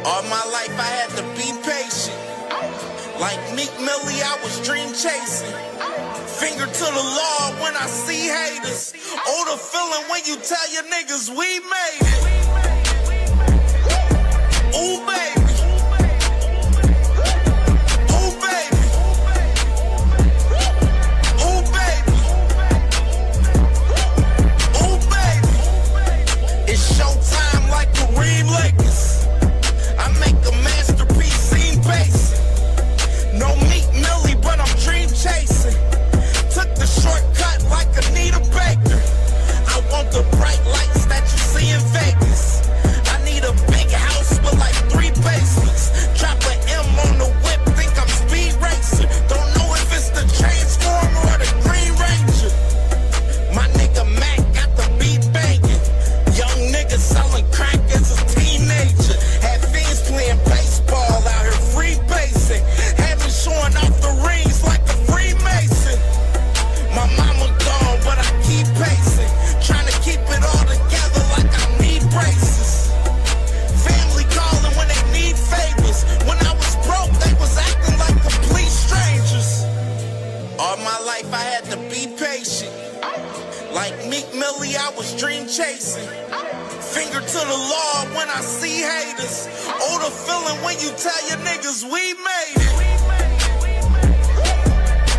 All my life I had to be patient. Like Meek Millie, I was dream chasing. Finger to the law when I see haters. Oh, the feeling when you tell your niggas we made it. Ooh, baby. Ooh, baby. Ooh, baby. Ooh, baby. It's showtime like Kareem Lakers. I make a masterpiece, scene basic. No Meek Millie, but I'm dream chasing. Took the shortcut like Anita Baker. I want the bright lights that you see in Vegas. I need a big house with like 3 basements. Drop an M on the whip, think I'm speed racing. Don't know if it's the Transformer or the Green Ranger. My nigga Mac got the beat banging. Young nigga selling crack as a teenager. Had fiends playing baseball out here free basing. Had me showing off the rings like a Freemason. My mama gone, but I keep pacing. Trying to keep it all together like I need braces. Family calling when they need favors. When I was broke, they was acting like complete strangers. All my life I had to be patient. Like Meek Millie, I was dream chasing. Finger to the law when I see haters. Oh, the feeling when you tell your niggas we made it.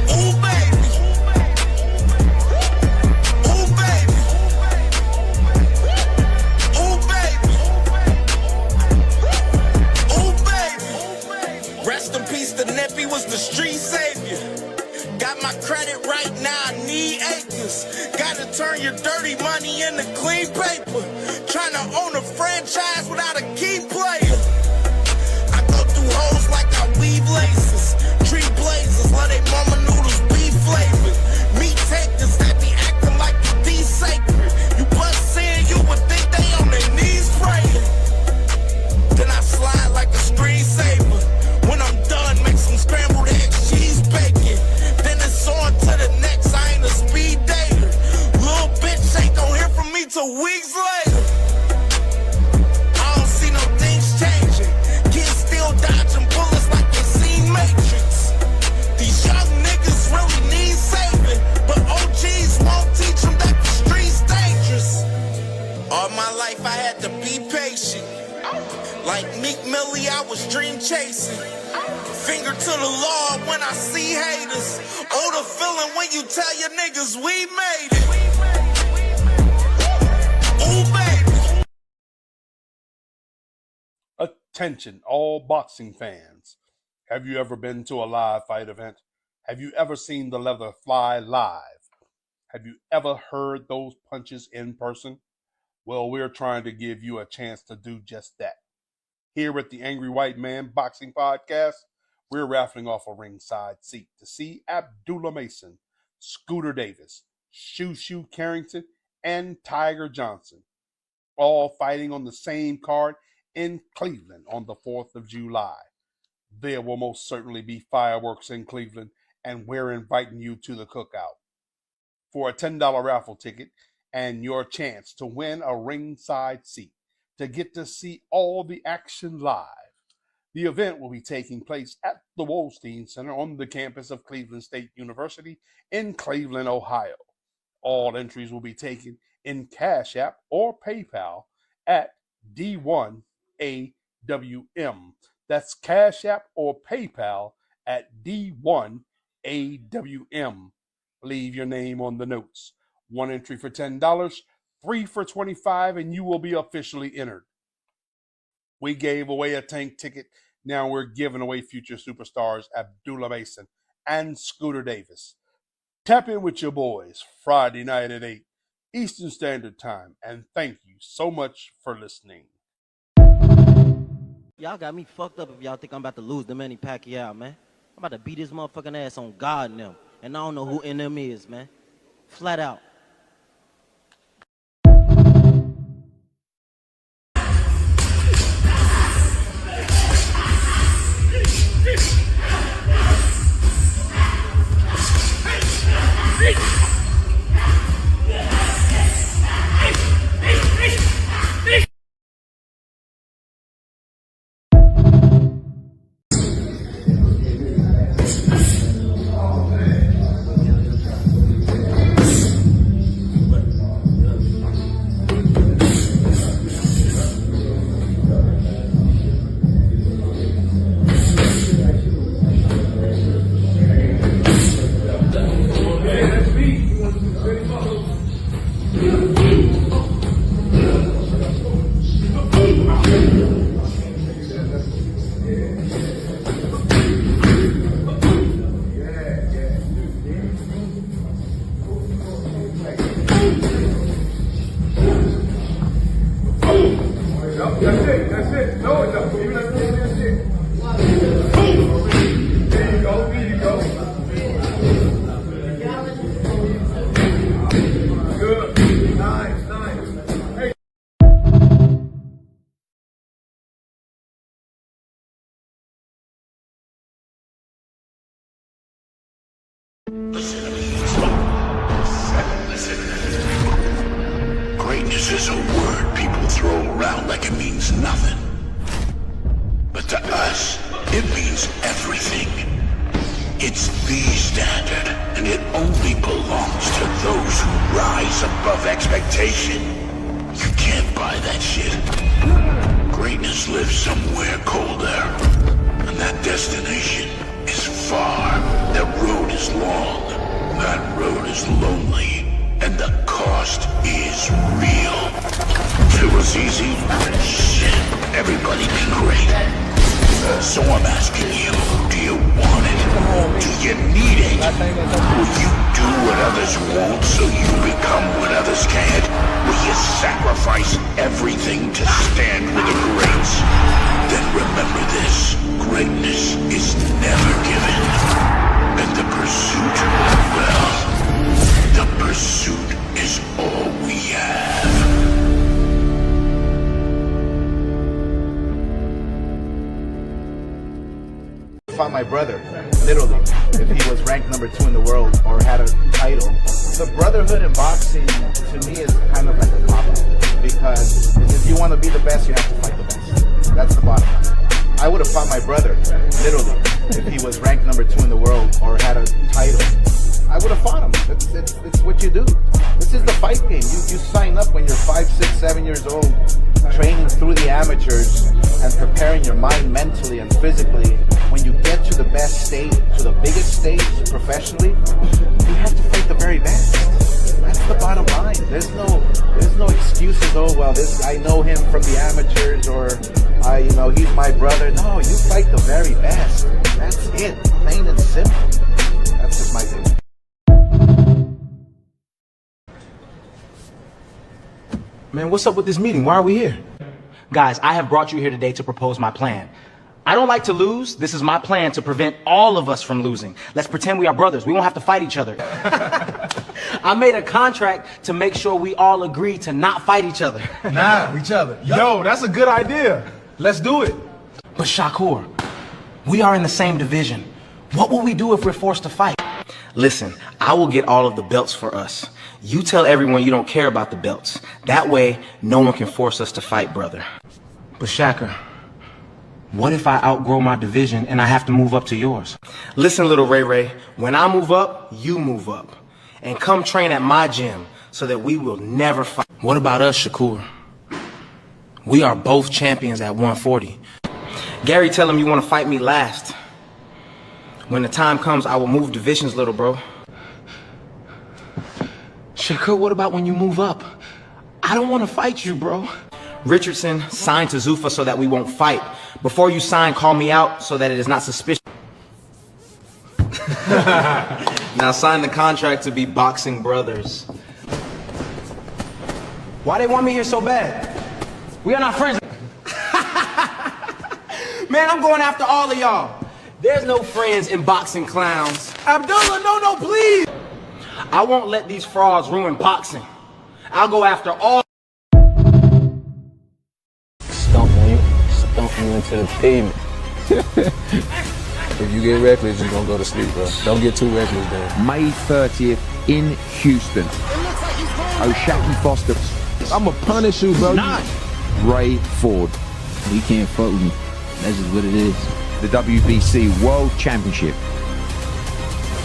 Ooh, baby. Ooh, baby. Ooh, baby. Ooh, baby. Rest in peace, the Nippy was the street savior. Got my credit right now, I need acres. Gotta turn your dirty money into clean paper. Trying to own a franchise without a key player. I go through hoes like I weave laces. Tree blazers, let they mama noodles be flavored. Meat takers that be acting like the D sacred. You bust in, you would think they on their knees praying. Then I slide like a screensaver. When I'm done, make some scrambled eggs, cheese bacon. Then it's on to the next, I ain't a speed dater. Little bitch ain't gon' hear from me till weeks later. I don't see no things changing. Kids still dodging bullets like they seen Matrix. These young niggas really need saving, but OGs won't teach them that the street's dangerous. All my life I had to be patient. Like Meek Millie, I was dream chasing. Finger to the law when I see haters. Oh, the feeling when you tell your niggas we made it. Ooh, baby. Attention, all boxing fans. Have you ever been to a live fight event? Have you ever seen the leather fly live? Have you ever heard those punches in person? Well, we're trying to give you a chance to do just that. Here at the Angry White Man Boxing Podcast, we're raffling off a ringside seat to see Abdullah Mason, Scooter Davis, Shoo Carrington, and Tiger Johnson, all fighting on the same card in Cleveland on the 4th of July. There will most certainly be fireworks in Cleveland, and we're inviting you to the cookout. For a $10 raffle ticket and your chance to win a ringside seat to get to see all the action live. The event will be taking place at the Wolstein Center on the campus of Cleveland State University in Cleveland, Ohio. All entries will be taken in Cash App or PayPal at D1AWM. That's Cash App or PayPal at D1AWM. Leave your name on the notes. One entry for $10, 3 for $25, and you will be officially entered. We gave away a tank ticket. Now we're giving away future superstars Abdullah Mason and Scooter Davis. Tap in with your boys Friday night at 8 Eastern Standard Time. And thank you so much for listening. Y'all got me fucked up if y'all think I'm about to lose to Manny Pacquiao, man. I'm about to beat his motherfucking ass on God and them. And I don't know who in them is, man. Flat out. is a word people throw around like it means nothing. But to us, it means everything. It's the standard, and it only belongs to those who rise above expectation. You can't buy that shit. Greatness lives somewhere colder, and that destination is far. That road is long, that road is lonely, and the cost is real. If it was easy, shit, everybody'd be great. So I'm asking you, do you want it? Do you need it? Will you do what others won't so you become what others can't? Will you sacrifice everything to stand with the greats? Then remember this, greatness is never given. And the pursuit, well, the pursuit is all we have. Fought my brother, literally, if he was ranked number 2 in the world or had a title. The brotherhood in boxing, to me, is kind of like a cop-out, because if you want to be the best, you have to fight the best. That's the bottom line. I would have fought my brother, literally, if he was ranked number 2 in the world or had a title. I would have fought him. It's what you do. This is the fight game. You sign up when you're 5, 6, 7 years old, training through the amateurs and preparing your mind mentally and physically. When you get to the best stage, to the biggest stage professionally, you have to fight the very best. That's the bottom line. There's no excuses. Oh well, I know him from the amateurs, or he's my brother. No, you fight the very best. That's it. Plain and simple. That's just my thing. Man, what's up with this meeting? Why are we here? Guys, I have brought you here today to propose my plan. I don't like to lose. This is my plan to prevent all of us from losing. Let's pretend we are brothers. We won't have to fight each other. I made a contract to make sure we all agree to not fight each other. Each other. Yo, that's a good idea. Let's do it. But Shakur, we are in the same division. What will we do if we're forced to fight? Listen, I will get all of the belts for us. You tell everyone you don't care about the belts. That way, no one can force us to fight, brother. But Shaka, what if I outgrow my division and I have to move up to yours? Listen, little Ray Ray, when I move up, you move up. And come train at my gym so that we will never fight. What about us, Shakur? We are both champions at 140. Gary, tell him you want to fight me last. When the time comes, I will move divisions, little bro. Shakur, what about when you move up? I don't want to fight you, bro. Richardson, sign to Zuffa so that we won't fight. Before you sign, call me out so that it is not suspicious. Now sign the contract to be boxing brothers. Why they want me here so bad? We are not friends. Man, I'm going after all of y'all. There's no friends in boxing, clowns. Abdullah, no, please. I won't let these frauds ruin boxing. I'll go after all. Stomp you into the pavement. If you get reckless, you're gonna go to sleep, bro. Don't get too reckless, man. May 30th in Houston. O'Shaquie Foster. I'ma punish you, bro. Ray Ford. You can't fuck with me. That's just what it is. The WBC World Championship.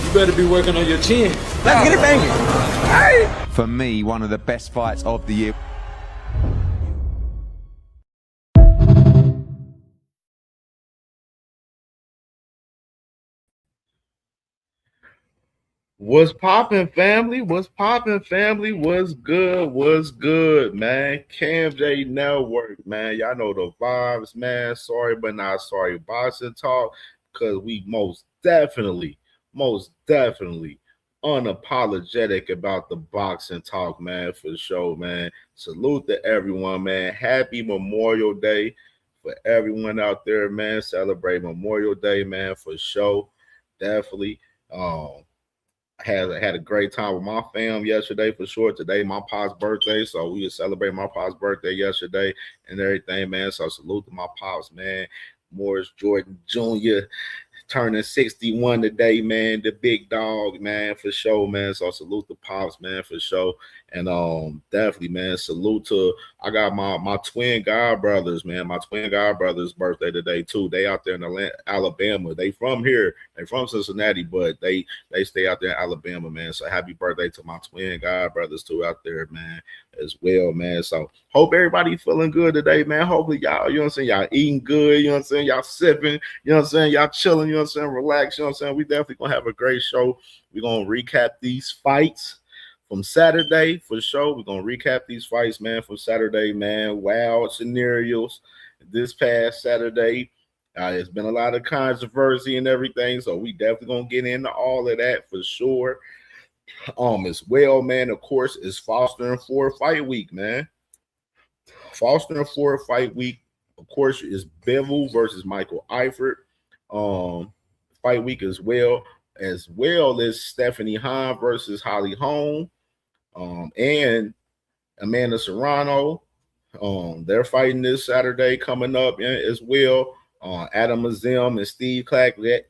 You better be working on your chin. Let's get it banging. Hey. For me, one of the best fights of the year. What's poppin', family? What's poppin', family? What's good? What's good, man? CamJNetwork, man. Y'all know the vibes, man. Sorry, but not sorry. Boxing talk, because we most definitely unapologetic about the boxing talk, man, for sure, man. Salute to everyone, man. Happy Memorial Day for everyone out there, man. Celebrate Memorial Day, man, for sure. Definitely. Had a great time with my fam yesterday, for sure. Today, my pop's birthday, so we celebrate my pop's birthday yesterday and everything, man. So salute to my pops, man. Morris Jordan Jr. turning 61 today, man. The big dog, man, for sure, man. So salute the pops, man, for sure. And definitely, man, salute to I got my twin god brothers, man. My twin god brothers' birthday today too. They out there in Alabama. They from here. They from Cincinnati, but they stay out there in Alabama, man. So happy birthday to my twin god brothers too out there, man, as well, man. So hope everybody feeling good today, man. Hopefully y'all, you know what I'm saying, y'all eating good, you know what I'm saying, y'all sipping, you know what I'm saying, y'all chilling, you know what I'm saying, relax, you know what I'm saying. We definitely gonna have a great show. We're gonna recap these fights from Saturday for sure. We're gonna recap these fights, man, from Saturday, man. Wild scenarios this past Saturday. There's been a lot of controversy and everything, so we definitely gonna get into all of that for sure. As well, man. Of course, it's Foster and Ford fight week, man. Foster and Ford fight week, of course, is Bivol versus Michael Eifert. Fight week as well as Stephanie Hahn versus Holly Holm. And Amanda Serrano. They're fighting this Saturday coming up as well. Adam Azim and Steve Claggett.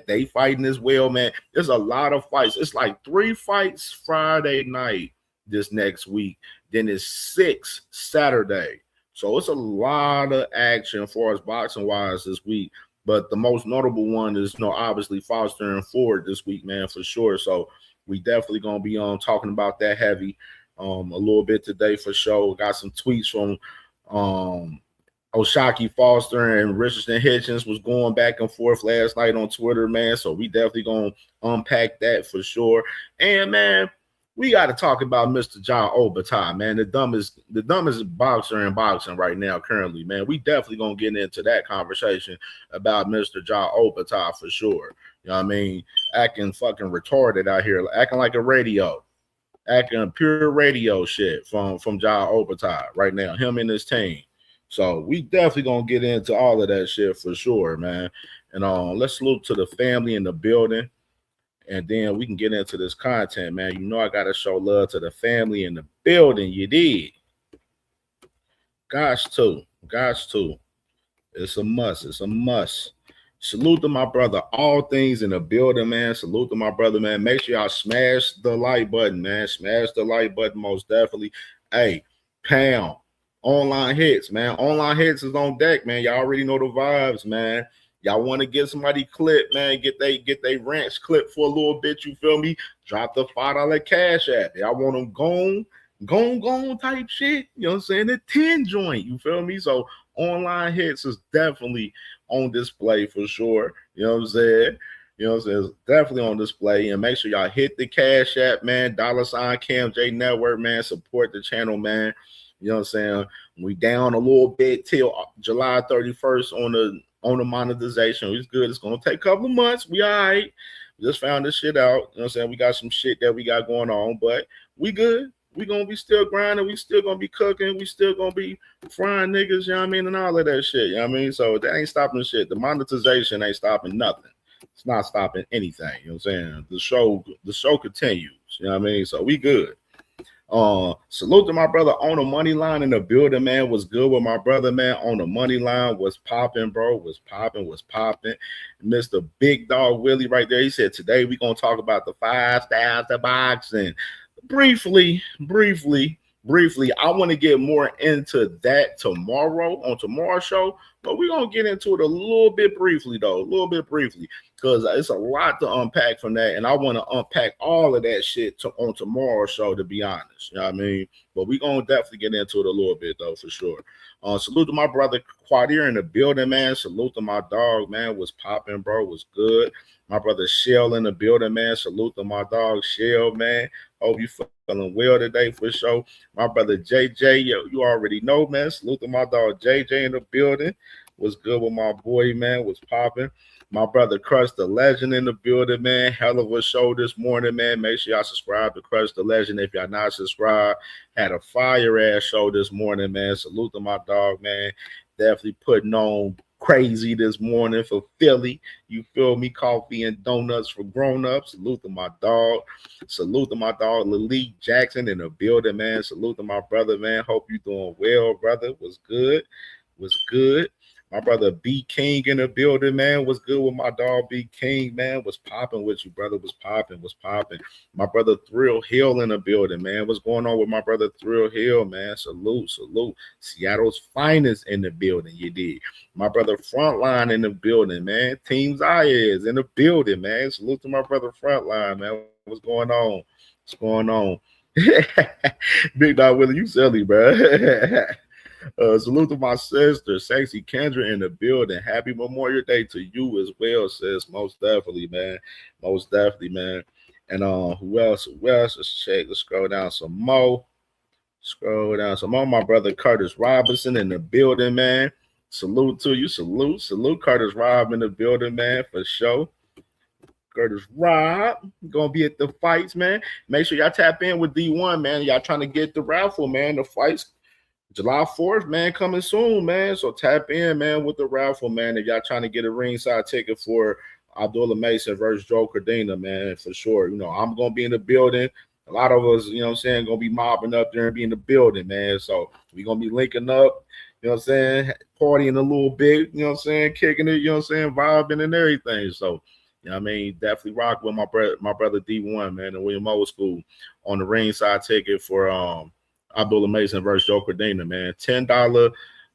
They fighting as well, man. There's a lot of fights. It's like 3 fights Friday night this next week. Then it's 6 Saturday. So it's a lot of action as far as boxing wise this week. But the most notable one is, obviously Foster and Ford this week, man, for sure. So we definitely gonna be talking about that heavy a little bit today for sure. Got some tweets from Oshaki Foster and Richardson Hitchens was going back and forth last night on Twitter, man. So we definitely gonna unpack that for sure. And man, we got to talk about Mr. John Obatai, man, the dumbest boxer in boxing right now currently, man. We definitely gonna get into that conversation about Mr. John Obatai for sure. You know what I mean? Acting fucking retarded out here, acting like a radio, acting pure radio shit from John Obatai right now, him and his team. So we definitely gonna get into all of that shit for sure, man. And let's salute to the family in the building. And then we can get into this content, man. I got to show love to the family in the building. You did. Gosh, too. It's a must. Salute to my brother. All things in the building, man. Salute to my brother, man. Make sure y'all smash the like button, man. Smash the like button, most definitely. Hey, pound. Online hits, man. Online hits is on deck, man. Y'all already know the vibes, man. Y'all want to get somebody clipped, man, get they ranch clipped for a little bit, you feel me? Drop the $5 cash app. Y'all want them gone type shit, you know what I'm saying? The 10 joint, you feel me? So online hits is definitely on display for sure, you know what I'm saying? You know what I'm saying? It's definitely on display. And make sure y'all hit the cash app, man. $ CamJNetwork, man. Support the channel, man. You know what I'm saying? We down a little bit till July 31st on the monetization. It's good. It's gonna take a couple of months. We all right. We just found this shit out. You know what I'm saying? We got some shit that we got going on, but we good. We gonna be still grinding. We still gonna be cooking. We still gonna be frying niggas, you know what I mean, and all of that shit. You know what I mean? So that ain't stopping shit. The monetization ain't stopping nothing. It's not stopping anything. You know what I'm saying? The show continues. You know what I mean? So we good. Salute to my brother on the money line in the building, man. Was good with my brother, man. On the money line was popping, bro. Was popping. Mr. Big Dog Willie right there. He said today we gonna talk about the 5 styles of boxing. Briefly. I want to get more into that tomorrow on tomorrow's show, but we're gonna get into it a little bit briefly, because it's a lot to unpack from that, and I want to unpack all of that shit on tomorrow's show, to be honest. You know what I mean? But we're gonna definitely get into it a little bit though, for sure. Salute to my brother Quadir in the building, man. Salute to my dog, man. Was popping, bro. Was good. My brother Shell in the building, man. Salute to my dog Shell, man. Hope you feeling well today for sure. My brother JJ, you already know, man. Salute to my dog JJ in the building. Was good with my boy, man. Was popping. My brother Crush the Legend in the building, man. Hell of a show this morning, man. Make sure y'all subscribe to Crush the Legend if y'all not subscribed. Had a fire-ass show this morning, man. Salute to my dog, man. Definitely putting on crazy this morning for Philly. You feel me? Coffee and donuts for grown-ups. Salute to my dog. Salute to my dog, Lalik Jackson in the building, man. Salute to my brother, man. Hope you doing well, brother. Was good. My brother B King in the building, man. Was good with my dog B King, man. Was popping with you, brother. Was popping. My brother Thrill Hill in the building, man. What's going on with my brother Thrill Hill, man? Salute. Seattle's finest in the building, you did. My brother Frontline in the building, man. Team Zayas in the building, man. Salute to my brother Frontline, man. What's going on? Big Dog Willie, you silly, bro. Salute to my sister, Sexy Kendra in the building. Happy Memorial Day to you as well, sis. Most definitely, man. And who else? Let's check. Let's scroll down some more. My brother Curtis Robinson in the building, man. Salute to you. Salute Curtis Rob in the building, man, for sure. Curtis Rob gonna be at the fights, man. Make sure y'all tap in with D1, man. Y'all trying to get the raffle, man. The fights July 4th, man, coming soon, man. So tap in, man, with the raffle, man. If y'all trying to get a ringside ticket for Abdullah Mason versus Joe Cardina, man, for sure. You know, I'm gonna be in the building. A lot of us, you know what I'm saying, gonna be mobbing up there and be in the building, man. So we gonna be linking up, you know what I'm saying, partying a little bit, you know what I'm saying, kicking it, you know what I'm saying, vibing and everything. So you know what I mean? Definitely rock with my brother D1, man, and William Old School on the ringside ticket for Abdullah Mason versus Joe Cardina, man. $10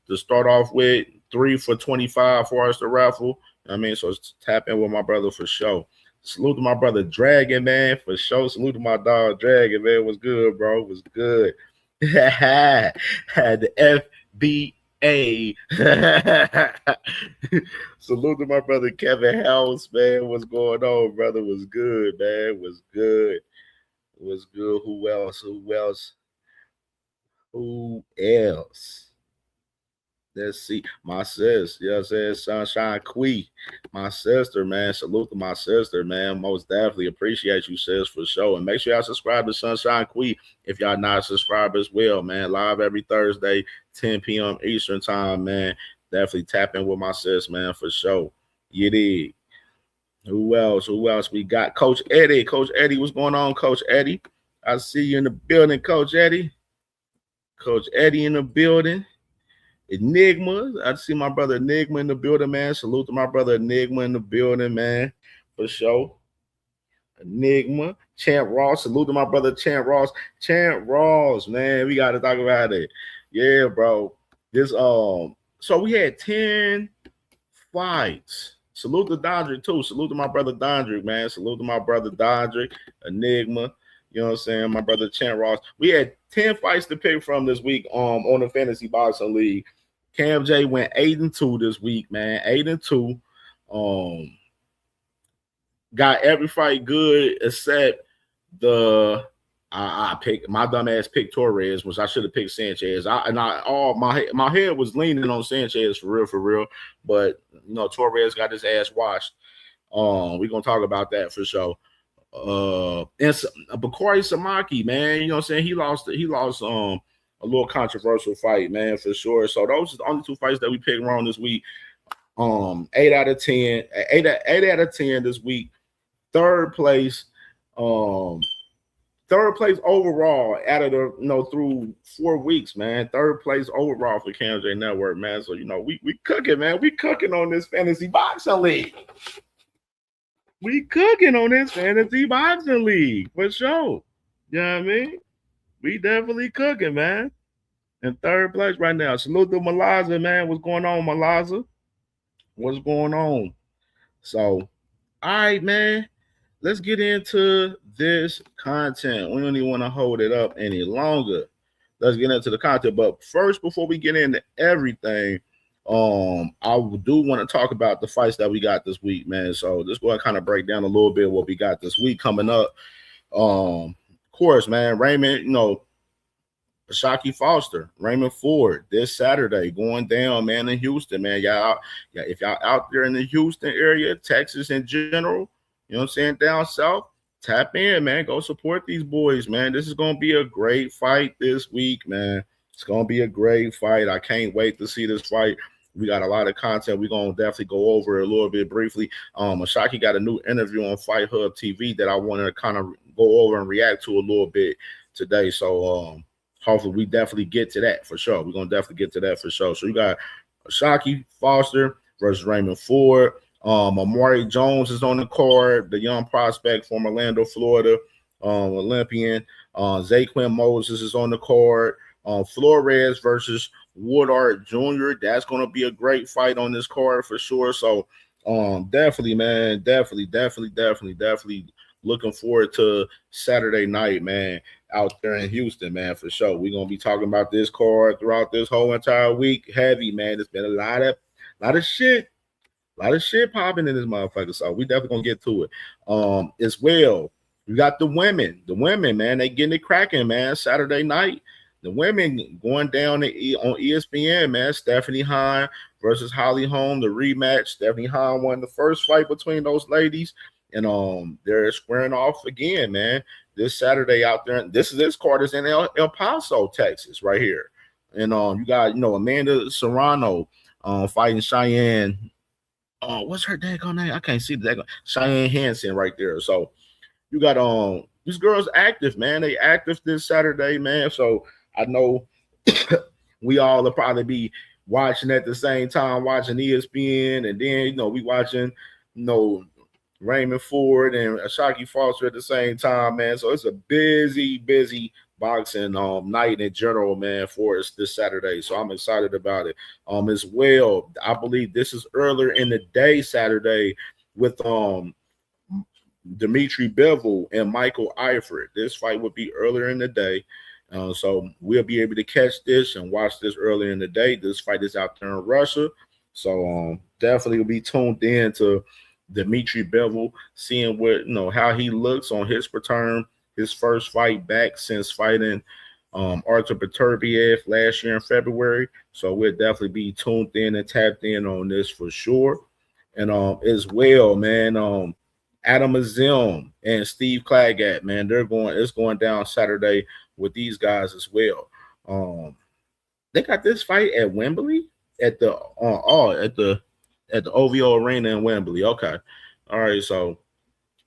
to start off with, 3 for $25 for us to raffle. You know what I mean? So tap in with my brother for sure. Salute to my brother Dragon, man, for sure. Salute to my dog Dragon, man. What's good, bro? Was good. Had the FB. Hey, salute to my brother Kevin House, man. What's going on, brother? Was good, man. Was good. Who else? Let's see. My sis, you know what I'm saying? Sunshine Quee, my sister, man. Salute to my sister, man. Most definitely appreciate you, sis, for sure. And make sure y'all subscribe to Sunshine Quee if y'all not subscribed as well, man. Live every Thursday, 10 p.m. Eastern time, man. Definitely tap in with my sis, man, for sure. You did. Who else we got? Coach Eddie. Coach Eddie, what's going on, Coach Eddie? I see you in the building, Coach Eddie. Coach Eddie in the building. Enigma. I see my brother Enigma in the building, man. Salute to my brother Enigma in the building, man. For sure. Enigma. Champ Ross. Salute to my brother Champ Ross. Champ Ross, man. We got to talk about it. Yeah, bro. This so we had 10 fights. Salute to Dondrick too. Salute to my brother Dondrick, man. Salute to my brother Dondrick. Enigma. You know what I'm saying? My brother Champ Ross. We had 10 fights to pick from this week on the Fantasy Boxing League. CamJ went 8-2 this week, man. 8-2. Got every fight good except I picked my dumb ass picked Torres, which I should have picked Sanchez. My head was leaning on Sanchez for real. But you know, Torres got his ass washed. We're gonna talk about that for sure. And Bakari Samaki, man, you know what I'm saying? He lost a little controversial fight, man, for sure. So those are the only 2 fights that we picked wrong this week. 8 out of 10 this week. Third place overall out of the through 4 weeks, man. Third place overall for CamJNetwork, man. So we cooking, man. We cooking on this fantasy boxing league. We cooking on this fantasy boxing league for sure. You know what I mean? We definitely cooking, man. In third place right now. Salute to Malaza, man. What's going on, Malaza? What's going on? So, all right, man. Let's get into this content. We don't even want to hold it up any longer. Let's get into the content. But first, before we get into everything, I do want to talk about the fights that we got this week, man. So just go and kind of break down a little bit what we got this week coming up. Of course, man, Raymond, Shaki Foster, Raymond Ford this Saturday going down, man, in Houston, man. If y'all out there in the Houston area, Texas in general, you know what I'm saying, down south, tap in, man. Go support these boys, man. This is going to be a great fight this week, man. It's going to be a great fight. I can't wait to see this fight. We got a lot of content. We're going to definitely go over it a little bit briefly. Ashaki got a new interview on Fight Hub TV that I want to kind of go over and react to a little bit today. So hopefully we definitely get to that for sure. We're going to definitely get to that for sure. So you got Ashaki Foster versus Raymond Ford. Amari Jones is on the card, the young prospect from Orlando, Florida, Olympian. Zaquin Moses is on the card. Flores versus Woodard Jr. That's going to be a great fight on this card for sure. So, definitely, man, definitely looking forward to Saturday night, man, out there in Houston, man, for sure. We're going to be talking about this card throughout this whole entire week. Heavy, man. It's been a lot of shit. A lot of shit popping in this motherfucker. So we definitely gonna get to it. As well, we got the women. The women, man, they getting it cracking, man. Saturday night, the women going down on ESPN, man. Stephanie Hahn versus Holly Holm, the rematch. Stephanie Hahn won the first fight between those ladies, and they're squaring off again, man. This Saturday out there. This card is in El Paso, Texas, right here. And you got Amanda Serrano fighting Cheyenne. What's her daggone name? I can't see the daggone Cheyenne Hansen right there. So you got these girls active, man. They active this Saturday, man. So I know we all will probably be watching at the same time, watching ESPN, and then we watching Raymond Ford and Ashaki Foster at the same time, man. So it's a busy boxing night in general, man, for us this Saturday. So I'm excited about it. As well, I believe this is earlier in the day Saturday with Dimitri Bivol and Michael Eifert. This fight would be earlier in the day. So we'll be able to catch this and watch this earlier in the day. This fight is out there in Russia. So definitely will be tuned in to Dimitri Bivol, seeing how he looks on his return, his first fight back since fighting Artur Beterbiev last year in February. So we'll definitely be tuned in and tapped in on this for sure. And as well, man, Adam Azim and Steve Claggett, man, it's going down Saturday with these guys as well. They got this fight at Wembley at the OVO Arena in Wembley. Okay. All right. So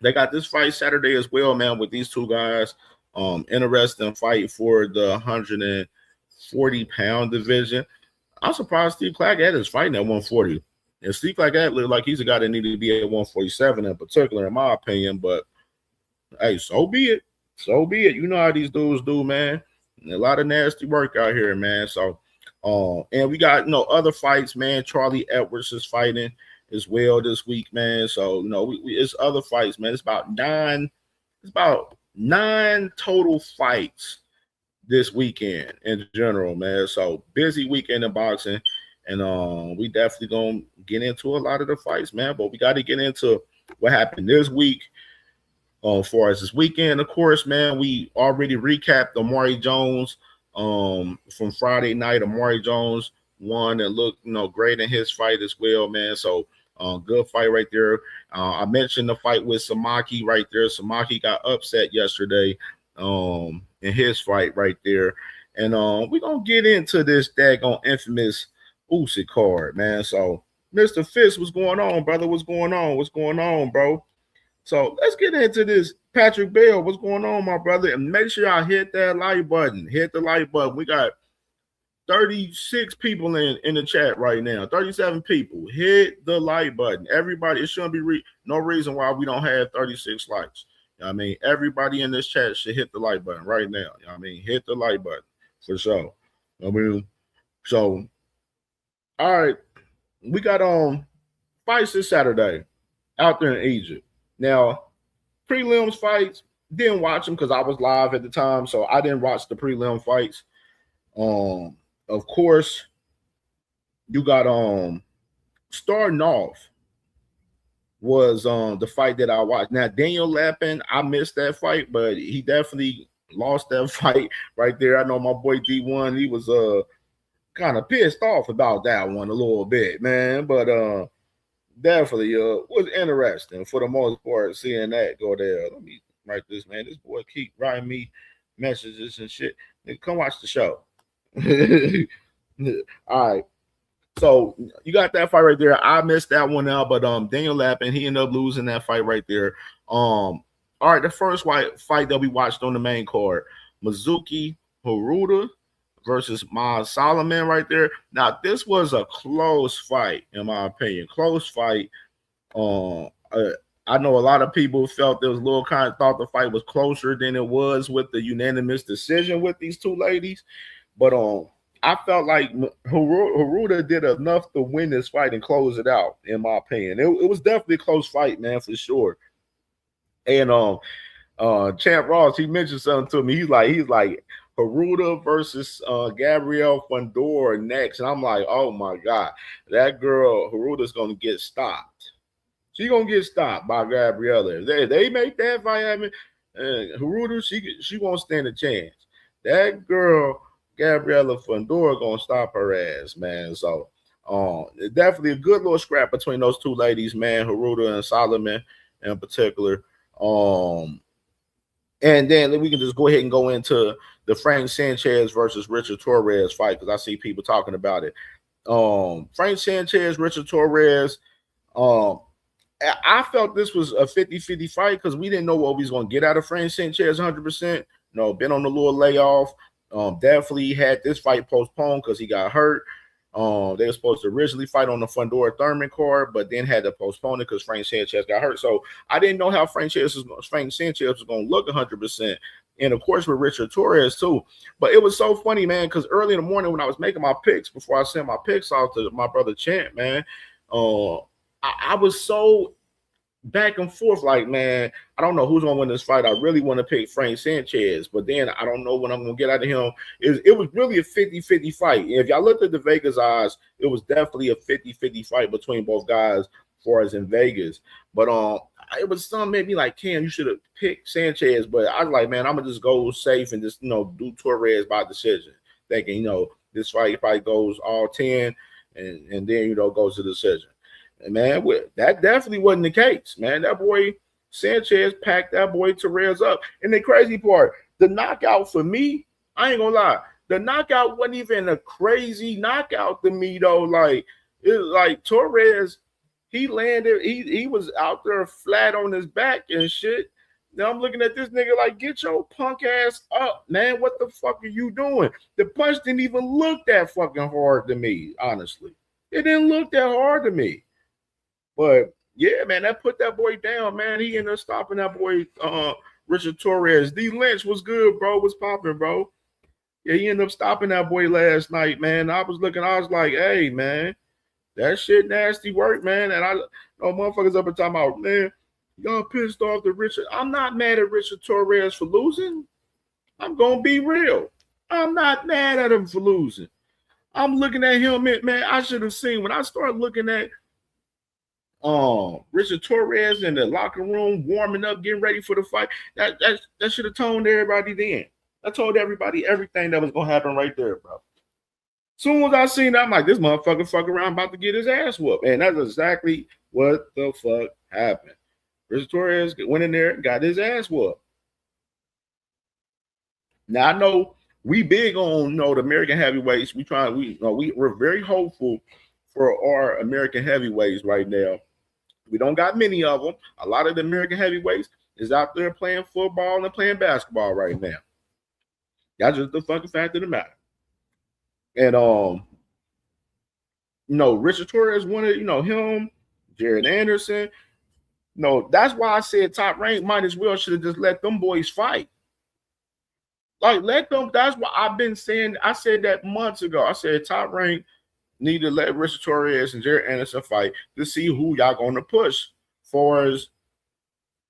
they got this fight Saturday as well, man, with these two guys. Interesting fight for the 140-pound division. I'm surprised Steve Claggett is fighting at 140. And Steve Claggett look like he's a guy that needed to be at 147 in particular, in my opinion. But hey, so be it. So be it. You know how these dudes do, man. A lot of nasty work out here, man. So and we got other fights, man. Charlie Edwards is fighting as well this week, man. So it's other fights, man. It's about nine total fights this weekend in general, man. So busy weekend in boxing, and we definitely gonna get into a lot of the fights, man. But we got to get into what happened this week. As far as this weekend, of course, man, we already recapped Amari Jones from Friday night. Amari Jones won and looked great in his fight as well, man. So good fight right there. I mentioned the fight with Samaki right there. Samaki got upset yesterday in his fight right there. And we're going to get into this daggone infamous Usyk card, man. So, Mr. Fist, what's going on, brother? What's going on? What's going on, bro? So, let's get into this. Patrick Bell, what's going on, my brother? And make sure y'all hit that like button. Hit the like button. We got 36 people in the chat right now. 37 people. Hit the like button. Everybody, it shouldn't be no reason why we don't have 36 likes. You know what I mean? Everybody in this chat should hit the like button right now. You know what I mean? Hit the like button for sure. I mean, so all right. We got fights this Saturday out there in Egypt. Now, prelims fights, didn't watch them because I was live at the time, so I didn't watch the prelim fights. Of course, you got starting off was the fight that I watched. Now, Daniel Lappin, I missed that fight, but he definitely lost that fight right there. I know my boy D1, he was kind of pissed off about that one a little bit, man. But definitely was interesting for the most part seeing that go there. Let me write this, man. This boy keep writing me messages and shit. Come watch the show. All right. So you got that fight right there. I missed that one out, but Daniel Lappin, he ended up losing that fight right there. All right, the first fight that we watched on the main card, Mizuki Haruta versus Ma Solomon right there. Now, this was a close fight, in my opinion. Close fight. I know a lot of people felt there was a little kind of thought the fight was closer than it was with the unanimous decision with these two ladies. But I felt like Haruta did enough to win this fight and close it out, in my opinion. It was definitely a close fight, man, for sure. And Champ Ross, he mentioned something to me. He's like Haruta versus Gabrielle Fundora next. And I'm like, oh my God, that girl Haruta's gonna get stopped. She's gonna get stopped by Gabriella. They make that fight happen. Haruta, she won't stand a chance. That girl, Gabriella Fundora, gonna stop her ass, man. So definitely a good little scrap between those two ladies, man, Haruta and Solomon in particular. And then we can just go ahead and go into the Frank Sanchez versus Richard Torres fight, because I see people talking about it. Frank Sanchez, Richard Torres. I felt this was a 50-50 fight because we didn't know what we was going to get out of Frank Sanchez 100%. Been on the little layoff. Definitely had this fight postponed because he got hurt. They were supposed to originally fight on the Fundora Thurman card, but then had to postpone it because Frank Sanchez got hurt. So I didn't know how Frank Sanchez was going to look 100%. And, of course, with Richard Torres, too. But it was so funny, man, because early in the morning when I was making my picks, before I sent my picks out to my brother Champ, man, I was so back and forth, like, man, I don't know who's going to win this fight. I really want to pick Frank Sanchez, but then I don't know what I'm going to get out of him. It was really a 50-50 fight. If y'all looked at the Vegas odds, it was definitely a 50-50 fight between both guys as far as in Vegas. But it was some made me like, Cam, you should have picked Sanchez. But I was like, man, I'm going to just go safe and just, do Torres by decision. Thinking, this fight probably goes all 10 and then, goes to decision. And man, that definitely wasn't the case, man. That boy Sanchez packed that boy Torres up. And the crazy part, the knockout for me, I ain't gonna lie, the knockout wasn't even a crazy knockout to me though. Like Torres, he landed, he was out there flat on his back and shit. Now I'm looking at this nigga like, get your punk ass up, man. What the fuck are you doing? The punch didn't even look that fucking hard to me, honestly. It didn't look that hard to me. But yeah, man, that put that boy down, man. He ended up stopping that boy, Richard Torres. D Lynch was good, bro. Was popping, bro. Yeah, he ended up stopping that boy last night, man. I was like, hey, man, that shit nasty work, man. And I know motherfuckers up and talking about, man, y'all pissed off to Richard. I'm not mad at Richard Torres for losing. I'm gonna be real. I'm not mad at him for losing. I'm looking at him, man. I should have seen when I started looking at Richard Torres in the locker room warming up, getting ready for the fight. That should have told everybody then. I told everybody everything that was gonna happen right there, bro. Soon as I seen that, I'm like, this motherfucker fuck around about to get his ass whooped. And that's exactly what the fuck happened. Richard Torres went in there and got his ass whooped. Now I know we big on the American heavyweights. We're very hopeful for our American heavyweights right now. We don't got many of them. A lot of the American heavyweights is out there playing football and playing basketball right now. That's just the fucking fact of the matter. And Richard Torres wanted, him, Jared Anderson. That's why I said Top Rank might as well should have just let them boys fight. Like, let them. That's what I've been saying. I said that months ago. I said Top Rank need to let Richard Torres and Jared Anderson fight to see who y'all gonna push for as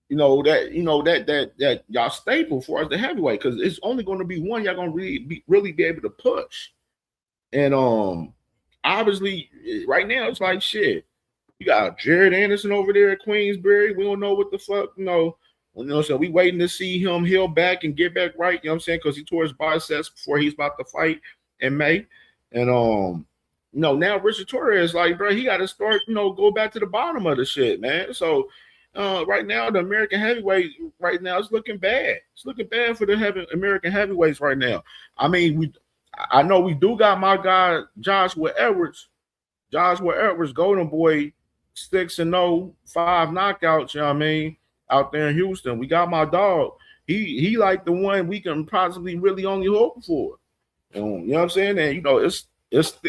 that y'all staple for as the heavyweight, because it's only gonna be one y'all gonna really be able to push. And obviously right now it's like shit. You got Jared Anderson over there at Queensbury. We don't know what the fuck, so we waiting to see him heal back and get back right, you know what I'm saying? Because he tore his biceps before he's about to fight in May. And now Richard Torres, like, bro, he got to start, go back to the bottom of the shit, man. So right now, the American heavyweight right now is looking bad. It's looking bad for the American heavyweights right now. I mean, I know we do got my guy Joshua Edwards, Golden Boy, 6-0, 5 knockouts. You know what I mean? Out there in Houston, we got my dog. He like the one we can possibly really only hope for. You know what I'm saying? And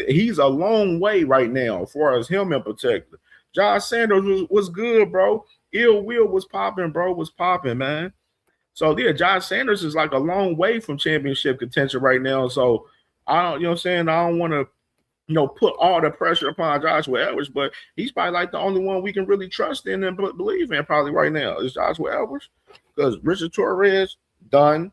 he's a long way right now as far as him in particular. Josh Sanders was good, bro. Ill Will was popping, bro. Was popping, man. So yeah, Josh Sanders is like a long way from championship contention right now. So I don't, you know what I'm saying? I don't want to, put all the pressure upon Joshua Edwards, but he's probably like the only one we can really trust in and believe in probably right now is Joshua Edwards. Because Richard Torres, done.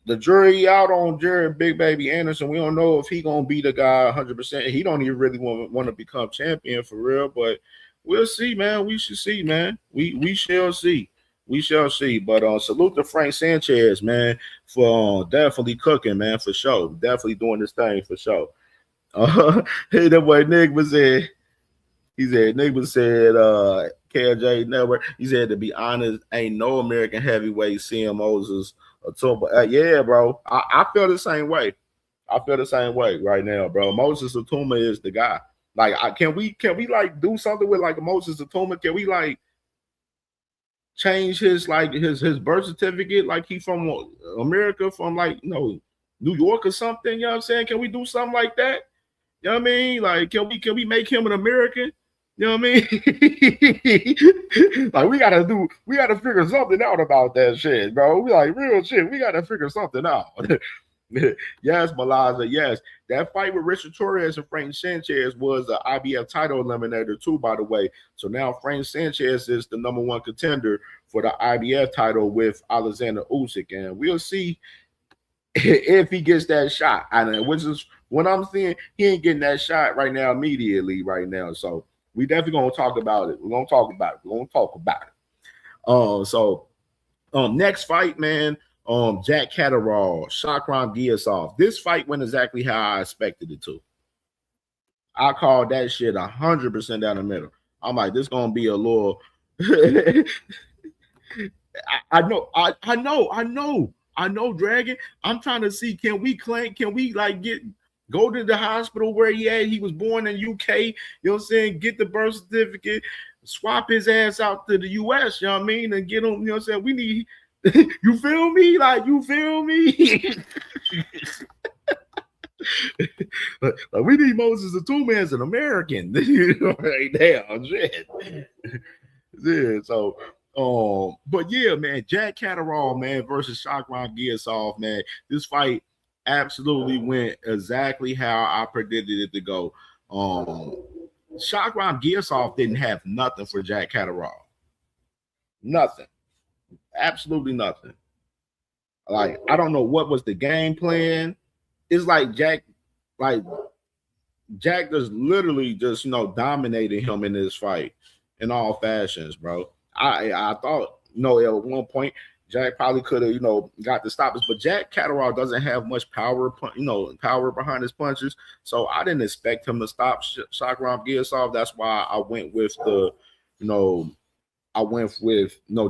The jury out on Jared Big Baby Anderson. We don't know if he gonna be the guy 100%. He don't even really want to become champion for real, but we'll see, man. We should see, man. We shall see. We shall see. But salute to Frank Sanchez, man, for definitely cooking, man, for sure. Definitely doing this thing for sure. Hey, that boy Nick said, CamJNetwork. He said, to be honest, ain't no American heavyweight seeing Moses Atuma. Yeah, bro. I feel the same way. I feel the same way right now, bro. Moses Atuma is the guy. Like, can we like do something with like Moses Atuma? Can we like change his birth certificate? Like he from America, from like New York or something. You know what I'm saying? Can we do something like that? You know what I mean? Like, can we make him an American? You know what I mean? Like, we gotta figure something out about that shit, bro. We like real shit. We gotta figure something out. Yes, Malaza, yes. That fight with Richard Torres and Frank Sanchez was the IBF title eliminator too, by the way. So now Frank Sanchez is the number one contender for the IBF title with Alexander Usyk, and we'll see if he gets that shot. And which is what I'm seeing, he ain't getting that shot right now immediately right now. So we definitely gonna talk about it. We're gonna talk about it. Next fight, man. Jack Catterall, Shakram Giyasov. This fight went exactly how I expected it to. I called that shit 100% down the middle. I'm like, this gonna be a little. I know, Dragon. I'm trying to see, can we like go to the hospital where he was born in UK, you know what I'm saying, get the birth certificate, swap his ass out to the US, you know what I mean, and get him, you know what I'm saying? We need, you feel me? Like, you feel me? like we need Moses Atuma as an American right now. Shit. Yeah, so but yeah, man, Jack Catterall, man, versus Shakram Giyasov, man. This fight absolutely went exactly how I predicted it to go. Shakram Giyasov didn't have nothing for Jack Catterall. Nothing. Absolutely nothing. Like, I don't know what was the game plan. It's like Jack just literally just dominated him in this fight in all fashions, bro. I thought, at one point Jack probably could have, got the stoppage, but Jack Catterall doesn't have much power, power behind his punches. So I didn't expect him to stop Shakram Giyasov. That's why I went with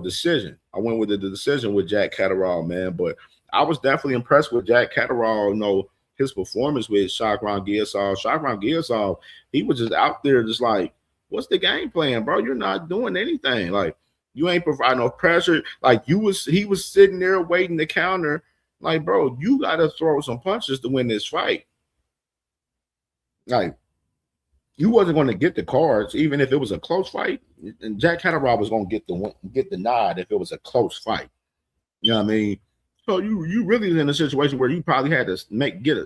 decision. I went with the decision with Jack Catterall, man. But I was definitely impressed with Jack Catterall, his performance with Shakram Giyasov. Shakram Giyasov, he was just out there just like, what's the game plan, bro? You're not doing anything. Like, you ain't providing no pressure. Like, he was sitting there waiting to counter. Like, bro, you got to throw some punches to win this fight. Like, you wasn't going to get the cards, even if it was a close fight. And Jack Catterall was going to get the nod if it was a close fight. You know what I mean? So you really was in a situation where you probably had to get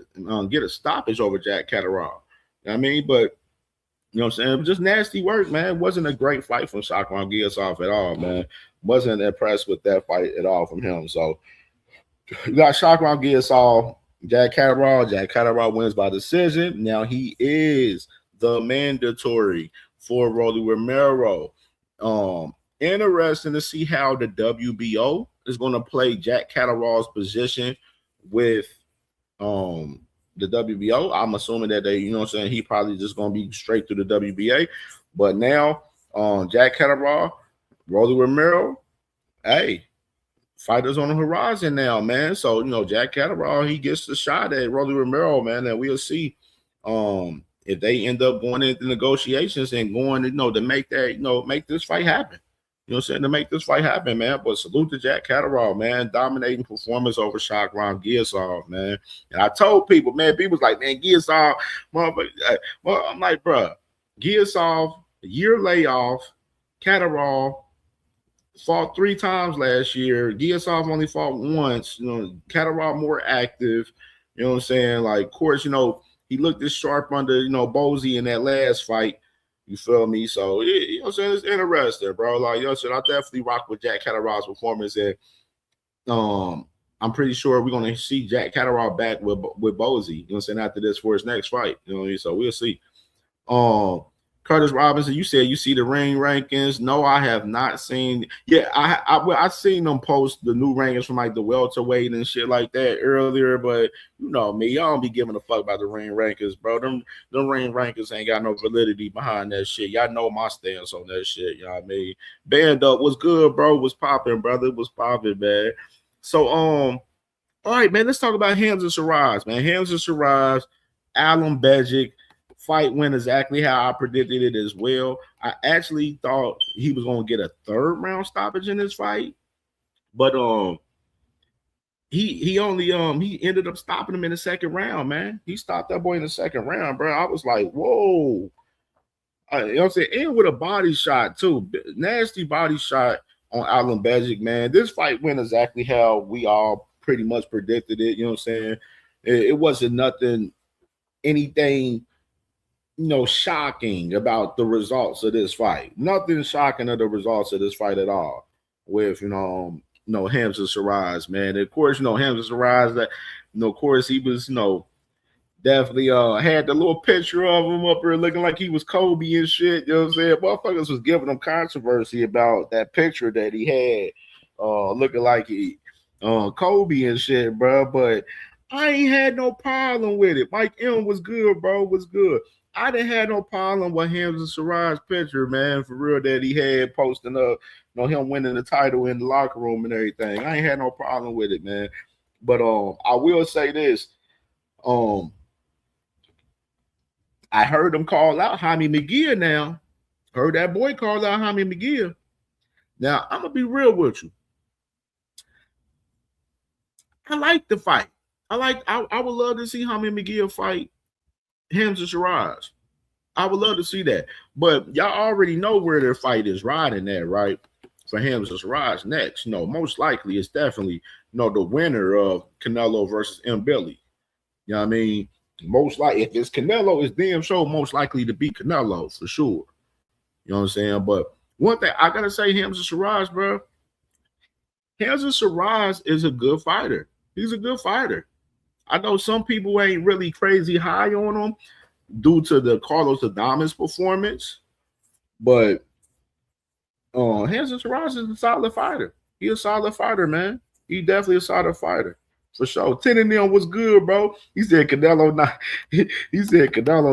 a stoppage over Jack Catterall. You know what I mean? But you know what I'm saying? It was just nasty work, man. It wasn't a great fight from Shakram Giyasov at all, man. Wasn't impressed with that fight at all from him. So you got Shakram Giyasov, Jack Catterall. Jack Catterall wins by decision. Now he is the mandatory for Rolly Romero. Interesting to see how the WBO is going to play Jack Catterall's position with the WBO. I'm assuming that they, he probably just going to be straight through the WBA. But now, Jack Catterall, Rolly Romero, hey, fighters on the horizon now, man. So, Jack Catterall, he gets the shot at Rolly Romero, man, and we'll see if they end up going into negotiations and going, to make that, make this fight happen. you know what I'm saying, to make this fight happen, man. But salute to Jack Catterall, man. Dominating performance over Shakram Giasov, man. And I told people, man, people was like, man, Giasov, motherfucker. Well, I'm like, bro, Giasov, a year layoff, Catterall fought 3 times last year. Giasov only fought once. You know, Catterall more active. You know what I'm saying? Like, of course, you know, he looked as sharp under, you know, Bozy in that last fight. You feel me? So, you know what I'm saying? It's interesting, bro. Like, you know what I'm saying? I definitely rock with Jack Catterall's performance. And I'm pretty sure we're going to see Jack Catterall back with Bozy, you know what I'm saying, after this for his next fight. You know what I mean? So, we'll see. Curtis Robinson, you said you see the ring rankings. No, I have not seen. Yeah, I seen them post the new rankings from like the welterweight and shit like that earlier, but you know me, y'all don't be giving a fuck about the ring rankings, bro. Them ring rankings ain't got no validity behind that shit. Y'all know my stance on that shit. You know what I mean? Band up was good, bro. Was popping, brother. Was popping, man. So all right, man. Let's talk about Hamza Shiraz, man. Hamza Shiraz, Alan Bejic. Fight went exactly how I predicted it as well. I actually thought he was going to get a 3rd round stoppage in this fight, but he only he ended up stopping him in the 2nd round, man. He stopped that boy in the 2nd round, bro. I was like, whoa. You know what I'm saying? And with a body shot too. Nasty body shot on Alan Bejic, man. This fight went exactly how we all pretty much predicted it. You know what I'm saying? It wasn't anything, you know, shocking about the results of this fight. Nothing shocking of the results of this fight at all. With Hamza Shiraz, man. And of course, you know, Hamza Shiraz, that, you know, of course, he was, you know, definitely had the little picture of him up there looking like he was Kobe and shit. You know what I'm saying? Motherfuckers was giving him controversy about that picture that he had, looking like he Kobe and shit, bro. But I ain't had no problem with it. Mike M was good, bro. Was good. I didn't have no problem with Hamza Shiraz picture, man, for real, that he had posting up, you know, him winning the title in the locker room and everything. I ain't had no problem with it, man. But I will say this. I heard him call out Jaime McGee now. Heard that boy call out Jaime McGee. Now, I'm going to be real with you. I like the fight. I would love to see Jaime McGee fight Hamza Shiraz. I would love to see that. But y'all already know where their fight is riding at, right? For Hamza Shiraz next. You know, most likely it's definitely, you know, the winner of Canelo versus M. Billy. You know what I mean? Most likely, if it's Canelo, it's damn sure most likely to be Canelo for sure. You know what I'm saying? But one thing I gotta say, Hamza Shiraz, bro. Hamza Shiraz is a good fighter. He's a good fighter. I know some people ain't really crazy high on him due to the Carlos Adames performance, but Hamza Shiraz is a solid fighter. He's a solid fighter, man. He definitely a solid fighter. For sure. 10-0 was good, bro. He said Canelo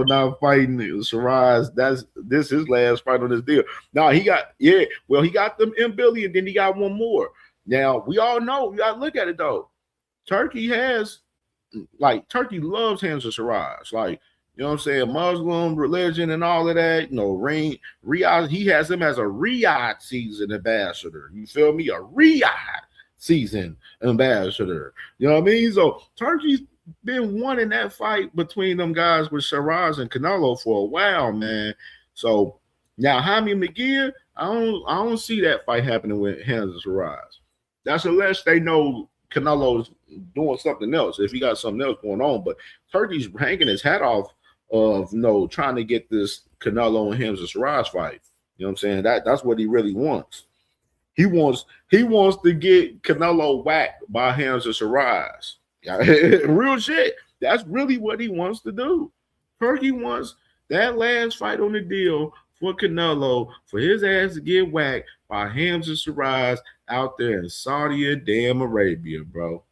not fighting Shiraz. This his last fight on this deal. Now he got them M. Billy, and then he got one more. Now we all know, you gotta look at it though. Turkey loves Hamza Shiraz. Like, you know what I'm saying? Muslim religion and all of that. You know, Riyadh, he has him as a Riyadh season ambassador. You feel me? A Riyadh season ambassador. You know what I mean? So Turkey's been wanting that fight between them guys with Shiraz and Canelo for a while, man. So now Jaime McGee, I don't see that fight happening with Hamza Shiraz. That's unless they know Canelo's doing something else, if he got something else going on. But Turkey's hanging his hat off of, you know, trying to get this Canelo and Hamza Shiraz fight. You know what I'm saying? That's what he really wants. He wants to get Canelo whacked by Hamza Shiraz. Real shit. That's really what he wants to do. Turkey wants that last fight on the deal for Canelo, for his ass to get whacked by Hamza Shiraz out there in Saudi Arabia, bro.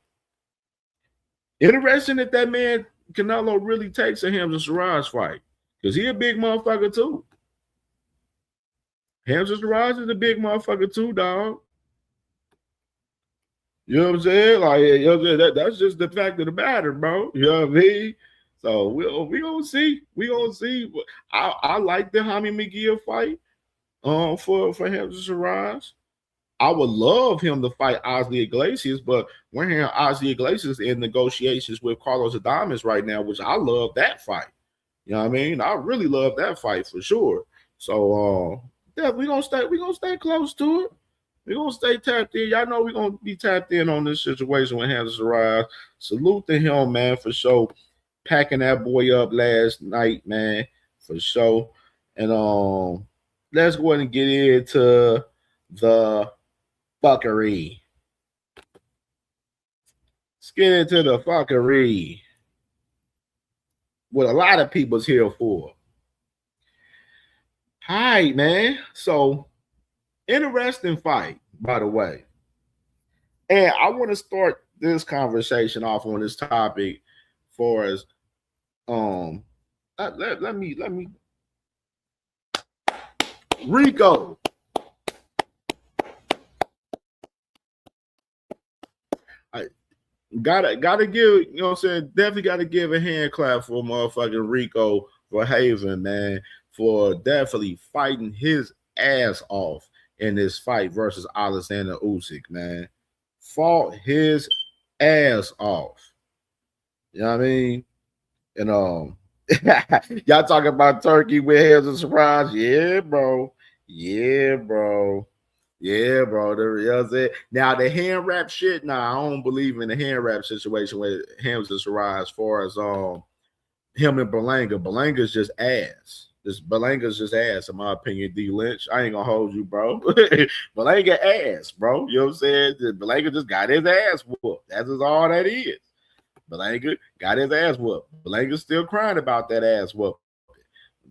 Interesting if that man Canelo really takes a Hamza Shiraz fight, because he a big motherfucker too. Hamza Shiraz is a big motherfucker too, dog. You know what I'm saying? Like, you know what I'm saying? That's just the fact of the matter, bro. You know what I mean? So we gonna see. We gonna see. I like the Jaime McGee fight for Hamza Shiraz. I would love him to fight Ozzy Iglesias, but we're hearing Ozzy Iglesias in negotiations with Carlos Adames right now, which I love that fight. You know what I mean? I really love that fight for sure. So yeah, we're gonna stay close to it. We're gonna stay tapped in. Y'all know we're gonna be tapped in on this situation when Hamza arrives. Salute to him, man, for sure. Packing that boy up last night, man, for sure. And let's go ahead and get into the fuckery. Let's get into the fuckery. What a lot of people's here for. All right, man. So, interesting fight, by the way. And I want to start this conversation off on this topic for as let me Rico. I gotta give, you know what I'm saying? Definitely gotta give a hand clap for motherfucking Rico for Haven, man, for definitely fighting his ass off in this fight versus Alexander Usyk, man. Fought his ass off. You know what I mean? And y'all talking about Turkey with heads of surprise? Yeah, bro. Yeah, bro. Yeah, bro. You know what I'm saying? Now the hand wrap shit. Nah, I don't believe in the hand wrap situation with Hamza Sarai as far as him and Berlanga. Berlanga's just ass. Berlanga's just ass, in my opinion. D Lynch. I ain't gonna hold you, bro. Berlanga ass, bro. You know what I'm saying? Berlanga just got his ass whooped. That's just all that is. Berlanga got his ass whooped. Berlanga's still crying about that ass whoop.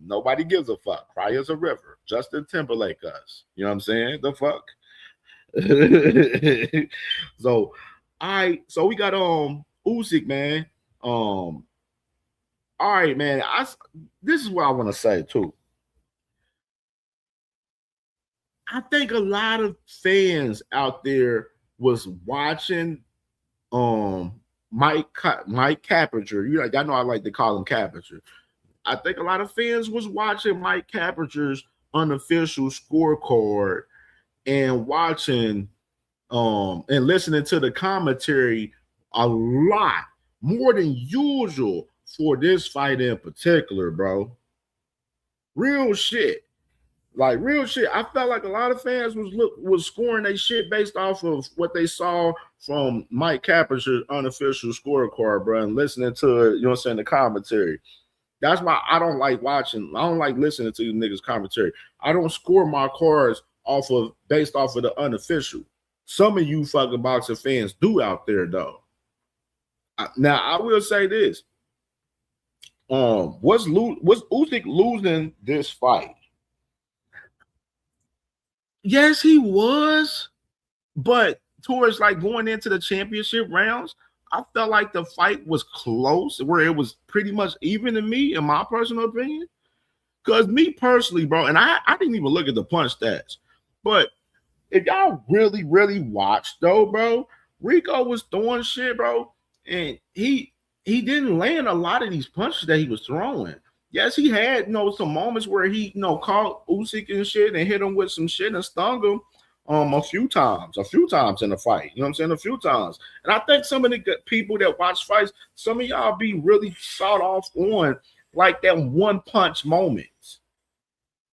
Nobody gives a fuck. Cry as a river. Justin Timberlake us. You know what I'm saying? The fuck. So, so we got Usyk, man. All right, man. This is what I want to say too. I think a lot of fans out there was watching Mike Cappinger. You know, I know I like to call him Cappinger. I think a lot of fans was watching Mike Cappinger's unofficial scorecard and watching and listening to the commentary a lot more than usual for this fight in particular, bro. Real shit. Like real shit. I felt like a lot of fans was scoring their shit based off of what they saw from Mike Cappinger's unofficial scorecard, bro, and listening to it, you know what I'm saying, the commentary. That's why I don't like listening to you niggas commentary. I don't score my cards based off of the unofficial. Some of you fucking boxing fans do out there though. Now I will say this. Was Usyk losing this fight? Yes, he was, but towards like going into the championship rounds, I felt like the fight was close, where it was pretty much even to me, in my personal opinion. Because me personally, bro, and I didn't even look at the punch stats, but if y'all really, really watched though, bro, Rico was throwing shit, bro, and he didn't land a lot of these punches that he was throwing. Yes, he had, some moments where he, caught Usyk and shit and hit him with some shit and stung him a few times in the fight. You know what I'm saying? A few times. And I think some of the people that watch fights, some of y'all be really sought off on like that one punch moments.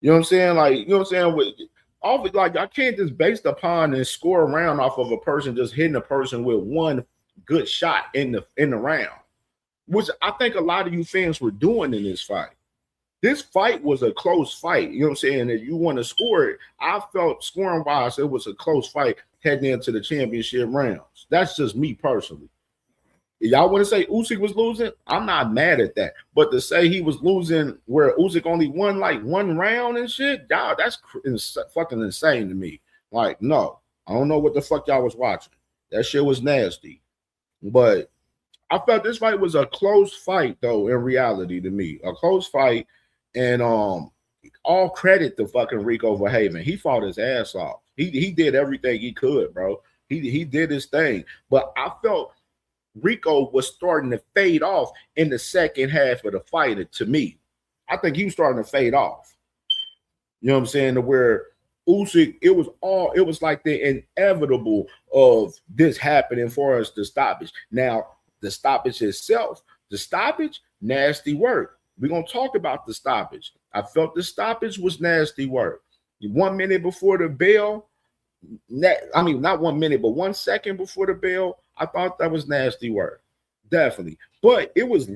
You know what I'm saying? Like, you know what I'm saying? Like, I can't just based upon and score a round off of a person just hitting a person with one good shot in the round, which I think a lot of you fans were doing in this fight. This fight was a close fight. You know what I'm saying? If you want to score it, I felt scoring wise, it was a close fight heading into the championship rounds. That's just me personally. If y'all want to say Usyk was losing, I'm not mad at that. But to say he was losing where Usyk only won like one round and shit, y'all, that's fucking insane to me. Like, no, I don't know what the fuck y'all was watching. That shit was nasty. But I felt this fight was a close fight, though, in reality to me. A close fight. And all credit to fucking Rico Verhaven. He fought his ass off. He did everything he could, bro. He did his thing. But I felt Rico was starting to fade off in the second half of the fight. To me, I think he was starting to fade off. You know what I'm saying? To where Usyk, it was like the inevitable of this happening for us, the stoppage. Now, the stoppage itself, nasty work. We're going to talk about the stoppage. I felt the stoppage was nasty work. 1 minute before the bell, not 1 minute, but 1 second before the bell, I thought that was nasty work. Definitely. But it was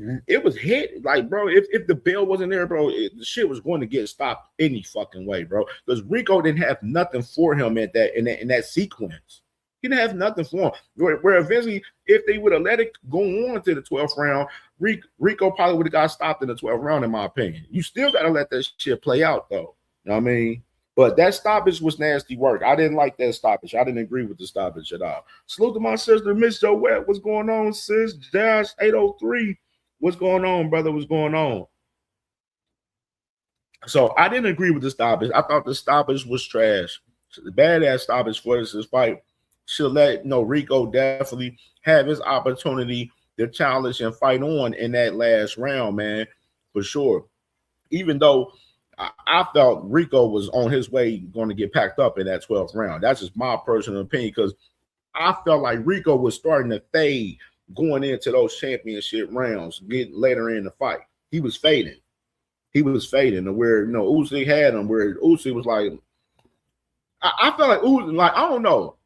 hit. Like, bro, if the bell wasn't there, bro, the shit was going to get stopped any fucking way, bro. Because Rico didn't have nothing for him in that sequence. He didn't have nothing for him. Where eventually, if they would have let it go on to the 12th round, Rico probably would have got stopped in the 12th round, in my opinion. You still got to let that shit play out, though. You know what I mean? But that stoppage was nasty work. I didn't like that stoppage. I didn't agree with the stoppage at all. Salute to my sister, Miss Joette. What's going on, sis? Dash 803. What's going on, brother? What's going on? So I didn't agree with the stoppage. I thought the stoppage was trash. The badass stoppage for this fight should let Rico definitely have his opportunity to challenge and fight on in that last round, man, for sure. Even though I felt Rico was on his way going to get packed up in that 12th round. That's just my personal opinion, because I felt like Rico was starting to fade going into those championship rounds, getting later in the fight. He was fading. And where Usyk had him, where Usyk was like, I felt like Usyk, like, I don't know.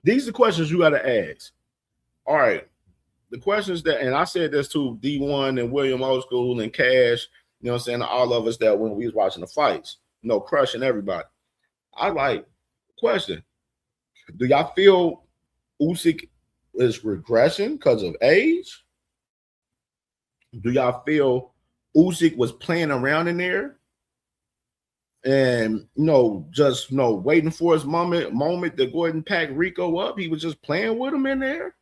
These are the questions you got to ask. All right, the questions that, and I said this to D1 and William Old School and Cash. You know what I'm saying? All of us that when we was watching the fights, crushing everybody. I like, question. Do y'all feel Usyk is regression because of age? Do y'all feel Usyk was playing around in there and, just, waiting for his moment to go ahead and pack Rico up? He was just playing with him in there?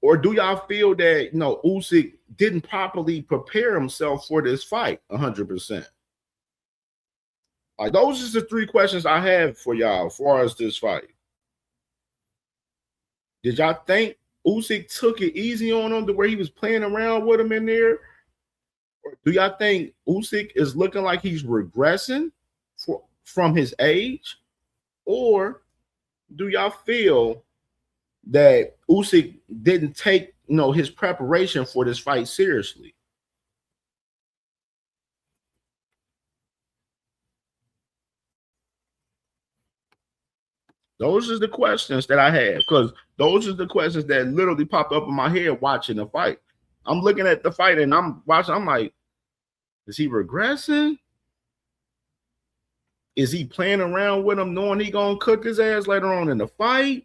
Or do y'all feel that, Usyk didn't properly prepare himself for this fight 100%? Like, those are the three questions I have for y'all as far as this fight. Did y'all think Usyk took it easy on him to where he was playing around with him in there? Or do y'all think Usyk is looking like he's regressing from his age? Or do y'all feel that Usyk didn't take, his preparation for this fight seriously? Those are the questions that I have, because those are the questions that literally popped up in my head watching the fight. I'm looking at the fight and I'm watching. I'm like, is he regressing? Is he playing around with him knowing he gonna cook his ass later on in the fight?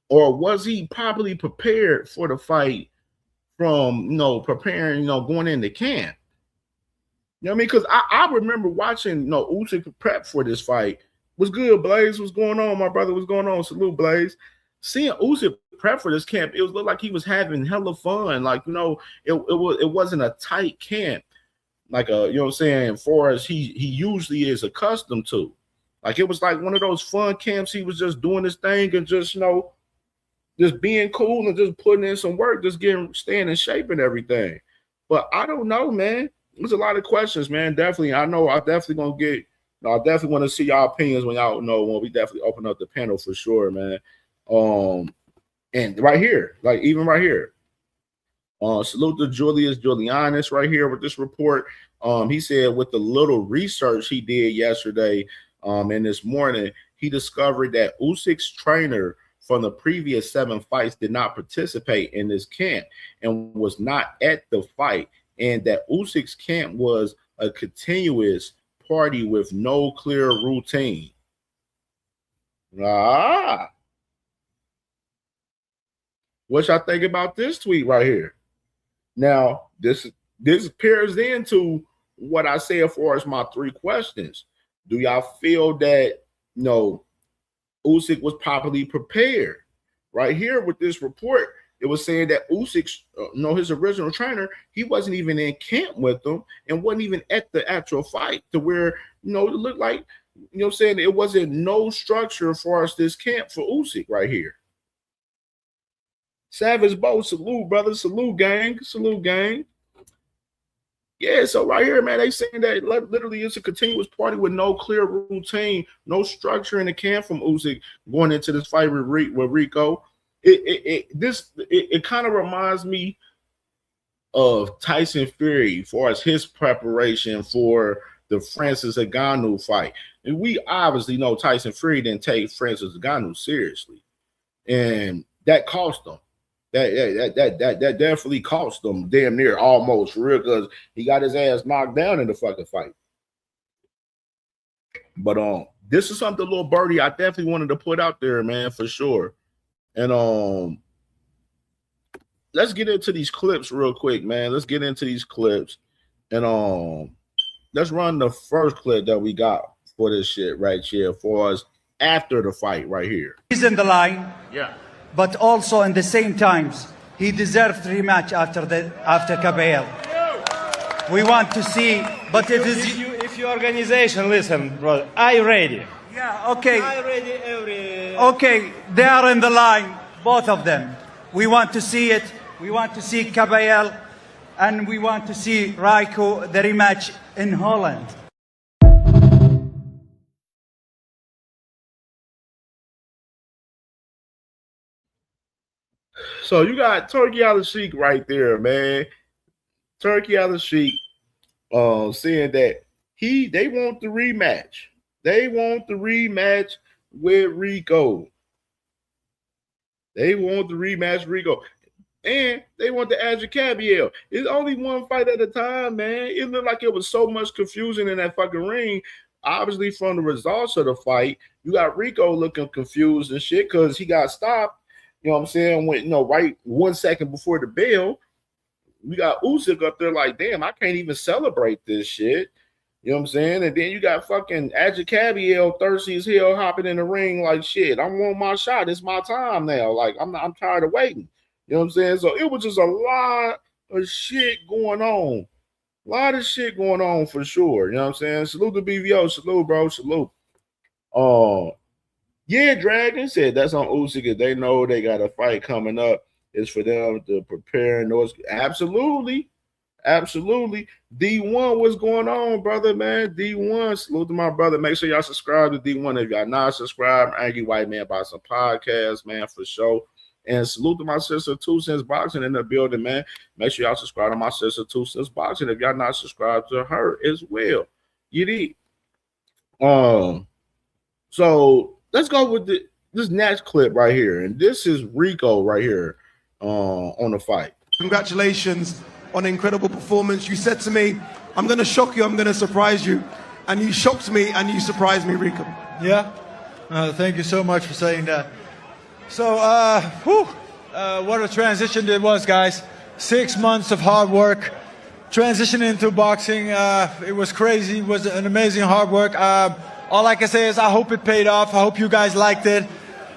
Or was he properly prepared for the fight from, preparing, going into camp? You know what I mean? Because I remember watching, Usyk prep for this fight. What's good, Blaze? What's going on, my brother? What's going on? Salute, Blaze. Seeing Usyk prep for this camp, it looked like he was having hella fun. Like, it wasn't a tight camp, like for as he usually is accustomed to. Like, it was like one of those fun camps. He was just doing his thing and just, just being cool and just putting in some work, just staying in shape and everything. But I don't know, man. There's a lot of questions, man. Definitely. I definitely want to see y'all opinions when we definitely open up the panel for sure, man. And right here, like even right here. Salute to Julius Julianus right here with this report. He said with the little research he did yesterday and this morning, he discovered that Usyk's trainer from the previous 7 fights did not participate in this camp and was not at the fight, and that Usyk's camp was a continuous party with no clear routine. What y'all think about this tweet right here? Now, this pairs into what I say as far as my 3 questions. Do y'all feel that, Usyk was properly prepared? Right here with this report, it was saying that Usyk, his original trainer, he wasn't even in camp with them and wasn't even at the actual fight to where, it looked like, saying it wasn't no structure as far as this camp for Usyk right here. Savage Bo, salute, brother. Salute, gang. Salute, gang. Yeah, so right here, man, they saying that literally it's a continuous party with no clear routine, no structure in the camp from Usyk going into this fight with Rico. It kind of reminds me of Tyson Fury as far as his preparation for the Francis Ngannou fight. And we obviously know Tyson Fury didn't take Francis Ngannou seriously, and that cost him. That definitely cost them damn near almost for real, because he got his ass knocked down in the fucking fight. But this is something, little birdie, I definitely wanted to put out there, man, for sure. And let's get into these clips real quick, man. Let's get into these clips, and let's run the first clip that we got for this shit right here for us after the fight right here. He's in the line. Yeah. But also in the same times, he deserved rematch after Cabell. We want to see, but if your organization listen, brother, I ready. Yeah, okay. I ready every. Okay, they are in the line, both of them. We want to see it. We want to see Cabell, and we want to see Rico the rematch in Holland. So you got Turkey Usyk right there, man. Turkey Usyk saying that they want the rematch. They want the rematch with Rico. They want the rematch Rico. And they want the Adja Cabiel. It's only one fight at a time, man. It looked like it was so much confusion in that fucking ring. Obviously, from the results of the fight, you got Rico looking confused and shit because he got stopped. You know what I'm saying? When, right 1 second before the bell, we got Usyk up there like, damn, I can't even celebrate this shit. You know what I'm saying? And then you got fucking Adja Cabiel thirsty as hell hopping in the ring like, shit, I want my shot. It's my time now. Like, I'm tired of waiting. You know what I'm saying? So it was just a lot of shit going on. A lot of shit going on for sure. You know what I'm saying? Salute to BVO. Salute, bro. Salute. Yeah, Dragon said that's on Usyk. If they know they got a fight coming up, it's for them to prepare. And those absolutely. D1, what's going on, brother, man? D1, salute to my brother. Make sure y'all subscribe to D1 if y'all not subscribed. Angry White Man by some podcasts, man, for sure. And salute to my sister 2 Cents Boxing in the building, man. Make sure y'all subscribe to my sister 2 Cents Boxing if y'all not subscribed to her as well. You need. So let's go with this next clip right here. And this is Rico right here on the fight. Congratulations on an incredible performance. You said to me, I'm going to shock you, I'm going to surprise you. And you shocked me and you surprised me, Rico. Yeah? Thank you so much for saying that. So, what a transition it was, guys. 6 months of hard work. Transitioning into boxing, it was crazy. It was an amazing hard work. All I can say is I hope it paid off. I hope you guys liked it.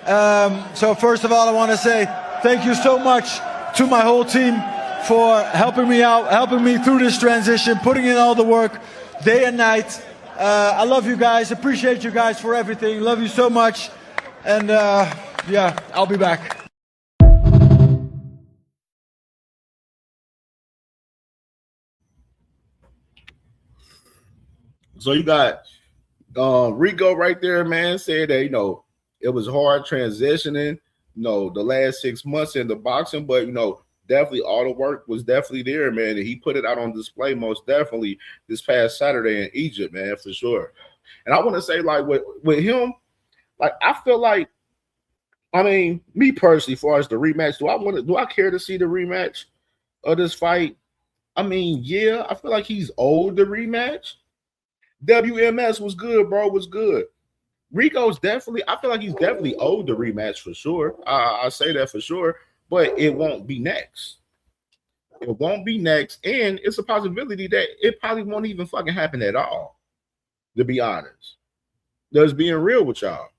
So first of all, I want to say thank you so much to my whole team for helping me out, helping me through this transition, putting in all the work day and night. I love you guys. Appreciate you guys for everything. Love you so much. And yeah, I'll be back. So you got Rico right there, man, said that, it was hard transitioning, the last 6 months into boxing, but, definitely all the work was definitely there, man. And he put it out on display most definitely this past Saturday in Egypt, man, for sure. And I want to say, like, with him, like, I feel like, I mean, me personally, as far as the rematch, do I care to see the rematch of this fight? I mean, yeah, I feel like he's owed the rematch. WMS was good, bro, was good. Rico's definitely, I feel like he's definitely owed the rematch for sure. I say that for sure, but it won't be next. It won't be next, and it's a possibility that it probably won't even fucking happen at all, to be honest. Just being real with y'all.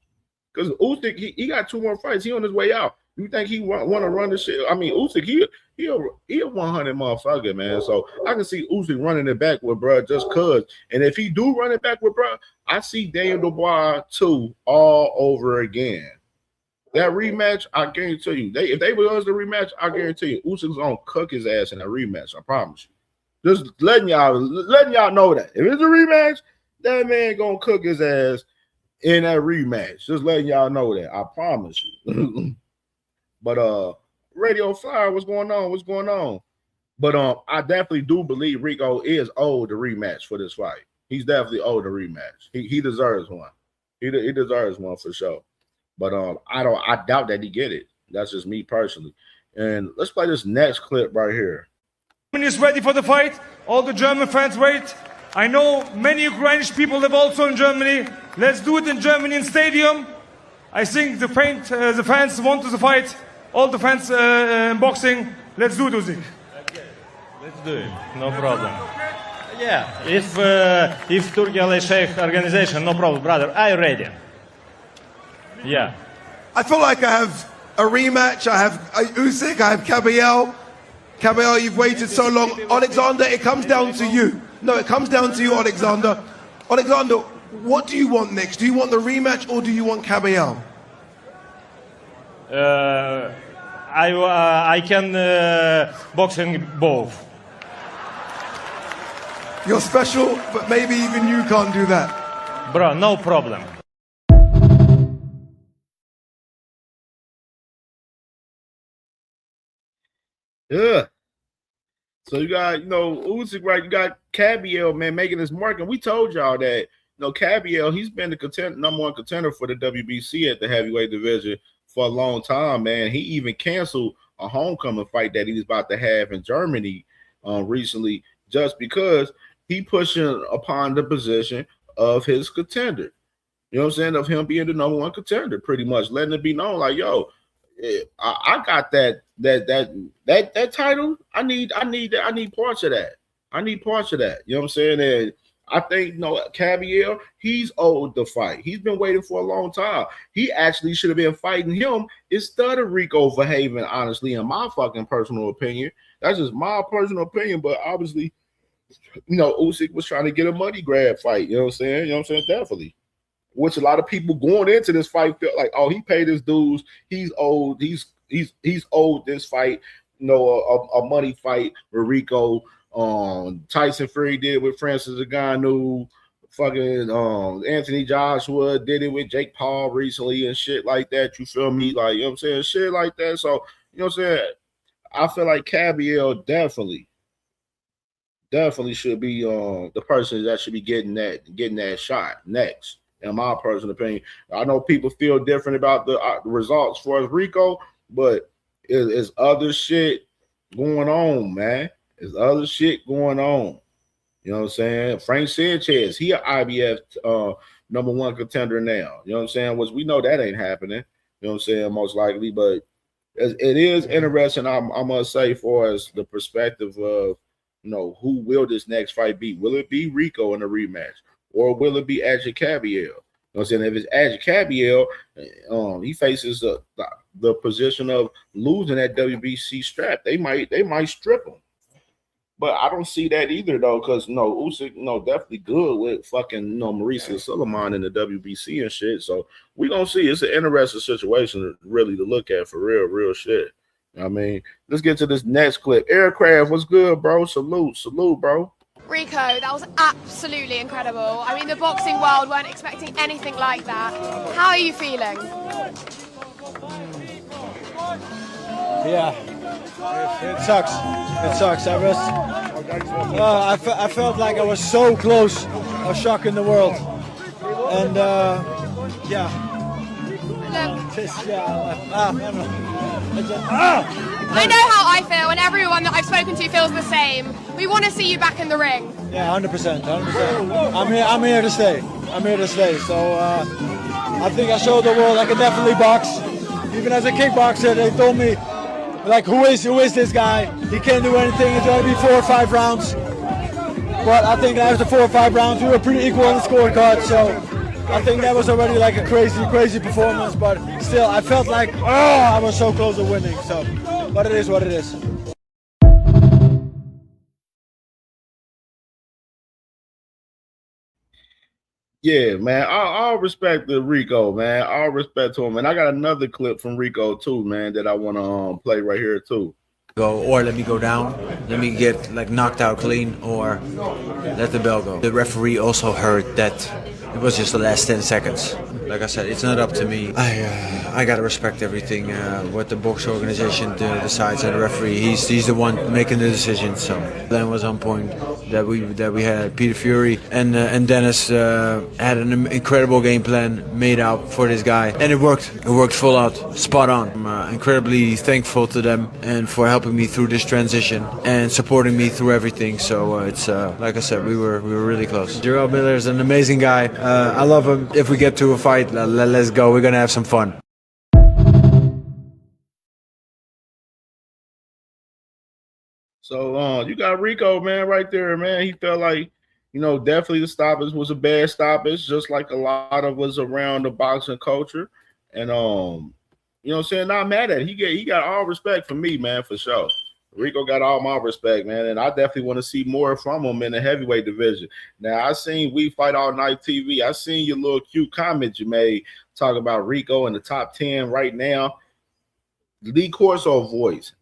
Because Usyk, he got 2 more fights. He on his way out. You think he want to run the shit? I mean, Usyk, he a 100 motherfucker, man. So I can see Usyk running it back with bruh just cuz. And if he do run it back with bruh, I see Daniel Dubois 2 all over again. That rematch, I guarantee you. If they was the rematch, I guarantee you, Usyk's gonna cook his ass in a rematch. I promise you. Just letting y'all know that if it's a rematch, that man gonna cook his ass in that rematch. Just letting y'all know that. I promise you. But Radio Flyer, what's going on? What's going on? But I definitely do believe Rico is owed the rematch for this fight. He's definitely owed the rematch. He deserves one. He deserves one for sure. But I doubt that he get it. That's just me personally. And let's play this next clip right here. Germany is ready for the fight. All the German fans wait. I know many Ukrainian people live also in Germany. Let's do it in Germany in stadium. I think the fans want to fight. All the fans in boxing. Let's do it, Usyk. Let's do it. No problem. Yeah, if Turkey Sheikh organization, no problem, brother. I ready. Yeah. I feel like I have a rematch. I have Usyk. I have CamJNetwork. CamJNetwork, you've waited so long. Alexander, it comes down to you. No, it comes down to you, Alexander. Alexander, what do you want next? Do you want the rematch or do you want CamJNetwork? I can boxing both. You're special, but maybe even you can't do that. Bro, no problem. Yeah. So you got, Usyk, right? You got CamJNetwork, man, making his mark. And we told y'all that, CamJNetwork, he's been the number one contender for the WBC at the heavyweight division for a long time, man. He even canceled a homecoming fight that he was about to have in Germany recently just because he pushing upon the position of his contender. You know what I'm saying? Of him being the number one contender, pretty much letting it be known, like, yo, I got that title. I need that. I need parts of that. I need parts of that. You know what I'm saying? And I think CamJNetwork, he's owed the fight. He's been waiting for a long time. He actually should have been fighting him instead of Rico Verhaven, honestly, in my fucking personal opinion. That's just my personal opinion, but obviously, Usyk was trying to get a money grab fight. You know what I'm saying? You know what I'm saying? Definitely. Which a lot of people going into this fight felt like, oh, he paid his dues. He's owed. He's owed this fight. A money fight with Rico. Tyson Fury did with Francis Ngannou. Fucking Anthony Joshua did it with Jake Paul recently and shit like that. You feel me? Like, you know what I'm saying? Shit like that. So, you know what I'm saying? I feel like CamJNetwork definitely should be the person that should be getting that shot next. In my personal opinion, I know people feel different about the results for Rico, but it's other shit going on, man. There's other shit going on. You know what I'm saying? Frank Sanchez, he an IBF number one contender now. You know what I'm saying? Which we know that ain't happening. You know what I'm saying? Most likely, but it is interesting. I must say, for as the perspective of who will this next fight be? Will it be Rico in a rematch? Or will it be Adrian CamJNetwork? You know what I'm saying? If it's Adrian CamJNetwork, he faces the position of losing that WBC strap. They might strip him. But I don't see that either, though, because Usyk, definitely good with fucking Mauricio Suleiman in the WBC and shit. So we gonna see. It's an interesting situation really to look at for real shit. I mean, let's get to this next clip. Aircraft, what's good, bro? Salute, bro. Rico, that was absolutely incredible. I mean, the boxing world weren't expecting anything like that. How are you feeling? Yeah, it sucks. It sucks. I felt like I was so close of shocking the world. And, yeah. I know how I feel, and everyone that I've spoken to feels the same. We want to see you back in the ring. Yeah, 100%. I'm here to stay. I'm here to stay. So I think I showed the world I can definitely box. Even as a kickboxer, they told me, like, who is this guy? He can't do anything. It's going to be 4 or 5 rounds. But I think after 4 or 5 rounds, we were pretty equal on the scorecard. So I think that was already like a crazy performance. But still, I felt like, I was so close to winning. So, but it is what it is. Yeah, man. I'll respect the Rico, man. I'll respect to him. And I got another clip from Rico too, man, that I want to play right here too. Go, or let me go down, let me get like knocked out clean, or let the bell go. The referee also heard that it was just the last 10 seconds. Like I said, it's not up to me. I gotta respect everything what the box organization decides, and the referee, he's the one making the decision. So plan was on point. That we had Peter Fury and Dennis had an incredible game plan made out for this guy, and it worked. It worked full out, spot on. I'm incredibly thankful to them and for helping me through this transition and supporting me through everything. So it's like I said, we were really close. Jarrell Miller is an amazing guy. I love him. If we get to a fight, let's go. We're gonna have some fun. So you got Rico, man, right there, man. He felt like, definitely the stoppage was a bad stoppage, just like a lot of us around the boxing culture. And what I'm saying, not mad at it. He got all respect from me, man, for sure. Rico got all my respect, man, and I definitely want to see more from him in the heavyweight division. Now, I seen We Fight All Night TV. I seen your little cute comment you made talking about Rico in the top 10 right now. Lee Corso voice.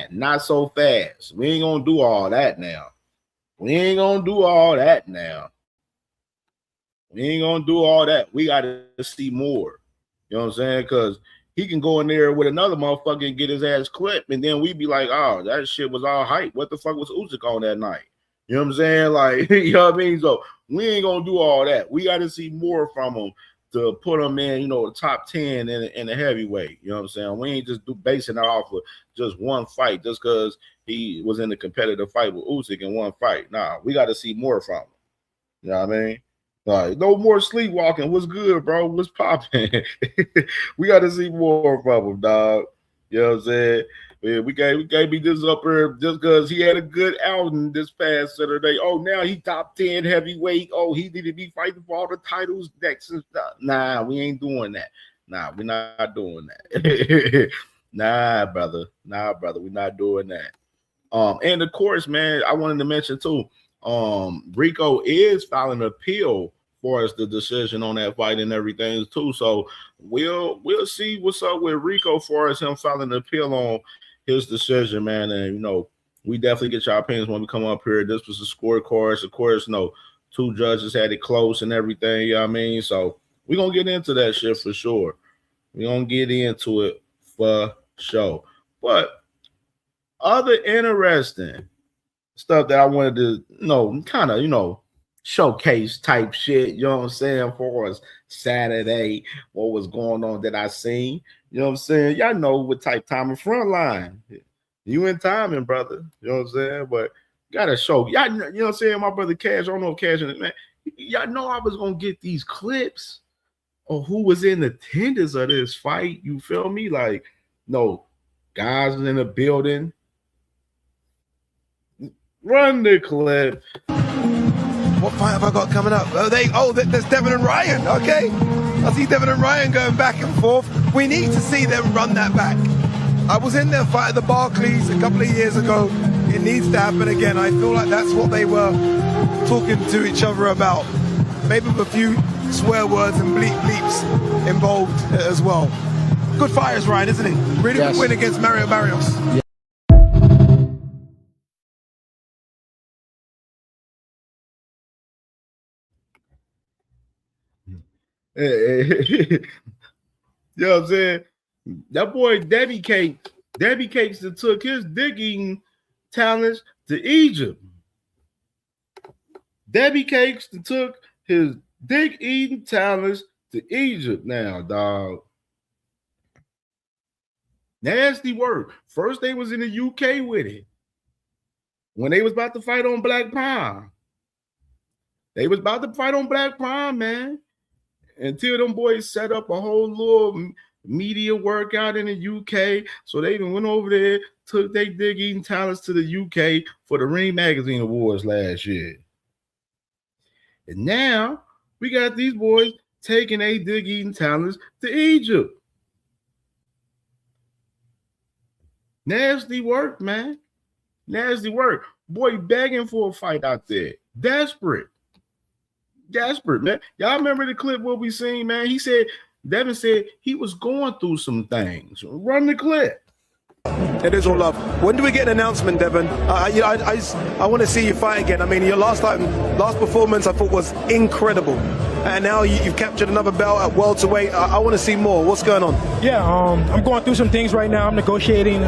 Not so fast. We ain't gonna do all that now. We ain't gonna do all that. We gotta see more. You know what I'm saying? Because he can go in there with another motherfucker and get his ass clipped, and then we be like, oh, that shit was all hype. What the fuck was Usyk on that night? You know what I'm saying? Like, you know what I mean? So we ain't gonna do all that. We gotta see more from him to put him in, the top 10 in the heavyweight. You know what I'm saying? We ain't just basing it off of just one fight just because he was in a competitive fight with Usyk in one fight. Nah, we got to see more from him. You know what I mean? Like, no more sleepwalking. What's good, bro? What's popping? We got to see more from him, dog. You know what I'm saying? Yeah, we can't be this up here just because he had a good outing this past Saturday. Oh, now he top 10 heavyweight. Oh, he need to be fighting for all the titles next and stuff. Nah, we ain't doing that. Nah, we're not doing that. Nah, brother. We're not doing that. And of course, man, I wanted to mention too, Rico is filing an appeal for us, the decision on that fight and everything too. So we'll see what's up with Rico for us, him filing an appeal on his decision, man. And we definitely get your opinions when we come up here. This was a scorecard. Of course, two judges had it close and everything, you know what I mean? So we're gonna get into that shit for sure. We're gonna get into it for sure. But other interesting stuff that I wanted to kind of showcase type shit, you know what I'm saying, for us Saturday, what was going on that I seen. You know what I'm saying? Y'all know what type timing frontline. You in timing, brother. You know what I'm saying? But gotta show. Y'all, you know what I'm saying? My brother Cash, I don't know if Cash in it, man. Y'all know I was gonna get these clips of who was in attendance of this fight. You feel me? Like, guys in the building. Run the clip. What fight have I got coming up? There's Devin and Ryan. Okay. I see Devin and Ryan going back and forth. We need to see them run that back. I was in their fight at the Barclays a couple of years ago. It needs to happen again. I feel like that's what they were talking to each other about. Maybe with a few swear words and bleeps involved as well. Good fighters, Ryan, isn't he? Really good win against Mario Barrios. Yeah. You know what I'm saying? That boy Debbie Cakes that took his digging talents to Egypt. Debbie Cakes that took his dig eating talents to Egypt now, dog. Nasty work. First they was in the UK with it. When they was about to fight on Black Palm. They was about to fight on Black Palm, man. Until them boys set up a whole little media workout in the UK. So they even went over there, took their dig eating talents to the UK for the Ring Magazine Awards last year. And now we got these boys taking their dig eating talents to Egypt. Nasty work, man. Nasty work. Boy begging for a fight out there. Desperate, man. Y'all remember the clip what we seen, man? Devin said he was going through some things. Run the clip. It is all love. When do we get an announcement, Devin? I want to see you fight again. I mean, your last performance I thought was incredible, and now you've captured another belt at welterweight. I want to see more. What's going on? Yeah, I'm going through some things right now. I'm negotiating.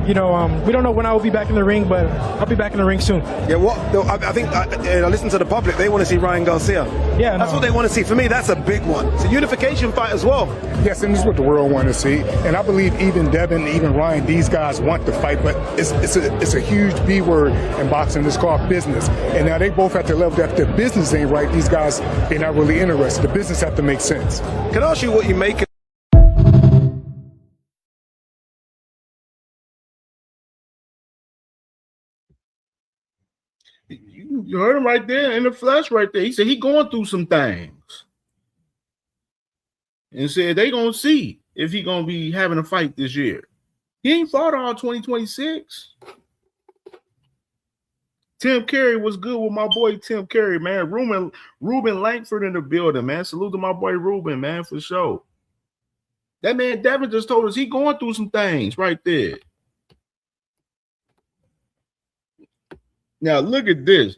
We don't know when I will be back in the ring, but I'll be back in the ring soon. Yeah, I think I listen to the public. They want to see Ryan Garcia. Yeah, that's what they want to see. For me, that's a big one. It's a unification fight as well. Yes, and this is what the world wants to see. And I believe even Devin, even Ryan, these guys want to fight, but it's a huge B word in boxing. It's called business. And now they both have to level that. If the business ain't right, these guys, they're not really interested. The business have to make sense. Can I ask you what you make? You heard him right there in the flesh right there. He said he going through some things. And said they gonna see if he gonna be having a fight this year. He ain't fought all 2026. Tim Carey was good with my boy Tim Carey, man. Ruben Langford in the building, man. Salute to my boy Ruben, man, for sure. That man Devin just told us he going through some things right there. Now look at this.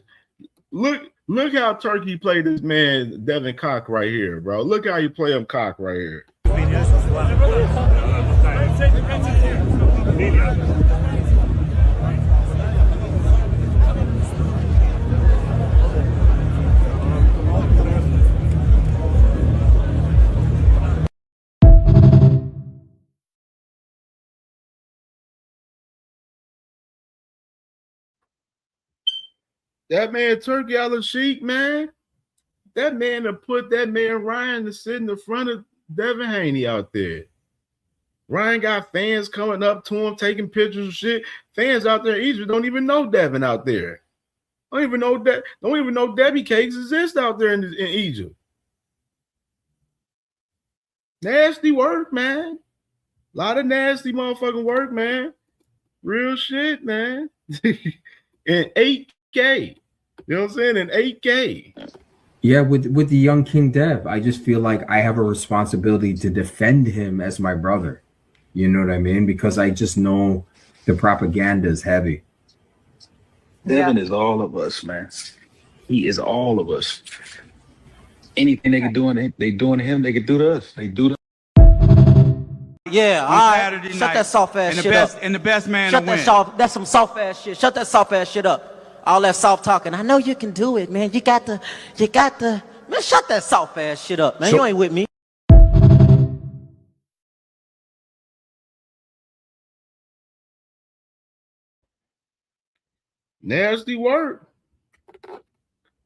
Look how Turkey played this man Devin Cock right here, bro. Look how you play him Cock right here. That man Turkey Al-Sheikh, man. That man to put that man Ryan to sit in the front of Devin Haney out there. Ryan got fans coming up to him, taking pictures of shit. Fans out there in Egypt don't even know Devin out there. Don't even know Debbie cakes exist out there in Egypt. Nasty work, man. A lot of nasty motherfucking work, man. Real shit, man. And 8K. You know what I'm saying? In 8K. Yeah, with the young King Dev, I just feel like I have a responsibility to defend him as my brother. You know what I mean? Because I just know the propaganda is heavy. Devin is all of us, man. He is all of us. Anything they can do, they doing to him, they can do to us. They do to. Yeah, all right. Shut that soft ass shit up. And the best man Shut to win. that's some soft ass shit. Shut that soft ass shit up. All that soft talking. I know you can do it, man. You got the. Man, shut that soft ass shit up, man. You ain't with me. Nasty work.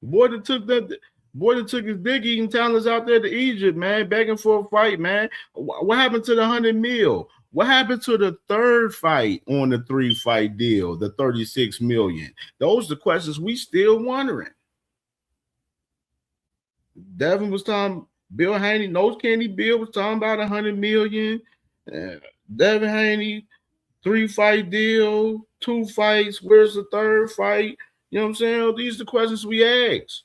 Boy that took his dick eating talents out there to Egypt, man, begging for a fight, man. What happened to the 100 mil? What happened to the third fight on the 3-fight deal, the 36 million? Those are the questions we still wondering. Devin was talking, Bill Haney, Nose Candy Bill was talking about 100 million. Devin Haney, 3-fight deal, 2 fights. Where's the third fight? You know what I'm saying? These are the questions we ask.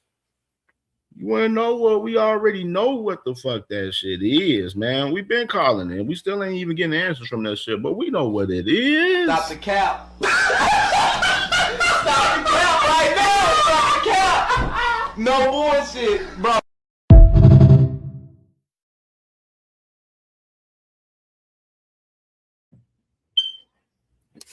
You want to know what? We already know what the fuck that shit is, man. We've been calling it. We still ain't even getting answers from that shit, but we know what it is. Stop the cap. Stop the cap right now. Stop the cap. No bullshit, bro.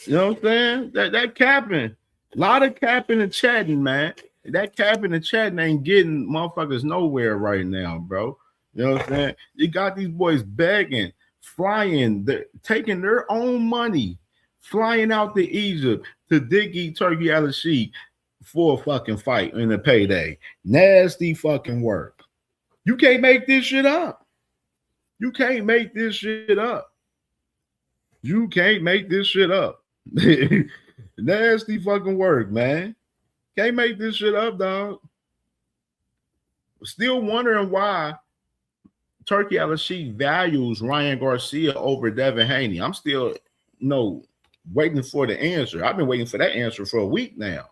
You know what I'm saying? That capping. A lot of capping and chatting, man. That capping and chatting ain't getting motherfuckers nowhere right now, bro. You know what I'm saying? You got these boys begging, flying, taking their own money, flying out to Egypt to eat Turkey Al-Sheikh for a fucking fight in a payday. Nasty fucking work. You can't make this shit up. You can't make this shit up. You can't make this shit up. Nasty fucking work, man. Can't make this shit up, dog. Still wondering why Turkey Al-Sheikh values Ryan Garcia over Devin Haney. I'm still waiting for the answer. I've been waiting for that answer for a week now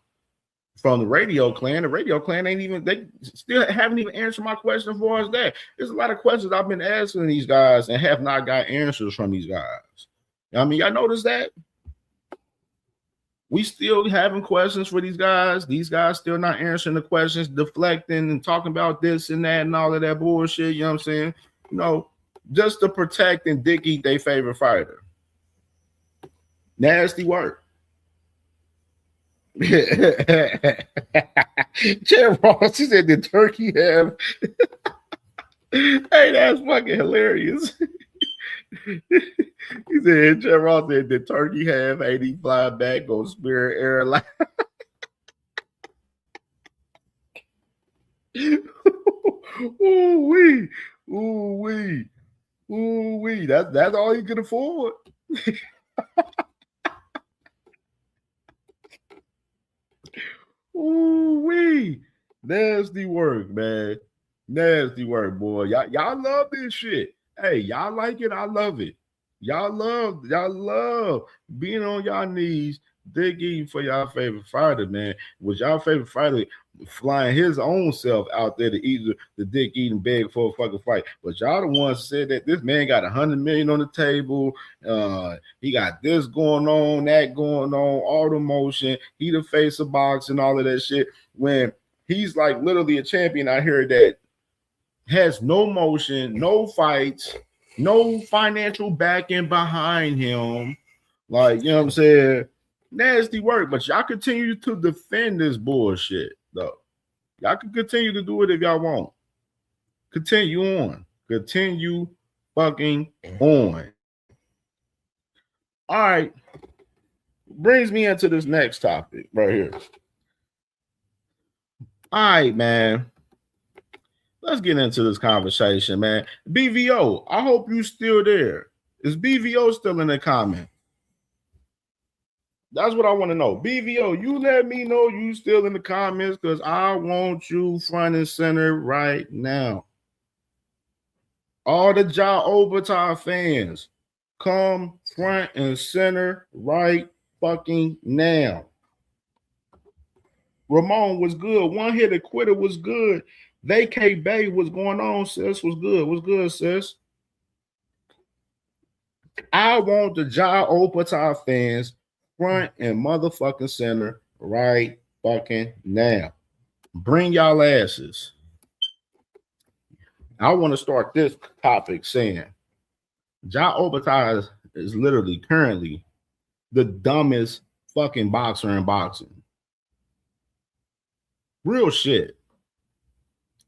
from the radio clan. The radio clan they still haven't even answered my question as far as that. There's a lot of questions I've been asking these guys and have not got answers from these guys. I mean, y'all notice that? We still having questions for these guys. These guys still not answering the questions, deflecting and talking about this and that and all of that bullshit. You know what I'm saying? You know, just to protect and dick eat their favorite fighter. Nasty work. Jeff Ross, he said, did turkey have? Hey, that's fucking hilarious. He said, Jeff Ross said, did turkey have 80 fly back on Spirit Airlines? Ooh-wee. Ooh-wee. Ooh-wee. That's all you can afford. Ooh-wee. Nasty work, man. Nasty work, boy. Y'all love this shit. Hey, y'all like it? I love it. Y'all love being on y'all knees, digging for y'all favorite fighter, man. Was y'all favorite fighter flying his own self out there to eat the dick eating beg for a fucking fight? But y'all the ones said that this man got $100 million on the table. He got this going on, that going on, all the motion. He the face of boxing, all of that shit. When he's like literally a champion out here that has no motion, no fights, no financial backing behind him. Like, you know what I'm saying? Nasty work, but y'all continue to defend this bullshit, though. Y'all can continue to do it if y'all want. Continue on. Continue fucking on. All right. Brings me into this next topic right here. All right, man. Let's get into this conversation, man. BVO, I hope you still there. Is BVO still in the comment? That's what I want to know. BVO, you let me know you still in the comments because I want you front and center right now. All the Ja Overtime fans, come front and center right fucking now. Ramon was good. One hitter quitter was good. Vacay Bay, what's going on, sis? What's good? What's good, sis? I want the Ja Overtime fans front and motherfucking center right fucking now. Bring y'all asses. I want to start this topic saying Ja Overtime is literally currently the dumbest fucking boxer in boxing. Real shit.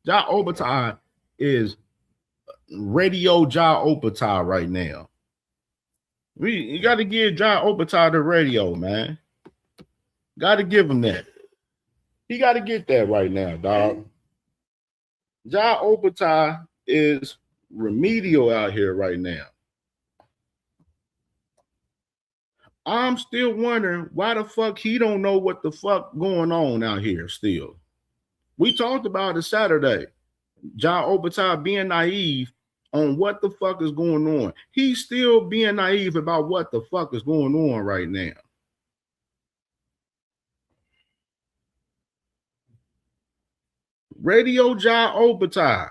Ja Overtime is radio Ja Overtime right now. You got to give Ja Overtime the radio, man. Got to give him that. He got to get that right now, dog. Ja Overtime is remedial out here right now. I'm still wondering why the fuck he don't know what the fuck going on out here still. We talked about it Saturday. Ja Overtime being naive on what the fuck is going on. He's still being naive about what the fuck is going on right now. Radio Ja Overtime.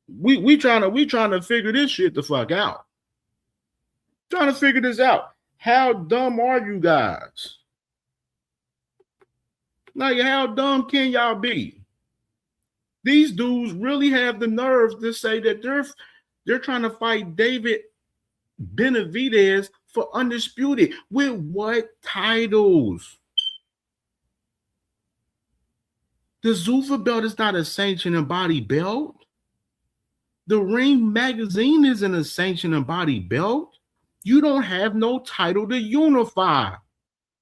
We trying to figure this shit the fuck out. Trying to figure this out. How dumb are you guys? Like, how dumb can y'all be? These dudes really have the nerve to say that they're trying to fight David Benavidez for undisputed. With what titles? The Zuffa belt is not a sanctioned and body belt. The Ring magazine isn't a sanctioned and body belt. You don't have no title to unify.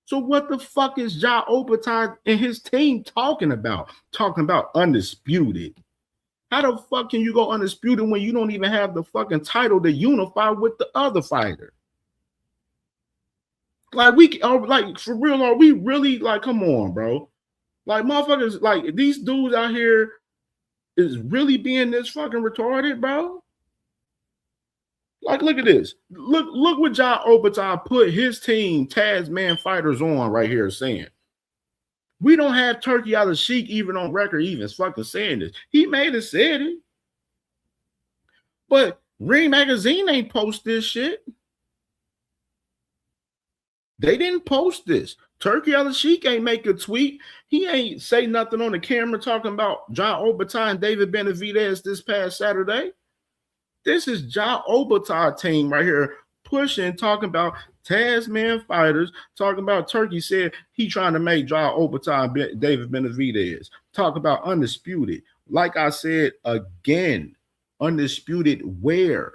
So what the fuck is Ja Overtime and his team talking about? Talking about undisputed. How the fuck can you go undisputed when you don't even have the fucking title to unify with the other fighter? Like, for real, are we really, like, come on, bro? Like, motherfuckers, like, these dudes out here is really being this fucking retarded, bro. Like, look at this. Look what Ja Overtime put his team, Tasman Fighters, on right here saying. We don't have Turkey out of Sheik even on record, even fucking saying this. He made it said it. But Ring Magazine ain't post this shit. They didn't post this. Turkey Al-Sheikh ain't make a tweet. He ain't say nothing on the camera talking about John Obata and David Benavidez this past Saturday. This is John Obata team right here pushing, talking about Tasman fighters, talking about Turkey said he trying to make John Obata and David Benavidez. Talk about undisputed. Like I said again, undisputed where?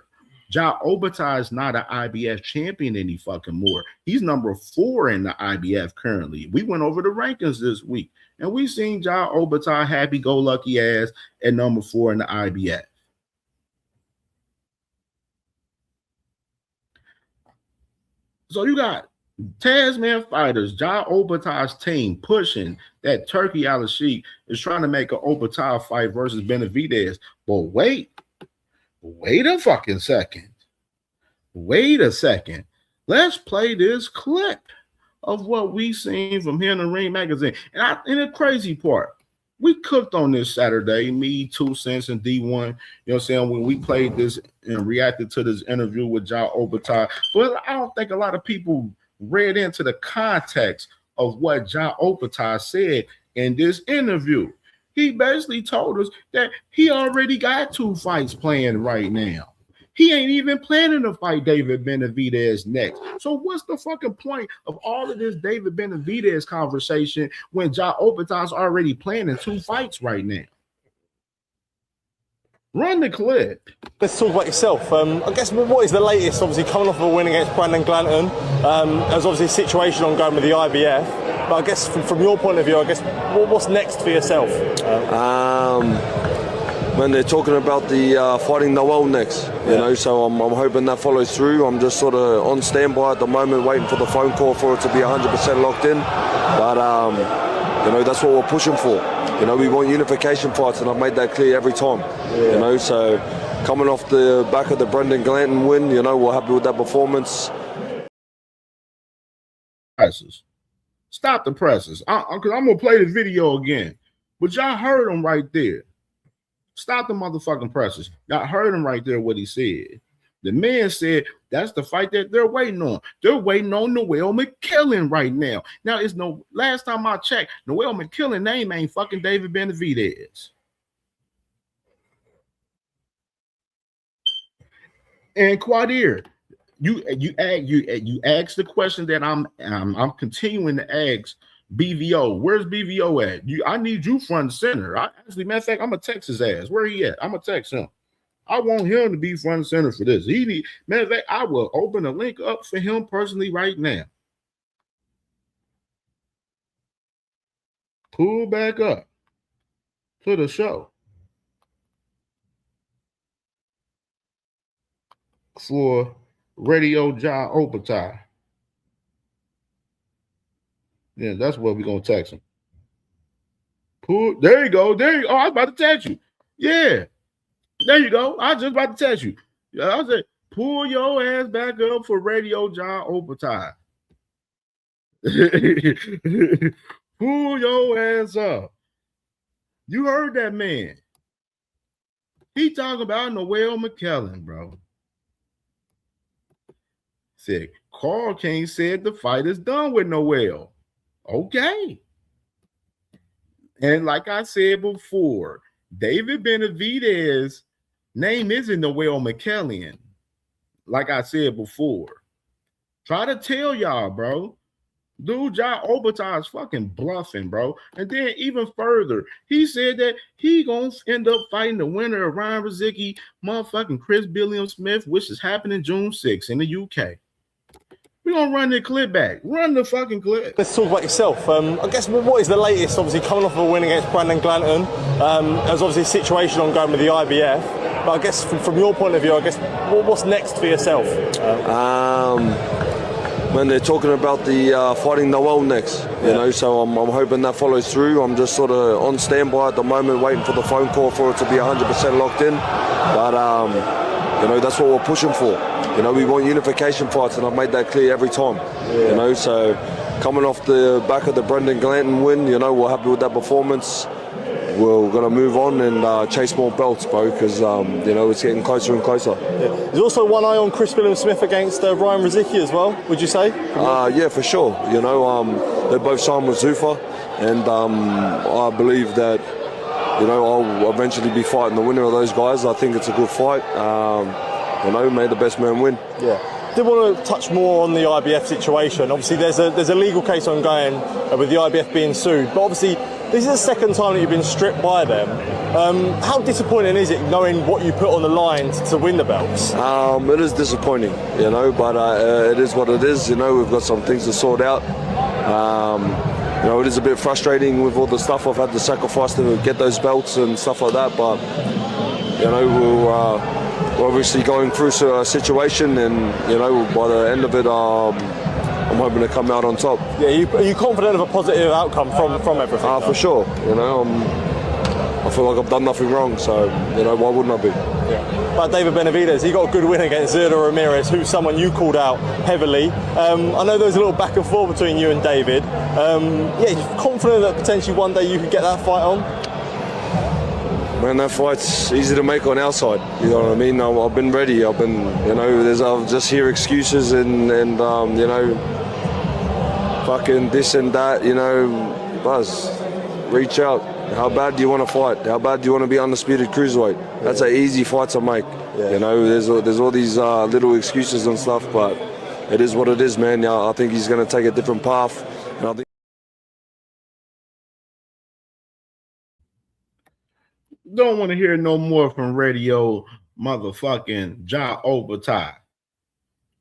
Ja Obata is not an IBF champion any fucking more. He's number 4 in the IBF currently. We went over the rankings this week, and we seen Ja Obata happy-go-lucky ass at number 4 in the IBF. So you got Tasman fighters, Ja Obata's team pushing that Turkey Al-Sheikh is trying to make an Obata fight versus Benavidez. But wait a fucking second. Wait a second. Let's play this clip of what we seen from here in the Ring Magazine. And the crazy part, we cooked on this Saturday, me, 2 Cents, and D1. You know what I'm saying? When we played this and reacted to this interview with Ja Obata. But I don't think a lot of people read into the context of what Ja Obata said in this interview. He basically told us that he already got 2 fights planned right now. He ain't even planning to fight David Benavidez next. So what's the fucking point of all of this David Benavidez conversation when Ja Obata's already planning 2 fights right now? Run the clip. Let's talk about yourself. I guess what is the latest? Obviously coming off of a win against Brandon Glanton. There's obviously a situation ongoing with the IBF. But I guess from your point of view, I guess what's next for yourself? When they're talking about the fighting Noel next, you know, so I'm hoping that follows through. I'm just sort of on standby at the moment, waiting for the phone call for it to be 100% locked in. But you know, that's what we're pushing for. You know, we want unification fights, and I've made that clear every time. You know, so coming off the back of the Brendan Glanton win, you know, we're happy with that performance. Presses. Stop the presses. Because I'm going to play the video again. But y'all heard him right there. Stop the motherfucking presses. Y'all heard him right there what he said. The man said that's the fight that they're waiting on. They're waiting on Noel McKillen right now. Now, it's no last time I checked, Noel McKillen name ain't fucking David Benavidez. And Quadir, you asked the question that I'm continuing to ask BVO. Where's BVO at? I need you front and center. Matter of fact, I'm gonna text his ass. Where he at? I'm gonna text him. I want him to be front and center for this. Matter of fact, I will open a link up for him personally right now. Pull back up to the show for Radio Ja Obata. Yeah, that's what we're gonna text him. There you go. There you go. Oh, I was about to text you. Yeah. There you go. I was just about to text you. I said, pull your ass back up for Radio Ja Obata. Pull your ass up. You heard that man. He talking about Noel McKillen, bro. Said Carl King said the fight is done with Noel. Okay. And like I said before, David Benavidez' name isn't Noel McKillen. Like I said before. Try to tell y'all, bro. Dude, Ja Obata is fucking bluffing, bro. And then even further, he said that he gonna end up fighting the winner of Ryan Rizicki, motherfucking Chris Billiam-Smith, which is happening June 6th in the UK. We're going to run the clip back. Run the fucking clip. Let's talk about yourself. I guess what is the latest? Obviously coming off of a win against Brandon Glanton. There's obviously a situation ongoing with the IBF. But I guess from your point of view, I guess what's next for yourself? When they're talking about the fighting Noel next, you know, so I'm hoping that follows through. I'm just sort of on standby at the moment, waiting for the phone call for it to be 100% locked in. But you know, that's what we're pushing for. You know, we want unification fights, and I've made that clear every time. You know, so coming off the back of the Brendan Glanton win, you know, we're happy with that performance. we're gonna move on and chase more belts, bro, because you know, it's getting closer and closer. Yeah. There's also one eye on Chris Smith against Ryan Rizicki as well, would you say? Yeah, for sure. You know, they both signed with Zuffa, and I believe that, you know, I'll eventually be fighting the winner of those guys. I think it's a good fight. You know, may the best man win. Yeah. I did want to touch more on the IBF situation. Obviously, there's a legal case ongoing with the IBF being sued, but obviously, this is the second time that you've been stripped by them. How disappointing is it knowing what you put on the line to win the belts? It is disappointing, you know, but it is what it is. You know, we've got some things to sort out. You know, it is a bit frustrating with all the stuff I've had to sacrifice to get those belts and stuff like that, but, you know, we're obviously going through a situation, and, you know, by the end of it, I'm hoping to come out on top. Yeah, are you confident of a positive outcome from everything? For sure. You know, I feel like I've done nothing wrong, so, you know, why wouldn't I be? Yeah. But David Benavidez, he got a good win against Zurdo Ramirez, who's someone you called out heavily. I know there was a little back and forth between you and David. Yeah, you're confident that potentially one day you could get that fight on? Man, that fight's easy to make on our side. You know what I mean? I've been ready. I've been, you know, I'll just hear excuses and you know, fucking this and that, you know. Buzz, reach out. How bad do you want to fight? How bad do you want to be undisputed cruiserweight? That's an easy fight to make. Yeah. You know, there's all these little excuses and stuff, but it is what it is, man. I think he's going to take a different path, and I think. Don't want to hear no more from Radio motherfucking Ja Obertai.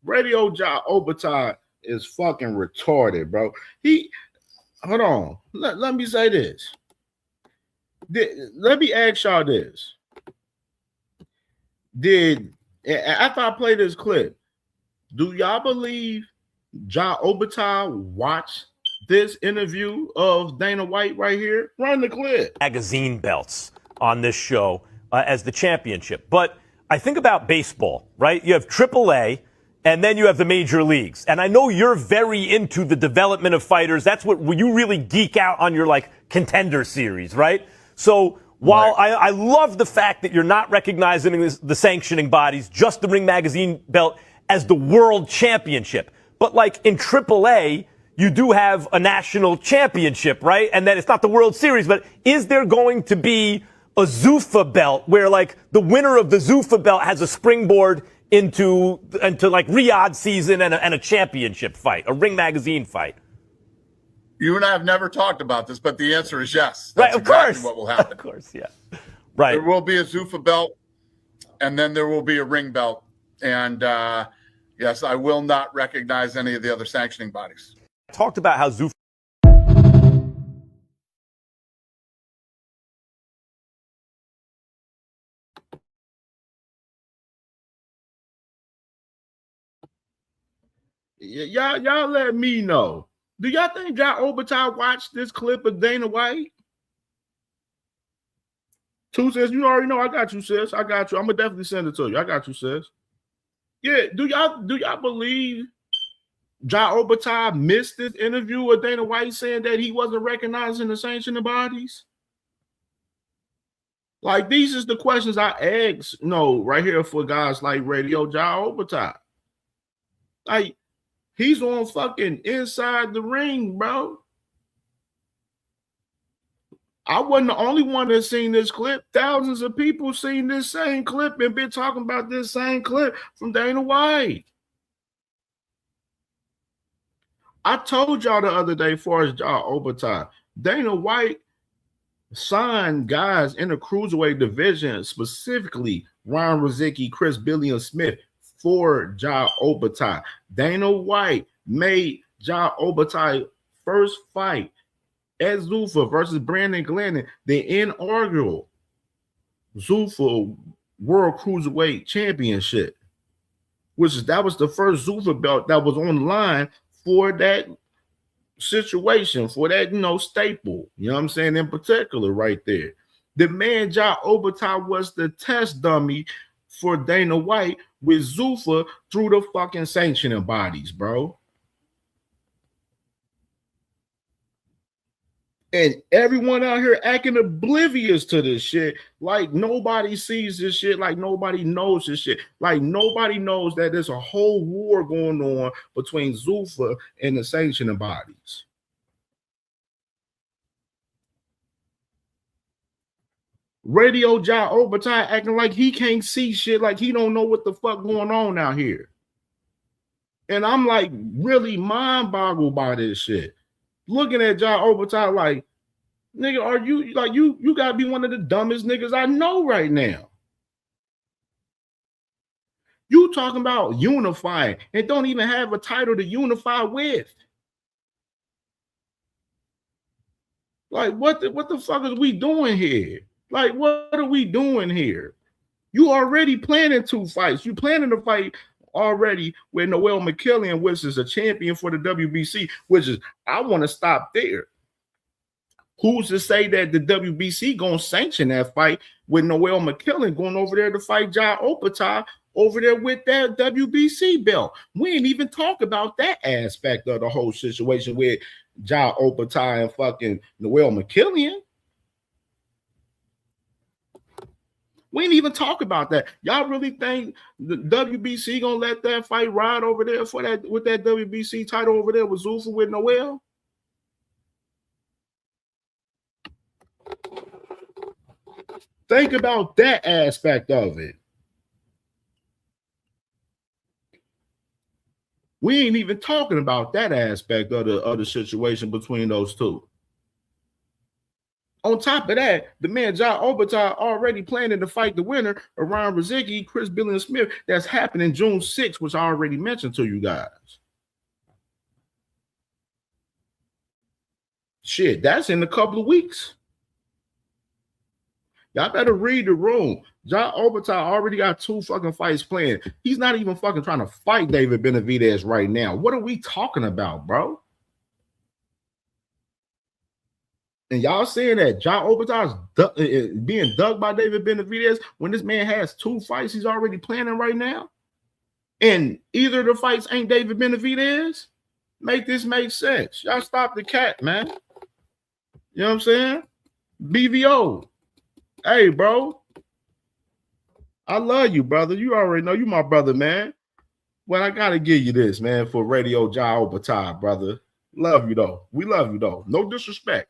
Radio Ja Obertai is fucking retarded, bro. Hold on. Let me say this. Let me ask y'all this. After I play this clip, do y'all believe Ja Obertai watched this interview of Dana White right here? Run the clip. Magazine belts on this show as the championship. But I think about baseball, right? You have AAA, and then you have the major leagues. And I know you're very into the development of fighters. That's what you really geek out on your, like, Contender series, right? So while I love the fact that you're not recognizing the sanctioning bodies, just the Ring Magazine belt as the world championship. But like in AAA, you do have a national championship, right? And then it's not the World Series, but is there going to be a Zuffa belt where like the winner of the Zuffa belt has a springboard into like Riyadh season and a championship fight, a Ring Magazine fight? You and I have never talked about this, but the answer is yes. Right, of course. What will happen? Of course, yeah. Right. There will be a Zuffa belt, and then there will be a ring belt. And yes, I will not recognize any of the other sanctioning bodies. Talked about how Zuffa. Y'all let me know. Do y'all think Ja Obertai watched this clip of Dana White? Two says, you already know. I got you, sis. I got you. I'm gonna definitely send it to you. I got you, sis. Yeah. Do y'all believe Ja Obertai missed this interview with Dana White saying that he wasn't recognizing the sanctioning bodies? Like, these is the questions I ask, right here for guys like Radio Ja Obertai. Like, he's on fucking inside the ring, bro. I wasn't the only one that seen this clip. Thousands of people seen this same clip and been talking about this same clip from Dana White. I told y'all the other day, for as Ja Obertai, Dana White signed guys in the cruiserweight division, specifically Ryan Rizicki, Chris Billy, and Smith, for Ja Obertai. Dana White made Ja Obertai first fight at Zuffa versus Brandon Glennon, the inaugural Zuffa World Cruiserweight Championship, that was the first Zuffa belt that was on the line for that situation, for that, staple, you know what I'm saying, in particular right there. The man Ja Obertai was the test dummy for Dana White with Zuffa through the fucking sanctioning bodies, bro. And everyone out here acting oblivious to this shit. Like nobody sees this shit. Like nobody knows this shit. Like nobody knows that there's a whole war going on between Zuffa and the sanctioning bodies. Radio Jai Overtime acting like he can't see shit, like he don't know what the fuck going on out here. And I'm like really mind boggled by this shit. Looking at Jai Overtime like, nigga, are you like you gotta be one of the dumbest niggas I know right now. You talking about unifying and don't even have a title to unify with. Like what the fuck is we doing here? Like what are we doing here? You already planning 2 fights. You planning to fight already with Noel McKillian, which is a champion for the WBC, which is I want to stop there. Who's to say that the WBC gonna sanction that fight with Noel McKillian going over there to fight Jai Opetaia over there with that WBC belt? We ain't even talk about that aspect of the whole situation with Jai Opetaia and fucking Noel McKillian. We ain't even talk about that. Y'all really think the WBC gonna let that fight ride over there for that with that WBC title over there with Zuffa with Noel? Think about that aspect of it. We ain't even talking about that aspect of the situation between those two. On top of that, the man Jai Opetaia already planning to fight the winner around Riziki, Chris Billy and Smith. That's happening June 6th, which I already mentioned to you guys. Shit, that's in a couple of weeks. Y'all better read the room. Jai Opetaia already got 2 fucking fights planned. He's not even fucking trying to fight David Benavidez right now. What are we talking about, bro? And y'all saying that Jai Opetaia is being dug by David Benavidez when this man has 2 fights he's already planning right now? And either of the fights ain't David Benavidez? Make this make sense. Y'all stop the cat, man. You know what I'm saying? BVO. Hey, bro. I love you, brother. You already know you my brother, man. Well, I gotta give you this, man, for Radio Jai Opetaia, brother. Love you though. We love you though. No disrespect.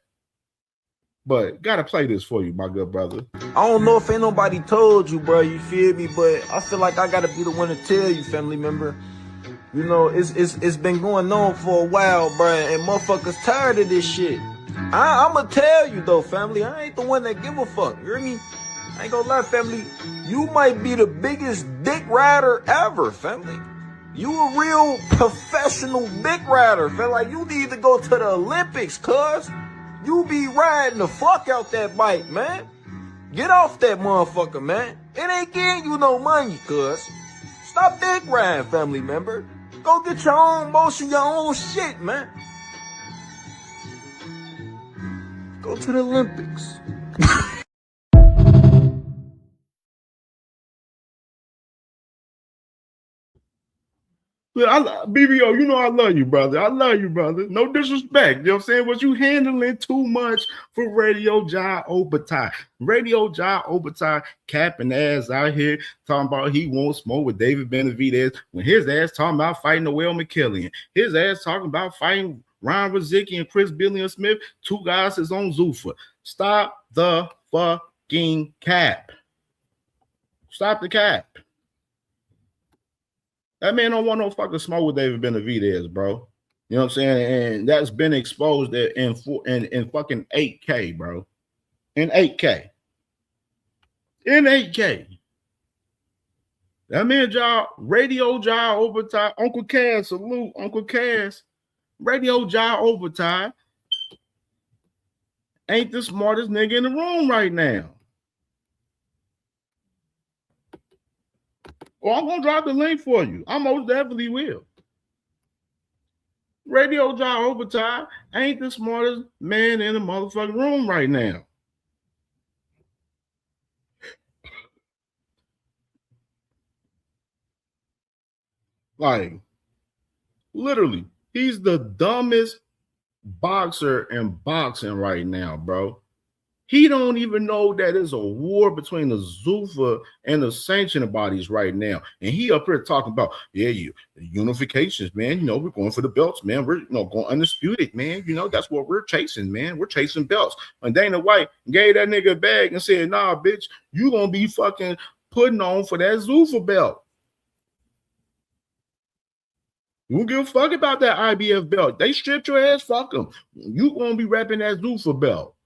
But gotta play this for you, my good brother. I don't know if ain't nobody told you, bro, you feel me? But I feel like I gotta be the one to tell you, family member. You know, it's been going on for a while, bro, and motherfuckers tired of this shit. I'ma tell you though, family, I ain't the one that give a fuck. You hear me? I ain't gonna lie, family. You might be the biggest dick rider ever, family. You a real professional dick rider, feel like you need to go to the Olympics, cuz. You be riding the fuck out that bike, man. Get off that motherfucker, man. It ain't getting you no money, cuz. Stop dick riding, family member. Go get your own motion, your own shit, man. Go to the Olympics. BBO, you know I love you, brother. I love you, brother. No disrespect. You know what I'm saying? But you handling too much for Radio Jai Opetaia. Radio Jai Opetaia capping ass out here talking about he won't smoke with David Benavidez when his ass talking about fighting Noel McKillian. His ass talking about fighting Ryan Riziki and Chris Billy and Smith. 2 guys is on Zuffa. Stop the fucking cap. Stop the cap. That man don't want no fucking smoke with David Benavidez, bro. You know what I'm saying? And that's been exposed in fucking 8K, bro. In 8K. In 8K. That man Radio Jai Opetaia. Uncle Cass, salute, Uncle Cass. Radio Jai Opetaia ain't the smartest nigga in the room right now. Well, I'm gonna drop the link for you. I most definitely will. Radio Jai Opetaia ain't the smartest man in the motherfucking room right now. Like, literally, he's the dumbest boxer in boxing right now, bro. He don't even know that there's a war between the Zuffa and the sanctioning bodies right now. And he up here talking about, unifications, man. We're going for the belts, man. We're going undisputed, man. That's what we're chasing, man. We're chasing belts. And Dana White gave that nigga a bag and said, nah, bitch, you gonna be fucking putting on for that Zuffa belt. You don't give a fuck about that IBF belt. They stripped your ass, fuck them. You gonna be repping that Zuffa belt.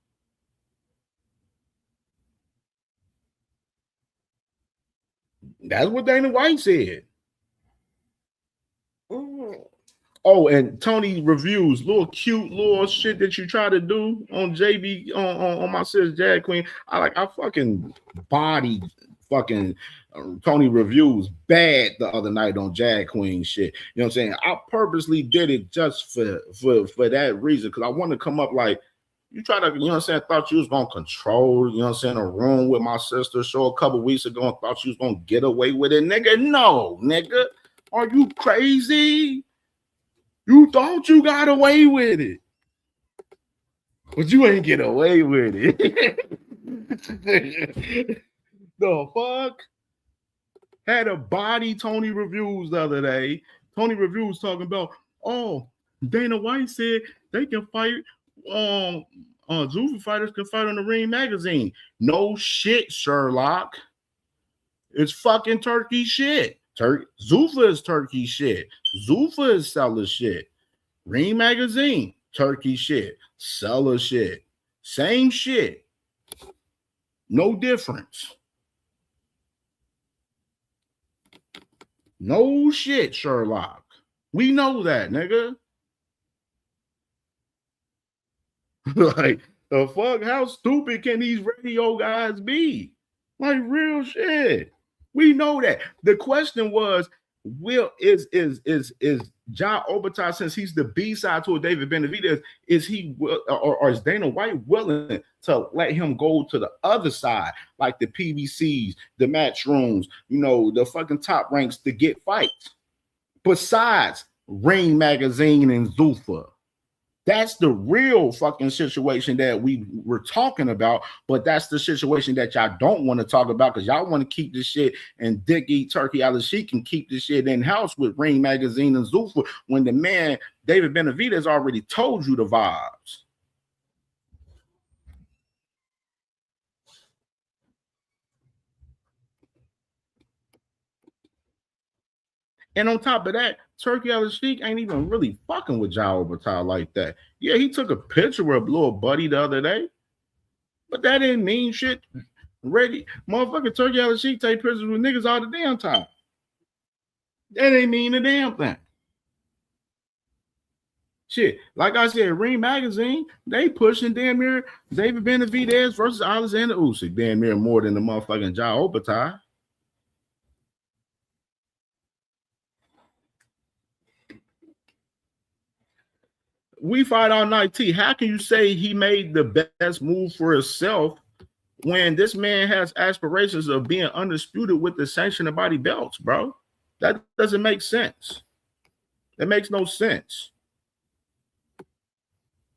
That's what Dana White said. Oh, and Tony reviews, little cute little shit that you try to do on JB on my sis Jag Queen. I fucking bodied fucking Tony reviews bad the other night on Jag Queen shit. You know what I'm saying? I purposely did it just for that reason, because I want to come up like, you try to, you know what I'm saying, thought you was going to control, you know what I'm saying, a room with my sister show a couple weeks ago and thought you was going to get away with it. Nigga, no, nigga. Are you crazy? You thought you got away with it. But you ain't get away with it. The fuck? Had a body Tony reviews the other day. Tony reviews talking about, Dana White said they can fight Zuffa fighters can fight on the Ring magazine. No shit, Sherlock. It's fucking turkey shit. Zuffa is turkey shit. Zuffa is seller shit. Ring magazine, turkey shit. Seller shit. Same shit. No difference. No shit, Sherlock. We know that, nigga. Like, the fuck? How stupid can these radio guys be? Like, real shit. We know that. The question was, is Ja Obata, since he's the B-side to a David Benavidez, is he or is Dana White willing to let him go to the other side, like the PBCs, the match rooms, the fucking top ranks to get fights? Besides Ring Magazine and Zuffa. That's the real fucking situation that we were talking about, but that's the situation that y'all don't want to talk about, because y'all want to keep this shit and dick eat turkey out of she can keep this shit in house with Ring Magazine and Zuffa, when the man David Benavidez already told you the vibes. And on top of that, Turkey Al-Sheikh ain't even really fucking with Ja Obata like that. Yeah, he took a picture with a little buddy the other day, but that didn't mean shit. Ready, motherfucking Turkey Al-Sheikh take pictures with niggas all the damn time. That ain't mean a damn thing. Shit, like I said, Ring Magazine, they pushing damn near David Benavidez versus Alexander Usyk damn near more than the motherfucking Ja Obata. We Fight All Night T. How can you say he made the best move for himself when this man has aspirations of being undisputed with the sanctioned body belts, bro? That doesn't make sense. That makes no sense.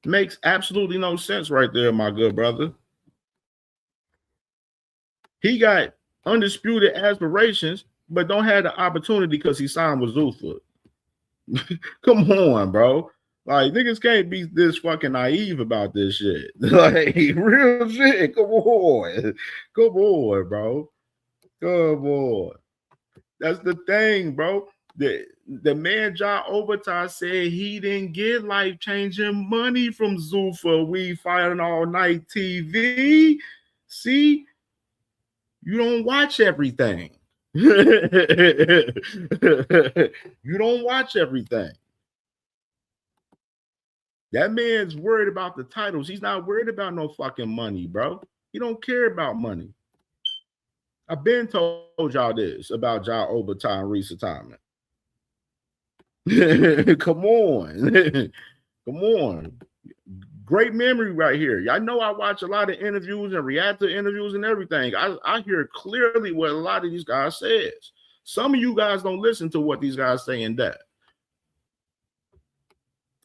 Makes absolutely no sense right there, my good brother. He got undisputed aspirations, but don't have the opportunity because he signed with Zuffa. Come on, bro. Like, niggas can't be this fucking naive about this shit. Like, real shit. Come on. Come on, bro. Come on. That's the thing, bro. The man Ja Obata said he didn't get life-changing money from Zuffa. We Fighting All Night TV. See? You don't watch everything. You don't watch everything. That man's worried about the titles. He's not worried about no fucking money, bro. He don't care about money. I've been told y'all this about Ja Obata and Reese retirement. Come on. Come on. Great memory right here. Y'all know I watch a lot of interviews and react to interviews and everything. I hear clearly what a lot of these guys says. Some of you guys don't listen to what these guys say in depth.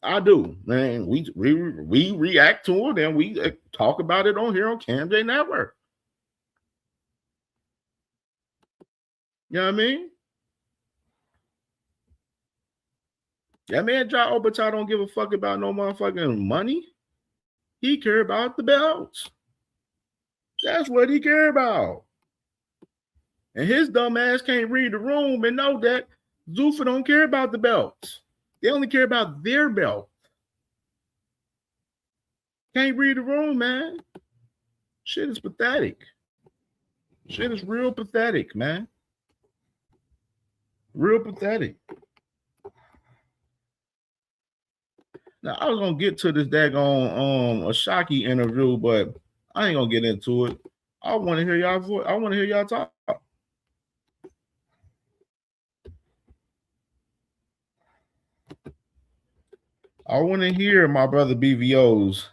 I do, man. We react to it and we talk about it on here on CamJNetwork. You know what I mean? That man Jai Obata don't give a fuck about no motherfucking money. He care about the belts. That's what he care about. And his dumb ass can't read the room and know that Zuffa don't care about the belts. They only care about their belt. Can't read the room, man. Shit is pathetic. Shit is real pathetic, man. Real pathetic. Now, I was gonna get to this daggone Ashaki interview, but I ain't gonna get into it. I want to hear y'all voice. I want to hear y'all talk. I want to hear my brother BVO's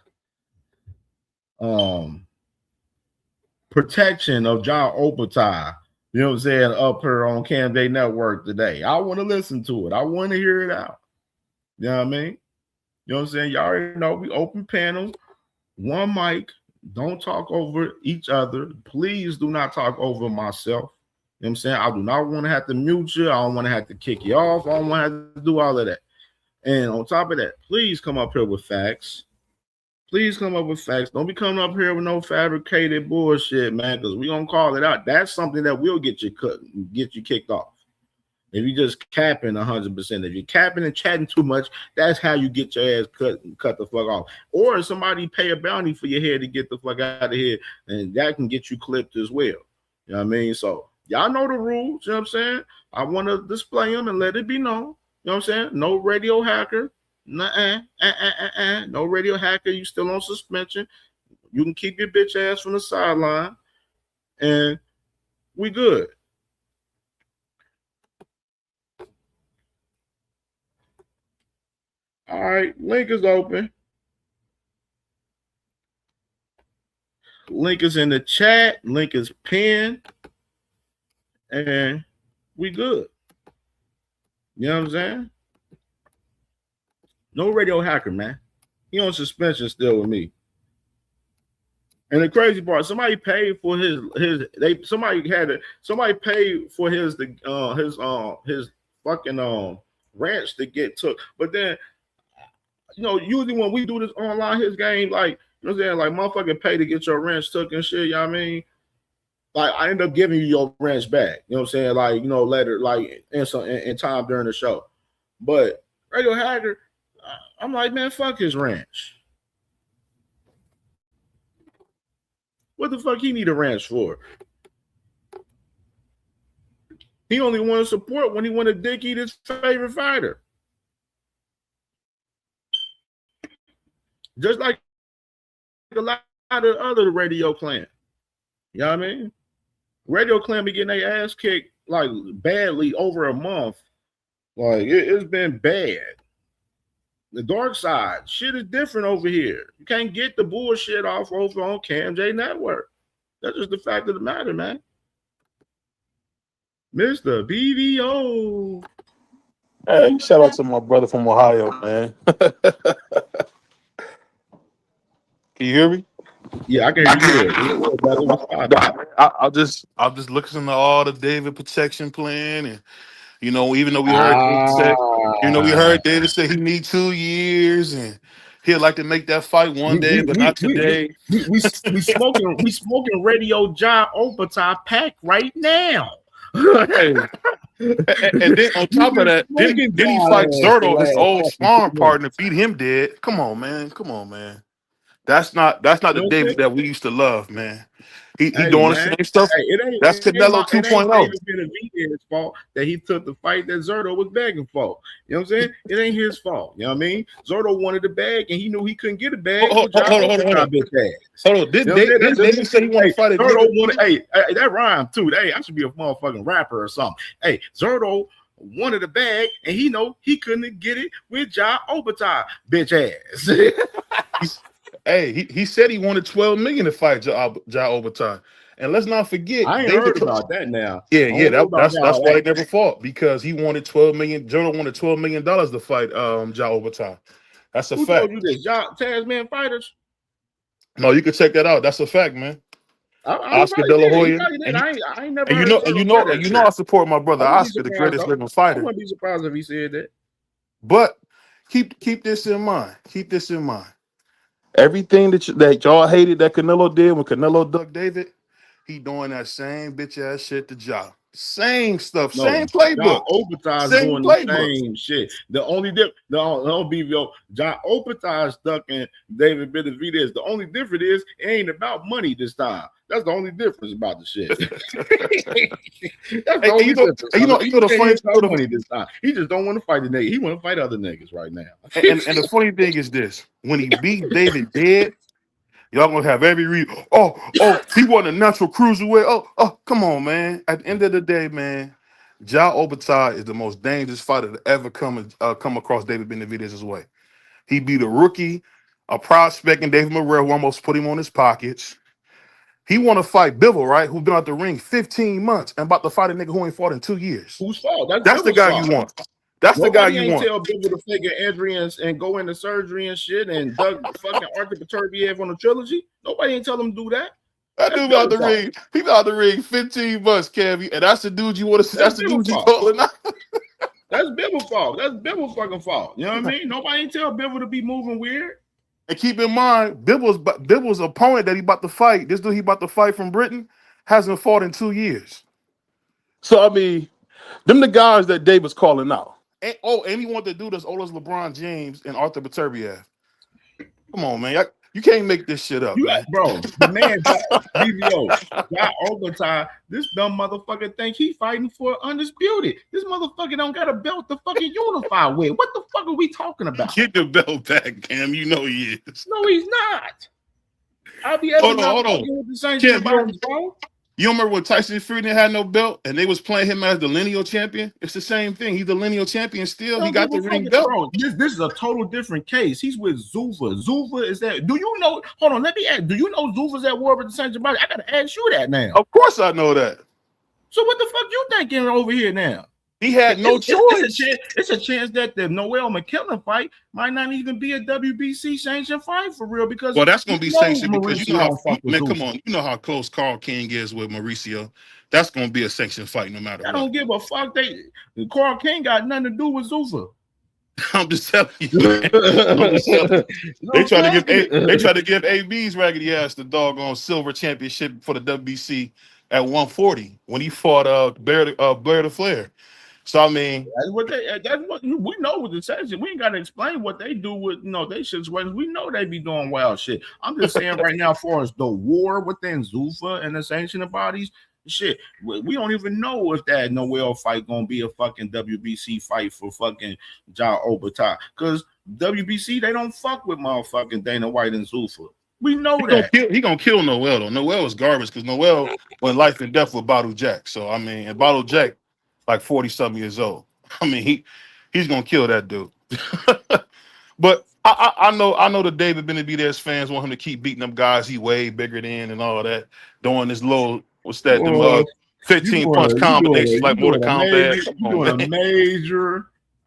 protection of Jai Obata. You know what I'm saying? Up here on CamJNetwork today. I want to listen to it. I want to hear it out. You know what I mean? You know what I'm saying? Y'all already know we open panel, one mic. Don't talk over each other. Please do not talk over myself. You know what I'm saying? I do not want to have to mute you. I don't want to have to kick you off. I don't want to have to do all of that. And on top of that, please come up here with facts. Please come up with facts. Don't be coming up here with no fabricated bullshit, man, because we're going to call it out. That's something that will get you kicked off. If you just capping 100%, if you're capping and chatting too much, that's how you get your ass cut the fuck off. Or somebody pay a bounty for your head to get the fuck out of here, and that can get you clipped as well. You know what I mean? So y'all know the rules. You know what I'm saying? I want to display them and let it be known. You know what I'm saying? No radio hacker. No radio hacker. You still on suspension. You can keep your bitch ass from the sideline, and we good. All right, link is open. Link is in the chat. Link is pinned, and we good. You know what I'm saying? No radio hacker, man. He on suspension still with me. And the crazy part, somebody paid for somebody paid for his fucking ranch to get took. But then, you know, usually when we do this online, his game, like, you know what I'm saying, like motherfucking pay to get your ranch took and shit, you know what I mean? Like, I end up giving you your ranch back. You know what I'm saying? Like, you know, later, like in time during the show. But radio hacker, I'm like, man, fuck his ranch. What the fuck he need a ranch for? He only wanted support when he wanted to dick eat his favorite fighter. Just like a lot of other radio clan. You know what I mean? Radio clan be getting their ass kicked like badly over a month. Like it's been bad. The dark side, shit is different over here. You can't get the bullshit off over on CamJNetwork. That's just the fact of the matter, man. Mr. BVO. Hey, shout out to my brother from Ohio, man. Can you hear me? Yeah, I can hear you. I'll just listen to all the David protection plan, and you know, even though we heard David say he need 2 years, and he'd like to make that fight one day, but not today. We smoking radio Jai Obata pack right now. Hey. And then on top of that, then he fight Zerto, his old sparring partner, beat him dead. Come on, man. That's not the David that we used to love, man. He doing the same stuff. That's Canelo 2.0. It ain't his fault that he took the fight that Zerto was begging for. You know what I'm saying? It ain't his fault. You know what I mean? Zerto wanted the bag, and he knew he couldn't get a bag. Hold on. Did David say he wanted to fight Hey, that rhyme too. Hey, I should be a motherfucking rapper or something. Hey, Zerto wanted a bag, and he know he couldn't get it with Jai Obata, bitch ass. Hey, he said he wanted $12 million to fight Jai Obata, and let's not forget. I ain't heard about that now. Yeah, that's why they never fought, because he wanted $12 million. Jordan wanted $12 million to fight Jai Obata. That's a Who fact. told you this? Y'all Tasman fighters? No, you can check that out. That's a fact, man. He Oscar probably De La did. He Hoya, probably did. I ain't never and you heard know, Zerto say that shit. I support my I brother wouldn't be Oscar, the surprised greatest though. living I fighter. wouldn't be surprised if he said that. But keep this in mind. Keep this in mind. Everything that y'all hated that Canelo did when Canelo ducked David, he doing that same bitch ass shit to Ja. Same stuff, No, same John playbook, Obert's same doing the playbook. same shit. The only don't be John Obert's ducking David Benavidez. The only difference is it ain't about money this time. That's the only difference about the shit. That's the only difference. You know the It funny ain't about thing. money this time. He just don't want to fight the nigga. He want to fight other niggas right now. And the funny thing is this: when he beat David dead, y'all gonna have every reason. Oh, he wasn't a natural cruiserweight. Oh, come on, man. At the end of the day, man, Ja Obertai is the most dangerous fighter to ever come across David Benavidez's way. He beat a rookie, a prospect, and David Morrell, who almost put him on his pockets. He want to fight Bivol, right? Who's been out the ring 15 months and about to fight a nigga who ain't fought in 2 years. Whose fault? That's the Bivol's guy fault. you want. That's the guy Nobody you ain't want. tell Bivol to fake an injury and go into surgery and shit and Doug fucking Arthur Peterbiev on the trilogy. Nobody ain't tell him to do that. That dude out the ring. He been out the ring 15 months, Kevy, and that's the dude you want to. That's the dude you calling out. That's Bivol's fault. That's Bivol's fucking fault. You know what I mean? Nobody ain't tell Bivol to be moving weird. And keep in mind, Bivol's opponent that he about to fight, this dude he about to fight from Britain, hasn't fought in 2 years. So I mean, them the guys that Dave was calling out. And he wanted to do this old as LeBron James and Arthur Beterbiev. Come on, man. You can't make this shit up, man. Bro, the man got overtime. This dumb motherfucker think he fighting for undisputed. This motherfucker don't got a belt to fucking unify with. What the fuck are we talking about? Get the belt back, Cam. You know he is. No, he's not. I'll be Hold on. with the same Cam, bodies, bro. You don't remember when Tyson Fury didn't have no belt and they was playing him as the lineal champion? It's the same thing. He's the lineal champion still. He got the ring belt. Bro, this is a total different case. He's with Zuffa. Zuffa is that. Do you know? Hold on, let me ask. Do you know Zuffa's at war with the Saint Germain? I gotta ask you that now. Of course I know that. So what the fuck you thinking over here now? He had no choice. It's a chance that the Noel McKellen fight might not even be a WBC sanctioned fight for real because that's gonna be sanctioned because you know how come on, you know how close Carl King is with Mauricio. That's gonna be a sanctioned fight no matter what. I don't give a fuck. Carl King got nothing to do with Zuffa. I'm just telling you. They try to give AB's raggedy ass the doggone silver championship for the WBC at 140 when he fought Blair the Flair. So I mean, that's what we know with the sanction. We ain't got to explain what they do with they situations. We know they be doing wild shit. I'm just saying right now, as far as the war within Zuffa and the sanctioning bodies, shit, we don't even know if that Noel fight gonna be a fucking WBC fight for fucking Ja Obertai because WBC they don't fuck with motherfucking Dana White and Zuffa. We know he gonna kill Noel though. Noel is garbage because Noel went life and death with Bottle Jack. So I mean, and Bottle Jack like 40-something years old. I mean, he's gonna kill that dude. But I know the David Benavidez fans want him to keep beating them guys he way bigger than and all that, doing this little 15 punch combinations like Mortal Kombat. You're doing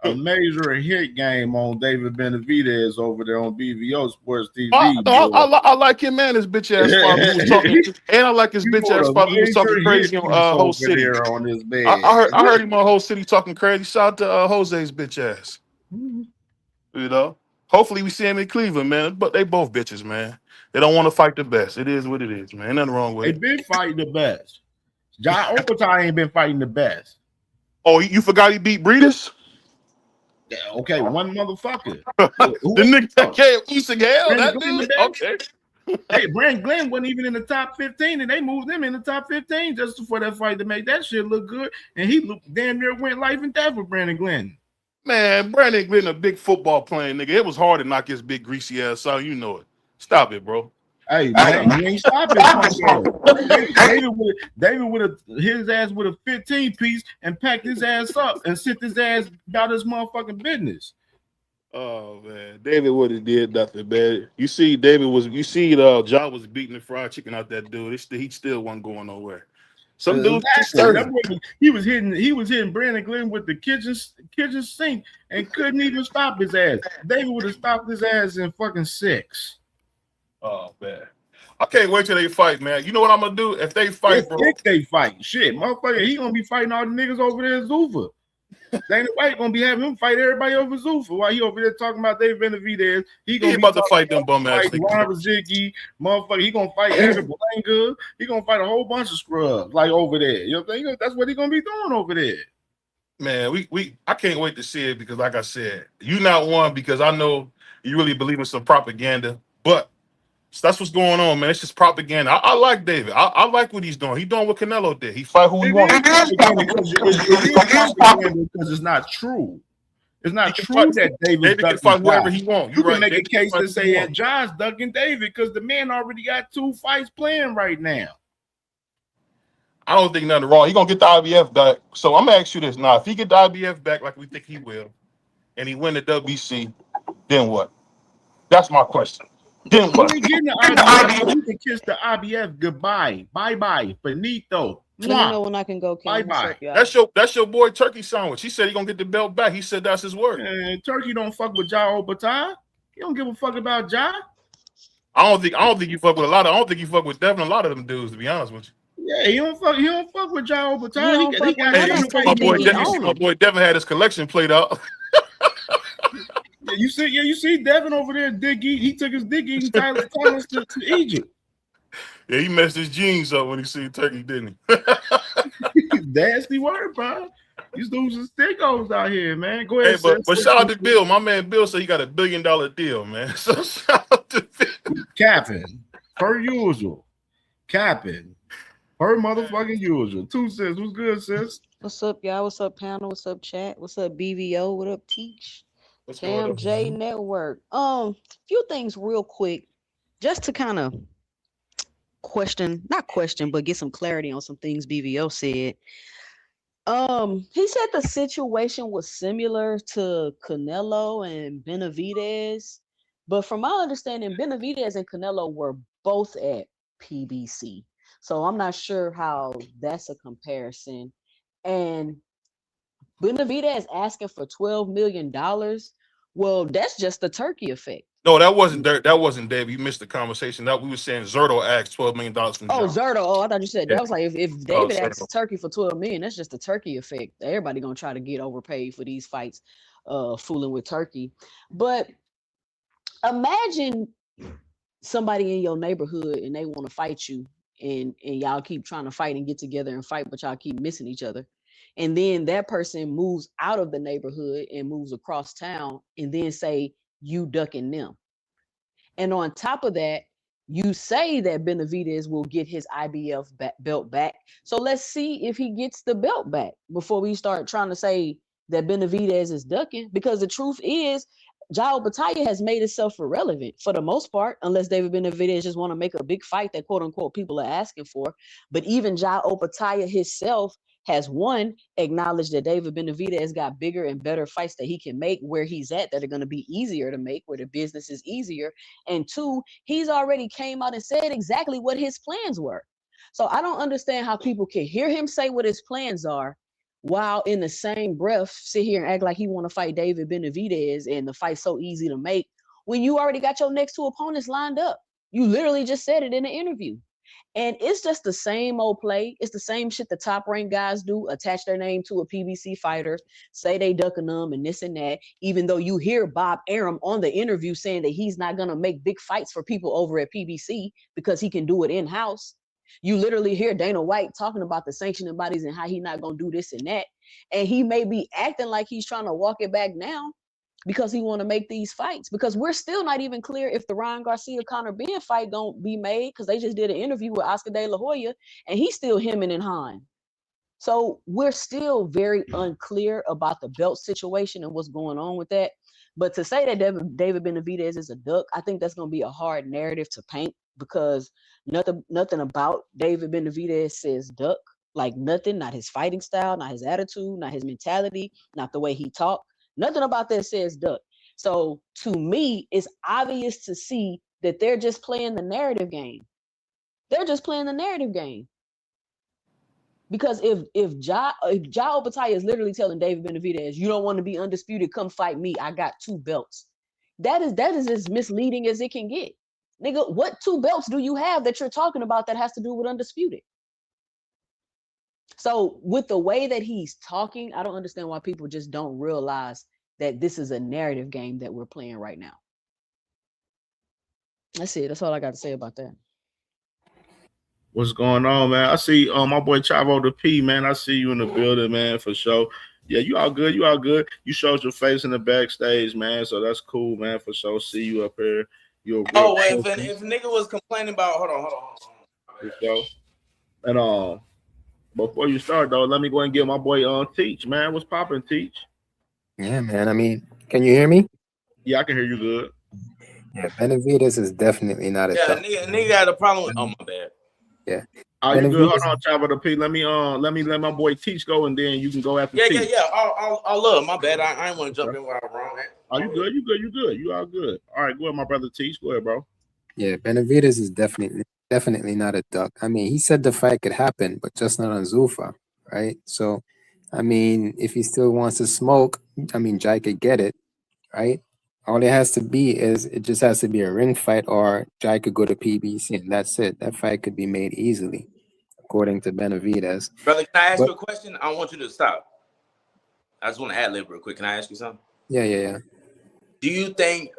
a major hit game on David Benavidez over there on BVO Sports TV. I like him, man. His bitch ass father who was talking, and I like his bitch ass father who was talking crazy on Whole City. On this bed. I heard him on Whole City talking crazy. Shout out to Jose's bitch ass. You know, hopefully we see him in Cleveland, man. But they both bitches, man. They don't want to fight the best. It is what it is, man. Ain't nothing wrong with it. They been fighting the best. Ja Obertai ain't been fighting the best. Oh, you forgot he beat Breeders? Yeah, okay, one motherfucker. The nigga that came Usyk hell, that dude. Okay. Hey, Brandon Glenn wasn't even in the top 15, and they moved him in the top 15 just for that fight to make that shit look good. And he damn near went life and death with Brandon Glenn. Man, Brandon Glenn a big football playing nigga. It was hard to knock his big greasy ass out. You know it. Stop it, bro. Hey, man, you ain't stopping. David would have his ass with a 15 piece and packed his ass up and sent his ass about his motherfucking business. Oh man, David would have did nothing, man. You see, Ja was beating the fried chicken out that dude. He still wasn't going nowhere. Some dudes just Exactly. That sturdy. boy, he was hitting Brandon Glenn with the kitchen sink and couldn't even stop his ass. David would have stopped his ass in fucking 6. Oh man, I can't wait till they fight, man. You know what I'm gonna do if they fight, bro? If they fight, shit, motherfucker, he gonna be fighting all the niggas over there in Zuffa. Dana White gonna be having him fight everybody over Zuffa while he over there talking about David Benavidez. He gonna be about to fight them bum ass fight niggas. Ron Rizicki, motherfucker. He gonna fight Edgar Berlanga. He gonna fight a whole bunch of scrubs like over there. You know what I'm saying? That's what he gonna be doing over there. Man, I can't wait to see it because, like I said, you not one because I know you really believe in some propaganda, but that's what's going on, man. It's just propaganda. I like David. I like what he's doing. He's doing what Canelo did. He fight who he wants. Because it's not true. It's not true that David can fight whoever he wants. You can make a case to say that John's ducking David because the man already got 2 fights playing right now. I don't think nothing wrong. He gonna get the IBF back. So I'm gonna ask you this now: if he get the IBF back like we think he will, and he win the WBC, then what? That's my question. Then what? He getting the IBF. You can kiss the IBF goodbye. Bye bye. Finito. Let me know when I can go. Bye bye. That's your boy Turkey Sandwich. He said he gonna get the belt back. He said that's his word. Turkey don't fuck with Ja Obatai. He don't give a fuck about Ja. I don't think you fuck with a lot of. I don't think you fuck with Devin. A lot of them dudes, to be honest with you. Yeah, he don't fuck with Ja Obatai. My boy Devin had his collection played out. You see Devin over there he took his dick eating talents to Egypt. Yeah, he messed his jeans up when he seen Turkey, didn't he? Nasty word, bro. These dudes are stickos out here, man. Go ahead. Hey, but shout out to Bill. My man Bill said he got $1 billion deal, man. So shout out to Bill. Capping, per usual. Capping, per motherfucking usual. 2 cents. What's good, sis? What's up, y'all? What's up, panel? What's up, chat? What's up, BVO? What up, Teach? CamJNetwork. Few things real quick, just to kind of not question, but get some clarity on some things BVO said. He said the situation was similar to Canelo and Benavidez, but from my understanding, Benavidez and Canelo were both at PBC. So I'm not sure how that's a comparison. And Benavidez asking for $12 million. Well, that's just the Turkey effect. No, that wasn't Dave. You missed the conversation. That we were saying Zerto asked $12 million from John. Zerto. Oh, I thought you said that. I was like, if David asks Turkey for $12 million, that's just the Turkey effect. Everybody gonna try to get overpaid for these fights, fooling with Turkey. But imagine somebody in your neighborhood and they want to fight you, and y'all keep trying to fight and get together and fight, but y'all keep missing each other. And then that person moves out of the neighborhood and moves across town and then say you ducking them. And on top of that, you say that Benavidez will get his IBF belt back. So let's see if he gets the belt back before we start trying to say that Benavidez is ducking, because the truth is Ja Obatai has made itself irrelevant for the most part, unless David Benavidez just want to make a big fight that quote unquote people are asking for. But even Ja Obatai himself has, one, acknowledged that David Benavidez got bigger and better fights that he can make where he's at that are going to be easier to make, where the business is easier. And 2, he's already came out and said exactly what his plans were. So I don't understand how people can hear him say what his plans are while in the same breath sit here and act like he want to fight David Benavidez and the fight's so easy to make when you already got your next 2 opponents lined up. You literally just said it in the interview. And it's just the same old play. It's the same shit the top ranked guys do, attach their name to a PBC fighter, say they ducking them and this and that, even though you hear Bob Arum on the interview saying that he's not going to make big fights for people over at PBC because he can do it in-house. You literally hear Dana White talking about the sanctioning bodies and how he's not going to do this and that. And he may be acting like he's trying to walk it back now because he want to make these fights, because we're still not even clear if the Ryan Garcia-Conor Benn fight don't be made, because they just did an interview with Oscar De La Hoya and he's still hemming and hawing. So we're still very unclear about the belt situation and what's going on with that. But to say that David Benavidez is a duck, I think that's going to be a hard narrative to paint, because nothing about David Benavidez says duck. Like nothing, not his fighting style, not his attitude, not his mentality, not the way he talked. Nothing about that says duck. So to me, it's obvious to see that they're just playing the narrative game. They're just playing the narrative game. Because if Ja Opetaia is literally telling David Benavidez, you don't want to be undisputed, come fight me. I got 2 belts. That is as misleading as it can get. Nigga, what 2 belts do you have that you're talking about that has to do with undisputed? So with the way that he's talking, I don't understand why people just don't realize that this is a narrative game that we're playing right now. That's it. That's all I got to say about that. What's going on, man? I see my boy Chavo the P, man. I see you in the building, man, for sure. Yeah, you all good. You all good. You showed your face in the backstage, man. So that's cool, man, for sure. See you up here. Oh, wait, if nigga was complaining about hold on. For sure. And before you start though, let me go and get my boy Teach, man. What's popping, Teach? Yeah, man. I mean, can you hear me? Yeah, I can hear you good. Yeah, Benavidez is definitely not a Yeah, nigga got a problem with. Oh, my bad. Yeah. Are you good? Hold on, Chavo the P. Let me let my boy Teach go, and then you can go after Teach. Yeah. I love. My bad. I ain't want to jump in where I'm wrong at. Oh, you good? You good? You good? You all good? All right, go ahead, my brother Teach. Go ahead, bro. Yeah, Benavidez is definitely not a duck. I mean, he said the fight could happen, but just not on Zuffa, right? So, I mean, if he still wants to smoke, I mean, Jai could get it, right? All it has to be is it just has to be a ring fight, or Jai could go to PBC, and that's it. That fight could be made easily, according to Benavidez. Brother, can I ask you a question? I don't want you to stop. I just want to ad-lib real quick. Can I ask you something? Yeah. Do you think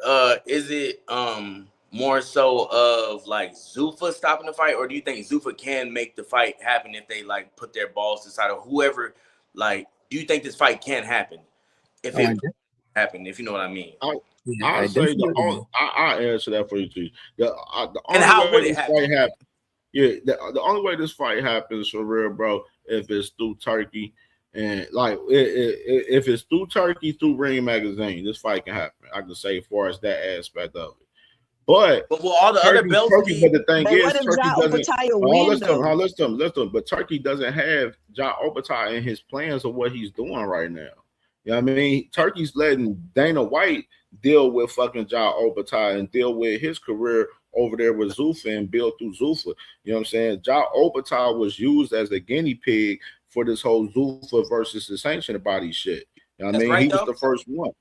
is it more so of like Zuffa stopping the fight, or do you think Zuffa can make the fight happen if they like put their balls inside of whoever? Like, do you think this fight can happen if it happen? If you know what I mean. I'll say I'll answer that for you too. The only how way would it this happen? fight happen? Yeah, the only way this fight happens for real, bro, if it's through Turkey, and like if it's through Turkey through Ring Magazine, this fight can happen. I can say as far as that aspect of it. But will all the other belts be? But the thing is, what if Turkey Ja doesn't. Opetaia win, Listen. But Turkey doesn't have Ja Opetaia in his plans of what he's doing right now. You know what I mean? Turkey's letting Dana White deal with fucking Ja Opetaia and deal with his career over there with Zuffa and build through Zuffa. You know what I'm saying? Ja Opetaia was used as a guinea pig for this whole Zuffa versus the sanctioned body shit. You know what I mean? Right, he was the first one.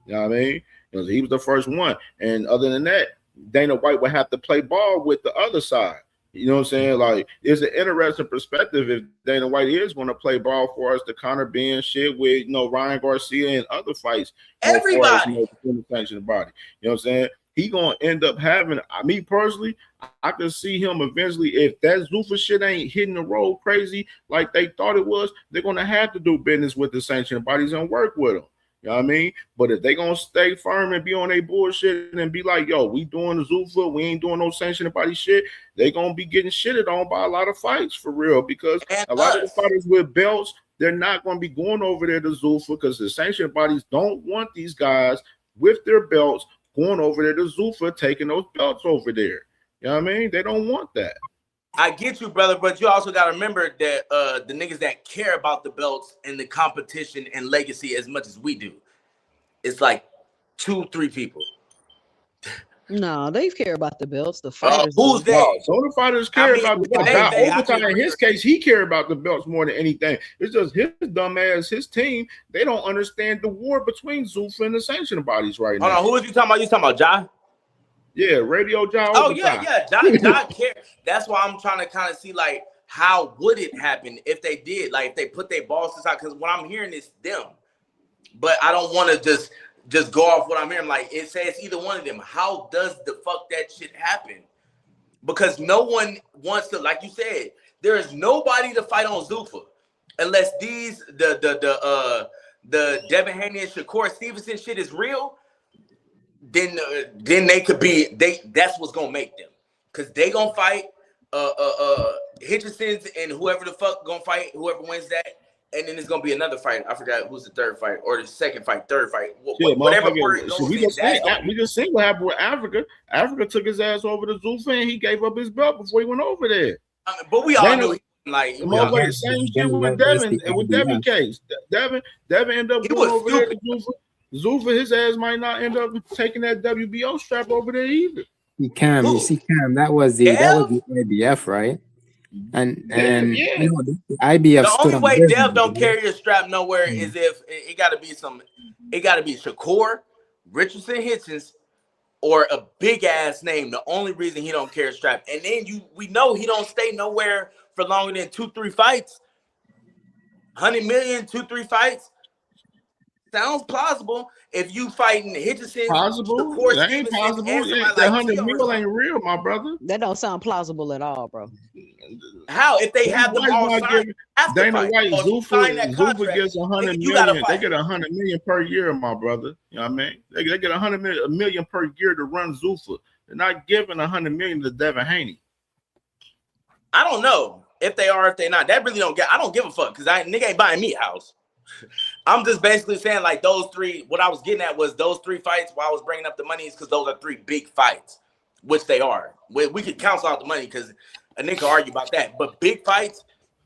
You know what I mean? He was the first one. And other than that, Dana White would have to play ball with the other side. You know what I'm saying? Like, it's an interesting perspective if Dana White is going to play ball for us, the Conor Ben shit with, Ryan Garcia and other fights. Everybody. In the sanctioned body. You know what I'm saying? He going to end up having, me personally, I can see him eventually, if that Zuffa shit ain't hitting the road crazy like they thought it was, they're going to have to do business with the sanctioned bodies and work with them. You know what I mean? But if they gonna stay firm and be on their bullshit and be like, yo, we doing the Zuffa, we ain't doing no sanctioned body shit, they gonna be getting shitted on by a lot of fights for real, because a lot of the fighters with belts, they're not gonna be going over there to Zuffa because the sanctioned bodies don't want these guys with their belts going over there to Zuffa, taking those belts over there. You know what I mean? They don't want that. I get you, brother, but you also got to remember that the niggas that care about the belts and the competition and legacy as much as we do, it's like 2-3 people. No, they care about the belts. The fighters. Who's they? So the fighters care about the belts. In his case, he care about the belts more than anything. It's just his dumb ass, his team. They don't understand the war between Zuffa and the sanctioned bodies right now. Hold on, who is you talking about? You talking about Ja? Yeah, Radio Ja. Oh yeah. Ja care. That's why I'm trying to kind of see like how would it happen if they did, like if they put their balls aside, because what I'm hearing is them, but I don't want to just go off what I'm hearing. Like it says either one of them. How does the fuck that shit happen? Because no one wants to, like you said, there is nobody to fight on Zuffa unless these the Devin Haney and Shakur Stevenson shit is real. Then they could be that's what's gonna make them, because they gonna fight Hitchison's and whoever the fuck gonna fight whoever wins that, and then it's gonna be another fight. I forgot who's the third fight or the second fight, third fight, whatever word it goes. We just seen what happened with Africa. Africa took his ass over to Zuffa and he gave up his belt before he went over there. But we all knew like same shit with Devin and with Devin case. Devin ended up going over there to Zuffa. Zuffa, his ass might not end up taking that WBO strap over there either. You see, Cam, that was the IBF, right? And Yeah. you know, the IBF The stood only on way business. Dev don't carry a strap nowhere is if it got to be Shakur, Richardson Hitchens, or a big ass name. The only reason he don't carry a strap, and then we know he don't stay nowhere for longer than 2-3 fights. 100 million, 2-3 fights sounds plausible. If you fighting Hitchison, Possible? Shakur It ain't Stevenson, possible. and somebody That like 100 Tio or mil ain't real, my brother. That don't sound plausible at all, bro. How if they have them all White's not signed giving after Dana fight? White, Or if you sign that Zuffa contract, gets 100 nigga, you gotta million. They fight. get 100 million per year, my brother. You know what I mean? They get 100 million per year to run Zuffa. They're not giving 100 million to Devin Haney. I don't know if they are, if they not. That really don't get. I don't give a fuck because nigga ain't buying me a house. I'm just basically saying like those three. What I was getting at was those 3 fights. Why I was bringing up the money is because those are 3 big fights, which they are. We could cancel out the money because a nigga argue about that. But big fights,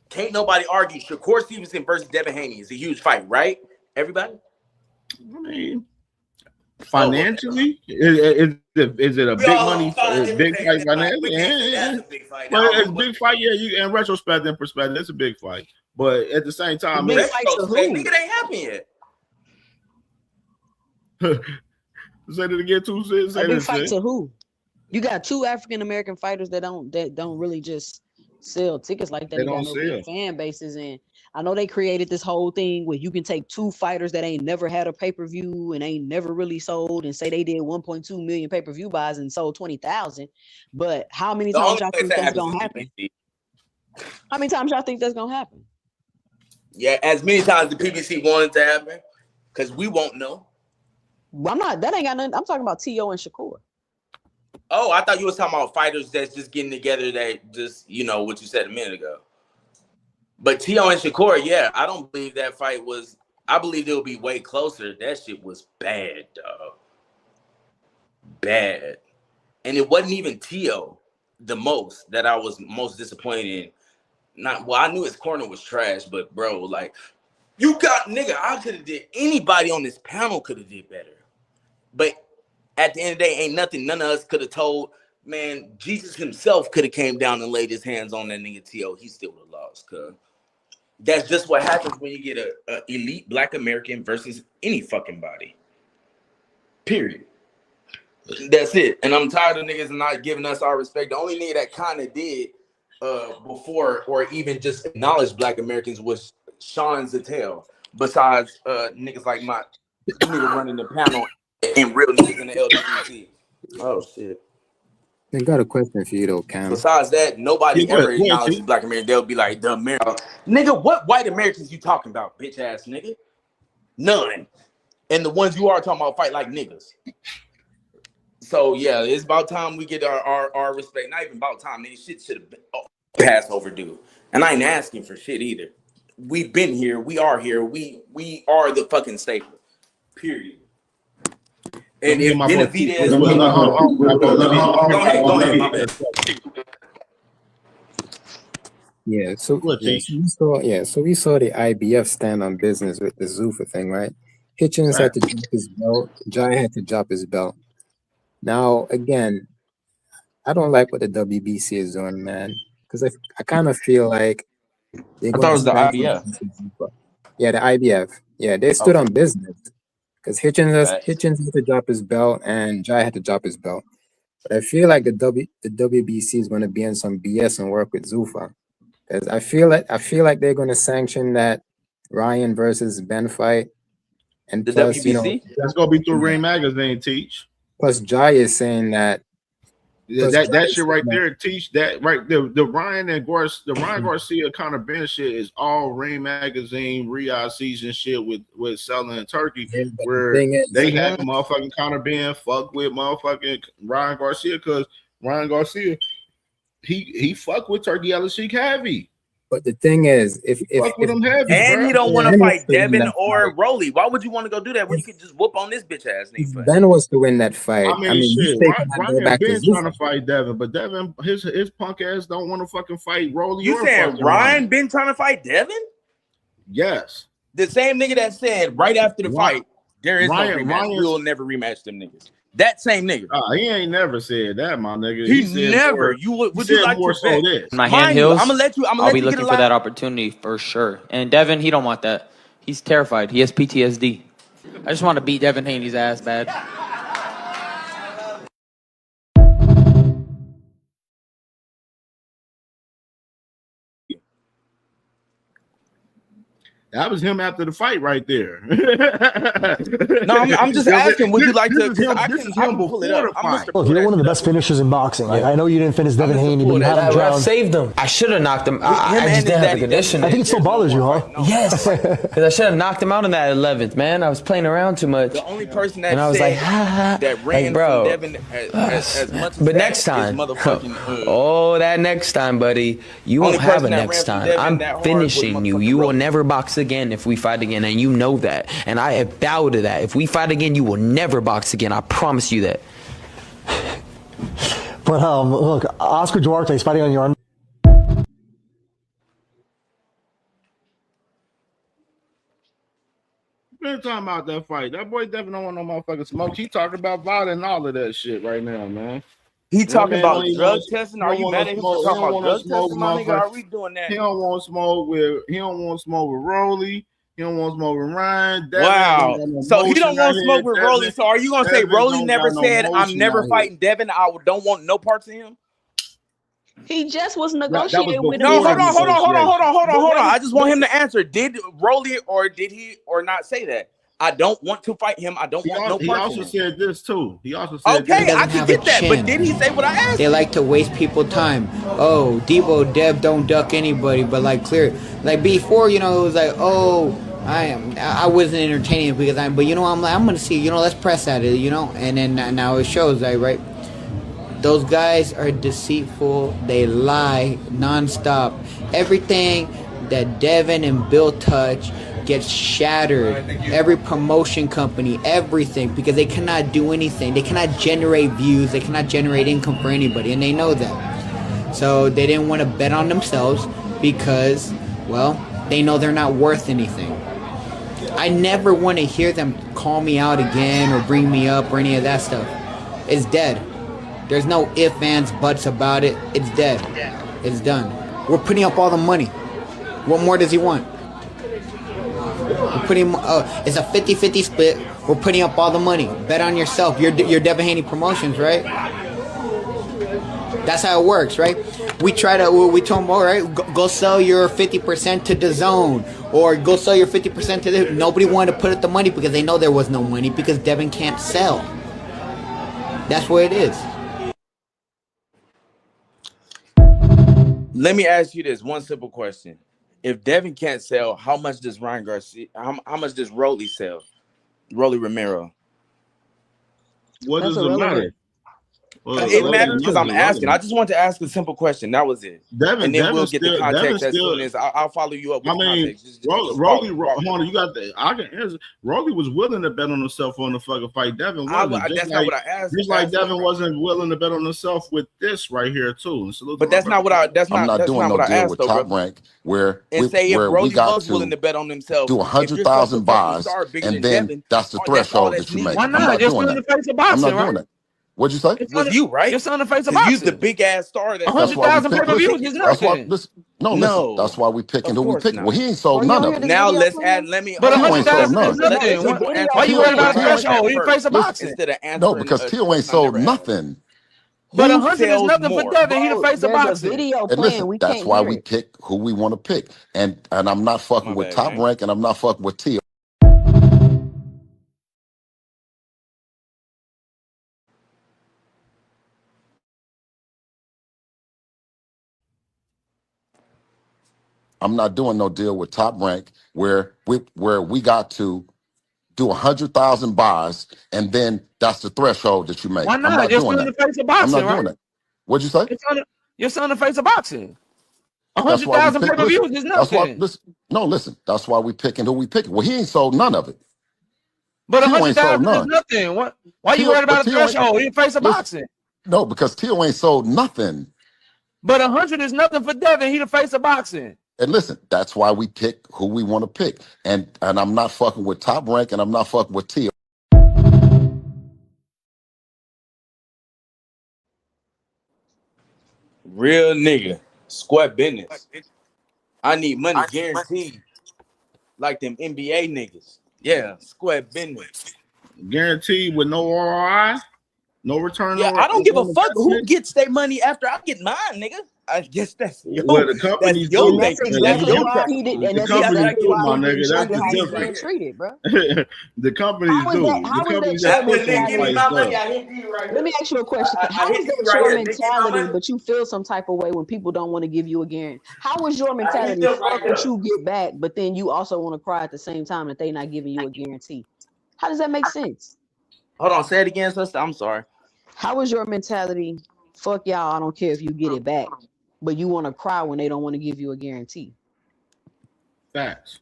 can't nobody argue. Shakur Stevenson versus Devin Haney is a huge fight, right? Everybody. I mean, financially, is it a big money, big fight financially? Yeah. But it's a big fight. Yeah, you in retrospect and perspective, it's a big fight. But at the same time, big fights to who? Nigga, it ain't happened yet. Say it again, too. Say A big it fight again. to who? You got 2 African American fighters that don't really just sell tickets like that. They They got don't no sell. big fan bases, and I know they created this whole thing where you can take 2 fighters that ain't never had a pay-per-view and ain't never really sold and say they did 1.2 million pay-per-view buys and sold 20,000. But how many The times only y'all place think that that's happens gonna is happen? PBC. How many times y'all think that's gonna happen? Yeah, as many times the PBC wanted to happen, because we won't know. Well, that ain't got nothing. I'm talking about T.O. and Shakur. Oh, I thought you was talking about fighters that's just getting together that just, what you said a minute ago. But Tio and Shakur, yeah, I don't believe that fight was, I believe it'll be way closer. That shit was bad, dog. Bad. And it wasn't even Tio the most that I was most disappointed in. I knew his corner was trash, but bro, like, you got, nigga, I could have did, anybody on this panel could have did better. But at the end of the day, ain't nothing none of us could have told. Man, Jesus himself could have came down and laid his hands on that nigga T.O. He still would have lost, cuz. That's just what happens when you get a elite Black American versus any fucking body. Period. That's it. And I'm tired of niggas not giving us our respect. The only nigga that kind of did before or even just acknowledged Black Americans was Sean Zattel. Besides niggas like my nigga running the panel and real niggas in the LGBT. Oh shit. I got a question for you though, Cam. Besides that, nobody ever acknowledges Black American. They'll be like, the American. Nigga, what white Americans you talking about, bitch ass nigga? None. And the ones you are talking about fight like niggas. So yeah, it's about time we get our respect. Not even about time. Nigga, shit should have been past overdue. And I ain't asking for shit either. We've been here. We are here. We are the fucking staple. Period. And if Benavidez, go ahead, my bad. Yeah, so we saw the IBF stand on business with the Zuffa thing, right? Hitchens had to drop his belt. Jai had to drop his belt. Now, again, I don't like what the WBC is doing, man, because I kind of feel like I thought it was the IBF. Yeah, the IBF. Yeah, they stood on business because Hitchens had to drop his belt and Jai had to drop his belt. But I feel like the WBC is going to be in some BS and work with Zuffa. Because I feel like they're going to sanction that Ryan versus Ben fight, and the plus, WBC. That's going to be through Ring Magazine. Teach. Plus, Jai is saying that that shit right there. Teach that right. The Ryan Garcia kind of Ben shit is all Ring Magazine Riyadh season shit with selling in Turkey, where they have motherfucking Conor Ben fuck with motherfucking Ryan Garcia because Ryan Garcia. He fuck with Turkey Al-Sheikh heavy. But the thing is, if with him heavy, and bro. he don't want to fight Devin or Rolly. Why would you want to go do that when you could just whoop on this bitch ass nigga? If Ben was to win that fight, I mean shit. Ryan back Ben to trying to fight Devin, but Devin, his punk ass don't want to fucking fight Rolly. You saying Ryan been trying to fight Devin? Yes. The same nigga that said right after the fight, There is no rematch. We will never rematch them niggas. That same nigga. He ain't never said that, my nigga. He said never. More, you would you like more to so bet? this. My Mind hand you, heals. I'm gonna let you. I'll be looking for that opportunity for sure. And Devin, he don't want that. He's terrified. He has PTSD. I just want to beat Devin Haney's ass bad. That was him after the fight right there. No, I'm just asking. Would you like to? This is him before the fight. Look, you're one of the best finishers in boxing. Like, I know you didn't finish Devin Haney, but you had him I drowned. saved him. I should have knocked him. I just didn't have the condition. I think it still bothers you, huh? Yes, because I should have knocked him out in that 11th, man. I was playing around too much. The only person that and I was said like, ha ha. that ran like, bro, from Devin as much as but next time, that next time, buddy, you won't have a next time. I'm finishing you. You will never box again if we fight again, and you know that. And I have vowed to that. If we fight again, you will never box again. I promise you that. But look, Oscar Duarte is fighting on your. Been talking about that fight. That boy Devin don't want no motherfucking smoke. He talking about violence and all of that shit right now, man. He talking about drug testing. Are you mad at him for talking about drug testing, my nigga? Are we doing that? He don't want smoke with Rolly. He don't want smoke with Ryan. Devin Wow. So he don't want smoke with Devin, Rolly. So are you gonna say Devin Rolly don't never got no said I'm motion never out fighting Devin? I don't want no parts of him. He just was was negotiating with him. No, hold on. I just want him to answer. Did Rolly or did he or not say that? I don't want to fight him. I don't want no parts of him. He also said this too. He also said okay, I can get that, but did he say what I asked? They like to waste people time. Oh, Debo, Dev don't duck anybody, but like clear, like before, you know, it was like, oh, I wasn't entertaining because but you know, I'm gonna see, you know, let's press at it, you know, and then now it shows, like, right. Those guys are deceitful. They lie nonstop. Everything that Devin and Bill touch gets shattered. Every promotion company, everything, because they cannot do anything. They cannot generate views. They cannot generate income for anybody, and they know that. So they didn't want to bet on themselves because, well, they know they're not worth anything. I never want to hear them call me out again or bring me up or any of that stuff. It's dead. There's no ifs, ands, buts about it. It's dead. It's done. We're putting up all the money. What more does he want? We're putting. It's a 50-50 split. We're putting up all the money. Bet on yourself. You're Devin Haney Promotions, right? That's how it works, right? We told him, all right, go sell your 50% to DAZN, or go sell your 50% to this. Nobody wanted to put up the money because they know there was no money because Devin can't sell. That's what it is. Let me ask you this one simple question: if Devin can't sell, how much does Ryan Garcia? How much does Rolly sell? Rolly Romero. What does it matter? It matters because I'm asking. I just want to ask a simple question. That was it. And then we'll get the context as soon as I'll follow you up with context. Rolly, hold on, you got that. I can answer. Rolly was willing to bet on himself on the fucking fight. Devin wasn't. That's not what I asked. Just like Devin wasn't willing to bet on himself with this right here too. But that's not what I. I'm not doing no deal with Top Rank where and say if Rolly was willing to bet on himself, do 100,000 buys, and then that's the threshold that you make. Why not? You're still in the face of boxing, right? What'd you say? It was you, right? You're still in the face of boxing. Use the big ass star. 100,000 pay-per-views is nothing. No, that's why we picking who we picking. Well, he ain't sold none of it. Now let's add. Let me. But 100,000 is nothing. Why you worried about a threshold? You face of boxing. No, because Tio ain't sold nothing. But 100 is nothing for Devin. He the face of boxing. Video and listen, that's why we pick who we want to pick. And I'm not fucking with Top Rank, and I'm not fucking with Tio. I'm not doing no deal with Top Rank where we got to do 100,000 buys, and then that's the threshold that you make. Why not? You're still in the face of boxing, I'm not doing that. What'd you say? You're still in the face of boxing. That's why 100,000 pay-per-views is nothing. Listen. That's why we picking who we picking. Well, he ain't sold none of it. But 100,000 is nothing. Why you worried about a threshold? He in face of boxing. No, because Tio ain't sold nothing. But 100 is nothing for Devin. He the face of boxing. And listen, that's why we pick who we want to pick. And I'm not fucking with Top Rank, and I'm not fucking with T. Real nigga, square business. I need money guaranteed, like them NBA niggas. Yeah, square business. Guaranteed with no ROI, no return Yeah, on I don't give a fuck who investment. gets their money after I get mine, nigga. I guess that's Well, the that's companies your do. And that's thinking. The That's exactly your why preference. he did, and that's companies exactly do, why my he didn't nigga. show That's you the how he's being difference. treated, bro. The companies How is that? do. The How is that companies that your push After on nigga give me mentality? fights my money, do. I hit you right Let here. me ask you a question. I How is hit you that right your here. Nigga, give me my mentality, money. but you feel some type of way when people don't want to give you a guarantee? How is your I hit mentality? them right Fuck what here. you get back, but then you also want to cry at the same time that they not giving you a guarantee. How does that make sense? Hold on, say it again, sister. I'm sorry. How is your mentality? Fuck y'all, I don't care if you get it back, but you want to cry when they don't want to give you a guarantee. Facts.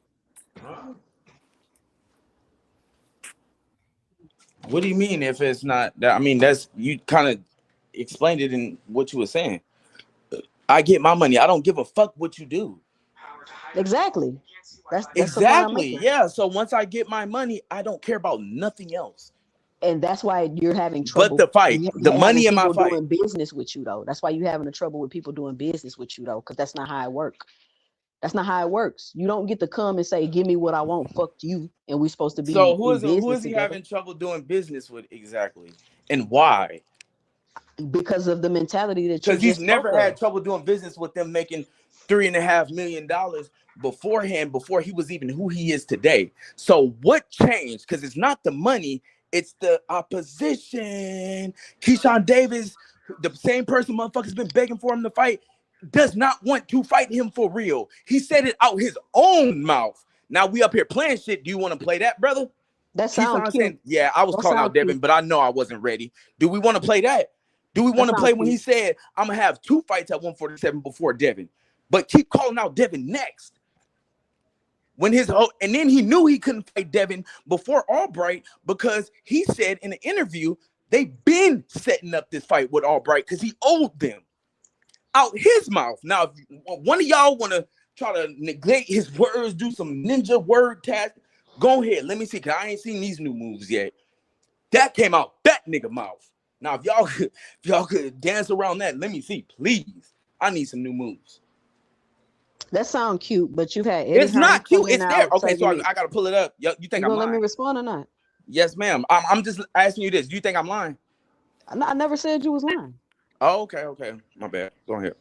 What do you mean if it's not that? I mean, that's you kind of explained it in what you were saying. I get my money. I don't give a fuck what you do. Exactly. That's the point I'm Exactly. making. Yeah. So once I get my money, I don't care about nothing else And that's why you're having but trouble the fight, the having money in my people fight. doing business with you though. That's why you're having the trouble with people doing business with you though, because that's not how it works. That's not how it works. You don't get to come and say, "Give me what I want." Fuck you, and we're supposed to So be who in is business he together having trouble doing business with exactly, and why? because of the mentality that you Because he's just spoke never of. had trouble doing business with them making $3.5 million beforehand, before he was even who he is today. So what changed? Because it's not the money, it's the opposition. Keyshawn Davis, the same person motherfuckers been begging for him to fight, does not want to fight him for real. He said it out his own mouth. Now we up here playing shit. Do you want to play that, brother? That sound Keyshawn cute. saying, yeah, I was That calling sound out cute. Devin, but I know I wasn't ready. Do we want to play that? Do we That want to sound play when cute. he said, I'm going to have 2 fights at 147 before Devin, but keep calling out Devin next? When his whole, and then he knew he couldn't fight Devin before Albright because he said in an interview, they've been setting up this fight with Albright because he owed them out his mouth. Now, if one of y'all want to try to neglect his words, do some ninja word task, go ahead. Let me see, because I ain't seen these new moves yet. That came out that nigga mouth. Now, if y'all could dance around that, let me see, please. I need some new moves. That sound cute, but you've had Eddie It's Hearn not cute. coming It's there. out Okay, so saying I got to pull it up. You think you I'm gonna let me lying? respond or not? Yes, ma'am. I'm just asking you this. Do you think I'm lying? I never said you was lying. Oh, okay. My bad. Go ahead.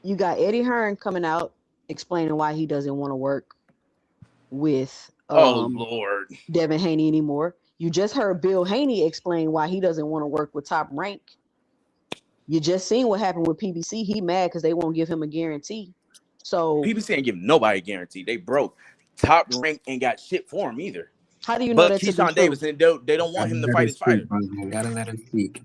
You got Eddie Hearn coming out explaining why he doesn't want to work with Oh, Lord. Devin Haney anymore. You just heard Bill Haney explain why he doesn't want to work with Top Rank. You just seen what happened with PBC. He mad because they won't give him a guarantee. So PBC ain't giving nobody a guarantee. They broke. Top Rank ain't got shit for him either. how do you know But that to be Keyshawn true? Davis, and they don't want Gotta him to let her fight his speak, fighter. brother. Gotta let her speak.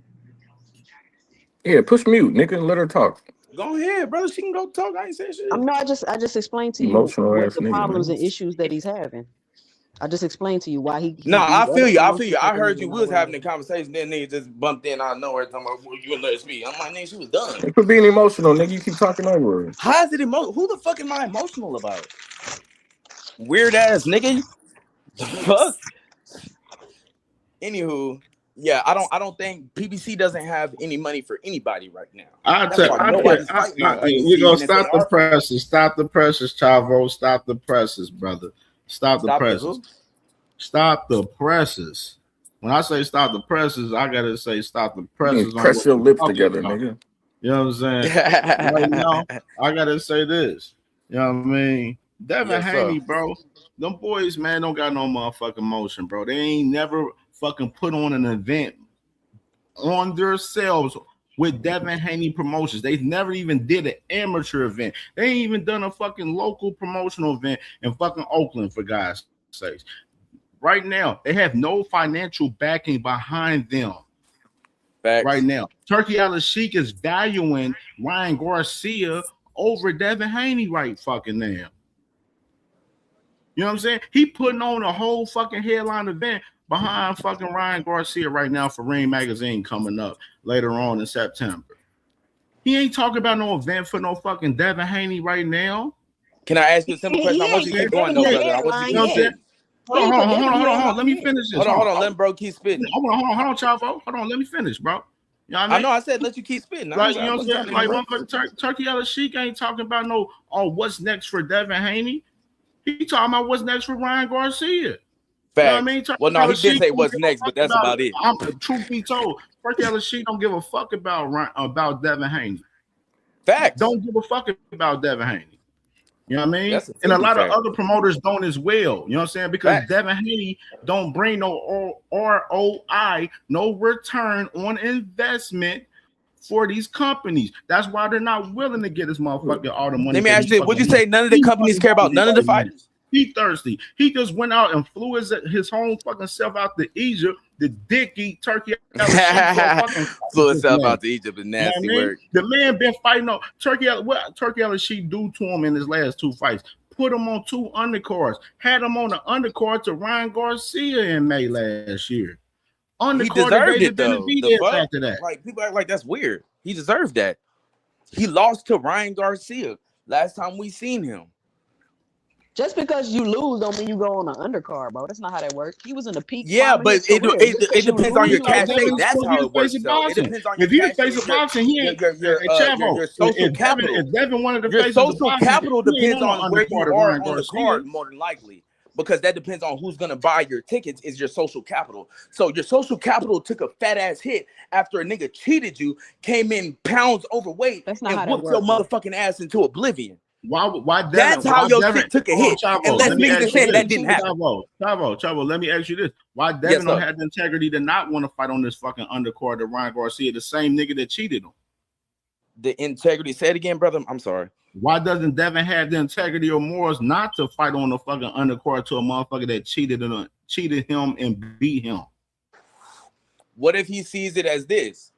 Yeah, push mute, nigga. Let her talk. Go ahead, brother. She can go talk. I ain't saying shit. No, I just explained to you Emotional what ass the nigga, problems man. and issues that he's having. I just explained to you why No, these I feel other you. emotions I making heard him you. not We was want to having work. a conversation. Then nigga just bumped in out of nowhere talking about, well, you let her speak. I'm like, nigga, she was done. It could be an emotional, nigga. You keep talking over her. How is it emotional? Who the fuck am I emotional about? Weird ass nigga. The fuck? Anywho, yeah, I don't think PBC doesn't have any money for anybody right now. That's why nobody's fighting on We're PBC. gonna And if they stop the are fighting, presses. Stop the presses, Chavo. Stop the presses, brother. Stop the stop the presses. who? Stop the presses. When I say stop the presses, I gotta say stop the You presses need to on press what your you're lips talking together, about. nigga. You know what I'm saying? Right now, I gotta say this. You know what I mean? Devin Yes, sir. Haney, bro. Them boys, man, don't got no motherfucking motion, bro. They ain't never fucking put on an event on themselves with Devin Haney Promotions. They never even did an amateur event. They ain't even done a fucking local promotional event in fucking Oakland, for God's sakes. Right now, they have no financial backing behind them. Facts. Right now, Turkey Al-Sheikh is valuing Ryan Garcia over Devin Haney right fucking now. You know what I'm saying? He putting on a whole fucking headline event behind fucking Ryan Garcia right now for Ring Magazine coming up later on in September. He ain't talking about no event for no fucking Devin Haney right now. Can I ask you a simple question? I want you to keep going, though, brother. I want you to keep spitting. Hold on. Let me finish this. Hold on. Let bro keep spitting. Hold on, Chavo. Hold on. Let me finish, bro. You know what I mean? I know. I said let you keep spitting. Like, you know what I'm saying? Like, motherfucking Turkey Usyk ain't talking about no, what's next for Devin Haney. He talking about what's next for Ryan Garcia. Facts. You know what I mean? Well, no, he did say what's next, but that's about it. Truth be told, Turkey Usyk don't give a fuck about Devin Haney. Facts. Don't give a fuck about Devin Haney. You know what I mean? And a lot of other promoters don't as well. You know what I'm saying? Because Devin Haney don't bring no ROI, no return on investment for these companies. That's why they're not willing to get this motherfucker all the money. Let me ask you, would you say none of the companies care about none of the fighters? He thirsty. He just went out and flew his whole fucking self out to Egypt. The dick eat Turkey. Flew himself out to Egypt is nasty work. The man been fighting on Turkey. What Turkey Usyk do to him in his last 2 fights? Put him on 2 undercards. Had him on the undercard to Ryan Garcia in May last year. He deserved it though. After that. Like people act like that's weird. He deserved that. He lost to Ryan Garcia last time we seen him. Just because you lose don't mean you go on an undercard, bro. That's not how that works. He was in the peak. Yeah, but it depends on your cachet. That's how it works. It depends on if you face a boxing, he ain't your social capital. If Devin wanted to your face social boxing, capital depends on where you are on the Garcia. card, more than likely. Because that depends on who's gonna buy your tickets, is your social capital. So your social capital took a fat ass hit after a nigga cheated you, came in pounds overweight, and whooped your motherfucking ass into oblivion. Why that's how your shit took a hit. And let's niggas are saying that didn't happen. Chavo, let me ask you this. Why Devin don't have the integrity to not want to fight on this fucking undercard to Ryan Garcia, the same nigga that cheated him? The integrity, say it again, brother. I'm sorry. Why doesn't Devin have the integrity or morals not to fight on the fucking undercard to a motherfucker that cheated him and beat him? What if he sees it as this?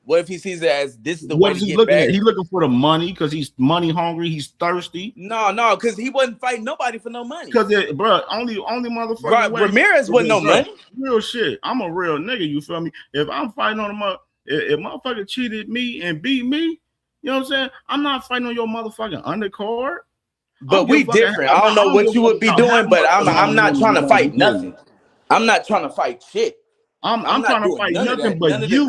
What if he sees it as this is the way to get back? He's looking for the money because he's money hungry. He's thirsty. No, because he wasn't fighting nobody for no money. Because, bro, only motherfucker. Ramirez wasn't no money. Real shit. I'm a real nigga. You feel me? If I'm fighting on if motherfucker cheated me and beat me, you know what I'm saying? I'm not fighting on your motherfucking undercard. But we different. I don't know what you would be doing, but I'm not trying to fight nothing. I'm not trying to fight shit. I'm trying to fight nothing but you.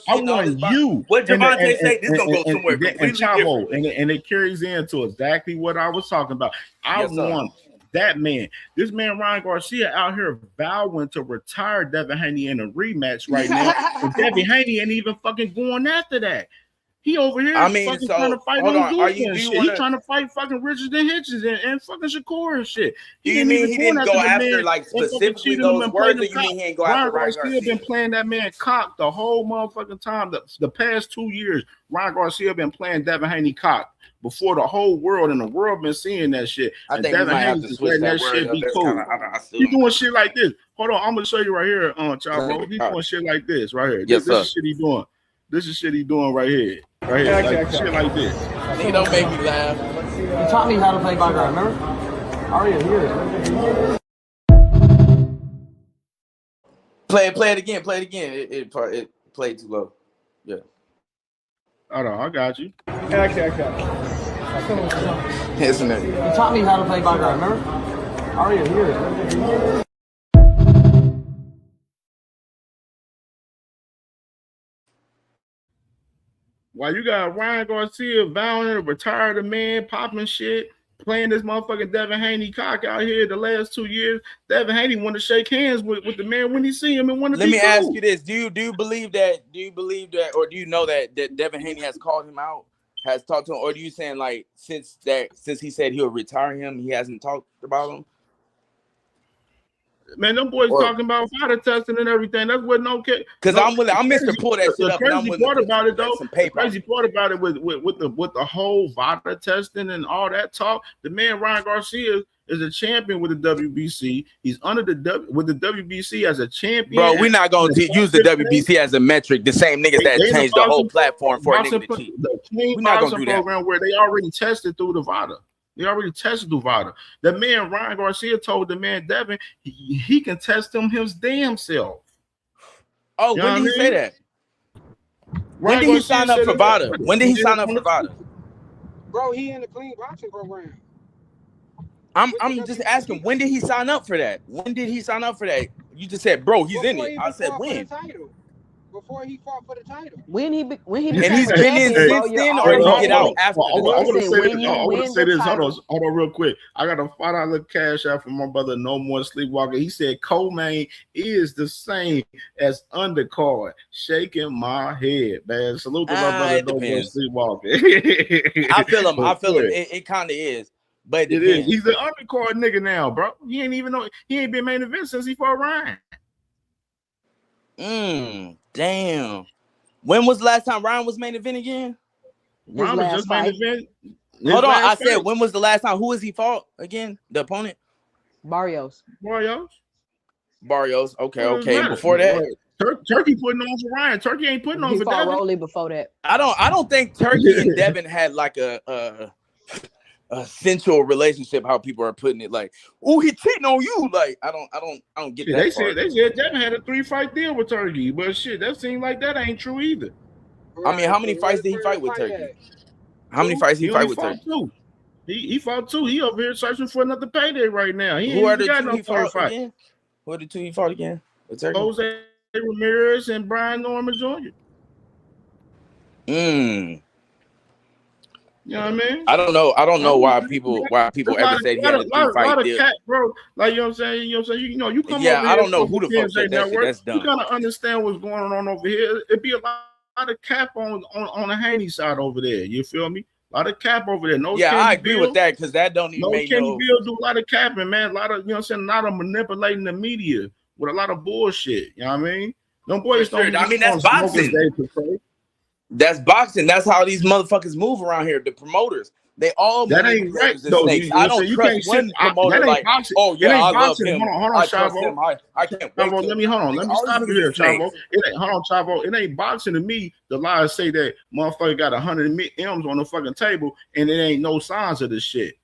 I want you. What Javante say? This gonna go somewhere completely different. And it carries into exactly what I was talking about. I want that man. This man Ryan Garcia out here vowing to retire Devin Haney in a rematch right now. And Devin Haney ain't even fucking going after that. He over here fucking trying to fight on Zuffa and shit. He's trying to fight fucking Richard and Hitchens and fucking Shakur and shit. You mean he didn't go after like specifically those words, or you mean he ain't go after Ryan Garcia? Been playing that man cock the whole motherfucking time. The past 2 years, Ryan Garcia been playing Devin Haney cock before the whole world, and the world been seeing that shit. I think Devin Haney just letting that shit be cool. He doing shit like this. Hold on, I'm gonna show you right here, Chavo. He doing shit like this right here. This is shit he doing. This is shit he doing right here. Right here, like, shit like this. He don't make me laugh. You taught me how to play background, remember? Aria, here. Play it again. Play it again. It played too low. Yeah. Hold on, I got you. Okay. Isn't it? You taught me how to play background, remember? Aria, here. While you got Ryan Garcia vowing to retire the man, popping shit, playing this motherfucking Devin Haney cock out here the last 2 years, Devin Haney want to shake hands with the man when he see him and want to be cool. Let me ask you this. Do you believe that, or do you know that Devin Haney has called him out, has talked to him, or do you saying like since he said he'll retire him, he hasn't talked about him? Man, them boys talking about fighter testing and everything. That's what no kid. Because I'm Mr. Pull that shit up. The crazy part about it, though, the crazy part about it with the whole VADA testing and all that talk, the man Ryan Garcia is a champion with the WBC. He's under with the WBC as a champion. Bro, we're not going to use the WBC as a metric. The same niggas that changed the whole platform for a nigga to cheat. We're not going to do that. Program where they already tested through the VADA. They already tested Duvada. The man Ryan Garcia told the man Devin he can test him his damn self. Oh, when did he say that? When did he sign up for VADA? When did he sign up for VADA? Bro, he in the clean boxing program. I'm just asking, when did he sign up for that? When did he sign up for that? You just said, bro, he's in it. I said, when? Before he fought for the title. When he And became he's a been in champion, bro, since you're then, or did he already get out in. after? I want to Listen, say when this. you I want win to say the this. title, Hold on, real quick. I got a $5 cash out from my brother. No more sleepwalking. He said co-main is the same as undercard. Shaking my head, man. Salute to my brother. It No more depends. sleepwalking. I feel him. But go ahead. It kind of is, but it It depends. is. He's an undercard nigga now, bro. He ain't even know. He ain't been main event since he fought Ryan. Damn. When was the last time Ryan was main event again? Ryan was just main event. Hold on, I said, when was the last time? Who has he fought again? The opponent? Barrios. Okay. And before that, Turkey putting on for Ryan. Turkey ain't putting on He for fought Devin. Rolly before that. I don't think Turkey and Devin had like a sensual relationship. How people are putting it, like, oh, he cheating on you. Like, I don't get Shit, that. they said Devin had a 3-fight deal with Turkey, but shit, that seemed like that ain't true either. I mean, how many fights did he fight with Turkey? How many fights he fight with Turkey? Two. He fought 2. He over here searching for another payday right now. He Who are ain't the got two no he fought fight. again? Who are the 2 he fought again with Turkey? Jose Ramirez and Brian Norman Jr. You know what I mean? I don't know why people ever said he had a 3-fight deal. Cat, bro. Like, you know what I'm saying? You come over Yeah, here. I don't know who the fuck said that shit. That's dumb. You gotta understand what's going on over here. It'd be a lot of cap on the Haney side over there. You feel me? A lot of cap over there. No, yeah, I agree with that because that don't even make Kenny Bill do a lot of capping, man. A lot of, you know what I'm saying, a lot of manipulating the media with a lot of bullshit. You know what I mean? Them boys don't. I mean, that's boxing. That's boxing. That's how these motherfuckers move around here. The promoters, they all that ain't right though. I don't trust one promoter like, boxing. Oh yeah, I love boxing. him. Hold on, Chavo. I can't wait. Chavo, let me stop you here, Chavo. Hold on, Chavo. It ain't boxing to me. The lies say that motherfucker got 100 M's on the fucking table, and it ain't no signs of this shit.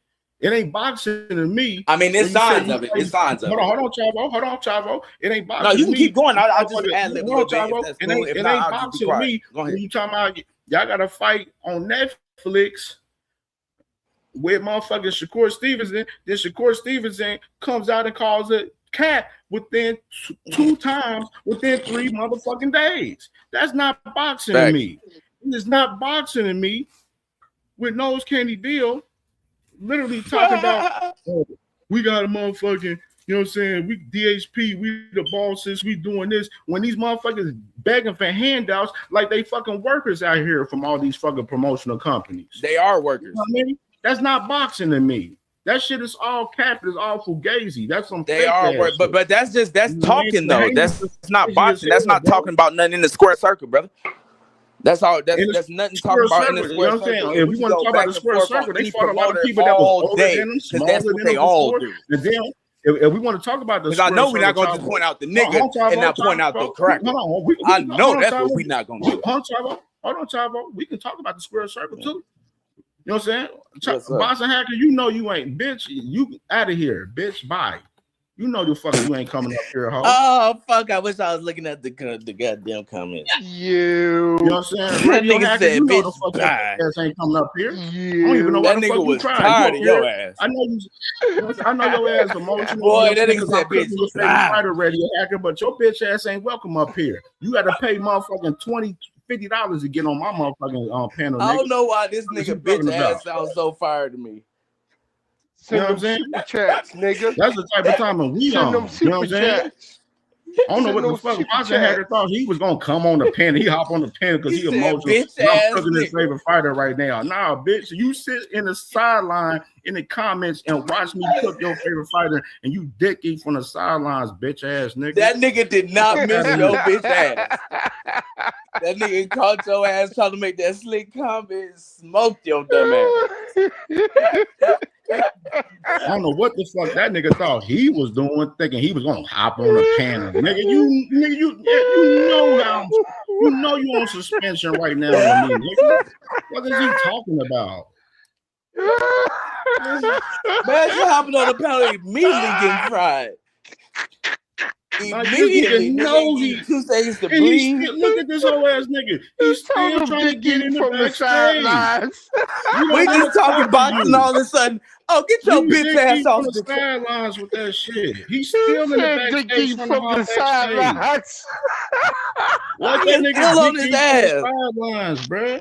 It ain't boxing to me. I mean, it's signs of it. It's signs of it. Hold on, Chavo. It ain't boxing. No, you can keep going. I'll just add a little bit. It ain't boxing to me. When you talking about y'all got a fight on Netflix with motherfucking Shakur Stevenson, then Shakur Stevenson comes out and calls it cap within 2 times within 3 motherfucking days. That's not boxing to me. It's not boxing to me with Nose Candy Bill literally talking about we got a motherfucking, you know what I'm saying, we DHP, we the bosses, we doing this, when these motherfuckers begging for handouts like they fucking workers out here from all these fucking promotional companies. They are workers. You know what I mean? That's not boxing to me. That shit is all cap, it's all fugazi. That's some they are work, but that's talking though. That's not boxing. That's not talking about nothing in the square circle, brother. That's all. That's nothing talking about in the square circle. If we want to talk about the square circle, they fought a lot of people that was older than them, smaller than them before. And then, if we want to talk about the square circle, because I know we're not going to just point out the nigga and not point out the correct. I know that's what we're not going to do. Hold on, Chavo. We can talk about the square circle too. You know what I'm saying? Boxing hacker, you know you ain't, bitch. You out of here, bitch. Bye. You know you ain't coming up here, ho. Oh fuck! I wish I was looking at the goddamn comments. You know what I'm saying? Radio nigga hacker, said, you know bitch, the fuck bye. ass ain't coming up here. I don't even know That why the nigga fuck was you trying. tired of your ass. I know your ass emotional. Boy, that nigga said, bitch, your favorite fighter, radio hacker, but your bitch ass ain't welcome up here. You got to pay motherfucking $50 to get on my motherfucking panel. I don't know why this nigga bitch ass sounds so fired to me. You know what I'm saying? Chats, nigga. That's the type of time when we on. You know what I'm saying? I don't know what the fuck Boxing Hacker thought he was gonna come on the pen. He hop on the pen because he emotional. I'm cooking his favorite fighter right now. Nah, bitch, you sit in the sideline in the comments and watch me cook your favorite fighter, and you dick eat from the sidelines, bitch ass nigga. That nigga did not miss your bitch ass. That nigga caught your ass trying to make that slick comment, smoked your dumb ass. I don't know what the fuck that nigga thought he was doing, thinking he was gonna hop on the panel. Nigga, you know you on suspension right now. Nigga. What is he talking about? Man, you hopping on the panel immediately getting fried. Like this nigga know he. 2 seconds to And he's breathe. still look at this whole ass nigga. He's still trying to get in the backstage. We We don't want just to talk talking to boxing you. all of a sudden. Oh, get your You bitch dick ass deep off on the the sidelines with that shit. He's still in the backstage trying to hop backstage. Let He that is nigga still on dick his deep on the ass. sidelines, bruh.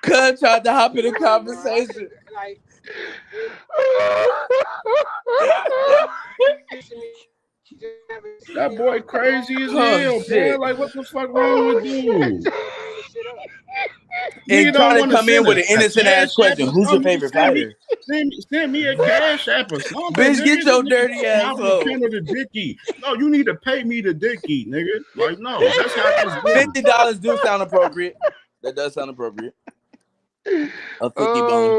Cuz tried to hop in the conversation. That boy crazy as Oh, hell, shit. boy. Like, what the fuck wrong with dude? And Nigga don't trying to want to come in send with a an innocent cash ass app question. or Who's your something. favorite fighter? Send me a cash app or something, Bitch, nigga. get This your nigga dirty talking ass how to home. counter the dick eat. No, you need to pay me the dick eat, nigga. Like, no, that's how that's going. $50 do sound appropriate. That does sound appropriate. A 50 bone.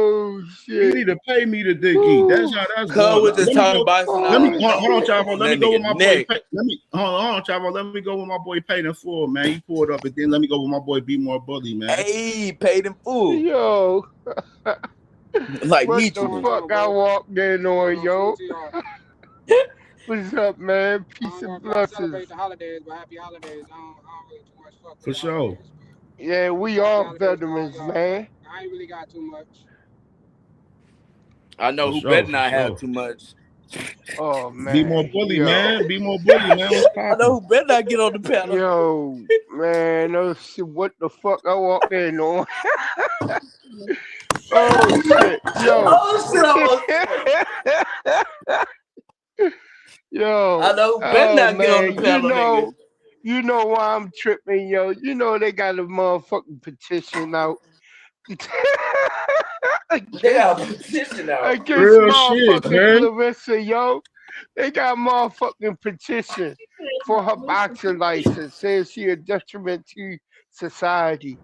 You need to pay me the dick eat. That's how that's Cuz going. was just Let me talking go. boxing. Let me hold on, Chavo. Let me That go with nigga my boy. neck. Let me hold on, Chavo. Let me go with my boy Paid in Full, man. He pulled up, and then let me go with my boy Be More Bully, man. Hey, paid in full. Yo. Like what Nietzsche. the fuck I walked in on, yo? What's up, man? Peace and blessings. For sure. Yeah, we all veterans, man. I ain't really got too much. I know For who sure, better for not have sure. too much. Oh man. Be More Bully, Yo. man. Be More Bully, man. What's I know poppin'? who better not get on the panel. Yo, man, oh shit, what the fuck I walked in on? Oh shit, yo. Oh shit, yo. I know who better not get on the man, panel, you know why I'm tripping, yo. You know they got a motherfucking petition out. They got a petition out. Against Real shit, motherfucking man. Clarissa, yo. They got motherfucking petition for her boxing license. Says she a detriment to society.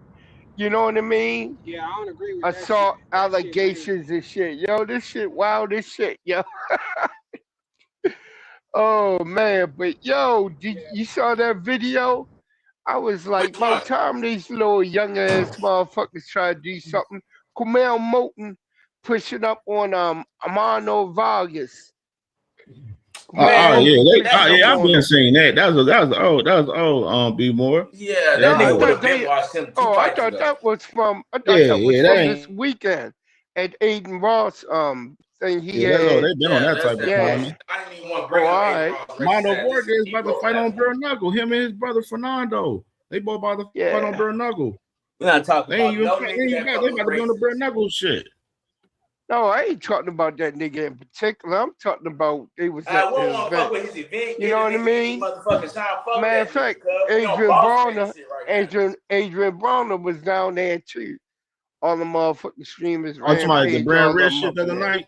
You know what I mean? Yeah, I don't agree with Assault that shit. allegations and shit. Yo, this shit wild as shit, yo. Oh man, but yo, you saw that video? I was like, about time these little young ass motherfuckers try to do something. Kumail Moton pushing up on Amano Vargas. I've been seeing that. That was old. Be More. Yeah, that nigga would I have been watched him 2 I fights thought ago. that was from that this weekend at Aiden Ross thing he Yeah, had. they've been on that type of timing. I didn't even want to bring up alright. Mondo Vargas is about to fight on Bare Knuckle. Him and his brother Fernando. They both about to fight on Bare Knuckle. We're not talking They ain't even about fight. no They nigga about to be on the Bare Knuckle shit. No, I ain't talking about that nigga in particular. I'm talking about they was I at won't the want to fuck event. with his event. You know what I mean? Motherfucking shine. Fuck Matter that of fact, nigga, cuz. We on boss shit right now. Adrian Bronner was down there too. All the motherfucking streamers Oh, somebody the Rampage, brand all red them shit up the in other there. night.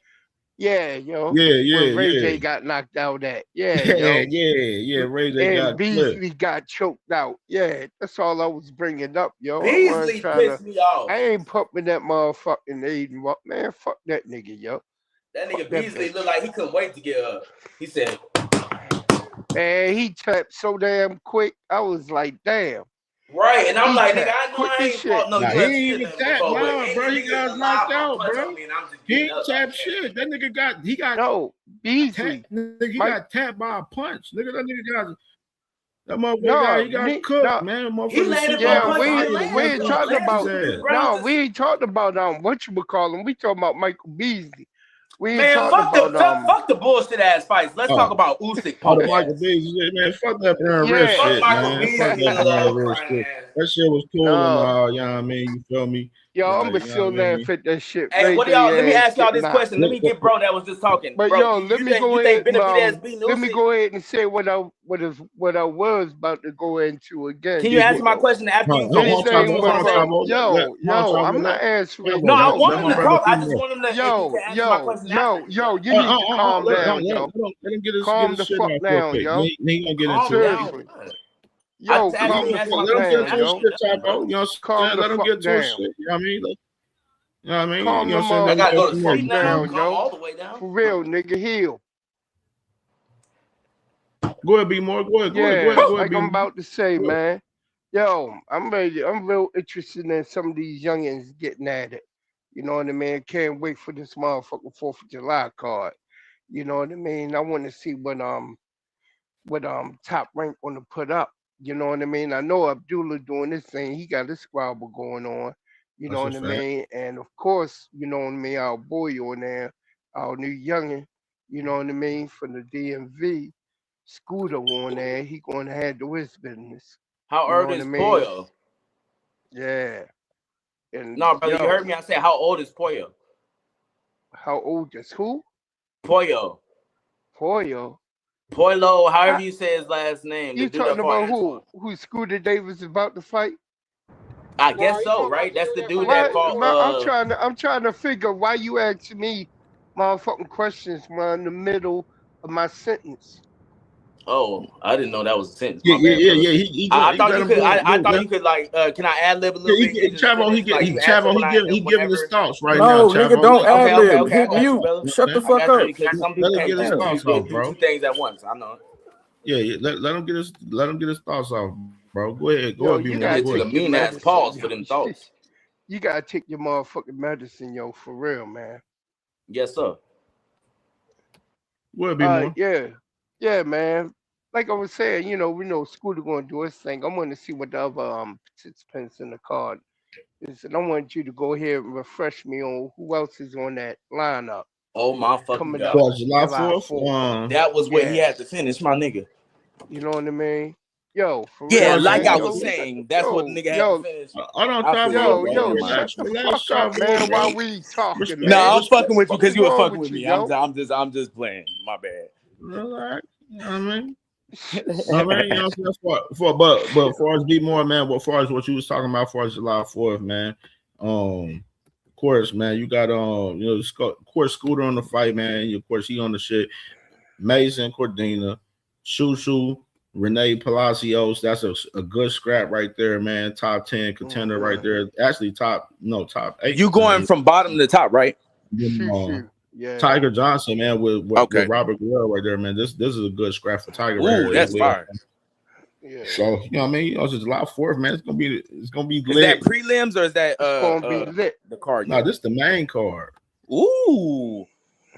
Yeah, yo. Yeah. When Ray J got knocked out at. Yeah, yo. yeah. Ray J And got Beasley clipped. got choked out. Yeah, that's all I was bringing up, yo. Beasley pissed me off. I ain't pumping that motherfucking Aiden. Man, fuck that nigga, yo. That nigga Beasley looked like he couldn't wait to get up. He said, man, he tapped so damn quick. I was like, damn. Right, and I'm he like, nigga, I know I ain't fought no Nah, he UFC ain't even event tapped, before, but nah, bro. He nigga got alive knocked gonna out, punch bro. on me, and I'm just He getting ain't up. tapped shit. That nigga got no Beasley. He got tapped by a punch. Nigga, that nigga got that motherfucker. He got cooked, man. Motherfucker, we ain't talking about. We ain't talking about what you would call him. We talking about Michael Beasley. We ain't Man, talking about fuck the bullshit ass fights. Let's talk about Usyk. Oh, the Michael Beasley, man. Fuck that brand red shit, man. Fuck that brand red shit. That shit was cool and all, you know what I mean? You feel me? Yo, like, I'm still laugh at that shit. Hey, what do y'all? Let me ask y'all this question. Let me get bro that was just talking. But bro, yo, you let me think, go you think ahead. Benavidez beating Usyk? Let me go ahead and say what I was about to go into again. Can you answer my question after you finish? I'm not answering. No, I want him to talk. I just want him to. Yo, you need to calm down, yo. Let him get his Calm the shit fuck out down, quick. yo. He gonna get into it. Yo, calm the fuck Let him get down, into his yo. shit, Chapo. You know what I'm saying? Let him get to his shit. You know what I mean? You know what I mean? Calm You know the what I'm saying? motherfucker Go from there. fuck down, yo. For real, nigga, heal. Go ahead, be more. Go ahead. Go ahead. Like I'm about to say, man. Yo, I'm ready. I'm real interested in some of these youngins getting at it. You know what I mean? Can't wait for this motherfucking 4th of July card. You know what I mean? I want to see what what Top Rank want to put up. You know what I mean? I know Abdullah doing this thing. He got his squabble going on. You know That's a what I fact. mean? And of course, you know what I mean. Our boy on there, our new youngin. You know what I mean? From the DMV, Scooter on there. He going to handle his business. How You know old what I is mean? Poyo? Yeah. And No, brother, you heard yo, me. I said, how old is Poyo? how old is who? Poyo. Poyo. Poilo, however I, you say his last name. The you dude that talking fought about Antoine. who? Who Scooter Davis is about to fight? I guess so, right? That's the dude that What? fought. I'm trying to figure why you asking me motherfucking questions when I'm in the middle of my sentence. Oh, I didn't know that was a sentence. Yeah, My bad, brother. He I you thought let you him could. do I it. thought you could like. Can I ad lib a little Yeah, bit? You just Chavo, finish. Like you answer Chavo, when he giving his whenever. thoughts right now, No, nigga, Chavo. don't ad Okay. lib. I Hit got you, mute. brother. Shut the I fuck got you up. because some Let people him can't get his thoughts off, do bro. two things at once. I know. Yeah, let him get his thoughts off, bro. Go ahead, Yo, be you more. gotta It took a take your mean ass medicine. pause Yo. for them thoughts. You gotta take your motherfucking medicine, yo, for real, man. Yes, sir. Go ahead, be more. Yeah, man. Like I was saying, you know, we know Scooter gonna do his thing. I want to see what the other participants in the card is, and I want you to go ahead and refresh me on who else is on that lineup Oh my fucking coming god! up July July 4th. That was what he Yeah, had to finish, my nigga. you know what I mean? Yo, for Yeah, real, like man. I Yo, was saying, that's what the nigga had to finish. Hold on, I feel you, Chavo. bro. Never mind. Shut the Relax, fuck up, Chavo, man, bro. while we talking, Nah, man. I'm fucking with you because What's you were wrong fucking with with you, me. yo? I'm just playing. My bad. Relax. You know what I mean? I mean, you know what I'm saying? But far as be more, man, as far as what you was talking about, as far as July 4th, man. Of course, man, you got you know, of course, Scooter on the fight, man. Of course, he on the shit. Mason Cordina, Shushu, Renee Palacios. That's a good scrap right there, man. Top 10 contender right there. Actually, top 8. You going from bottom to top, right? Yeah. Tiger Johnson, man, with Robert Guerrero right there, man. This is a good scrap for Tiger right Ooh, here. that's fire. Yeah. So you know what I mean? It's July 4th, man. It's gonna be lit. Is that prelims or is that it's gonna be lit? The card? No, this is the main card. Ooh.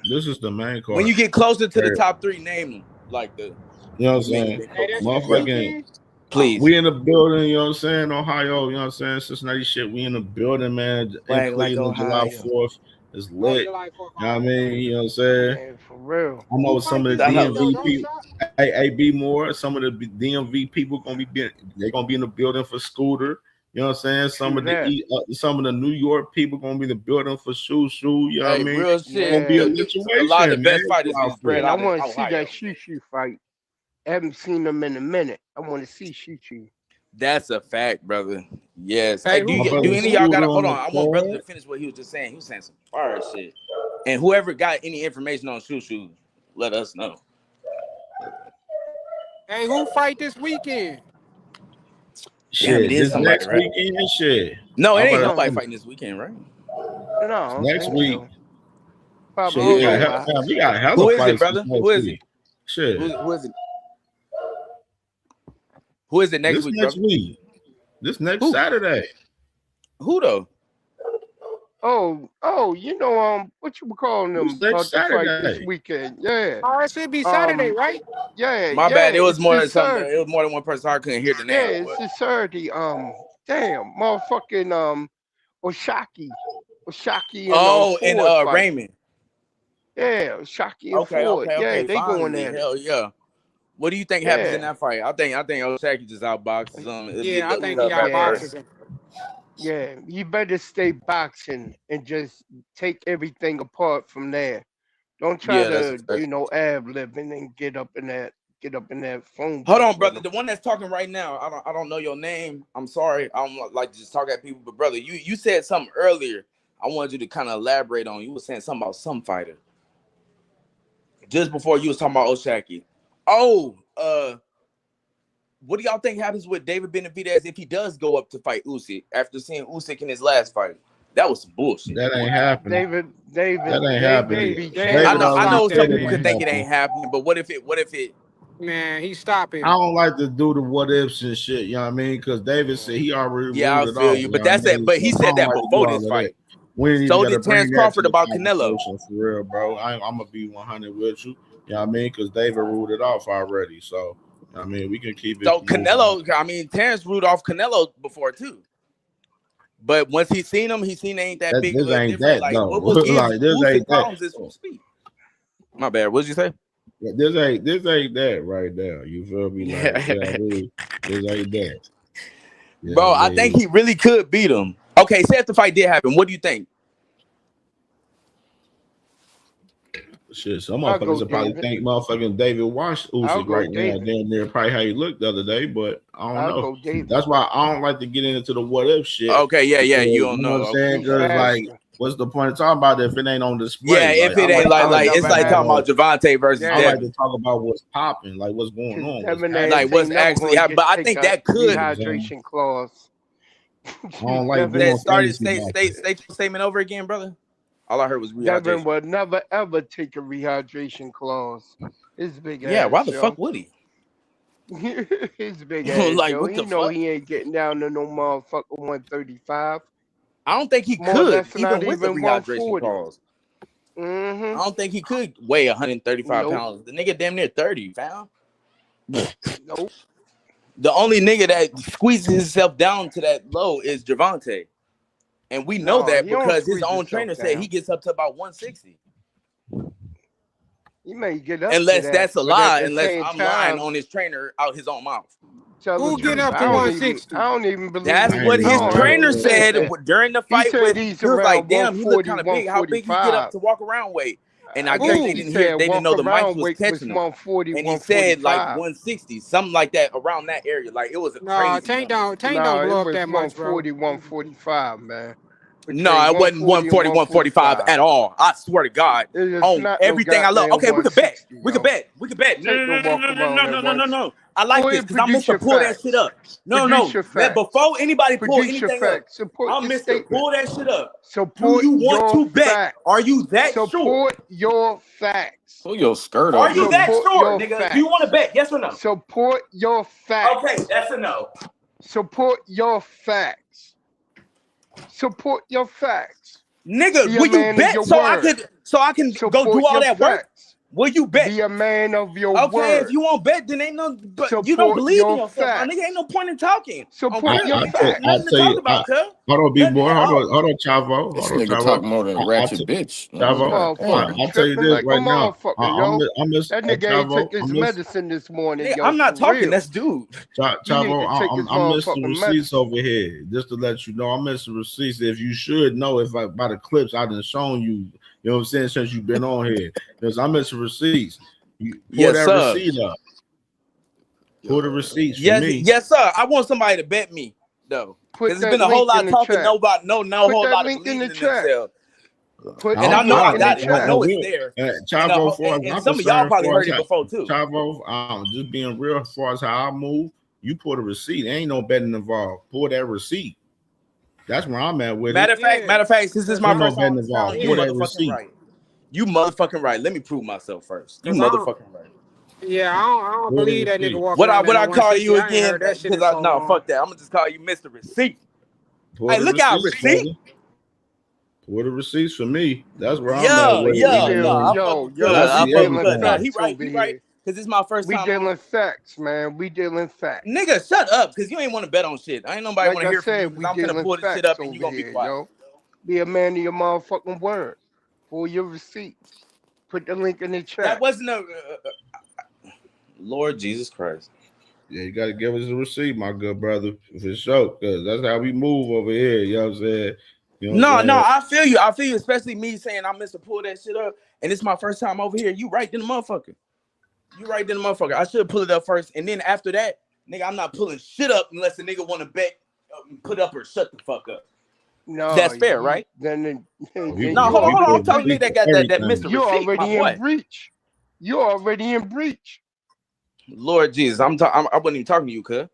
This is the main card. When you get closer to the top 3, name them. Like the you know what I'm saying? Motherfucking please. We in the building, you know what I'm saying? Ohio, you know what I'm saying? Cincinnati shit, we in the building, man. Like In Cleveland, Ohio. July 4th is lit. You know what I mean? You know what I'm saying? Man, for real. I know some of the DMV people. Hey, be more. Some of the DMV people they're gonna be in the building for Scooter. You know what I'm saying? Some of the New York people gonna be in the building for Shoo. You know what I mean? Real shit. It's gonna be a situation, a lot of the best man. fighters be spread And I out in want to see Ohio. that Shushu fight. I haven't seen them in a minute. I want to see Shushu. That's a fact, brother. Yes. Hey, Hey, do any of y'all got? Hold on. I want brother to finish what he was just saying. He was saying some fire shit. And whoever got any information on Shushu, let us know. Hey, who fight this weekend? Damn, it is this somebody, next right? weekend and shit. No, it ain't nobody fighting this weekend, right? No, next week. So. We got hella Who is fights it, brother? this Who is week. it? Shit. Who is it? Who is it next week, next brother? week. This next Saturday. Who though? Oh, you know, what you calling them about to fight this weekend? Yeah. Oh, it should be Saturday, right? Yeah. My bad. It was it's more than this something. Saturday. It was more than one person. So I couldn't hear the name. Yeah, it's this Saturday. Damn, motherfucking Oshaki and Ford fight. Raymond. Yeah, Oshaki and Ford. Okay. Yeah, they going Finally. at it. Hell yeah. What do you think happens in that fight? I think Oshaki just outboxes him. Yeah, I think he outboxes him. Yeah, you better stay boxing and just take everything apart from there. Don't try to, ad libbing and get up in that phone. Hold on, brother. The one that's talking right now, I don't know your name. I'm sorry. I don't like to just talk at people, but brother, you said something earlier. I wanted you to kind of elaborate on. You were saying something about some fighter. Just before you was talking about Oshaki. What do y'all think happens with David Benavidez if he does go up to fight Usyk after seeing Usyk in his last fight? That was some bullshit. That ain't happening. David. That ain't happening. I know some people could think it ain't happening, but what if it? Man, he's stopping. I don't like to do the what ifs and shit. You know what I mean? Because David said he already I ruled it feel off, you, but that's it. But he said that before this fight. We So did Terrence Crawford about Canelo. For real, bro. I'm gonna be 100 with you. You know what I mean? Because David ruled it off already. So, I mean, we can keep it. So Canelo, I mean, Terrence ruled off Canelo before too. But once he seen him, he seen they ain't that big of a difference. Like what will give like, this Usyk ain't problems that. is from speed. My bad. What did you say? This ain't that right there. You feel me? Like, this ain't that. Yeah, Bro, I think he really could beat him. Okay, say if the fight did happen, what do you think? Shit, some motherfuckers will probably think motherfucking David watched Usyk right now. Damn near probably how he looked the other day, but I don't know. That's why I don't like to get into the what if shit. Okay, yeah, you don't You know. know what I'm saying? Because like, what's the point of talking about it if it ain't on display? Yeah, if it ain't like it's like talking about Javante versus I like Devin. to talk about what's popping, like what's going on. Like what's actually happening. But I think that could Hydration clause. I don't like that started state statement over again, brother. All I heard was rehydration. Devin would never ever take a rehydration clause. His big ass. Yeah, why the fuck would he? His big ass. Like, yo. what He the know fuck? he ain't getting down to no motherfucker 135. I don't think he More could, less, even not with the even rehydration 140. clause. I don't think he could weigh 135 pounds. The nigga damn near 30, fam. Nope. The only nigga that squeezes himself down to that low is Javante. And we know that he don't because his squeeze own himself trainer said down. he gets up to about 160. He may get up Unless to that, that's a but lie, at the unless same I'm time, lying on his trainer out his own mouth. tell Who the get truth, up to I don't 160? I don't even believe That's he what is. his I heard trainer him say said that. during the He fight said with. he's He was like, around "Damn, he looked 140, kind of big. How big he get up 145. to walk around weight?" And I I guess guess they he didn't hear. said They didn't know walk the mic around was weight was catching him. 140, And he said like 145. 160, something like that, around that area. Like it was a Nah, crazy Tank number. don't blow it up was that much, bro. 140, 145, man. No, it wasn't 140, 145 at all. I swear to God. It is On not everything no I love. goddamn Okay, we could bet. 160, We could yo. bet. We could bet. Take no walk around at once. No. I like Go this ahead, because I'm produce Mr. your Pull that facts. shit up. No. Produce your Let facts. before anybody pull Produce your anything up. facts. Support I'm your Mr. statement. Pull that shit up. Do Support you want your to bet? facts. Are you that sure? Support your facts. Pull your skirt Are up, you that nigga. Support sure, your nigga? Do you want to facts. bet? Yes or no? Support your facts. Okay, that's a no. Support your facts. Support your facts. Nigga, Be a will you man of bet your so I word. can go Support do all your that work? facts. Will you bet? Be a man of your Okay, word. if you won't bet, then ain't no. But you don't Support believe in your yourself, my facts. nigga. Ain't no point in talking. Support your facts. Nothing to talk about, cuz. Hold on, big boy. Hold on, Chavo. This Hold on, nigga Chavo. talk more than a ratchet bitch. Chavo, Motherfucker I'll tell you tripping this like a right now. motherfucker, yo. I miss That nigga ain't Chavo. took his medicine this morning, Nigga, yo. I'm not for talking. real. That's dude. Chavo, take his I'm missing motherfucking receipts over here. Just to let you know, I'm missing receipts. If you should know, if I by the clips I done shown you, you know what I'm saying, since you've been on here. Because I'm missing receipts. You pull Yes, that sir. receipt up. Pull the receipts for me. Yes, sir. I want somebody to bet me though, because it's been a whole lot of talking. No whole lot of believing in themselves. And I know I got it. I know it's there. Chavo, and some of y'all probably heard it before too. Chavo, just being real as far as how I move, you pull the receipt. Ain't no betting involved. Pull that receipt. That's where I'm at with Matter of fact, since this is my no first time, betting involved. you Pull that motherfucking receipt. right. You motherfucking right. Let me prove myself first. You 'Cause I don't- motherfucking right. Yeah, I don't Pull the believe that nigga receipt. walking What around I at call 160. you I ain't again? heard that shit in Because so no, long. fuck that. I'm gonna just call you Mr. Receipt. Pull Hey, the look out, receipts, receipt. brother. Pull the receipts for me. That's where I'm at. Yeah, with it. no, I Yo, fuck good. I see fuck everything. good. No, he facts right, over he here. right. Because it's my first We time. dealing facts, man. We dealing facts. Nigga, shut up, because you ain't want to bet on shit. I ain't nobody Like want to I hear from you, said, because we I'm gonna dealing pull this shit facts up and you over gonna be here, quiet. yo. Be a man of your motherfucking word. Pull your receipts. Put the link in the chat. That wasn't a Lord Jesus Christ. Yeah, you got to give us a receipt, my good brother, for sure, because that's how we move over here. You know what I'm saying? You know what I'm No, saying? I feel you. I feel you, especially me saying I missed to pull that shit up, and it's my first time over here. You right then the motherfucker. I should pull it up first, and then after that, nigga, I'm not pulling shit up unless the nigga want to bet, put up or shut the fuck up. No, That's fair, right? Then No, hold on. I'm talking to nigga that got that Mr. You're Receipt, my already boy. in breach. You're already in breach. Lord Jesus, I wasn't even talking to you, cuz.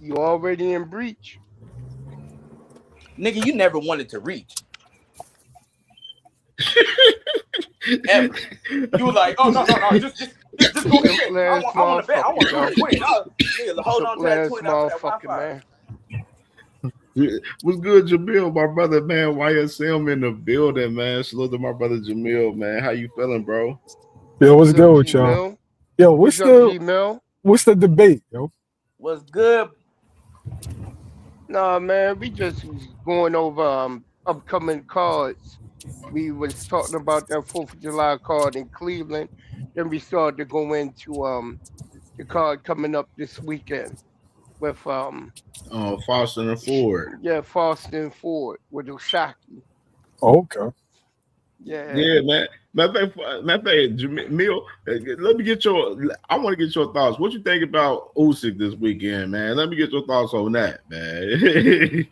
You already in breach. Nigga, you never wanted to reach. Ever. You were like, oh no, just go ahead. I want to bet. I want to win. Nigga, hold on to that $20 for that Wi-Fi. Man. What's good, Jamil, my brother, man? YSM in the building, man. Salute to my brother Jamil, man. How you feeling, bro? Yo, what's What's up, good with y'all? G-Mill? Yo, What's up, G-Mill? what's the debate, yo? What's good? Nah, man, we just was going over upcoming cards. We was talking about that 4th of July card in Cleveland. Then we started to go into the card coming up this weekend with Foster and Ford. Yeah, Foster and Ford with Usyk. Okay. Yeah, man. Matter of fact, Jamil, let me get I want to get your thoughts. What you think about Usyk this weekend, man? Let me get your thoughts on that, man.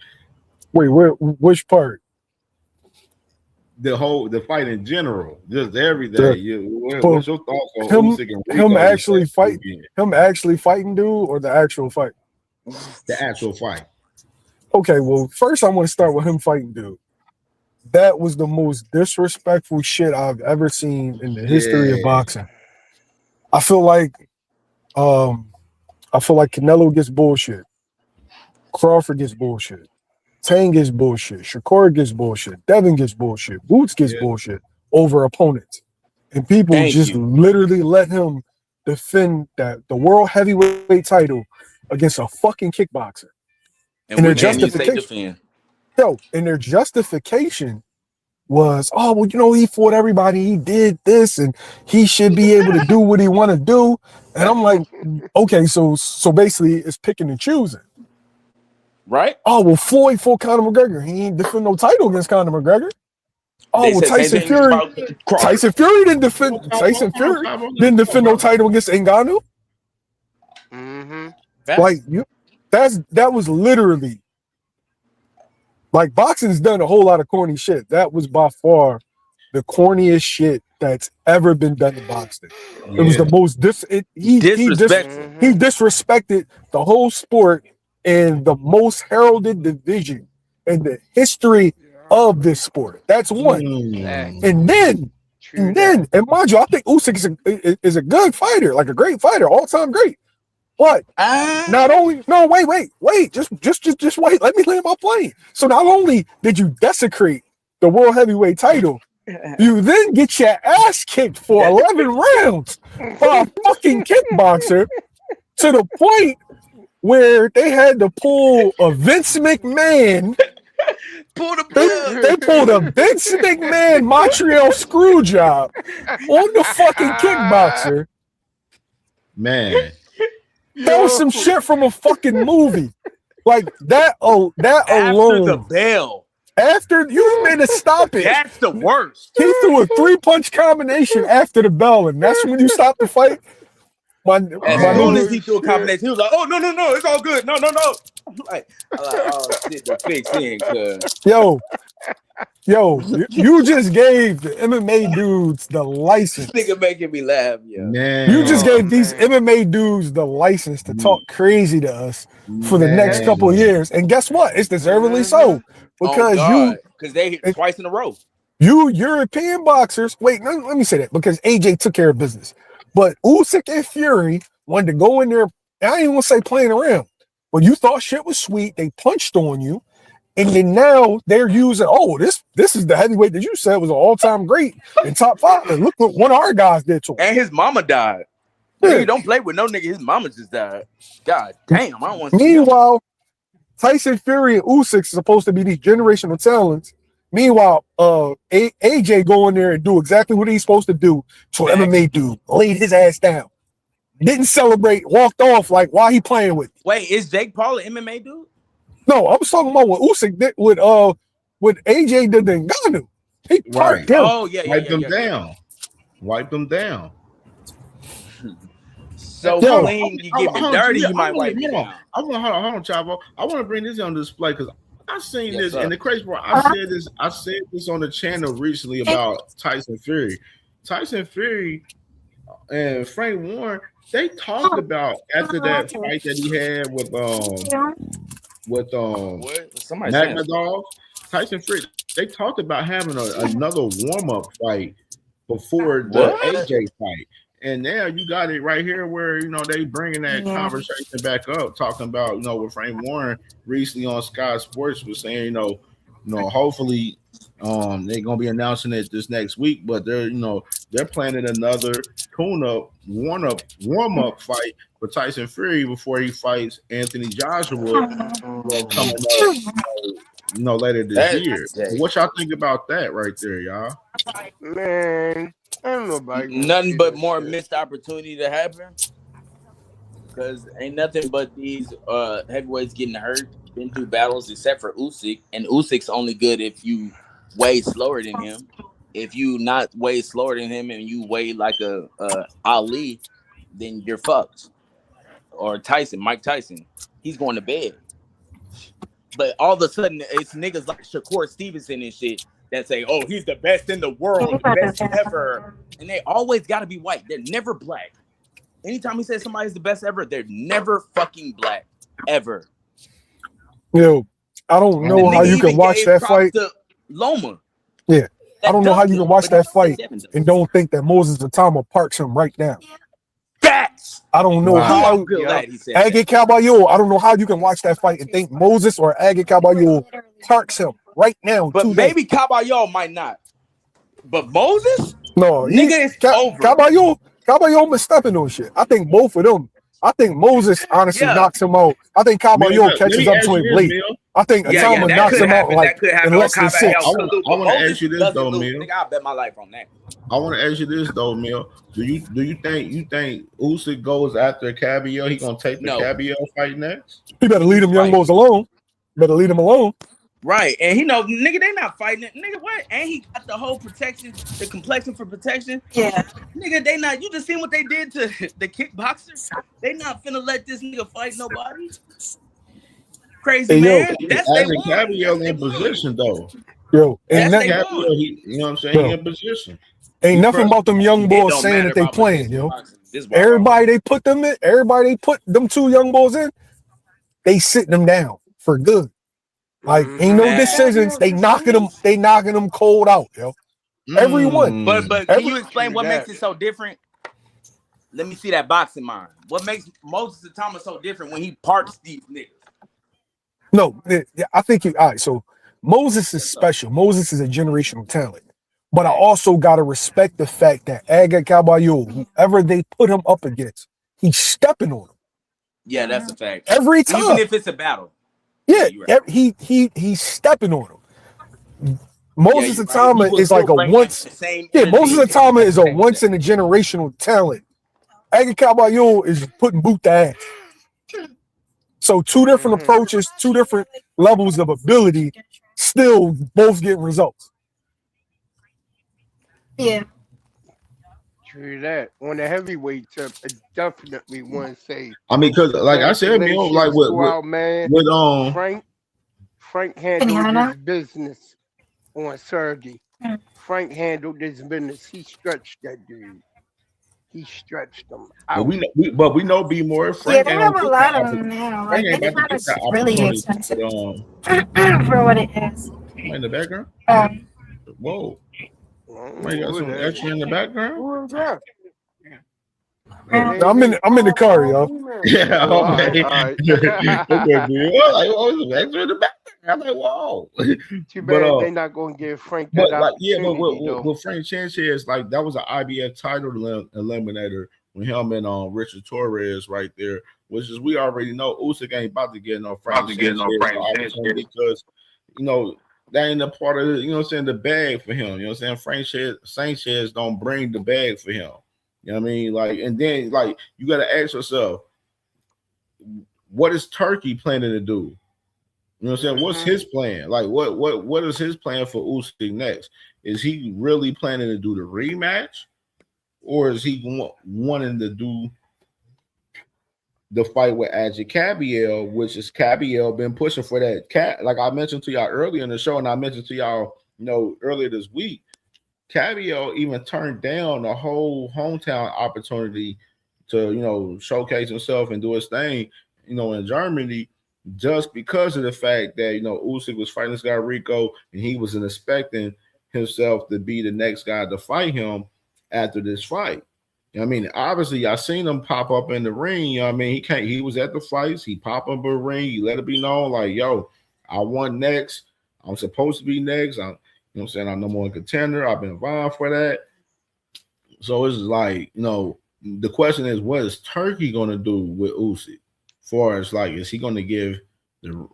Wait, which part? The fight in general, just everything. What's your thoughts on Usyk and Rico? Him actually fighting dude, or the actual fight? The actual fight. Okay, well, first I want to start with him fighting dude. That was the most disrespectful shit I've ever seen in the history of boxing. I feel like Canelo gets bullshit. Crawford gets bullshit. Tank gets bullshit. Shakur gets bullshit. Devin gets bullshit. Boots gets bullshit over opponents. And people literally let him defend the world heavyweight title against a fucking kickboxer. And their justification. And their justification was, oh, well, he fought everybody. He did this, and he should be able to do what he want to do. And I'm like, okay, so basically it's picking and choosing. Right? Oh, well, Floyd fought Conor McGregor. He ain't defend no title against Conor McGregor. Oh, well, Tyson Fury didn't defend. Tyson Fury didn't defend no title against Ngannou. Like that was literally like boxing's done a whole lot of corny shit. That was by far the corniest shit that's ever been done in boxing. It was the most he disrespected the whole sport and the most heralded division in the history of this sport. That's one. And then, mind you, I think Usyk is a good fighter, like a great fighter, all-time great. But not only, wait, just wait. Let me land my plane. So not only did you desecrate the world heavyweight title, you then get your ass kicked for 11 rounds by a fucking kickboxer to the point where they had to pull a Vince McMahon. They pulled a Vince McMahon Montreal screw job on the fucking kickboxer. Man. That was some shit from a fucking movie. Like that alone. After the bell. After you made to stop it. That's the worst. He threw a 3-punch combination after the bell, and that's when you stop the fight. As soon as he threw a combination, he was like, "Oh no, it's all good. No." I'm like, oh shit, the fix in, cuz. Yo, you just gave the MMA dudes the license. This nigga making me laugh, yo. Man. You just gave these MMA dudes the license to talk crazy to us for the next couple of years, and guess what? It's deservedly so because they hit twice in a row. You European boxers. Wait, let me say that because AJ took care of business. But Usyk and Fury wanted to go in there. I ain't even want to say playing around. But you thought shit was sweet. They punched on you. And then now they're using, this is the heavyweight that you said was an all-time great in top 5. And look what one of our guys did to him. And his mama died. Yeah. You don't play with no nigga. His mama just died. God damn, I don't want to see Meanwhile, Tyson Fury and Usyk are supposed to be these generational talents. Meanwhile, AJ go in there and do exactly what he's supposed to do to an MMA dude. Laid his ass down. Didn't celebrate, walked off like, why he playing with me? Wait, is Jake Paul an MMA dude? No, I was talking about what Usyk did with AJ did to Ngannou. He parked him. Oh, yeah. Wipe them down. So clean, you get me dirty, you might wipe me down. Hold on, Chavo. I want to bring this on display because I've seen this, and the crazy part, I said this on the channel recently about Tyson Fury. Tyson Fury and Frank Warren, they talked about after that fight that he had with Magna Dog, Tyson Fury. They talked about having another warm-up fight before the AJ fight. And now you got it right here where, you know, they bringing that conversation back up, talking about, you know, what Frank Warren recently on Sky Sports was saying, you know, hopefully they're gonna be announcing it this next week, but they're planning another tune-up, warm-up fight for Tyson Fury before he fights Anthony Joshua coming up, later this year. What y'all think about that right there, y'all? Man, I don't know about nothing but more missed opportunity to happen. Because ain't nothing but these heavyweights getting hurt, been through battles, except for Usyk. And Usyk's only good if you weigh slower than him. If you not weigh slower than him and you weigh like a Ali, then you're fucked. Or Mike Tyson, he's going to bed. But all of a sudden, it's niggas like Shakur Stevenson and shit that say, "Oh, he's the best in the world, the best ever," and they always got to be white. They're never black. Anytime he says somebody's the best ever, they're never fucking black, ever. Yo, I don't know how you can watch that fight. Loma. Yeah, I don't know how you can watch that fight and don't think that Moses Atama parks him right now. Facts. I don't know how. Agate Caballo, I don't know how you can watch that fight and think Moses or Agate Caballo parks him right now. But maybe Caballo might not. But Moses? No, nigga, it's over. Caballo been stepping on shit. I think both of them. I think Moses honestly knocks him out. I think Caballo catches up to him late. I think Atama knocks him out like in less than 6. I want to ask you this though, Mill. I bet my life on that. I want to ask you this though, Mill. Do you think Usyk goes after Caballo? He gonna take the Caballo fight next? He better leave them young boys alone. Better leave them alone. Right, and nigga, they not fighting it. Nigga, what? And he got the whole protection, the complexion for protection. Yeah. Nigga, they not. You just seen what they did to the kickboxers? They not finna let this nigga fight nobody. Crazy man. That's Caballo in position though. Yo, and that Caballo, you know what I'm saying? He in position. Ain't nothing about them young boys saying that they playing, yo. Everybody they put them them 2 young boys in, they sitting them down for good. Like ain't no decisions. They knocking them cold out, yo. Everyone. But can you explain what makes it so different? Let me see that boxing mind. What makes Moses Atama so different when he parks these niggas? No, I think all right. So Moses is special. Moses is a generational talent. But I also gotta respect the fact that Agate Caballo, whoever they put him up against, he's stepping on him. Yeah, that's a fact. Every time. Even if it's a battle. Yeah, he's stepping on him. Moses Atama is like a once. Moses Atama is a once in a generational talent. Agate Caballo is putting boot to ass. So 2 different approaches, 2 different levels of ability, still both getting results. Yeah. True that. On the heavyweight tip, I definitely want to say. I mean, because like I said, Mill, like with Frank handled his business on Sergey. Frank handled his business. He stretched that dude. He stretched them out. But we know B more. Frank they have a lot of them now. Like it's not really expensive for what it is. In the background. Whoa. You got some extra in the background? Who is that? I'm in the car, y'all. Yeah, okay. Okay, dude. Like, some extra in the background. I'm like, whoa. Too bad they're not going to give Frank that opportunity. With Frank Sanchez, like that was an IBF title eliminator when him and Richard Torres right there, which is we already know Usyk ain't about to get no Frank Sanchez because that ain't a part of the, you know what I'm saying, the bag for him. You know what I'm saying? Sanchez don't bring the bag for him. You know what I mean? Like, and then like you gotta ask yourself, what is Turkey planning to do? You know what I'm saying? What's his plan? Like, what is his plan for Usyk next? Is he really planning to do the rematch, or is he wanting to do the fight with Agate Caballo, which is Caballo been pushing for that cat? Like I mentioned to y'all earlier in the show, and I mentioned to y'all, earlier this week, Caballo even turned down the whole hometown opportunity to, showcase himself and do his thing, in Germany, just because of the fact that, Usyk was fighting this guy Rico, and he wasn't expecting himself to be the next guy to fight him after this fight. I mean, obviously, I seen him pop up in the ring. You know what I mean? He was at the fights. He pop up in the ring. He let it be known, like, yo, I won next. I'm supposed to be next. You know what I'm saying? I'm number one contender. I've been vying for that. So it's like, the question is, what is Turkey going to do with Usyk? Far as like, is he going to give the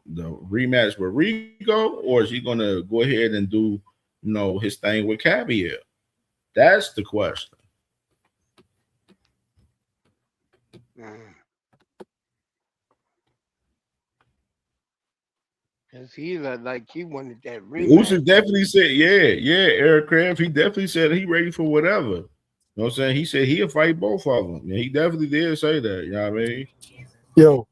rematch with Rico, or is he going to go ahead and do, his thing with Caviar? That's the question. Cause he looked like he wanted that rematch. Usyk definitely said, Eric Kraft, he definitely said he ready for whatever. You know what I'm saying? He said he'll fight both of them. Yeah, he definitely did say that. You know what I mean? Yo,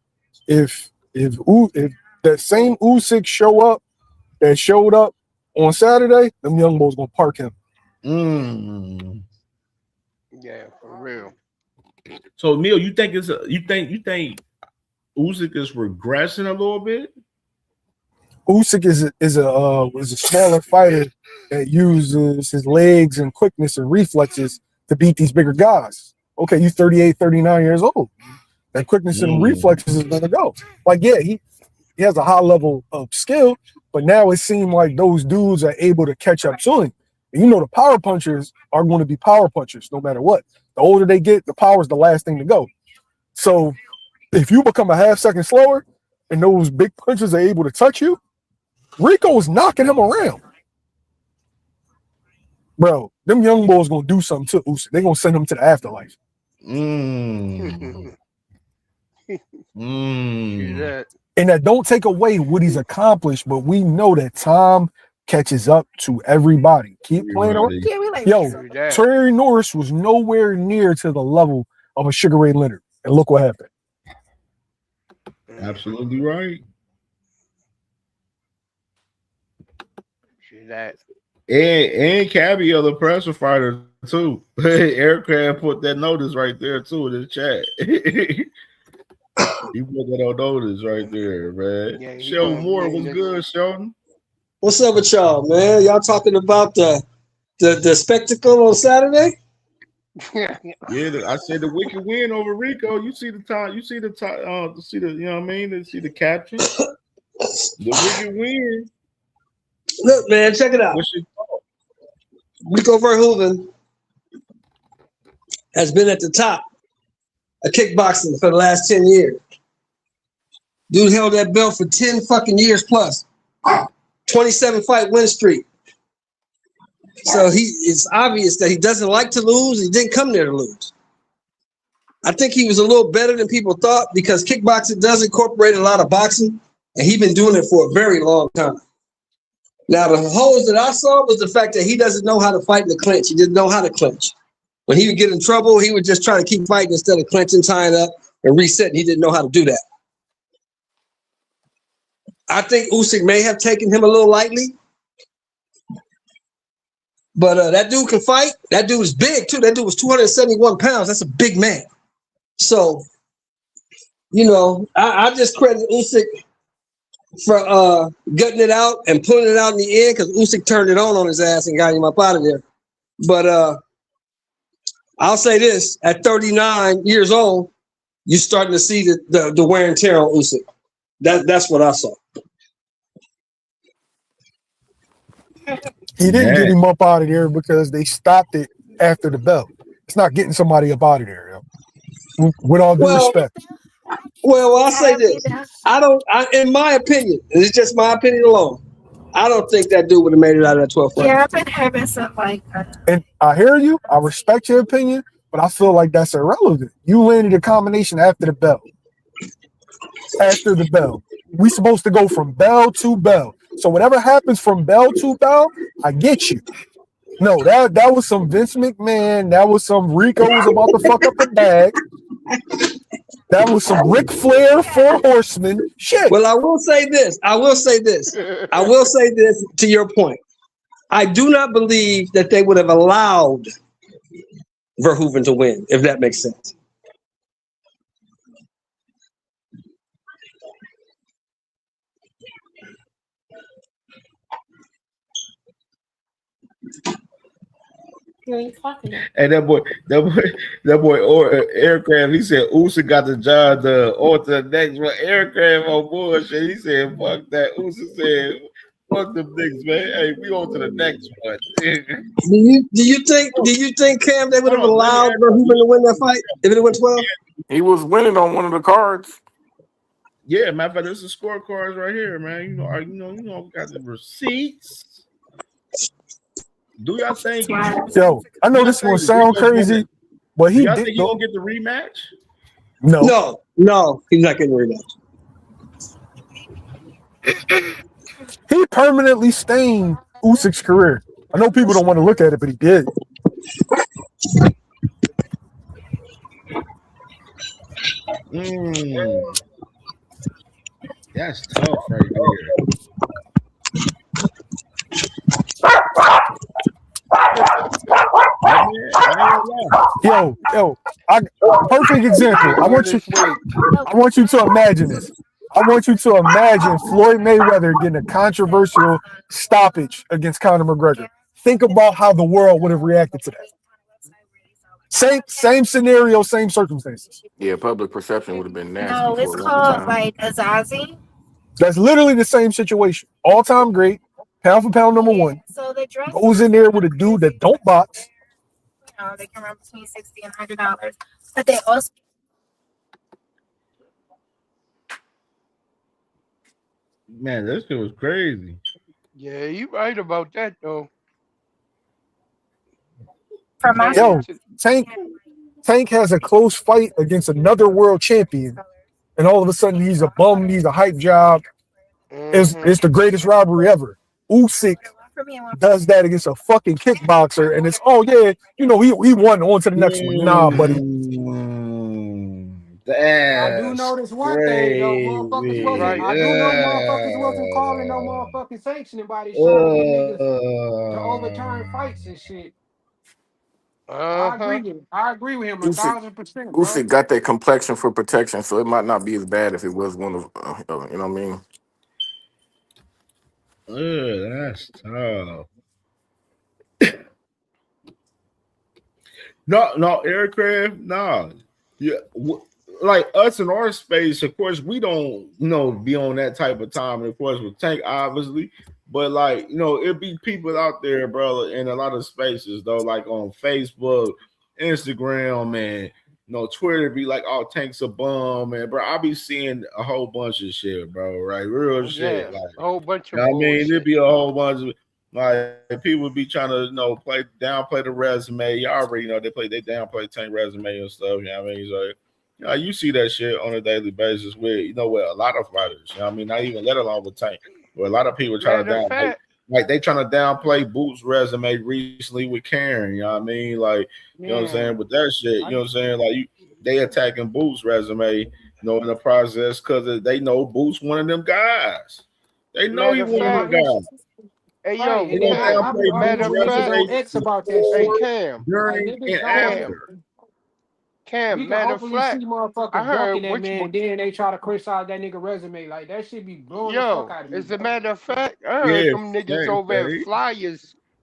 if that same Usyk showed up on Saturday, them young boys gonna park him. Yeah, for real. So Neil, you think you think Usyk is regressing a little bit? Usyk is a smaller fighter that uses his legs and quickness and reflexes to beat these bigger guys. Okay, you 38, 39 years old. That quickness and reflexes is gonna go. Like, yeah, he has a high level of skill, but now it seems like those dudes are able to catch up to him. And the power punchers are going to be power punchers no matter what. The older they get, the power is the last thing to go. So if you become a half second slower and those big punches are able to touch you, Rico is knocking him around. Bro, them young boys gonna do something to Usyk. They're gonna send him to the afterlife. And that don't take away what he's accomplished, but we know that time catches up to everybody. Keep playing around. Yo, Terry Norris was nowhere near to the level of a Sugar Ray Leonard. And look what happened. Absolutely right. That. And Caviar, the pressure fighter, too. Aircraft put that notice right there, too, in the chat. He put that on notice right there, man. Yeah, Sheldon Moore was good, Sheldon. What's up with y'all, man? Y'all talking about the spectacle on Saturday? Yeah, I said the wicked win over Rico. You see the time, you see the you know what I mean? You see the caption. The wicked win. Look, man, check it out. Rico Verhoeven has been at the top of kickboxing for the last 10 years. Dude held that belt for 10 fucking years plus. 27 fight win streak. So it's obvious that he doesn't like to lose. He didn't come there to lose. I think he was a little better than people thought because kickboxing does incorporate a lot of boxing, and he's been doing it for a very long time. Now, the holes that I saw was the fact that he doesn't know how to fight in the clinch. He didn't know how to clinch. When he would get in trouble, he would just try to keep fighting instead of clinching, tying up, and resetting. He didn't know how to do that. I think Usyk may have taken him a little lightly. But that dude can fight. That dude is big, too. That dude was 271 pounds. That's a big man. So, I just credit Usyk for gutting it out and pulling it out in the end because Usyk turned it on his ass and got him up out of there. But I'll say this. At 39 years old, you're starting to see the wear and tear on Usyk. That's what I saw. He didn't get him up out of there because they stopped it after the bell. It's not getting somebody up out of there, yo. With all due respect. Well, I'll say this. In my opinion, and it's just my opinion alone, I don't think that dude would have made it out of that 12 fight. Yeah, I've been having some And I hear you. I respect your opinion, but I feel like that's irrelevant. You landed a combination after the bell. After the bell. We supposed to go from bell to bell. So whatever happens from bell to bell, I get you. No, that was some Vince McMahon. That was some Rico was about to fuck up the bag. That was some Ric Flair, Four Horsemen shit. Well, I will say this to your point. I do not believe that they would have allowed Verhoeven to win, if that makes sense. You ain't fucking it. Hey, that boy, or aircraft. He said Usyk got the job done. On to the next one. Aircraft on bullshit. He said, "Fuck that." Usyk said, "Fuck them niggas, man." Hey, we on to the next one. Do you think Cam they would have Hold on, let me allowed ask Hoover you. to win that fight if it went 12? He was winning on one of the cards. Yeah, matter of fact, there's the scorecards right here, man. You know, we got the receipts. Do y'all think? Yo, I know this gonna sound crazy, but Do he y'all did. think he gonna get the rematch? No, he's not getting a rematch. He permanently stained Usyk's career. I know people don't want to look at it, but he did. That's tough right there. Yo, perfect example. I want you to imagine this. I want you to imagine Floyd Mayweather getting a controversial stoppage against Conor McGregor. Think about how the world would have reacted to that. Same scenario, same circumstances. Yeah, public perception would have been nasty No, it's for a long called time. like Azazi. That's literally the same situation. All-time great, pound for pound number one. So the dress Goes in there with a dude that don't box. they can run between $60 and $100, but they also. Man, this shit was crazy. Yeah, you right about that though. Yo, Tank has a close fight against another world champion, and all of a sudden he's a bum, he's a hype job. It's the greatest robbery ever. Usyk does that against a fucking kickboxer, and it's he won on to the next one. Nah, buddy. I do know this one thing though, motherfuckers wasn't. I do know motherfuckers wasn't calling no motherfucking sanctioning bodies trying to get niggas to overturn fights and shit. I agree with him 1,000%, bro. Usyk got that complexion for protection, so it might not be as bad if it was one of, you know what I mean? That's tough. No, aircraft, nah. Yeah, like us in our space, of course, we don't, be on that type of time. And of course, with Tank, obviously, but like, it'd be people out there, bro, in a lot of spaces, though, like on Facebook, Instagram, man. Twitter be like, "Oh, Tank's a bum," man, bro. I be seeing a whole bunch of shit, bro. Right, real shit. Like, a whole bunch of. I mean, there'd be a whole bunch of like people be trying to downplay the resume. Y'all already know they downplay Tank resume and stuff. You know what I mean? So, you see that shit on a daily basis with with a lot of fighters. You know what I mean? Not even let alone with Tank, where a lot of people trying to downplay. Like they trying to downplay Boots' resume recently with Karen. You know what I mean? Like, you know what I'm saying? With that shit, you know what I'm saying? Like they attacking Boots' resume, in the process because they know Boots one of them guys. They know he one of them guys. Hey yo, matter of X about that shit. Hey Cam, during and after. Cam, matter of fact, see motherfuckers ducking that man, then they try to criticize that nigga resume. Like that shit be blowing the fuck out of me. As a matter of fact, I heard them niggas over at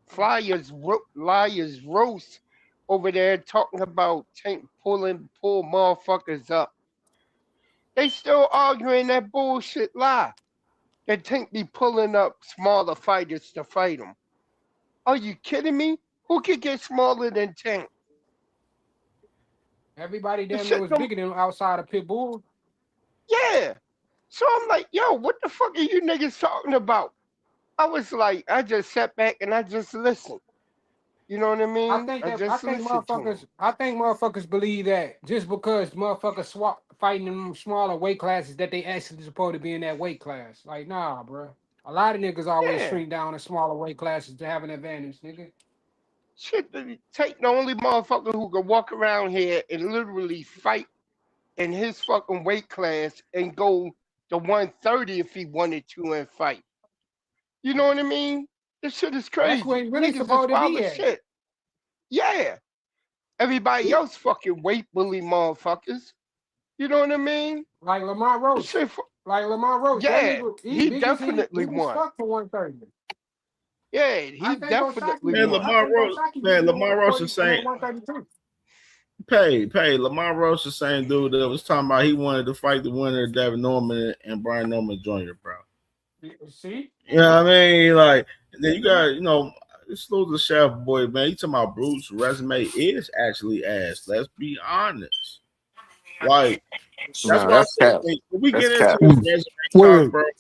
Flyers roast over there talking about Tank pull motherfuckers up. They still arguing that bullshit lie. That Tank be pulling up smaller fighters to fight him. Are you kidding me? Who could get smaller than Tank? Everybody damn near was bigger than outside of Pitbull. Yeah. So I'm like, yo, what the fuck are you niggas talking about? I was like, I just sat back and I just listened. You know what I mean? I think motherfuckers believe that just because motherfuckers fighting in smaller weight classes that they actually supposed to be in that weight class. Like, nah, bro. A lot of niggas always shrink down in smaller weight classes to have an advantage, nigga. Shit, Tank the only motherfucker who can walk around here and literally fight in his fucking weight class and go to 130 if he wanted to and fight. You know what I mean? This shit is crazy. That's where he really Niggas supposed is to wild be as at. shit. Yeah. Everybody else fucking weight bully motherfuckers. You know what I mean? Like Lamont Roach. Yeah, that nigga, he definitely won. won. Fuck for 130. Yeah, he definitely Man, won. Lamar Roach is saying. Lamar Roach the same dude that was talking about he wanted to fight the winner of Devin Norman and Brian Norman Jr., bro. See? You know what I mean? Like, then you got, this little chef boy, man. You talking about Bruce's resume is actually ass. Let's be honest. Like, that's No, why I that's said cap. when we That's get into cap. this resume Wait. talk, bro, like,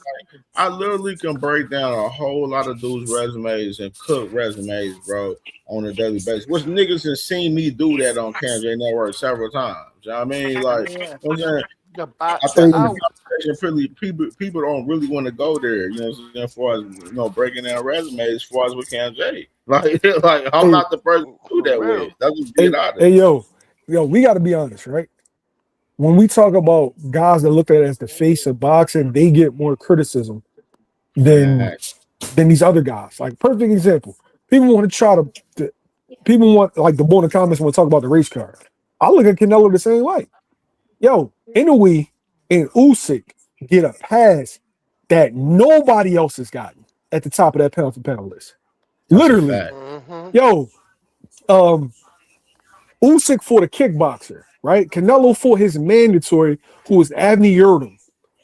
I literally can break down a whole lot of dudes' resumes and cook resumes, bro, on a daily basis. Which niggas have seen me do that on CamJNetwork several times. You know what I mean? Like, you know what I'm saying? I think the conversation people don't really want to go there, you know what I'm saying, as far as breaking down resumes as far as with CamJ. Like I'm not the person to do that with. That's just being honest. Hey, yo, we gotta be honest, right? When we talk about guys that look at it as the face of boxing, they get more criticism than these other guys. Like, perfect example. People want to try to people want, like, the boy in the comments want to talk about the race car. I look at Canelo the same way. Yo, Inoue and Usyk get a pass that nobody else has gotten at the top of that pound for pound list. Literally. Yo, Usyk fought a kickboxer, right? Canelo fought his mandatory, who was Avni Yildirim,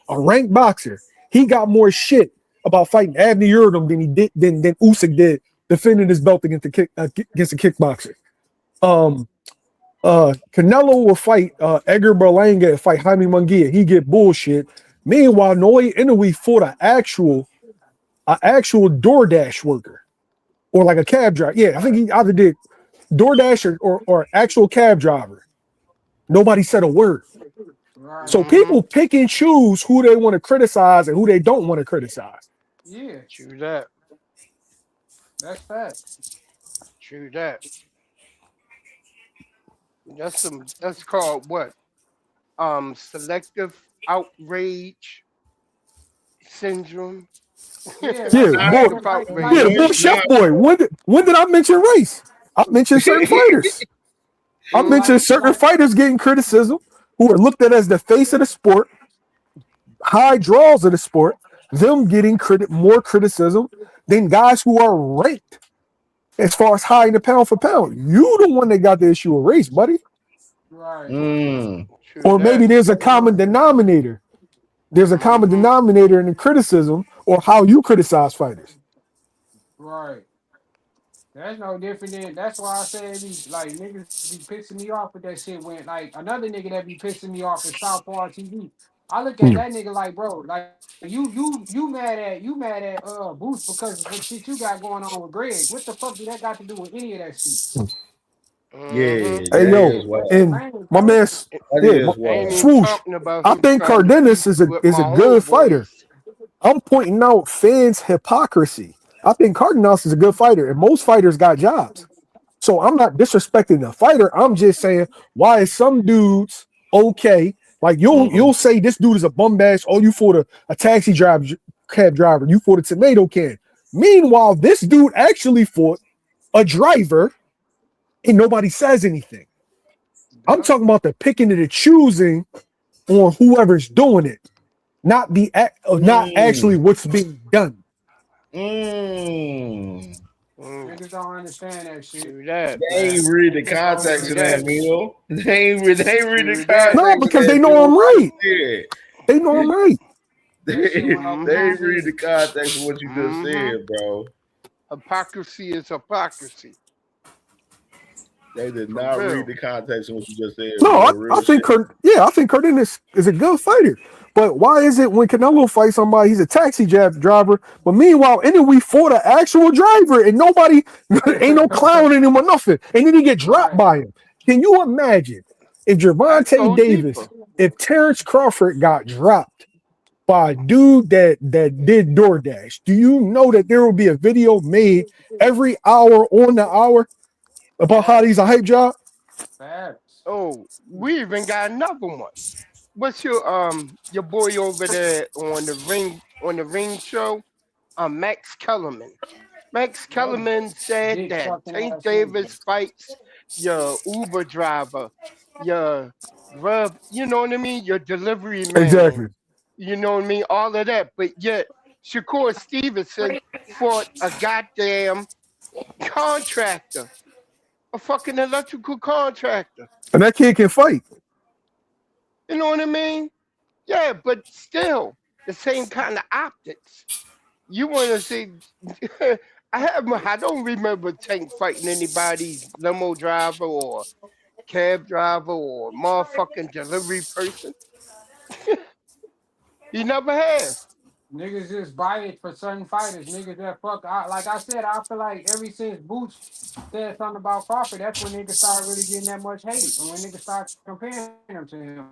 a ranked boxer. He got more shit about fighting Avni Yildirim than Usyk did defending his belt against a kickboxer. Canelo will fight Edgar Berlanga and fight Jaime Munguia. He get bullshit. Meanwhile, Naoya Inoue fought an actual DoorDash worker or like a cab driver. Yeah, I think he either did DoorDash or actual cab driver. Nobody said a word. So people pick and choose who they want to criticize and who they don't want to criticize. Yeah. True that. That's facts. True that. That's called what? Selective outrage syndrome. Yeah, the boy chef boy. When did I mention race? I mentioned certain fighters. I mentioned certain fighters getting criticism who are looked at as the face of the sport, high draws of the sport, them getting more criticism than guys who are ranked as far as high in the pound for pound. You the one that got the issue of race, buddy. Right. Or maybe there's a common denominator. There's a common denominator in the criticism or how you criticize fighters. Right. That's no different than, that's why I say these like niggas be pissing me off with that shit when like another nigga that be pissing me off is Southpaw TV. I look at that nigga like, bro, like you mad at Boost because of the shit you got going on with Greg. What the fuck do that got to do with any of that shit? Yeah. Hey yo, and my man, Swoosh. I think Cardenas is a good fighter. I'm pointing out fans' hypocrisy. I think Cardenas is a good fighter, and most fighters got jobs. So I'm not disrespecting the fighter. I'm just saying, why is some dudes okay? Like you'll say this dude is a bum bash. Oh, you fought a taxi cab driver. You fought a tomato can. Meanwhile, this dude actually fought a driver, and nobody says anything. I'm talking about the picking and the choosing on whoever's doing it, not actually what's being done. Niggas don't understand that shit. They ain't read the context of that, Milo. They ain't read the context. No, because they know I'm right. They know I'm right. They ain't read the context of what you just said, bro. Hypocrisy is hypocrisy. They did not read the context of what you just said. No, I think Cardenas is a good fighter. But why is it when Canelo fights somebody, he's a taxi driver, but meanwhile, we fought an actual driver and nobody, ain't no clowning him or nothing, and then he get dropped by him. Can you imagine if Gervonta Davis, if Terrence Crawford got dropped by a dude that did DoorDash? Do you know that there will be a video made every hour on the hour about how he's a hype job? Oh, we even got another one. What's your boy over there on the ring show? Max Kellerman. Max Kellerman said that Tank Davis fights your Uber driver, your Grub, you know what I mean? Your delivery man. Exactly. You know what I mean? All of that. But yet Shakur Stevenson fought a goddamn contractor, a fucking electrical contractor. And that kid can fight. You know what I mean? Yeah, but still the same kind of optics. You want to see? I don't remember Tank fighting anybody's limo driver or cab driver or motherfucking delivery person. He never have. Niggas just buy it for certain fighters. Niggas that fuck. Like I said, I feel like ever since Boots said something about Crawford, that's when niggas started really getting that much hate. And when niggas start comparing him to him.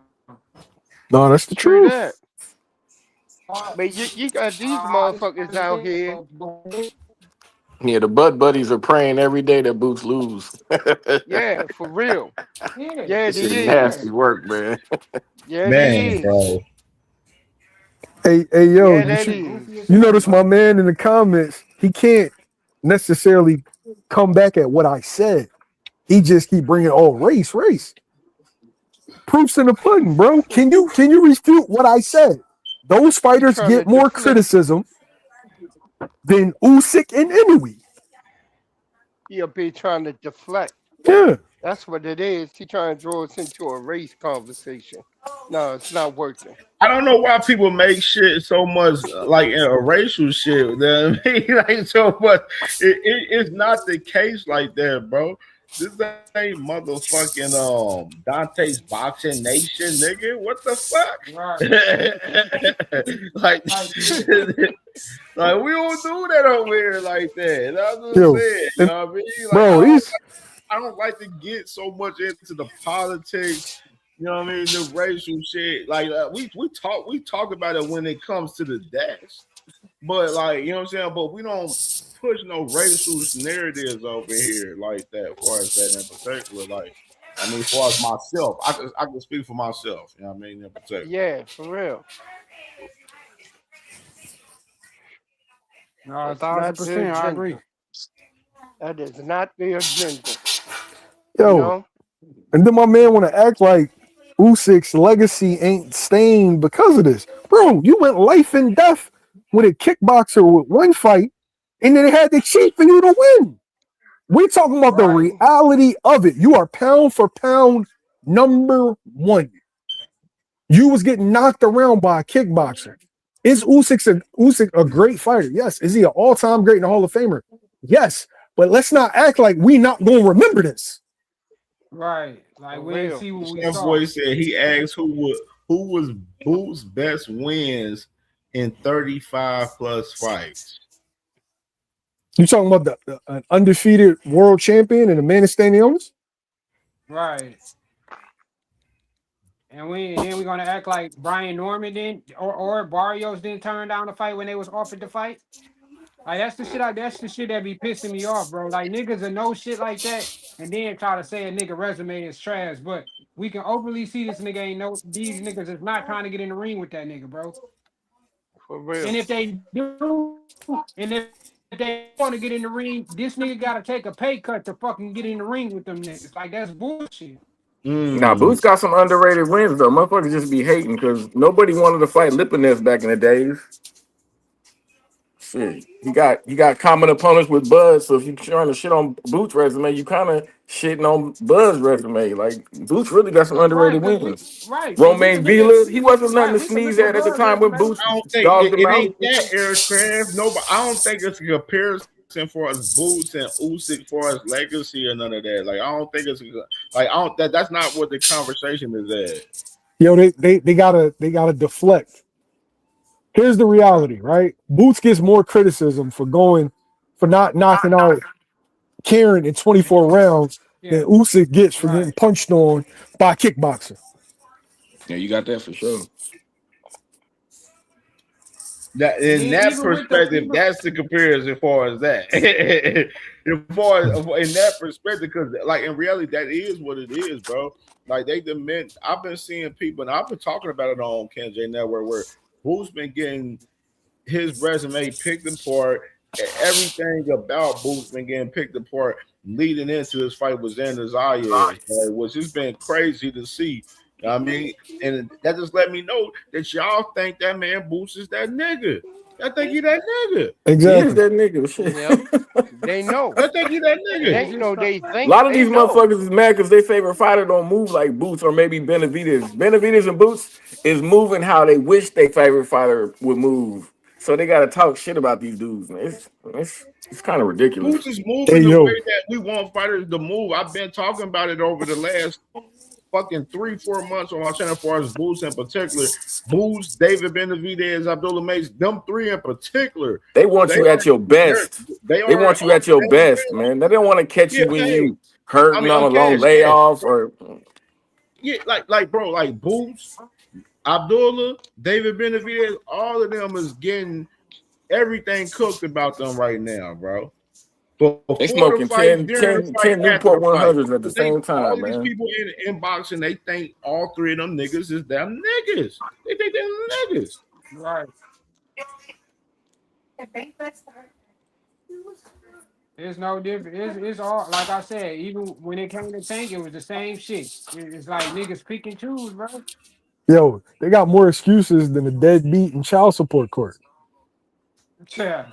No, that's the True truth. that. But you got these motherfuckers out here. Yeah, the Bud Buddies are praying every day that Boots lose. Yeah, for real. Yeah, This they is is. nasty work, man. Yeah, they is. bro. Hey, yo, Yeah, that is. you notice my man in the comments, he can't necessarily come back at what I said. He just keep bringing, race. Proofs in the pudding, bro. Can you refute what I said? Those fighters get more criticism than Usyk and Inoue. He up here trying to deflect. Yeah. That's what it is. He trying to draw us into a race conversation. No, it's not working. I don't know why people make shit so much like a racial shit. You know what I mean? Like so much. It's not the case like that, bro. This ain't motherfucking Dante's Boxing Nation, nigga. What the fuck? like, like we don't do that over here like that. That's what I'm saying. You know what I mean? Like, Bro, I don't like to get so much into the politics. You know what I mean? The racial shit. Like we talk about it when it comes to the dash. But like, you know what I'm saying? But we don't push no racial narratives over here like that, as far as that in particular. Like, I mean, as far as myself, I can speak for myself, you know what I mean, in particular. Yeah, for real. No, That's not the 1,000%. I agree. agenda. That is not the agenda. Yo, You know? and then my man want to act like Usyk's legacy ain't stained because of this. Bro, you went life and death with a kickboxer with one fight, and then they had to cheat for you to win. We're talking about the reality of it. You are pound for pound number one. You was getting knocked around by a kickboxer. Is Usyk a great fighter? Yes. Is he an all-time great and a Hall of Famer? Yes. But let's not act like we not gonna remember this. Right. Like we didn't see what we That saw. boy said he asked who was Boots' best wins in 35 plus fights. You talking about the undefeated world champion and the man of standing illness? Right. And then we're gonna act like Brian Norman didn't or Barrios didn't turn down the fight when they was offered the fight. Like that's the shit that be pissing me off, bro. Like niggas will know shit like that and then try to say a nigga resume is trash, but we can openly see this nigga ain't no these niggas is not trying to get in the ring with that nigga, bro. For real. And if they do, and if they want to get in the ring, this nigga gotta take a pay cut to fucking get in the ring with them niggas. Like that's bullshit. Nah, Boots got some underrated wins though. Motherfuckers just be hating because nobody wanted to fight Lipinets back in the days. Shit, he got common opponents with Buzz. So if you're trying to shit on Boots' resume, you kind of shitting on Buzz's resume. Like Boots really got some underrated wins. Romaine Villa, he wasn't nothing to sneeze at the time when Boots I don't think dogged him it out. ain't that aircraft. No, but I don't think it's a comparison for us Boots and Usyk for us legacy or none of that. Like I don't think it's like that's not what the conversation is at. Yo, they gotta deflect. Here's the reality, right? Boots gets more criticism for not knocking out Karen in 24 rounds than Usyk gets for getting punched on by a kickboxer. Yeah, you got that for sure. That in that perspective, that's the comparison as far as that. As far as in that perspective, because like in reality, that is what it is, bro. Like they demand. I've been seeing people, and I've been talking about it on CamJNetwork, where Boots been getting his resume picked apart. Everything about Boots been getting picked apart leading into this fight with Xander Zayas, which has been crazy to see. You know what I mean, and that just let me know that y'all think that man Boots is that nigga. I think he that nigga. He is Exactly. that nigga. Shit. Yep. They know. I think he that It nigga. ain't no they A think. lot of They these know. motherfuckers is mad because their favorite fighter don't move like Boots or maybe Benavidez. Benavidez and Boots is moving how they wish their favorite fighter would move. So they gotta talk shit about these dudes, man. It's kind of ridiculous. Boots is moving Hey, the yo. way that we want fighters to move. I've been talking about it over the last fucking 3-4 months on my channel as far as Boots in particular. Boots, David Benavidez, Abdullah Mace, them three in particular. They want you at your best. They They want you at your best, man. They don't want to catch you when you hurting on a long layoff or yeah, like bro, like Boots, Abdullah, David Benavidez, all of them is getting everything cooked about them right now, bro. But they before smoking the fight, 10 during the fight, after Newport the fight. 100s at the same All time, of these man. people in boxing, they think all three of them niggas is them niggas. They think they're niggas. Right. It's no different. It's all like I said. Even when it came to Tank, it was the same shit. It's like niggas pick and choose, bro. Yo, they got more excuses than a deadbeat in child support court. Yeah.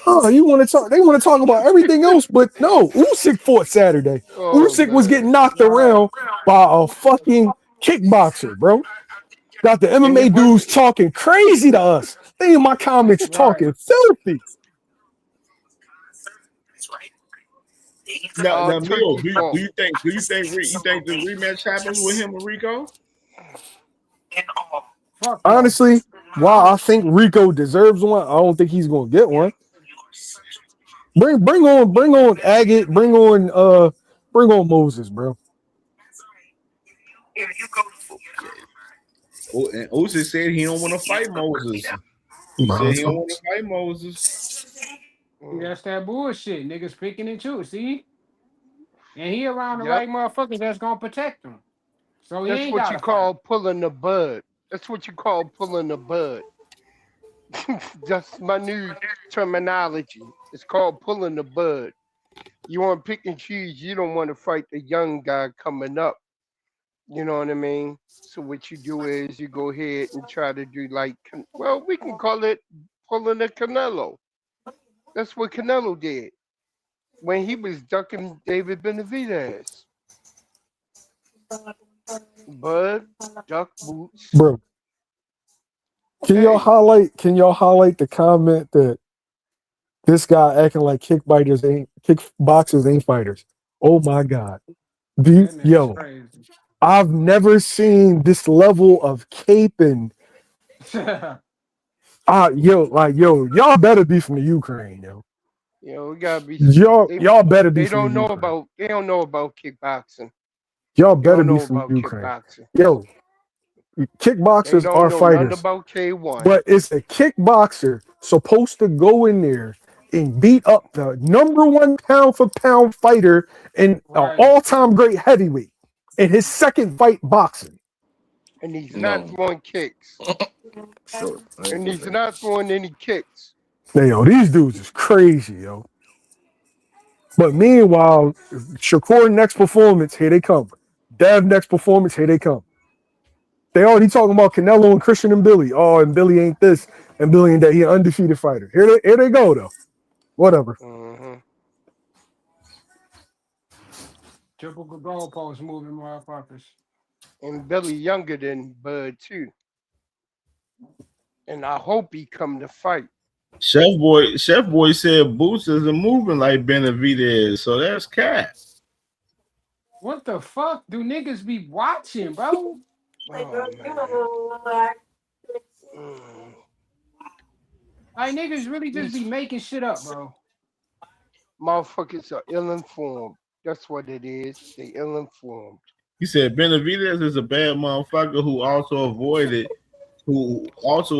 Oh, you want to talk? They want to talk about everything else, but no. Usyk fought Saturday. Usyk was getting knocked around by a fucking kickboxer, bro. Got the MMA dudes talking crazy to us. They in my comments talking filthy. Now Neil, do you think the rematch happens with him and Rico? Honestly, while I think Rico deserves one, I don't think he's gonna get one. Bring on Agate, bring on Moses, bro. And Usyk said he don't want to fight Moses. He said he don't want to fight Moses. That's that bullshit. Niggas picking and choose. See? And he around the right motherfuckers that's gonna protect him. So he That's ain't what got you call pulling the bud. That's what you call pulling the bud. That's my new terminology. It's called pulling the bud. You want to pick and choose. You don't want to fight the young guy coming up. You know what I mean? So what you do is you go ahead and try to do like, well, we can call it pulling the Canelo. That's what Canelo did when he was ducking David Benavidez. Bud, duck boots. Bro. Can y'all highlight the comment that this guy acting like kickboxers ain't fighters? Oh my God. I've never seen this level of caping. Y'all better be from the Ukraine, yo. We gotta be. Y'all better be. They don't know about. They don't know about kickboxing. Y'all better be from Ukraine. Yo, kickboxers are fighters. About K1. But is a kickboxer supposed to go in there and beat up the number one pound for pound fighter and an all-time great heavyweight in his second fight boxing? And he's not throwing kicks. And he's not throwing any kicks. Hey, yo, these dudes is crazy, yo. But meanwhile, Shakur next performance, here they come. Dev next performance, here they come. They already talking about Canelo and Christian and Billy. Oh, and Billy ain't this, and Billy ain't that. He an undefeated fighter. Here they go, though. Whatever. Typical goalpost moving motherfuckers. And Billy younger than Bud too. And I hope he come to fight. Chef Boy said Boots isn't moving like Benavidez, so that's cat. What the fuck do niggas be watching, bro? Like niggas really just be making shit up, bro. Motherfuckers are ill-informed. That's what it is. They ill-informed. He said Benavidez is a bad motherfucker who also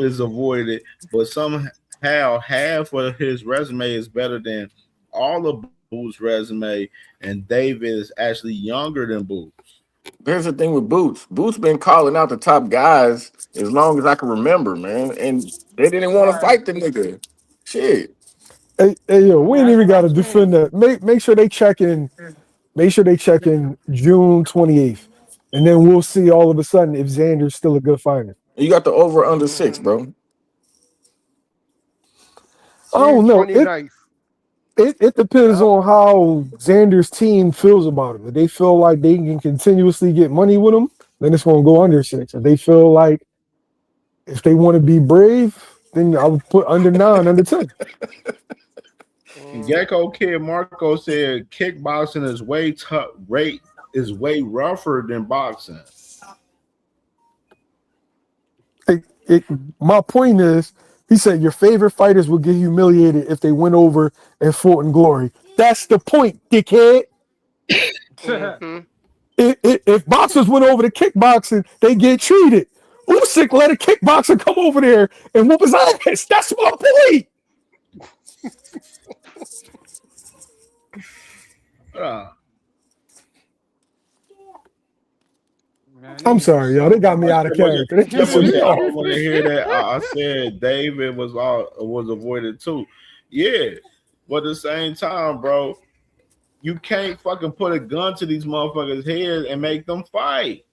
is avoided, but somehow half of his resume is better than all of Boots' resume, and David is actually younger than Boots. There's the thing with Boots. Boots been calling out the top guys as long as I can remember, man. And they didn't want to fight the nigga. Shit. Hey, yo, we ain't even got to defend that. Make sure they check in. Make sure they check in June 28th, and then we'll see all of a sudden if Xander's still a good fighter. You got the over under 6, bro. I don't June know. 29th. It depends on how Xander's team feels about him. If they feel like they can continuously get money with him, then it's gonna go under 6. If they feel like if they want to be brave, then I would put under 9, under 10. Gecko Kid Marco said kickboxing is way tough. Rate is way rougher than boxing. My point is, he said your favorite fighters will get humiliated if they went over and fought in glory. That's the point, dickhead. If boxers went over to kickboxing, they get treated. Usyk let a kickboxer come over there and whoop his ass. That's my point. I'm sorry, y'all. They got me out of character. They pissing me I off. don't want to hear that. I said David was avoided too. Yeah, but at the same time, bro, you can't fucking put a gun to these motherfuckers' heads and make them fight.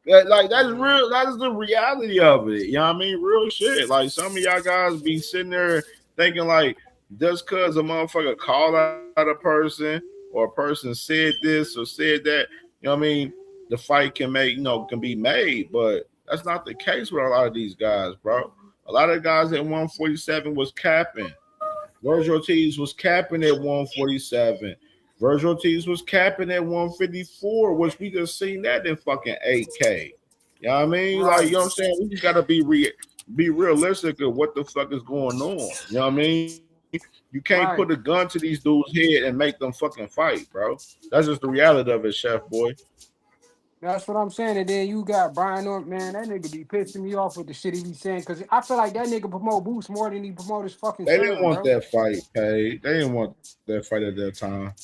That is real. That is the reality of it. You know what I mean? Real shit. Like some of y'all guys be sitting there thinking like just cause a motherfucker called out a person or a person said this or said that, you know what I mean? The fight can be made, but that's not the case with a lot of these guys, bro. A lot of guys at 147 was capping. Virgil Ortiz was capping at 147. Virgil Ortiz was capping at 154, which we just seen that in fucking 8K. You know what I mean? Like, you know what I'm saying? We just gotta be realistic of what the fuck is going on. You know what I mean? You can't put a gun to these dudes' head and make them fucking fight, bro. That's just the reality of it, Chef Boy. That's what I'm saying. And then you got Brian North, man. That nigga be pissing me off with the shit he be saying. Because I feel like that nigga promote Boost more than he promote his fucking They son, didn't want bro. that fight, paid. They didn't want that fight at that time.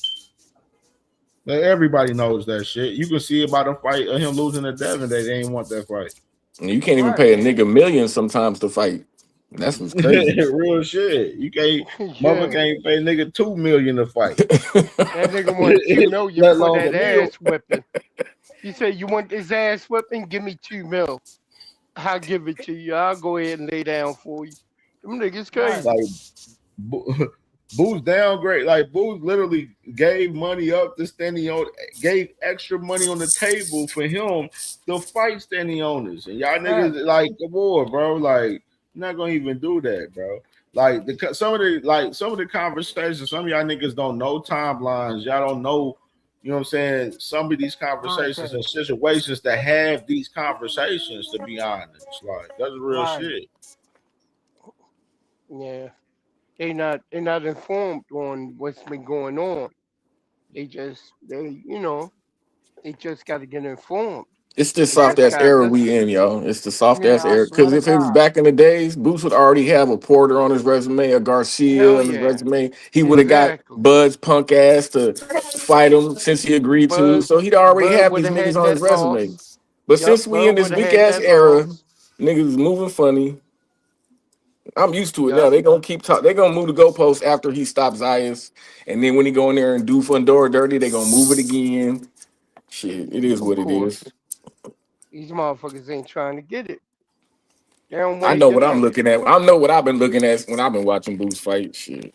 But everybody knows that shit. You can see about a fight of him losing to Devin. They didn't want that fight. You can't even pay a nigga millions sometimes to fight. That's what's crazy. Real shit. You can't, mother can't pay nigga $2 million to fight. That nigga want $2 million Let for alone that a meal. ass whipping. He said, "You want this ass whipping? Give me $2 million. I'll give it to you. I'll go ahead and lay down for you." Them niggas crazy. Like Boo's downgrade. Like Boo's literally gave money up to Standing on, gave extra money on the table for him to fight Standing Owners. And y'all niggas like, come on, bro. Like, you're not gonna even do that, bro. Like some of the conversations, some of y'all niggas don't know timelines. Y'all don't know, you know what I'm saying? Some of these conversations and situations that have these conversations, to be honest. Like, that's real shit. Yeah. They're not informed on what's been going on. They just got to get informed. It's this soft ass era we in, y'all. It's the soft ass era. Because if it was back in the days, Boots would already have a Porter on his resume, a Garcia on his resume. He would have got Bud's punk ass to fight him since he agreed to. So he'd already have these niggas on his resume. But since we in this weak ass era, niggas moving funny. I'm used to it now. They gonna keep talking. They gonna move the goalposts after he stops Zayas, and then when he go in there and do Fundora dirty, they gonna move it again. Shit, it is what it is. These motherfuckers ain't trying to get it. They don't I want know to what get I'm it. looking at. I know what I've been looking at when I've been watching Boots fight. Shit,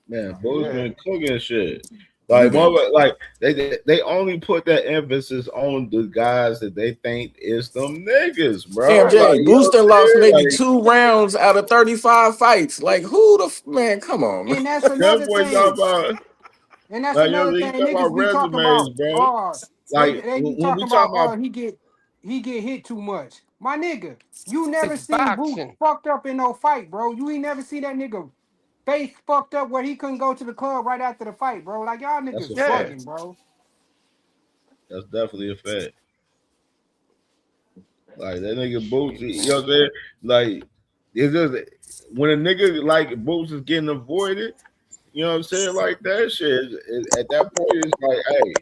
man, Boo's been cooking shit. Like, they only put that emphasis on the guys that they think is them niggas, bro. CamJ, Like, Booster lost maybe 2 rounds out of 35 fights. Like, who the man? Come on, man. And that's another thing. About, And that's like, another thing. Niggas be talking about, bro. they Like, be talking about, he get hit too much. My nigga, you never seen Boots fucked up in no fight, bro. You ain't never see that nigga face fucked up where he couldn't go to the club right after the fight, bro. Like, y'all niggas fucking, bro. That's definitely a fact. Like, that nigga Boots, you know what I'm saying? Like, it's just when a nigga like Boots is getting avoided, you know what I'm saying? Like, that shit, at that point, it's like, hey,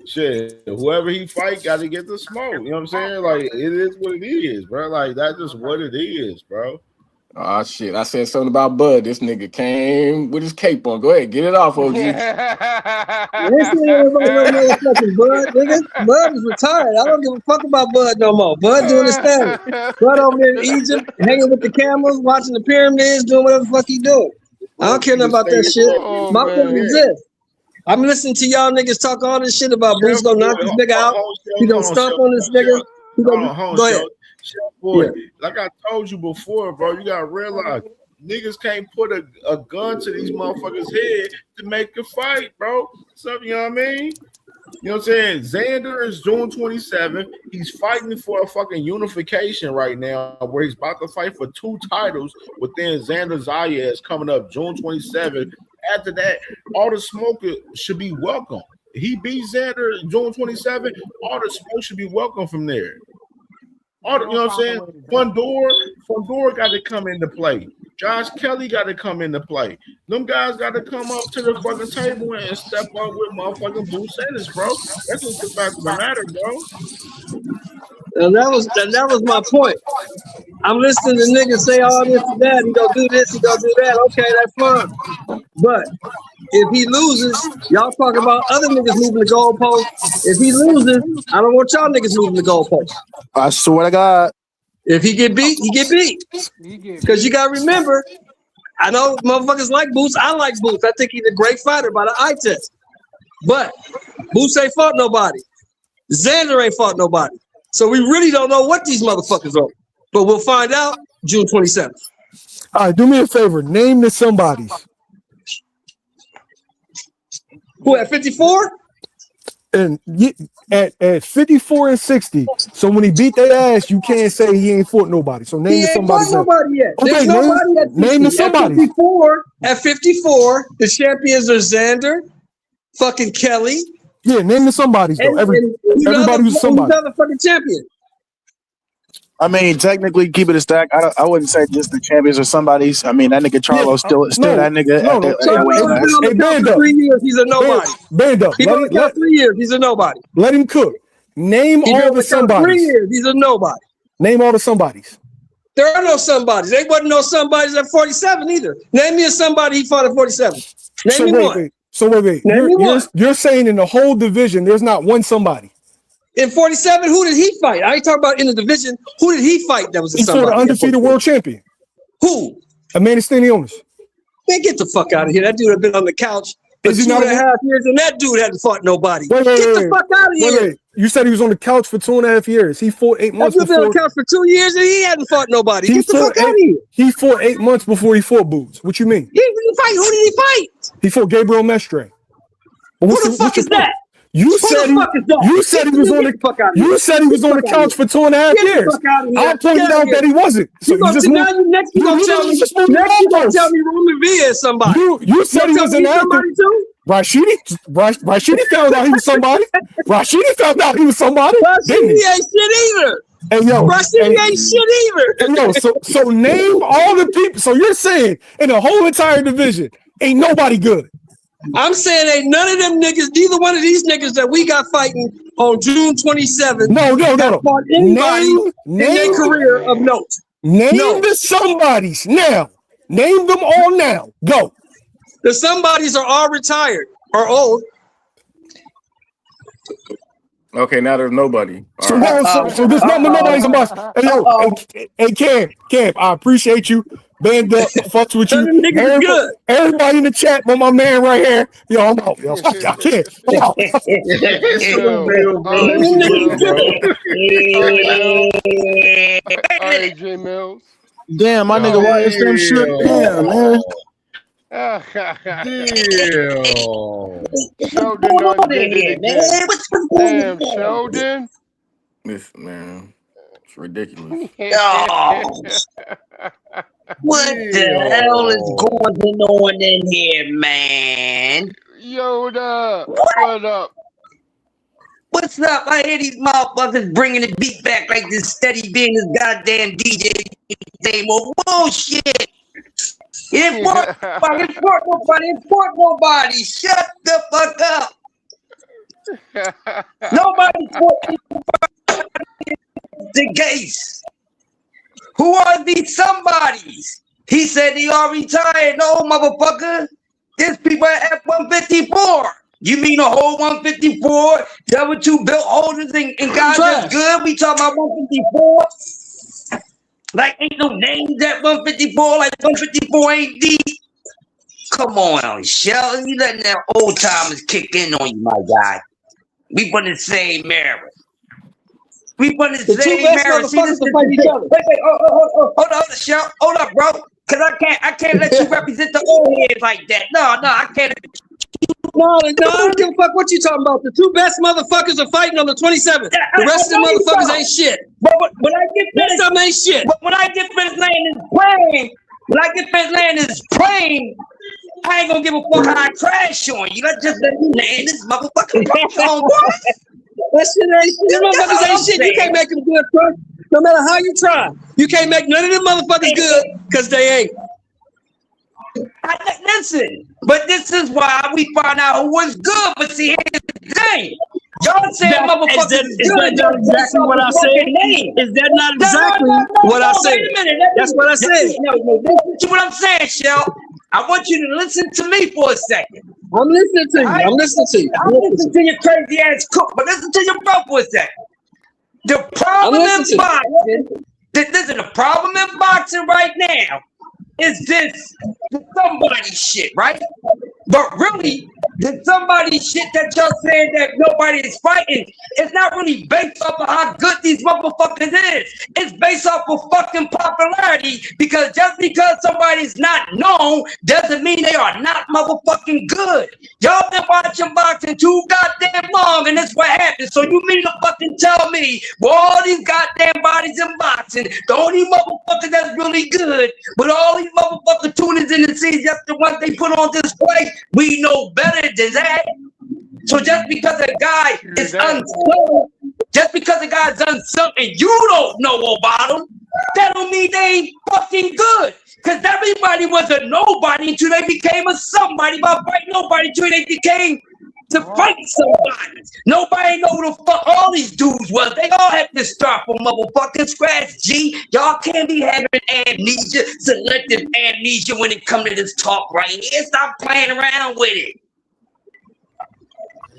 shit, whoever he fight got to get the smoke. You know what I'm saying? Like, it is what it is, bro. Like, that's just what it is, bro. Oh shit! I said something about Bud. This nigga came with his cape on. Go ahead, get it off, OG. This ain't about no motherfucking Bud, nigga. Bud is retired. I don't give a fuck about Bud no more. Bud doing his thing. Bud over there in Egypt, hanging with the camels, watching the pyramids, doing whatever the fuck he doing. I don't care nothing about that shit. My point is this. I'm listening to y'all niggas talk all this shit about Boots gonna knock this nigga out. He gonna stomp on this nigga. He gonna go ahead. Boy, like I told you before, bro, you gotta realize niggas can't put a gun to these motherfuckers' head to make a fight, bro. Something, you know what I mean? You know what I'm saying? Xander is June 27th. He's fighting for a fucking unification right now, where he's about to fight for 2 titles within Xander Zayas coming up June 27th. After that, all the smoke should be welcome. He beat Xander June 27th. All the smoke should be welcome from there. All the, you know what I'm saying? Fundora got to come into play. Josh Kelly got to come into play. Them guys got to come up to the fucking table and step up with motherfucking Bruce Ennis, bro. That's what's the fact of the matter, bro. And that was my point. I'm listening to niggas say all this and that. He gonna do this, he gonna do that. Okay, that's fine. But if he loses, y'all talk about other niggas moving the goalposts. If he loses, I don't want y'all niggas moving the goalposts. I swear to God. If he get beat, he get beat. Because you gotta remember, I know motherfuckers like Boots. I like Boots. I think he's a great fighter by the eye test. But Boots ain't fought nobody. Xander ain't fought nobody. So we really don't know what these motherfuckers are. But we'll find out June 27th. All right, do me a favor. Name the somebodies. Who at 54? And at 54 and 60. So when he beat their ass, you can't say he ain't fought nobody. So name He the ain't somebody. fought nobody yet. Okay, There's nobody at 50. name the somebody. At 54, the champions are Xander, fucking Kelly. Yeah, name the somebodies though. Everybody who's somebody. Who's the fucking champion? I mean, technically, keep it a stack. I wouldn't say just the champions or somebody's. I mean, that nigga Charlo still that nigga. Hey, band up. 3 years, he's a nobody. Band up. He been on 3 years, he's a nobody. Let him cook. Name all the somebodies. 3 years, he's a nobody. Name all the somebodies. There are no somebodies. There wasn't no somebodies at 47 either. Name me a somebody he fought at 47. Name me one. So wait. You're saying in the whole division, there's not one somebody. In 47, who did he fight? I ain't talking about in the division. Who did he fight that was a He somebody? fought the undefeated world champion. Who? Amanda Stanionis. Man, get the fuck out of here. That dude had been on the couch for 2.5 years, and that dude hadn't fought nobody. Get the fuck out of here. Wait. You said he was on the couch for 2.5 years. He fought 8 months That dude been before. on the couch for 2 years, and he hadn't fought nobody. Get the fuck out of here. He fought 8 months before he fought Boots. What you mean? Who did he fight? He fought Gabriel Mestre. Who the fuck is that? You said he was on the couch for 2.5 years. I pointed out that he wasn't. So next you gonna tell me Roman Villa is somebody. You said he was an actor. Rashidi found out he was somebody. Rashidi found out he was somebody. Rashidi ain't shit either. Hey, yo, Rashidi ain't shit either. Hey, yo, so name all the people. So you're saying in the whole entire division, ain't nobody good. I'm saying ain't none of them niggas, neither one of these niggas that we got fighting on June 27th. No. Fought anybody in their career of note. Name the somebodies now. Name them all now. Go. The somebodies are all retired or old. Okay, now there's nobody. So there's nobody's a must. Hey, yo, hey, Cam, I appreciate you. Band up, fucks with you. Everybody in the chat, but my man right here. Yo, I'm out. Yo, I can't. Damn, my nigga, why is them shit? Damn, man. Sheldon. This man, it's ridiculous. What the hell is going on in here, man? Yoda, what up? What's up? I hear these motherfuckers bringing the beat back like this steady being this goddamn DJ. Same old bullshit. It didn't support nobody. Shut the fuck up. Nobody support the case. Who are these somebodies? He said they all retired. No, motherfucker. There's people at 154. You mean a whole 154? The other two belt holders and guys that's good? We talking about 154? Like ain't no names at 154. Like 154 ain't deep. Come on, Shell. You letting that old timers kick in on you, my guy. We from the same era. We from the same era. See, this is wait, hold on, Shell. Hold up, bro. Cause I can't let you represent the old heads like that. No, I can't. No, I don't give a fuck what you talking about. The two best motherfuckers are fighting on the 27th. The rest of the motherfuckers ain't shit. But when I get finished, some ain't shit. But when I get finished laying this plane, I ain't gonna give a fuck how I crash on you. Let's just let me land this motherfucking plane on, boy. That shit ain't shit. These motherfuckers ain't shit. You can't make them good, bro. No matter how you try. You can't make none of them motherfuckers good because they ain't. Listen, but this is why we find out who was good. But see, here's the thing. Y'all saying motherfuckers is that not exactly what I said? Is that not exactly what I said? Wait a minute. That's what I said. No, listen to what I'm saying, Shell. I want you to listen to me for a second. I'm listening to you. I'm listening to you. I'm listening to your crazy ass cook, but listen to your bro for a second. The problem in boxing, listen, the problem in boxing right now is this somebody shit, right? But really, the somebody shit that y'all saying that nobody is fighting, it's not really based off of how good these motherfuckers is. It's based off of fucking popularity, because just because somebody's not known doesn't mean they are not motherfucking good. Y'all been watching boxing too goddamn long, and that's what happens. So you mean to fucking tell me, with all these goddamn bodies in boxing, the only motherfucker that's really good, with all these motherfucking tuners in the seats, just the ones they put on display, we know better than that. So just because a guy is unsung, and you don't know about him, that don't mean they ain't fucking good. Because everybody was a nobody until they became a somebody. By fighting nobody until they became to fight somebody. Nobody know who the fuck all these dudes was. They all had to start from motherfucking scratch, G. Y'all can't be having amnesia, selective amnesia when it comes to this talk right here. Stop playing around with it.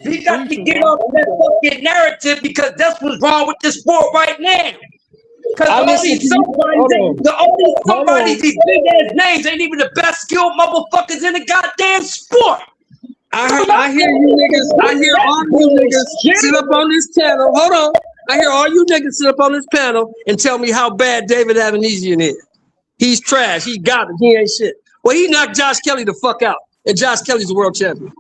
We got to get off that fucking narrative, because that's what's wrong with the sport right now. Because all these somebodies, these big ass names ain't even the best skilled motherfuckers in the goddamn sport. I hear you niggas. I hear all you niggas sit up on this panel. Hold on. I hear all you niggas sit up on this panel and tell me how bad David Avanesian is. He's trash. He got it. He ain't shit. Well, he knocked Josh Kelly the fuck out, and Josh Kelly's the world champion.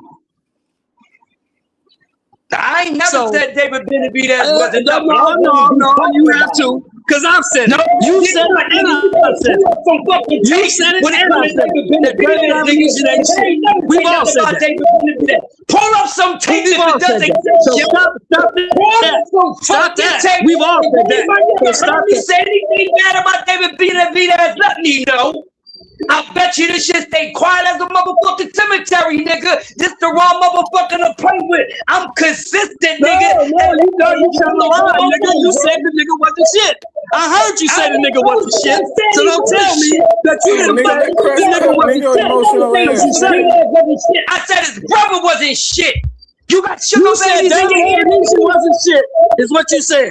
I ain't never said David Benavidez wasn't up. No, you have to. Because I've said it. You said it and I've said it. You said it and I've said it. David Avanesian ain't shit. We've all said that. Pull up some tape if it doesn't exist. So stop that. Stop that. We've all said that. So stop that. If you say anything bad about David Benavidez, let me know. I bet you this shit stay quiet as a motherfucking cemetery, nigga. This the wrong motherfucker to play with. I'm consistent, nigga. No, you trying to lie, nigga. You said the nigga wasn't shit. I heard you say the nigga wasn't shit. So don't tell me that you didn't say the nigga wasn't shit. I said his brother wasn't shit. You got sugar babies in your head. Avanesian wasn't shit, is what you said.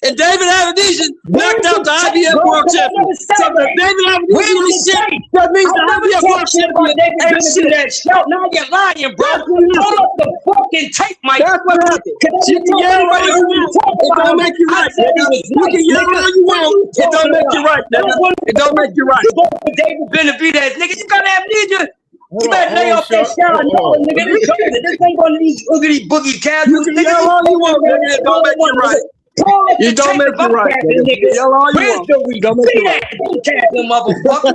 And David Avanesian knocked out the IBF world champion. So if David Avanesian is shit, that means the IBF world champion ain't shit. Now you're lying, bro. Pull up the fucking tape, Mike. That's what happened. You can yell all you want. It don't make you right, nigga. You can yell all you want. It don't make you right, nigga. It don't make you right. David Benavidez, nigga, you got amnesia. You better lay off that shot, nigga. This ain't one of these oogity boogie casuals. You can yell all you want, nigga. It don't make you right. You don't make it right, nigga. Yell all you want. Don't make it right. Motherfucker.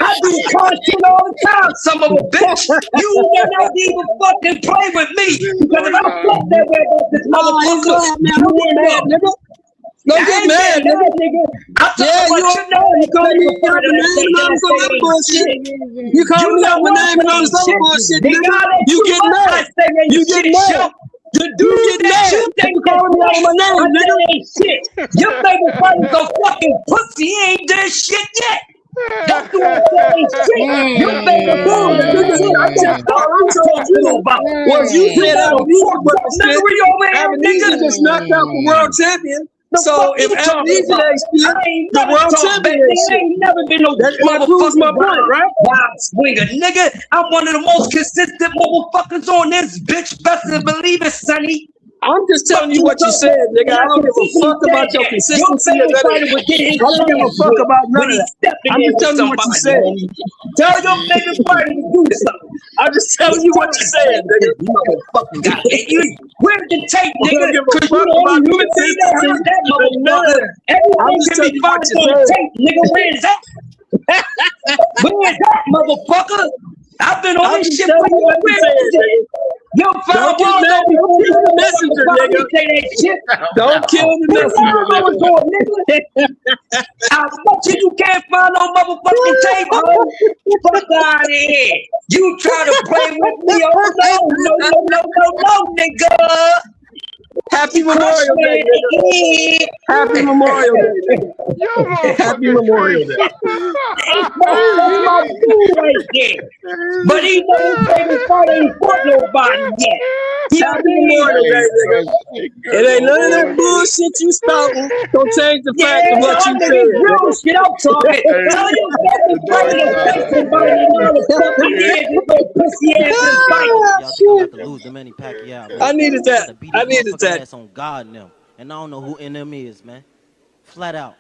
I do content all the time, some of a bitch. You will not even fucking play with me. Because if I fuck that way about this motherfucker, you mad, nigga. Don't get mad, nigga. Yeah, you call me out my name and all some other bullshit. You call me out my name and all some other bullshit, nigga. You get mad. You get mad. You get mad. You call me out my name, nigga. Your favorite fighter is a fucking pussy. He did shit yet. That's the one that ain't shit. Your favorite bull, All I told you about was you you said got a amnesia fucked up wasn't shit. memory over here, Amnesia nigga. just knocked out the world champion. So if amnesia ain't shit, I ain't the never world talked back champion then. ain't I shit. ain't never been no That proves my point, right? wild swinger, nigga. I'm one of the most consistent motherfuckers on this bitch. Best to believe it, Sonny. I'm just telling you what you said, nigga. I don't give a fuck about your consistency or none of that. I don't give a fuck about none of that. I'm just telling you what you said. Tell your favorite party to do something. I'm just telling you what you said, nigga. Motherfucking goddamn. Where's the tape, I don't nigga? give a Cause you fuck the about only the human being that consistency heard that or none of motherfucker. that. Everything I'm just can telling be you what found you on said. tape, nigga. Where's that? Where's that, motherfucker? I've been on I'm this just shit telling for you what you years. said, nigga. Yo, Don't get Fireball, mad. Don't kill the messenger, nigga. say that shit. Don't kill the messenger, nigga. I bet you can't find no motherfucking tape, huh? Fuck out of here. You try to play with me? Oh no, nigga. Happy Memorial Day, nigga. Happy Memorial Day, nigga. Happy Memorial Day. That's my dude right there. But he know his favorite fight ain't fought nobody yet. Happy Memorial Day, nigga. It ain't none of that bullshit you spouting. Don't change the fact of what you said, nigga. Shit, I'm talking. Tell your favorite fight to face somebody and all the fucking years you go pussy ass and fight. Y'all think I'm about to lose the Manny Pacquiao, man. I needed that. I'm about to beat I his needed motherfucking that. ass on God and them. And I don't know who NM is, man. Flat out.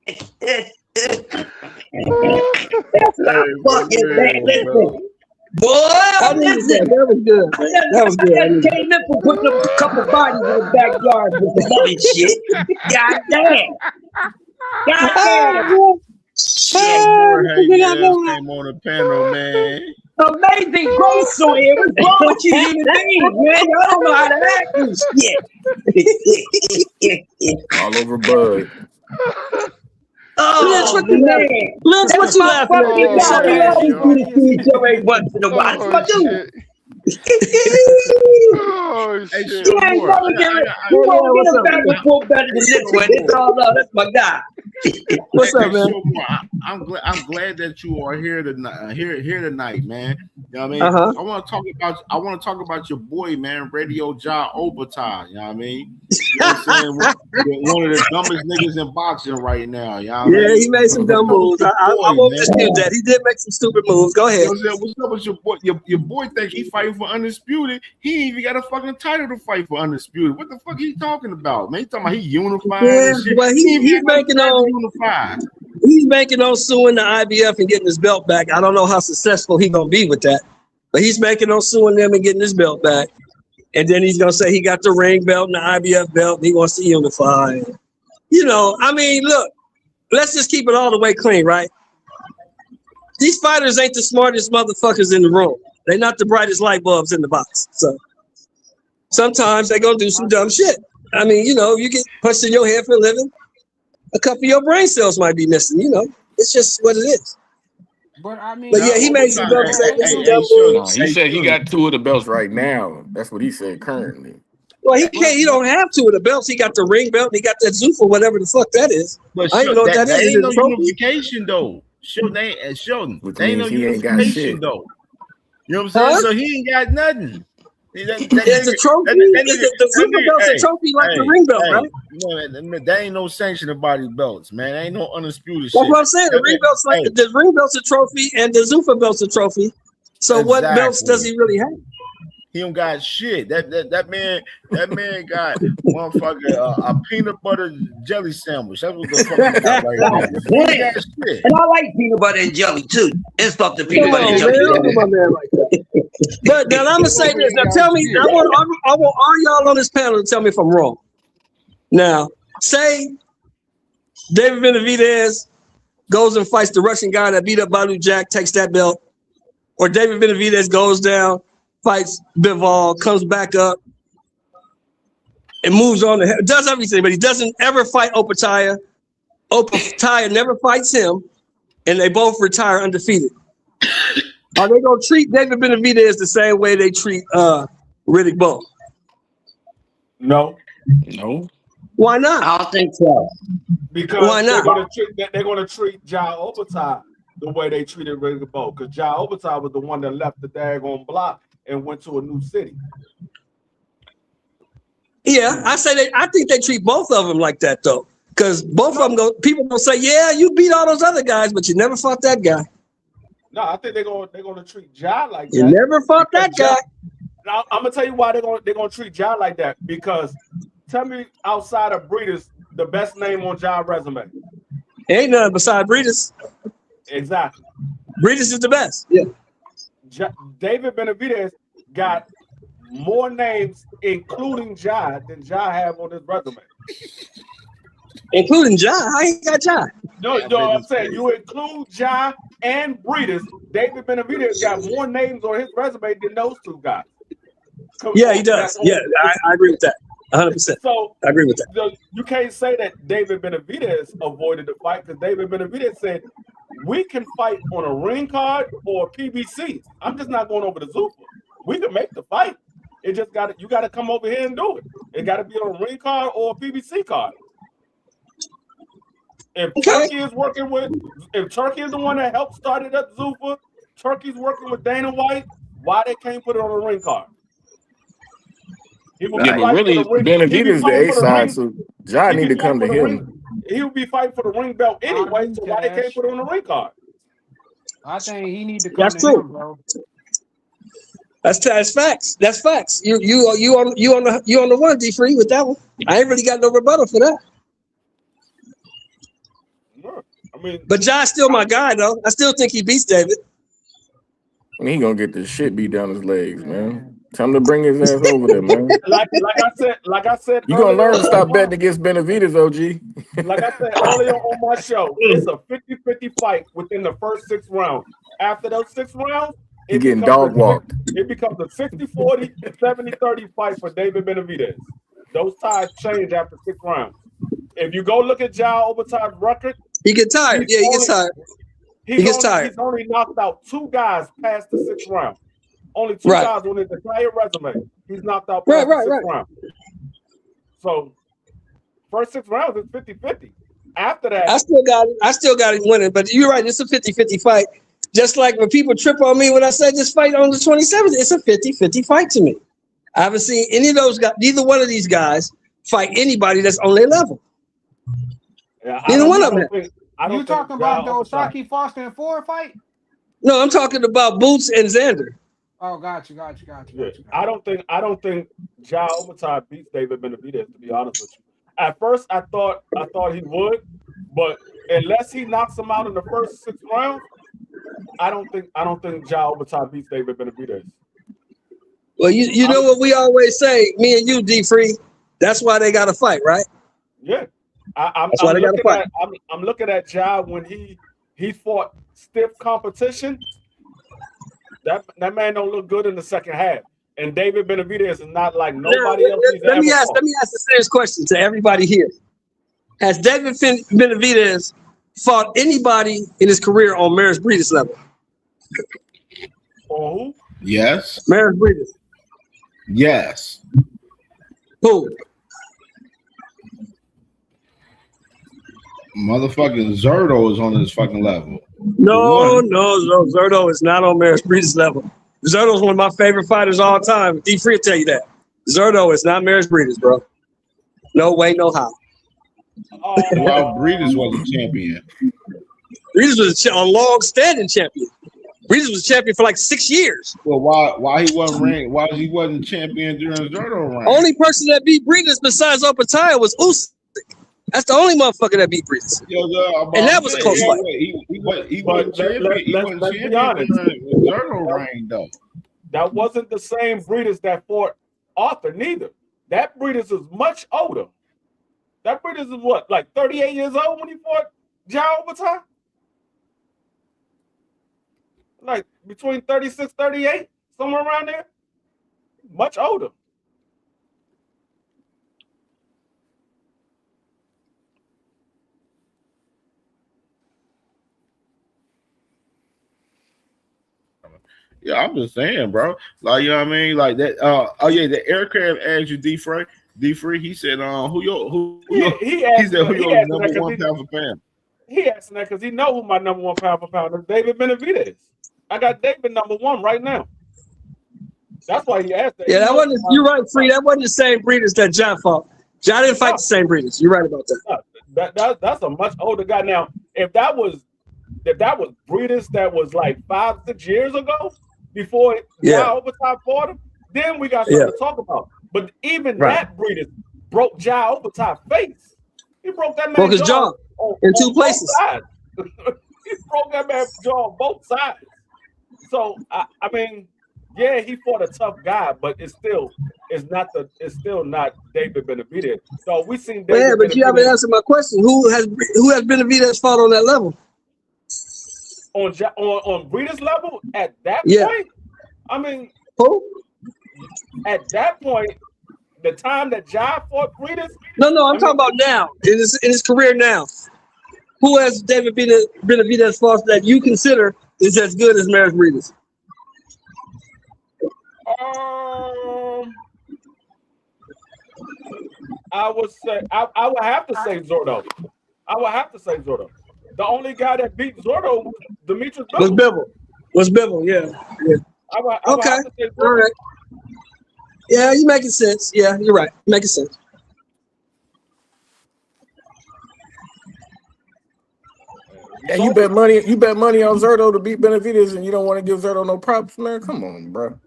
That's not fucking bad. Listen. Boy, I needed that. That was good. That was good. I I needed just came in for putting up a couple bodies in the backyard with some other shit. God damn. God damn. Shit. Jorge came on the panel, man. Amazing grace on here. What's wrong with you human beings, man? Y'all don't know how to act and shit. All over Bud. Lynch, what you man. laughing? Lynch, what That's you my laughing at, fucking nigga? God. Shut We up. always do this to each other every once in a while. That's what I do. Oh Hey, shit. sure, He ain't more. never get it. He won't get a back and forth better than this one. It's all love. That's my guy. What's up, man? Sure, more. I'm glad that you are here tonight. Here tonight, man. You know what I mean? Uh-huh. I want to talk about your boy, man, Radio Ja Obata. You know what I mean? You know what I'm saying? One of the dumbest niggas in boxing right now. You know what I Yeah, mean? he made some dumb moves. I won't dispute that. He did make some stupid moves. Go ahead. You know what I'm saying? What's up with your boy? Your boy think he fighting for undisputed. He ain't even got a fucking title to fight for undisputed. What the fuck he talking about, man? He talking about he unified Yeah, and shit. well, he's banking on unified. he's banking on suing the IBF and getting his belt back. I don't know how successful he's gonna be with that, but he's banking on suing them and getting his belt back. And then he's gonna say he got the ring belt and the IBF belt, and he wants to unify. You know, I mean, look, let's just keep it all the way clean, right? These fighters ain't the smartest motherfuckers in the room. They're not the brightest light bulbs in the box. So sometimes they're gonna do some dumb shit. I mean, you know, you get punched in your head for a living, a couple of your brain cells might be missing, you know. It's just what it is. But I mean, But yeah, he made some dumb moves. He said he got 2 of the belts right now. That's what he said currently. Well, he can't. He don't have 2 of the belts. He got the ring belt. And he got that Zuffa, whatever the fuck that is. But I don't know what that is. ain't no Is it a trophy? unification though. Sheldon, Which they ain't no means he ain't got unification shit. though. You know what I'm saying? Huh? So he ain't got nothing. Is the trophy? Is it the Zuffa belt's a trophy like the ring belt, right? No, there ain't no sanctioned body belts, man. There ain't no undisputed That's shit. what I'm saying. The ring belt's like the ring belt's a trophy and the Zuffa belt's a trophy. So what belts does he really have? He don't got shit. That man got motherfucker a peanut butter jelly sandwich. That's what the fuck he got right now. He ain't got shit. And I like peanut butter and jelly too. And stuff the peanut Come butter on, and man. jelly. Don't do my man like that. But now I'm gonna say this. Now tell me. I want all y'all on this panel to tell me if I'm wrong. Now, say David Benavidez goes and fights the Russian guy that beat up Badu Jack, takes that belt, or David Benavidez goes down, fights Bivol, comes back up, and moves on to does everything, but he doesn't ever fight Opataya. Opataya never fights him, and they both retire undefeated. Are they gonna treat David Benavidez the same way they treat Riddick Bowe? No. No. Why not? I don't think so. Because Why not? they're gonna treat Ja Obata the way they treated Rico, because Ja Obata was the one that left the daggone block and went to a new city. Yeah, I think they treat both of them like that though, because both of them people gonna say, yeah, you beat all those other guys, but you never fought that guy. No, I think they're gonna treat Ja like You that. never fought that guy. Now, I'm gonna tell you why they're gonna treat Ja like that. Because tell me, outside of Breeders, the best name on Ja's resume. Ain't none beside Breeders. Exactly. Breeders is the best. Yeah. David Benavidez got more names, including Ja, than Ja have on his resume. Including Ja? How he got Ja? No, I'm saying you include Ja and Breeders. David Benavidez got more names on his resume than those two guys. Yeah, he does. Yeah, I agree with that. 100%. So I agree with that. You can't say that David Benavidez avoided the fight, because David Benavidez said, we can fight on a ring card or a PBC. I'm just not going over to Zuffa. We can make the fight. It just you got to come over here and do it. It got to be on a ring card or a PBC card. If Turkey is the one that helped start it up, Zuffa, Turkey's working with Dana White, why they can't put it on a ring card? Yeah, but really, Benavidez the A side, so Ja need to come to him. He would be fighting for the ring belt anyway, so why they can't put it on the ring card? I think he need to come That's to true. him, bro. That's facts. That's facts. You on the one, D-Free, with that one. I ain't really got no rebuttal for that. I mean, but John's still my guy though. I still think he beats David. He gonna get the shit beat down his legs, man. Tell him to bring his ass over there, man. Like I said, You gonna learn to stop betting against Benavidez, OG. Like I said earlier on my show, it's a 50-50 fight within the first 6 rounds. After those 6 rounds, He getting dog walked. It becomes a 60-40, 70-30 fight for David Benavidez. Those ties change after 6 rounds. If you go look at Ja Obata's record, he gets tired. Yeah, he gets tired. He gets tired. He's only knocked out 2 guys past the 6th round. Only 2 guys on his entire resume. He's knocked out past the 6th round. So first 6 rounds is 50-50. After that, I still got him winning. But you're right, it's a 50-50 fight. Just like when people trip on me when I said this fight on the 27th, it's a 50-50 fight to me. I haven't seen any of those guys, neither one of these guys fight anybody that's on their level. Yeah, neither one of them. You talking about the Osaki Foster and Ford fight? No, I'm talking about Boots and Xander. Oh, got you. I don't think Ja Obata beats David Benavidez, to be honest with you. At first, I thought he would, but unless he knocks him out in the first 6 rounds, I don't think Ja Obata beats David Benavidez. Well, you know what we always say, me and you, D-Free. That's why they got to fight, right? Yeah, I'm looking at Ja when he fought stiff competition. That man don't look good in the second half. And David Benavidez is not like nobody else. Let me ask a serious question to everybody here. Has David Benavidez fought anybody in his career on Maris Breeders level? On who? Yes. Maris Breeders. Yes. Who? Motherfucking Zerto is on this fucking level. No, Zerto is not on Maris Breeders level. Zerto's one of my favorite fighters all time. D-Free will tell you that. Zerto is not Maris Breeders, bro. No way, no how. Well, Breeders was a champion. Breeders was a long-standing champion. Breeders was a champion for like 6 years. Well, why he wasn't ranked? Why he wasn't champion during Zerto reign? Only person that beat Breeders besides Opataya was Usyk. That's the only motherfucker that beat Breeders. And that was a close fight. He wasn't champion. He wasn't champion during Zerto reign, though. That wasn't the same Breeders that fought Arthur, neither. That Breeders is much older. That Breeders is what, like 38 years old when he fought Ja Obata? Like between 36, 38, somewhere around there. Much older. Yeah, I'm just saying, bro. Like, you know what I mean? Like that. The aircraft asked you, D. Frank, D3, he said, He said who your number one pound for pound. He asking that because he know who my number one pound for pound is. David Benavidez. I got David number one right now. That's why he asked that. Yeah, that wasn't. You're right, Free. That wasn't the same breeders that John fought. John didn't fight the same breeders. You're right about that. That's a much older guy. Now, if that was breeders that was like 5-6 years ago before Ja Overtime fought him, then we got something to talk about. But even that breeders broke Ja Overtime face. He broke that man's jaw in two places. He broke that man's jaw on both sides. So I mean, yeah, he fought a tough guy, but it's still not David Benavidez. So we seen David. Yeah, but you haven't answered my question. Who has Benavidez fought on that level? On Breeders' level at that point? I mean, who? At that point, the time that Ja fought Breeders? No, I'm talking about now in his career now. Who has David Benavidez fought that you consider is as good as Maris Breeders? I would say I would have to say Zordo. The only guy that beat Zordo was Demetrius Bivol. Was Bivol, yeah. I would Okay. have to say Zordo. All right. Yeah, you're making sense. Yeah, you're right. Making sense. And you bet money on Zerto to beat Benavidez, and you don't want to give Zerto no props, man. Come on, bro.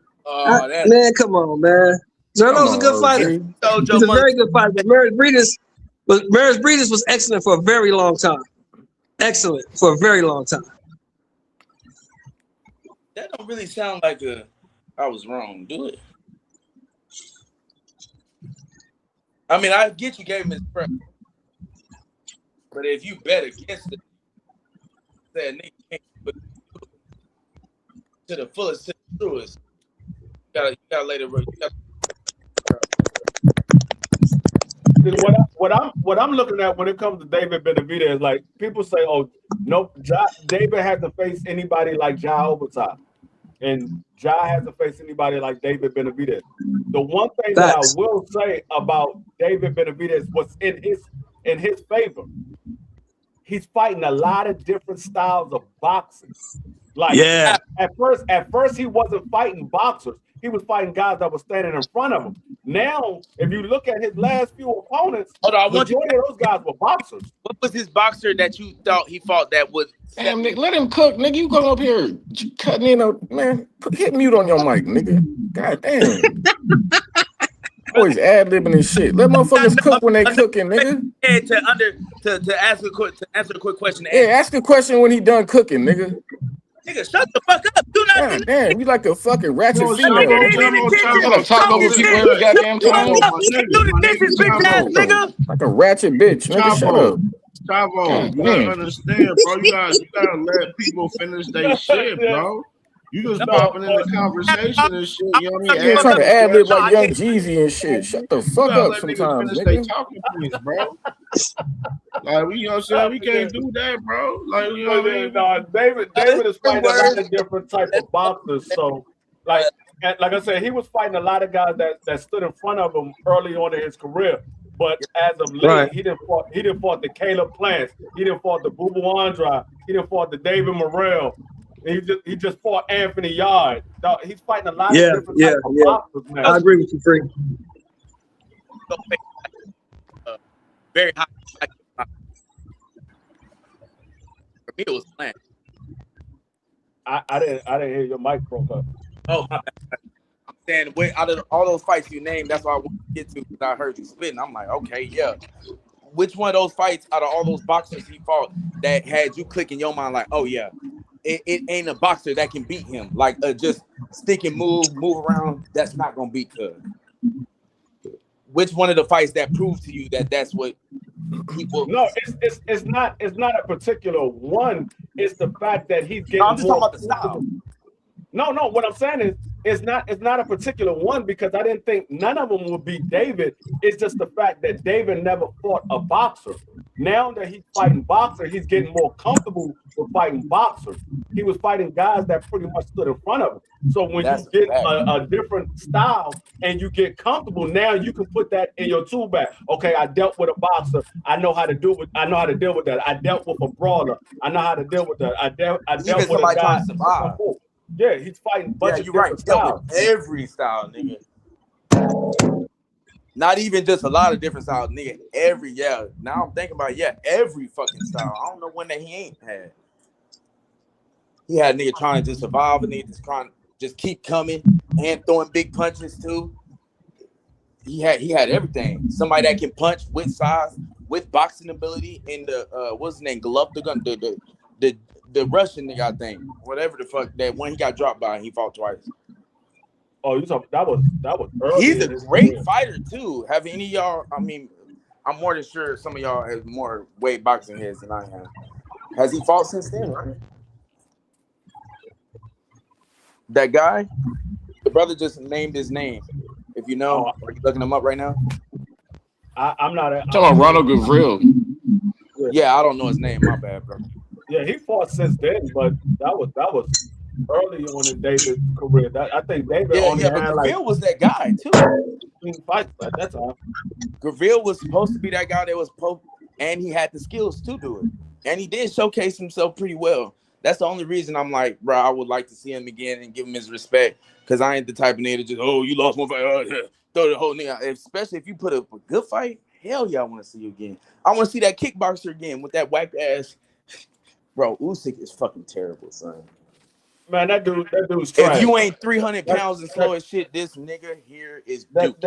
Man, come on, man. Zerto's a good fighter. He's a very good fighter. But Maris Breeders was excellent for a very long time. Excellent for a very long time. That don't really sound like I was wrong. Do it. I mean, I get you gave him his prep, but if you bet against it, that nigga can't put to the fullest, to the truest. You gotta let it. What I'm looking at when it comes to David Benavidez is like people say, "Oh, no, David hasn't faced anybody like Ja Overtime, and Ja hasn't faced anybody like David Benavidez." The one thing that I will say about David Benavidez was in his favor. He's fighting a lot of different styles of boxing. Like at first he wasn't fighting boxers. He was fighting guys that were standing in front of him. Now, if you look at his last few opponents, majority of those guys were boxers. What was his boxer that you thought he fought that was? Damn, nigga, let him cook, nigga. You go up here cutting in, man. Hit mute on your mic, nigga. God damn. Always ad-libbing and shit. Let motherfuckers cook when they cooking, nigga. To answer a quick question. Yeah, ask a question when he done cooking, nigga. Nigga, shut the fuck up. Do not. God damn, you like a fucking ratchet female. Gotta talk over people every goddamn time. Like a ratchet bitch, nigga. Shut up. Chavo, you gotta understand, bro. You gotta let people finish their shit, bro. You just popping in the conversation and shit. You know what I mean? You're trying to ad lib like Young Jeezy and shit. Shut the fuck up sometimes, nigga. They talking points, bro. Like you know what I'm saying? We can't do that, bro. Like you know what I mean? David is fighting a lot of different type of boxers. So like I said, he was fighting a lot of guys that stood in front of him early on in his career. But as of late, he didn't fought the Caleb Plants. He didn't fought the Boo Boo Andrade. He didn't fought the David Morrell. He just fought Anthony Yard. He's fighting a lot of different types of boxers now. I agree with you, Free. Very high. For me, it was Plant. I didn't hear your mic broke up. Oh, my bad. I'm saying, out of all those fights you named, that's what I wanted to get to because I heard you spitting. I'm like, okay, yeah. Which one of those fights out of all those boxers he fought that had you click in your mind like, oh yeah, it ain't a boxer that can beat him. Like just stick and move around. That's not gonna beat Cuz. Which one of the fights that proved to you that that's what people? No, it's not a particular one. It's the fact that he's getting. No, I'm just talking about the style. No. What I'm saying is, it's not a particular one because I didn't think none of them would be David. It's just the fact that David never fought a boxer. Now that he's fighting boxer, he's getting more comfortable with fighting boxers. He was fighting guys that pretty much stood in front of him. So when That's you get a fact. a different style and you get comfortable, now you can put that in your tool bag. Okay, I dealt with a boxer. I know how to deal with that. I dealt with a brawler. I know how to deal with that. I dealt Even with a somebody trying guy. to survive. Yeah, he's fighting a bunch Yeah, of you're right. different Dealt styles. with every style, nigga. Not even just a lot of different styles, nigga. Now I'm thinking about every fucking style. I don't know one that he ain't had. He had nigga trying to just survive, and nigga just trying to just keep coming and throwing big punches too. He had everything. Somebody that can punch with size, with boxing ability, and the what's his name, Golovkin, the Russian nigga, I think, whatever the fuck that when he got dropped by, he fought twice. Oh, you talking that was early. He's a great fighter too. Have any of y'all? I mean, I'm more than sure some of y'all have more weight boxing heads than I have. Has he fought since then? Right? That guy, the brother just named his name. If you know, are you looking him up right now? I'm not. Talking about Ronald Gavril. Yeah, I don't know his name. My bad, bro. Yeah, he fought since then, but that was early on in David's career. I think David only but had like Gavril was that guy too. 15 fights at that time. Gavril was supposed to be that guy that was and he had the skills to do it, and he did showcase himself pretty well. That's the only reason I'm like, bro, I would like to see him again and give him his respect, because I ain't the type of nigga to just, oh, you lost one fight, throw the whole nigga. Especially if you put up a good fight, hell yeah, I want to see you again. I want to see that kickboxer again with that whack ass. Bro, Usyk is fucking terrible, son. Man, that dude's trash. If you ain't 300 pounds and slow as shit, this nigga here is Duke.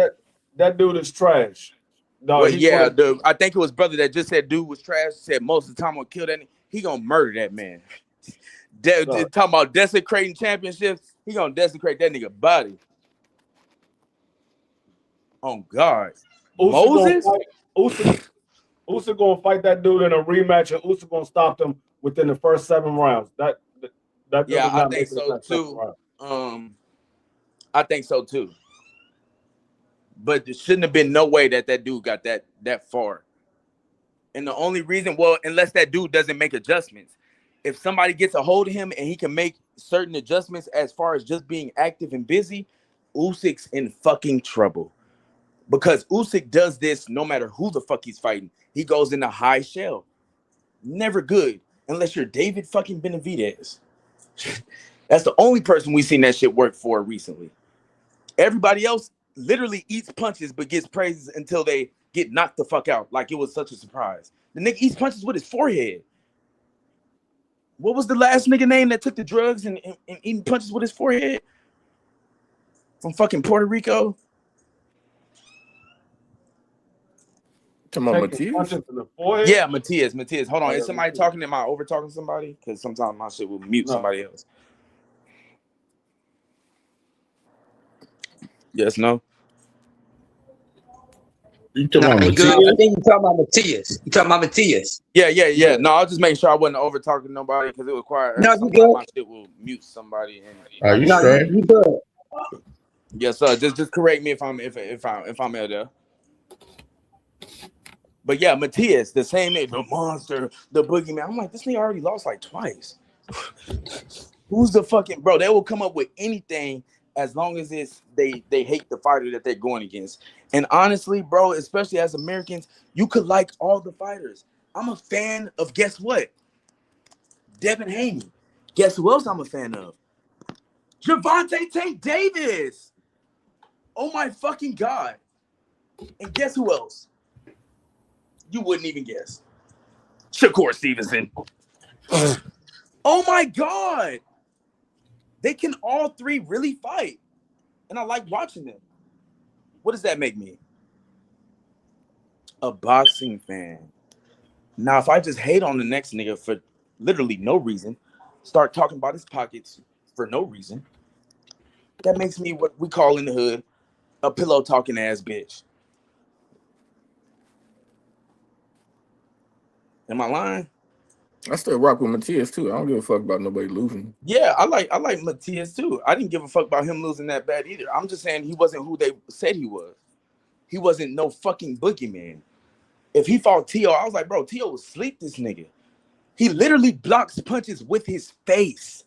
That dude is trash. No, Well, yeah, I think it was brother that just said dude was trash. Said most of the time I'll kill that nigga. He gonna murder that man. Talking about desecrating championships, he gonna desecrate that nigga body. Oh God, Moses. Usyk gonna fight that dude in a rematch, and Usyk gonna stop them within the first 7 rounds. That dude is not think so too. I think so too. But there shouldn't have been no way that dude got that far. And the only reason, unless that dude doesn't make adjustments. If somebody gets a hold of him and he can make certain adjustments as far as just being active and busy, Usyk's in fucking trouble. Because Usyk does this no matter who the fuck he's fighting. He goes in a high shell. Never good unless you're David fucking Benavidez. That's the only person we've seen that shit work for recently. Everybody else literally eats punches but gets praises until they get knocked the fuck out. Like it was such a surprise. The nigga eats punches with his forehead. What was the last nigga name that took the drugs and eating punches with his forehead? From fucking Puerto Rico? Come on, Matias. Yeah, Matias. Hold on. Is somebody talking? Am I over talking to somebody? Because sometimes my shit will mute somebody else. Yes, no? I think you're talking about Matias. Yeah. No, I was just making sure I wasn't over talking to nobody because it was quiet. No, you sometimes good. my shit will mute somebody. Are you straight? You good. Yes, sir. Just correct me if I'm out there. But yeah, Matias, the same name, the monster, the boogeyman. I'm like, this nigga already lost like twice. Who's the fucking bro? They will come up with anything as long as they hate the fighter that they're going against. And honestly, bro, especially as Americans, you could like all the fighters. I'm a fan of, guess what? Devin Haney. Guess who else I'm a fan of? Gervonta Tate Davis. Oh my fucking God. And guess who else? You wouldn't even guess. Shakur Stevenson. Oh my God. They can all three really fight. And I like watching them. What does that make me? A boxing fan. Now, if I just hate on the next nigga for literally no reason, start talking about his pockets for no reason, that makes me what we call in the hood a pillow talking ass bitch. Am I lying? I still rock with Matias too. I don't give a fuck about nobody losing. Yeah, I like Matias too. I didn't give a fuck about him losing that bad either. I'm just saying he wasn't who they said he was. He wasn't no fucking boogeyman. If he fought Tio, I was like, bro, Tio will sleep this nigga. He literally blocks punches with his face.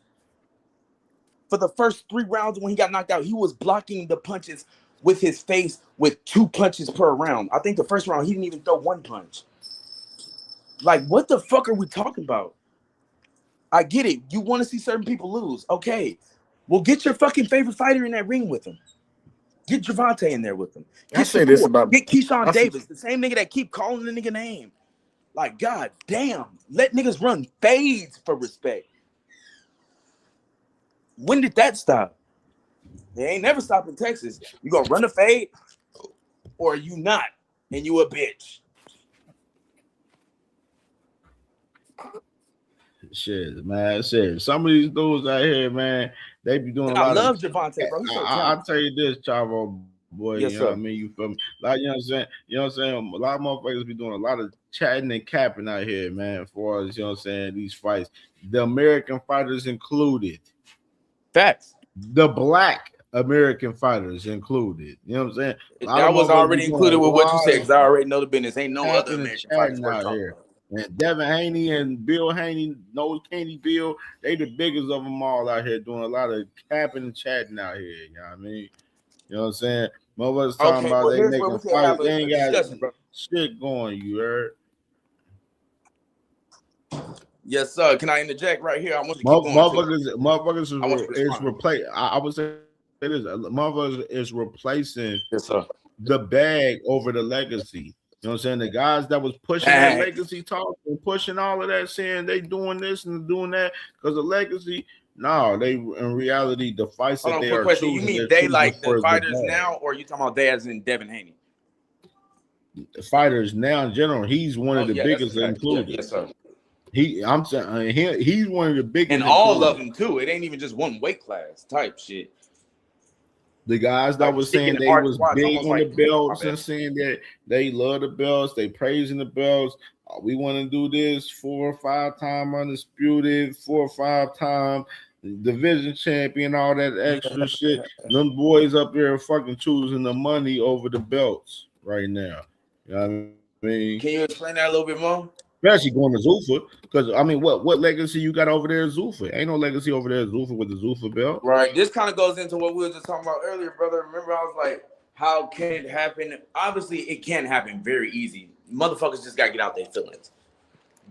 For the first 3 rounds when he got knocked out, he was blocking the punches with his face with 2 punches per round. I think the first round, he didn't even throw 1 punch. Like, what the fuck are we talking about? I get it. You want to see certain people lose. Okay. Well, get your fucking favorite fighter in that ring with him. Get Gervonta in there with him. I say this about Get Keyshawn Davis, the same nigga that keep calling the nigga name. Like, god damn. Let niggas run fades for respect. When did that stop? They ain't never stopped in Texas. You gonna run a fade or are you not? And you a bitch. Shit, man. Shit. Some of these dudes out here, man, they be doing And a lot I love of. Gervonta, bro. He's so I'll tell you this, Chavo boy. Yes, you know sir. what I mean? You feel me? Like, you know what I'm saying? You know what I'm saying? A lot of motherfuckers be doing a lot of chatting and capping out here, man, as far as, you know what I'm saying, these fights. The American fighters included. Facts. The black American fighters included. You know what I'm saying? That was already included with what you said, because I already know the business. Ain't no other American fighters worth out talking here. about. And Devin Haney and Bill Haney, Nose Candy Bill, they the biggest of them all out here doing a lot of capping and chatting out here. You know what I mean? You know what I'm saying? Motherfuckers talking about they here's where making we can have fights. They a ain't got discussion, bro. shit going, you heard? Yes, sir. Can I interject right here? I want to keep going. Motherfuckers is replacing. I would say it is. Motherfuckers is replacing the bag over the legacy. You know what I'm saying? The guys that was pushing that legacy talk and pushing all of that, saying they doing this and doing that because of legacy. No, they in reality the fights Hold that on, they quick are question. choosing. You mean they're they like choosing the for fighters bag. now, or you talking about they as in Devin Haney? The fighters now in general, he's one of the biggest included. Yes, sir. I'm saying he's one of the biggest, And all of them too. It ain't even just one weight class type shit. The guys that Like, was shit saying getting they hard to was watch, big almost on the like, belts my and bad. saying that they love the belts, they praising the belts. We want to do this 4 or 5 time undisputed, 4 or 5 time division champion, all that extra shit. Them boys up there fucking choosing the money over the belts right now. You know what I mean? Can you explain that a little bit more? Especially going to Zuffa, because I mean, what legacy you got over there at Zuffa? Ain't no legacy over there at Zuffa with the Zuffa belt. Right. This kind of goes into what we were just talking about earlier, brother. Remember, I was like, how can it happen? Obviously, it can happen very easy. Motherfuckers just gotta get out their feelings.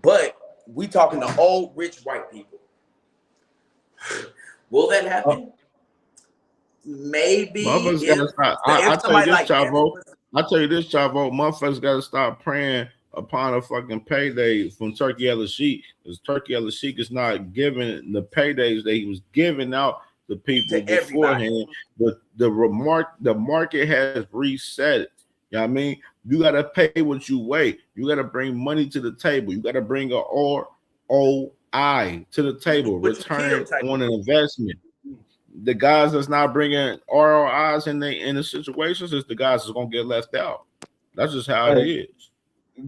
But we talking to old rich white people. Will that happen? Maybe. Motherfuckers gotta stop. I tell you this, Chavo. I tell you this, Chavo. Motherfuckers gotta stop praying upon a fucking payday from Turkey El-Sheikh, because Turkey El-Sheikh is not giving the paydays that he was giving out to people beforehand. The market has reset. You know what I mean? You gotta pay what you weigh. You gotta bring money to the table. You gotta bring a ROI to the table. Return on an investment. The guys that's not bringing ROIs in the situations is the guys that's gonna get left out. That's just how it is.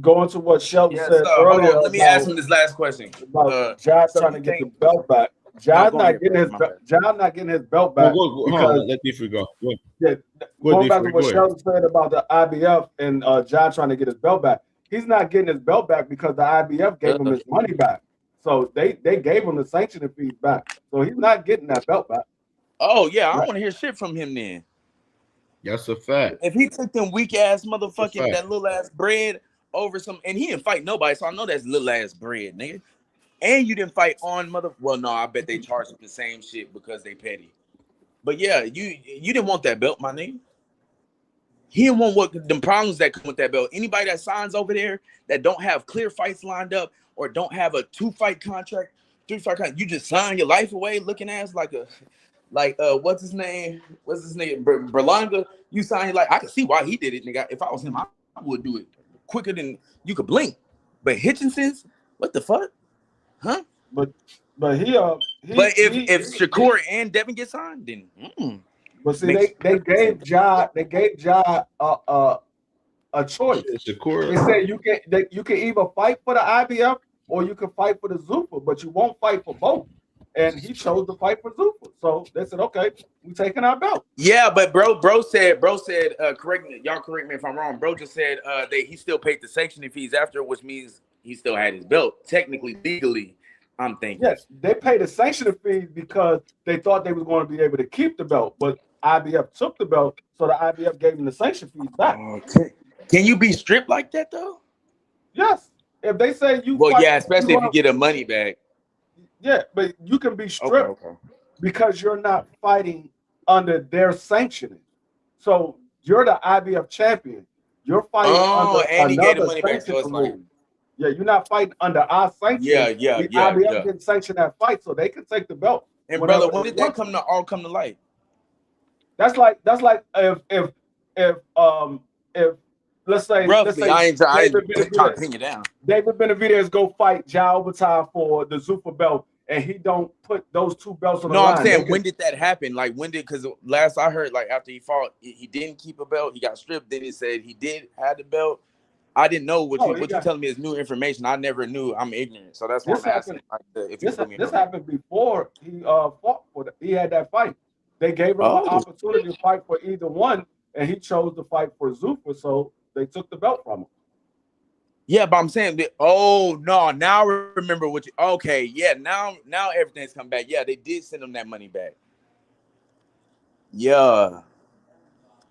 Going to what Shelton said Hold earlier. on. Let me ask him this last question. About Josh trying to get the belt back. Josh not getting his belt back. Because let me go. Going back to what Shelton said about the IBF and Josh trying to get his belt back. He's not getting his belt back because the IBF gave him his money back. So they gave him the sanctioning fees back. So he's not getting that belt back. Oh yeah, I don't want to hear shit from him then. That's a fact. If he took them weak ass motherfucking that little ass bread over some, and he didn't fight nobody, so I know that's little ass bread, nigga. And you didn't fight on Well, no, I bet they charged him the same shit because they petty. But yeah, you didn't want that belt, my nigga. He didn't want what the problems that come with that belt. Anybody that signs over there that don't have clear fights lined up or don't have a 2-fight contract, 3-fight contract, you just sign your life away looking ass like what's his name? Berlanga. You sign your life. I can see why he did it, nigga. If I was him, I would do it quicker than you could blink. But Hitchinson's, what the fuck? Huh? But if Shakur and Devin get signed, then But see, they gave Ja a choice. Shakur. They said you can either fight for the IBF or you can fight for the Zuffa, but you won't fight for both. And he chose to fight for Zuffa. So they said, okay, we taking our belt. Yeah, but bro said, correct me, y'all correct me if I'm wrong. Bro just said that he still paid the sanctioning fees after, which means he still had his belt. Technically, legally, I'm thinking. Yes, they paid the sanctioning fees because they thought they was going to be able to keep the belt, but IBF took the belt, so the IBF gave them the sanction fees back. Okay. Can you be stripped like that though? Yes. If they say you well, fight, yeah, especially if you get the money back. Yeah, but you can be stripped because you're not fighting under their sanctioning. So you're the IBF champion. You're fighting under and he gave the another money back, so it's sanctioning like, rule. Yeah, you're not fighting under our sanction. The IBF didn't sanction that fight, so they can take the belt. And brother, when did that come to light? That's like if let's say Roughly, I ain't trying to pin you down. David Benavidez go fight Jao Batai for the Zuffa belt, and he don't put those two belts on the line. No, I'm saying, when did that happen? Like, when did? Because last I heard, like, after he fought, he didn't keep a belt. He got stripped. Then he said he did have the belt. I didn't know what you're telling me is new information. I never knew. I'm ignorant, so that's why I'm asking. If This happened before he fought for he had that fight. They gave him an opportunity to fight for either one, and he chose to fight for Zuffa, so they took the belt from him. Yeah, but I'm saying that. Oh no! Now I remember what you. Okay, yeah. Now everything's come back. Yeah, they did send him that money back. Yeah.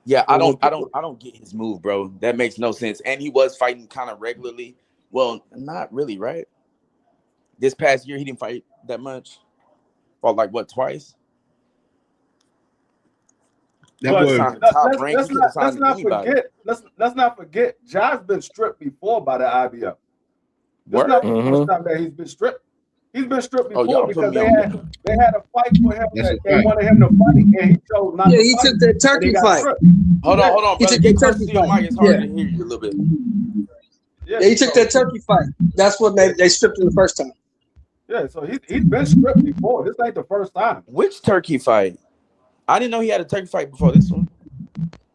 Yeah, I don't get his move, bro. That makes no sense. And he was fighting kind of regularly. Well, not really, right? This past year, he didn't fight that much. Fought like what, twice? Let's not forget. Jai's been stripped before by the IBF. This is not the first time that he's been stripped. He's been stripped before because they had a fight for him that they wanted him to fight, and he chose not to fight. Yeah, he took that turkey fight. Hold on, He brother. took Get that close turkey to your fight. mic. It's hard to hear you a little bit. Yeah, he took that turkey fight. That's what they stripped him the first time. Yeah, so he's been stripped before. This ain't the first time. Which turkey fight? I didn't know he had a turkey fight before this one.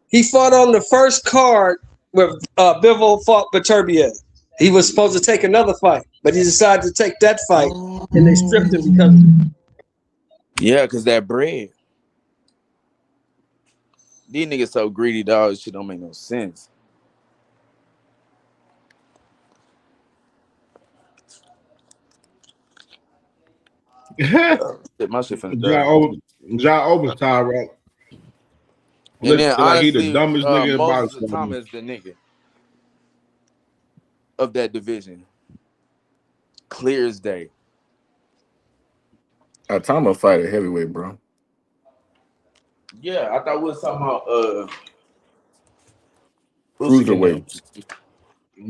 He fought on the first card where Bivol fought Beterbiev. He was supposed to take another fight, but he decided to take that fight, and they stripped him because of it. Yeah, because that bread. These niggas so greedy, dog. Shit don't make no sense. My shit finna die. John overtime, right? And then honestly, like he the dumbest nigga in Moses boxing. Thomas the nigga of that division. Clear as day. Thomas fight at heavyweight, bro. Yeah, I thought we was talking about Cruiserweight.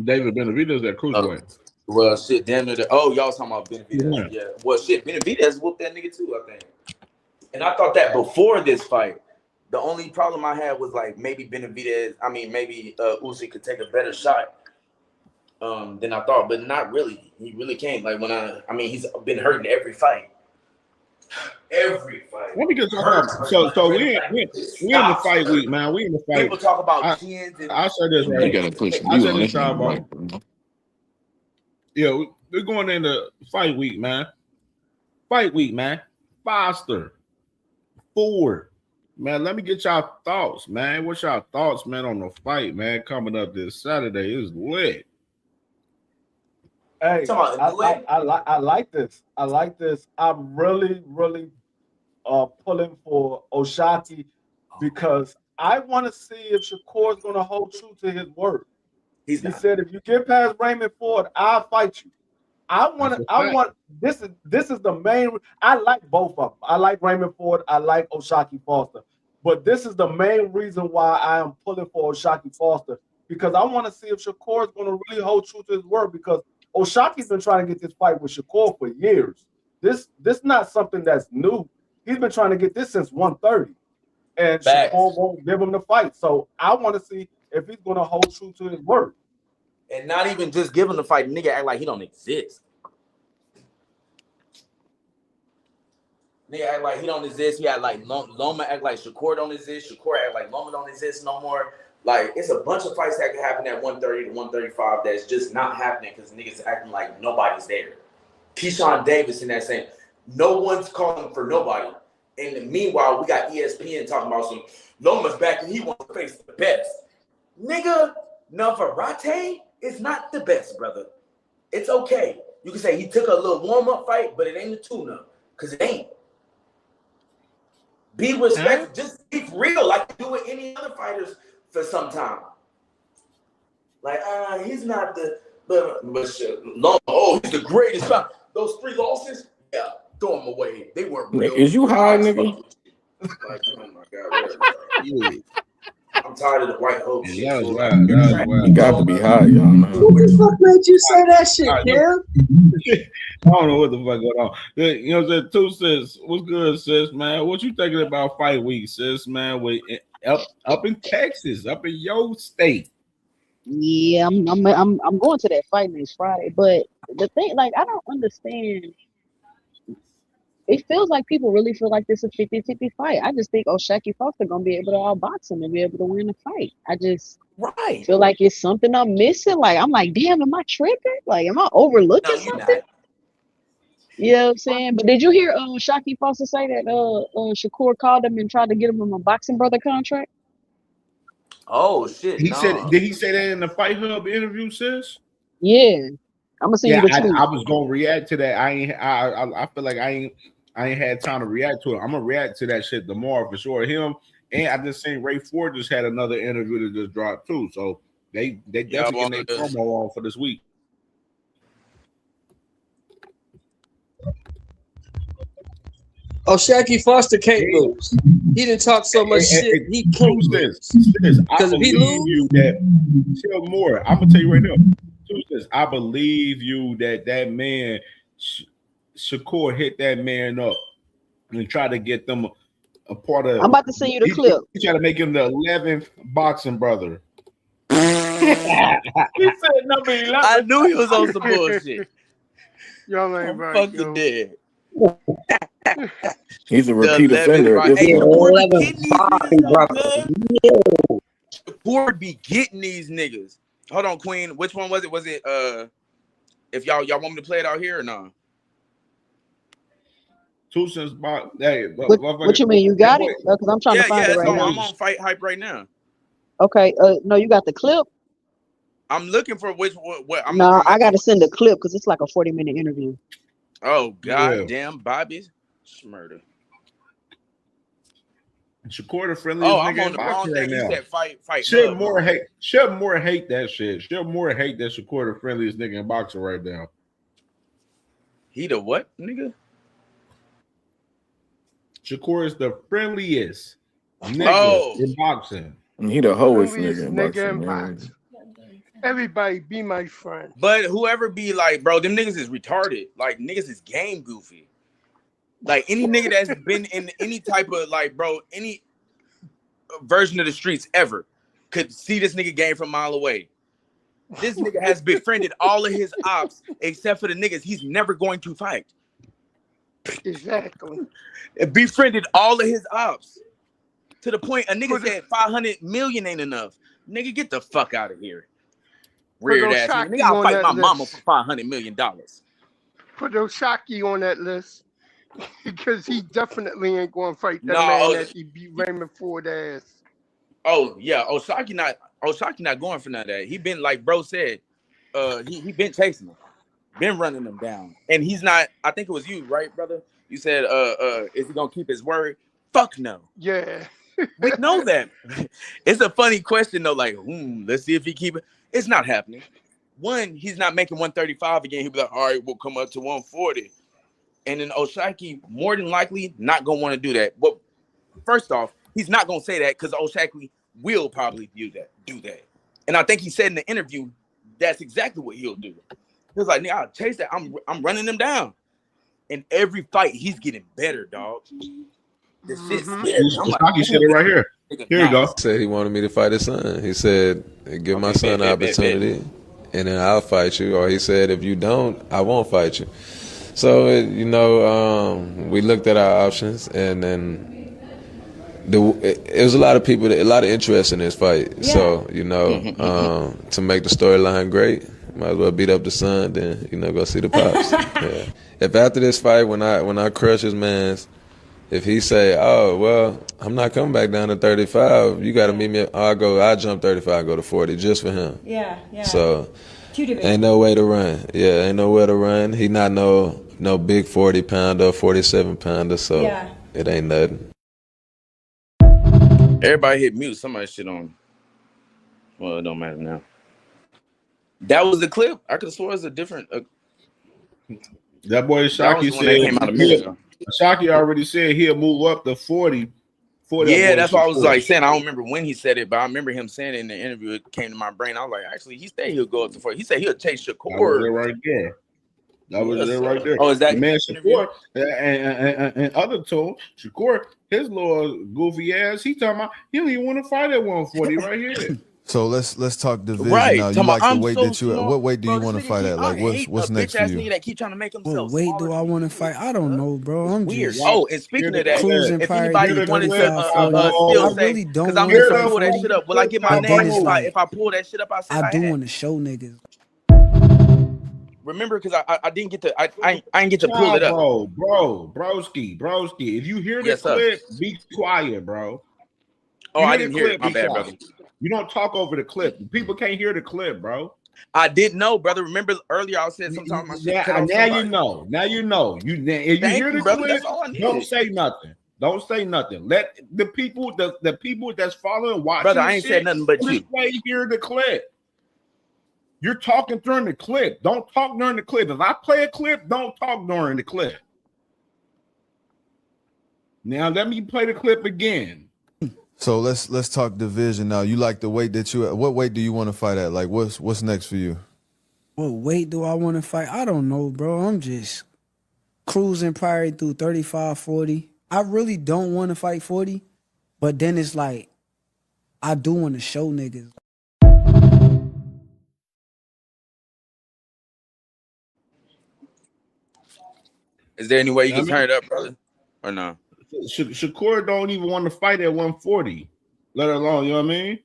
David Benavidez at cruiserweight. Well, shit, damn near. Y'all talking about Benavidez? Yeah. Well, shit, Benavidez whooped that nigga too, I think. And I thought that before this fight. The only problem I had was like maybe Usyk could take a better shot than I thought, but not really. He really can't. Like he's been hurt in every fight. Every fight. Let me get so we in the fight week, man. We in the fight. People talk about chins. I said this right. You gotta push I said this time, yeah, we're going into fight week, man. Fight week, man. Foster, Ford. Man, let me get y'all thoughts, man. What's y'all thoughts, man, on the fight, man, coming up this Saturday? It's lit. Hey, I like this. I like this. I'm really, really pulling for Oshaki because I want to see if Shakur's going to hold true to his word. He said, if you get past Raymond Ford, I'll fight you. This is the main. I like both of them. I like Raymond Ford. I like Oshaki Foster. But this is the main reason why I am pulling for Oshaki Foster because I want to see if Shakur is going to really hold true to his word because Oshaki's been trying to get this fight with Shakur for years. This not something that's new. He's been trying to get this since 130, and Shakur won't give him the fight. So I want to see if he's going to hold true to his word. And not even just give him the fight, nigga act like he don't exist. Nigga act like he don't exist. He act like Loma act like Shakur don't exist. Shakur act like Loma don't exist no more. Like, it's a bunch of fights that can happen at 130 to 135 that's just not happening because niggas acting like nobody's there. Keyshawn Davis in that same. No one's calling for nobody. And meanwhile, we got ESPN talking about some Loma's back and he wants to face the best. Nigga, Navarrete is not the best, brother. It's okay. You can say he took a little warm-up fight, but it ain't a tune-up. Because it ain't. Be respectful. Just be real like you do with any other fighters for some time. Like, he's not the shit. Oh, he's the greatest fighter. Those 3 losses, yeah, throw them away. They weren't real. Is you high, nigga? Like, oh my God. I'm tired of the white hope shit. You got to be high, y'all know. What the fuck made you say that shit, Kim? I don't know what the fuck going on. You know what I'm saying? Two sis, what's good, sis, man? What you thinking about fight week, sis, man? Up in Texas, up in your state. Yeah, I'm going to that fight next Friday. But the thing, like, I don't understand. It feels like people really feel like this is a 50-50 fight. I just think Usyk Foster gonna be able to outbox him and be able to win the fight. I just feel like it's something I'm missing. Like, I'm like, damn, am I tripping? Like, am I overlooking something? You know what I'm saying? But did you hear Usyk Foster say that Shakur called him and tried to get him a boxing brother contract? Oh shit! He said, did he say that in the Fight Hub interview, sis? Yeah, I'm gonna send you the tweet. I was gonna react to that. I feel like I ain't had time to react to it. I'm gonna react to that shit tomorrow for sure. Him and I just seen Ray Ford just had another interview that just dropped too. So they definitely getting their promo on for this week. Usyk Foster can't lose. He didn't talk so much shit. He can't lose. Because if he lose, you that tell more. I'm gonna tell you right now. I believe you that man Shakur hit that man up and try to get them a part of. I'm about to send you the clip. He tried to make him the 11th boxing brother. He said number 11. I knew he was on some bullshit. Y'all ain't right. Fucking dead. He's a repeat offender at this point. Shakur be getting these niggas. Hold on, Queen. Which one was it? Was it if y'all want me to play it out here or no? Two cents box. Hey, what you mean? You got it? Because I'm trying to find it right now. I'm on Fight Hype right now. Okay. No, you got the clip. I'm looking for what I'm. No, I got to send a clip because it's like a 40-minute interview. Oh goddamn, Bobby's murder. Shakur the friendliest nigga in boxing right now. Fight. Should more hate that shit. Should more hate that Shakur the friendliest nigga in boxing right now. He the what, nigga? Shakur is the friendliest nigga in boxing. He the hoest nigga in boxing. Everybody be my friend. But whoever be like, bro, them niggas is retarded. Like, niggas is game goofy. Like, any nigga that's been in any type of, like, bro, any version of the streets ever could see this nigga game from a mile away. This nigga has befriended all of his ops except for the niggas he's never going to fight. Exactly. Befriended all of his ops to the point a nigga said 500 million ain't enough. Nigga, get the fuck out of here. Weird ass. Nigga, I'll fight my mama for $500 million. Put Usyk on that list because he definitely ain't going to fight that man that he beat Raymond Ford ass. Oh yeah, Usyk not going for none of that. He been like bro said, he been chasing him, been running him down, and he's not. I think it was you, right, brother? You said, is he gonna keep his word? Fuck no. Yeah, we know that. It's a funny question though. Like, let's see if he keep it. It's not happening. One, he's not making 135 again. He'll be like, all right, we'll come up to 140, and then Usyk more than likely not gonna want to do that. But first off, he's not gonna say that because Usyk will probably do that. And I think he said in the interview that's exactly what he'll do. He was like, "Nigga, I'll chase that. I'm running him down." And every fight, he's getting better, dog. This shit's scary. Usyk said it right here. Here you go. Said he wanted me to fight his son. He said, "Give my son an opportunity, and then I'll fight you." Or he said, "If you don't, I won't fight you." So we looked at our options, and then it was a lot of people, a lot of interest in this fight. Yeah. So to make the storyline great, might as well beat up the son, then go see the pops. Yeah. If after this fight, when I crush his man's, if he say, "Oh well, I'm not coming back down to 35. You got to meet me. I jump 35, go to 40 just for him." Yeah. So ain't no way to run. Yeah, ain't nowhere to run. He not no big 40 pounder, 47 pounder. So it ain't nothing. Everybody hit mute. Somebody shit on. Well, it don't matter now. That was the clip. I could have swore it was a different. That boy Shockey said. Shockey already said he'll move up to 40. Yeah, that's what I was like saying. I don't remember when he said it, but I remember him saying it in the interview. It came to my brain. I was like, actually, he said he'll go up to 40. He said he'll chase Shakur. That was it right there. That was it right there. Oh, is that man Shakur? And other told Shakur, his little goofy ass. He talking about he don't even want to fight at 140 right here. So let's talk division right. now. You like the weight that you at? What weight do you want to fight at? Like what's next for you? That keep trying to make himself what weight do I want to fight? I don't know, bro. I'm weird. just And speaking of that, cruising if anybody wanted to I really don't because I'm gonna pull that shit up. Will I get my name if I pull that shit up? I do want to show niggas. Remember, because I didn't get to I didn't get to pull it up, broski. If you hear the clip, be quiet, bro. Oh, I didn't hear it. My bad, brother. You don't talk over the clip. People can't hear the clip, bro. I didn't know, brother. Remember earlier I said sometimes now you know. Now you know. If you hear the clip, don't say nothing. Don't say nothing. Let the people, the people that's following, watching. Brother, I ain't said nothing but you. Hear the clip. You're talking during the clip. Don't talk during the clip. If I play a clip, don't talk during the clip. Now let me play the clip again. So let's talk division now. You like the weight that you at? What weight do you want to fight at? Like what's next for you? What weight do I want to fight? I don't know, bro. I'm just cruising probably through 35, 40. I really don't want to fight 40, but then it's like I do want to show niggas. Is there any way you can turn it up, brother? Or no? Shakur don't even want to fight at 140, let alone, you know what I mean?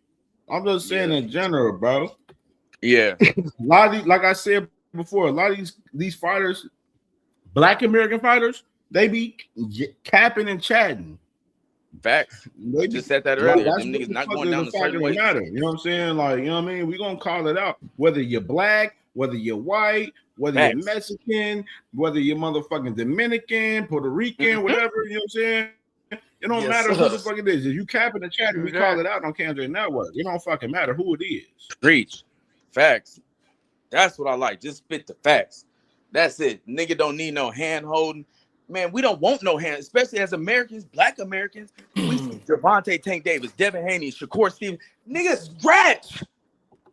I'm just saying in general, bro. Yeah. A lot of these, like I said before, a lot of these fighters, Black American fighters, they be capping and chatting. Facts. They just said that earlier. Them niggas not going down the same way. Matter. You know what I'm saying? Like, you know what I mean? We're gonna call it out. Whether you're black, whether you're white, whether you're Mexican, whether you're motherfucking Dominican, Puerto Rican, whatever, you know what I'm saying? It don't matter who the fuck it is. If you capping the chat and we call it out on CamJNetwork, it don't fucking matter who it is. Preach. Facts. That's what I like. Just spit the facts. That's it. Nigga don't need no hand holding. Man, we don't want no hand, especially as Americans, Black Americans. We see Gervonta Tank Davis, Devin Haney, Shakur Stevens. Niggas scratch.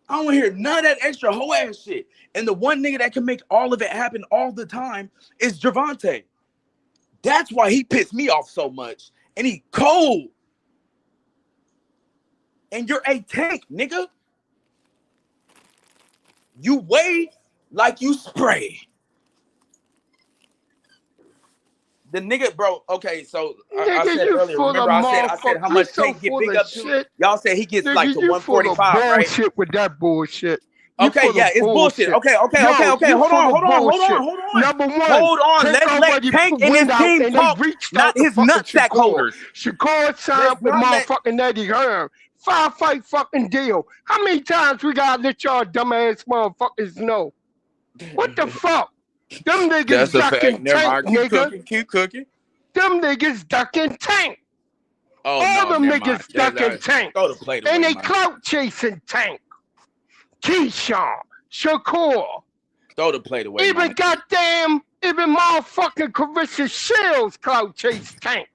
I don't want to hear none of that extra whole ass shit. And the one nigga that can make all of it happen all the time is Gervonta. That's why he pissed me off so much. And he cold. And you're a tank, nigga. You weigh like you spray. The nigga, bro, okay, so I said earlier, remember I said how much Tank get big up to? Y'all said he gets like to 145, right? Bullshit with that bullshit. Okay, yeah, it's bullshit. Okay. Hold on. Number one, hold on. Let Tank and his team talk, not his nutsack holders. Shakur signed with motherfucking Eddie Hearn. 5-fight fucking deal. How many times we gotta let y'all dumbass motherfuckers know? What the fuck? Them niggas ducking Tank, nigga. Keep cooking. Them niggas ducking Tank. Oh, all them niggas ducking Tank. And they clout chasing Tank. Keyshawn, Shakur. Throw the plate away. Even motherfucking Carissa Shields clout chase Tank.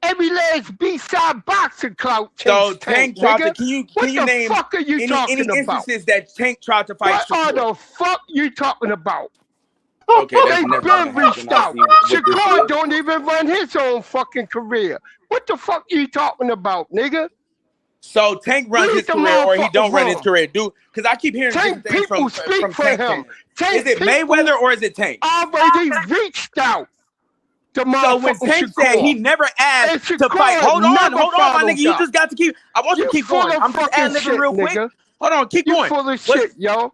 Every last B-side boxer clout chase Tank. Tried to, can you name what the fuck are you talking any about? Instances that Tank tried to fight What are the fuck you talking about? Okay, they been reached out. Shakur don't even run his own fucking career. What the fuck you talking about, nigga? So Tank runs his career or he don't run his career, dude? Because I keep hearing Tank things people from for Tank. him. Is it Mayweather or is it Tank? Already reached out. So when Tank said he never asked to fight, hold on, my nigga. You just got to keep. I want you to keep going. I'm just ad-libbing real quick. Hold on, keep going. Full of shit, yo.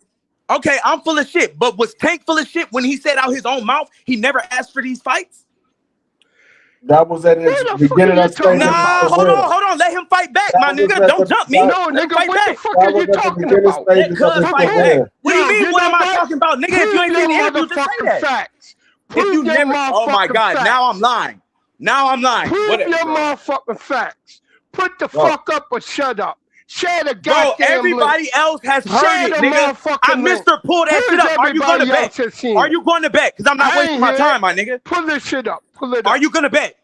Okay, I'm full of shit. But was Tank full of shit when he said out his own mouth he never asked for these fights? That was at the beginning of stage. Nah, hold on. Let him fight back, my nigga. Don't jump me. No, nigga, what the fuck are you talking about? Let Cuz fight back. What do you mean? What am I talking about, nigga? If you ain't seen the interview, just say that. Facts. If you never, oh my God, now I'm lying. Prove Whatever, your bro. motherfucking facts. Put the fuck up or shut up. Share the goddamn Bro, everybody link. else has heard it, nigga. Mr. Pull that shit up. Are you going to bet? Are you going to bet? Because I'm not wasting my time, my nigga. Pull this shit up. Pull it up. Are you going to bet?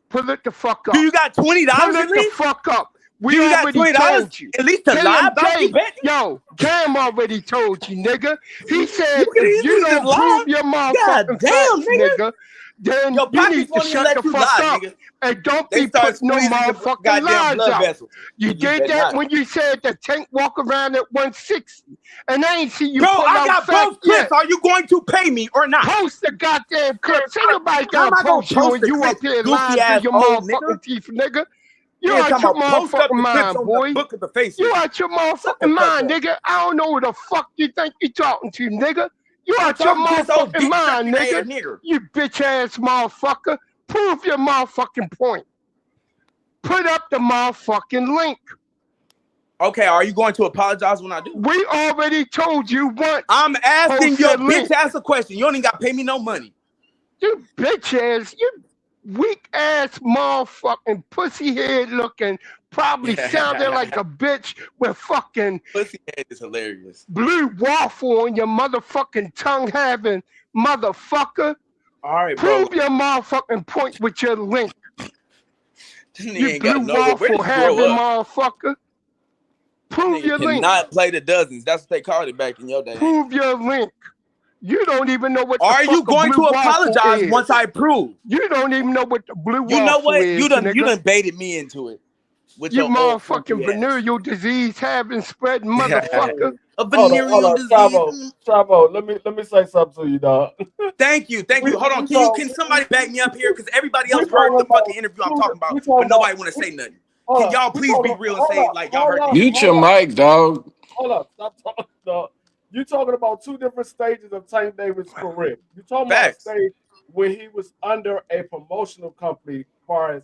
Pull it the fuck up. Do you got $20 Pull at it the least? fuck up. Do you got $20 at least to lie about you betting? Yo, Cam already told you, nigga. He said can if you easily don't just prove lie. your God motherfucking damn, facts, nigga, then Your you pockets need to won't even shut let the you fuck lie, up nigga. and don't They be start putting no squeezing your motherfucking goddamn lies blood out. vessels. You You did bet that not. when you said the Tank walk around at 160, and I ain't see you Bro, pull I out got facts both clips. yet. Are you going to pay me or not? Post the goddamn clips. Ain't nobody How am gonna I gonna post you post and the you up clips, here goofy lying ass through your old motherfucking nigga? teeth, nigga. You Yeah, out talking your about post up motherfucking the clips mind, on boy. the book of the faces. You out your Shut the motherfucking fuck mind, up. nigga. I don't know who the fuck you think you talking to, nigga. You I'm out your talking to this old motherfucking dick mind, sucking ass nigga. nigger. You bitch ass motherfucker. Prove your motherfucking point. Put up the motherfucking link. Okay, are you going to apologize when I do? We already told you once. I'm asking Post your that link. bitch ass a question. You don't even got to pay me no money. You bitch ass, you weak ass motherfucking pussy head looking, probably sounded like a bitch with fucking Pussy head is hilarious. blue waffle on your motherfucking tongue having motherfucker. All right, bro. Prove your motherfucking point with your link. This nigga You ain't got blue nowhere. Where waffle did you grow having up? motherfucker. Prove Nigga your link. cannot play the dozens. That's what they called it back in your day. Prove your link. You don't even know what the Are fuck you a going blue to waffle apologize is. once I prove? You don't even know what the blue You know waffle what? is. You done nigga. baited me into it with You your old motherfucking funky ass. venereal disease having spread motherfucker. A Hold venereal on, disease. Chavo. Let me say something to you, dog. Thank you. Hold on. Can somebody back me up here? Because everybody We else heard talking the about fucking interview I'm talking about, we talking but nobody about. want to say nothing. Hold Can up, y'all we please be talking- real and hold say up, like y'all hold heard up, the Mute interview? your mic, dog. Hold up, stop talking, dog. You talking about two different stages of Tank Davis' career. You talking about a Facts. stage where he was under a promotional company, as far as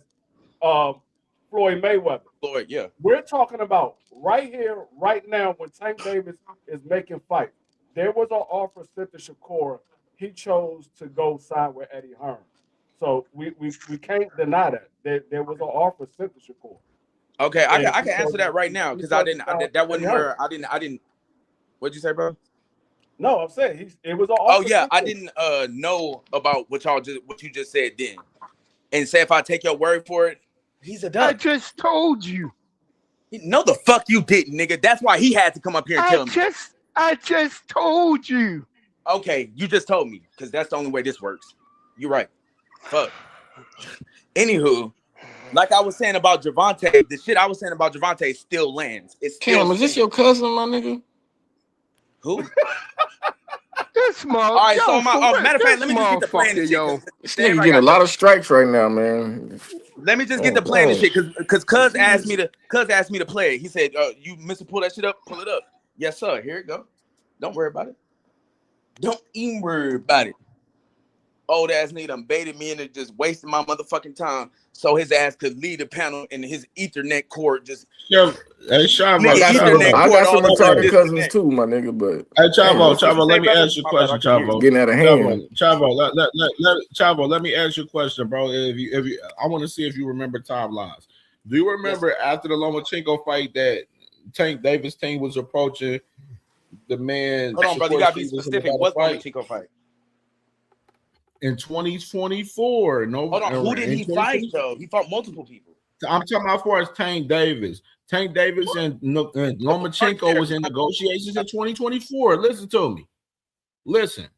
Floyd Mayweather. Floyd, yeah. We're talking about right here, right now, when Tank Davis is making fights. There was an offer sent to Shakur. He chose to go side with Eddie Hearn. So we can't deny that. There was an offer sent to Shakur. Okay, I And can answer that right now because I didn't. That wasn't where I didn't. What'd you say, bro? No, I'm saying it was an Oh offer. yeah, I didn't know about what you just said then, and say if I take your word for it, he's a I duck. just told you. No, the fuck you didn't, nigga. That's why he had to come up here and tell me. I just told you. Okay, you just told me because that's the only way this works. You're right. Fuck. Anywho, like I was saying about Javante, the shit I was saying about Javante still lands. It's still Cam, is this your cousin, my nigga? who? This motherfucker. All right, so matter of fact, let me just get the plan and shit. This nigga getting a lot of strikes right now, man. Let me just get the plan and shit, because Cuz asked me to play it. He said, "You Mr. Pull that shit up, pull it up." Yes, sir. Here it go. Don't worry about it. Don't even worry about it. Old ass nigga done baited me into just wasting my motherfucking time, so his ass could lead the panel and his Ethernet cord just. Yo, hey Chavo, I got some retarded cousins too, my nigga. But hey Chavo, let me ask you a question, Chavo. Getting out of hand. Chavo, let me ask you a question, bro. If you, I want to see if you remember timelines. Do you remember after the Lomachenko fight that Tank Davis team was approaching the man? Hold on, brother. You gotta be specific. What's Lomachenko fight? In 2024. No, hold on. Who did he fight though? He fought multiple people. I'm talking about as far as Tank Davis. Tank Davis and Lomachenko was in negotiations in 2024. Listen to me. Listen.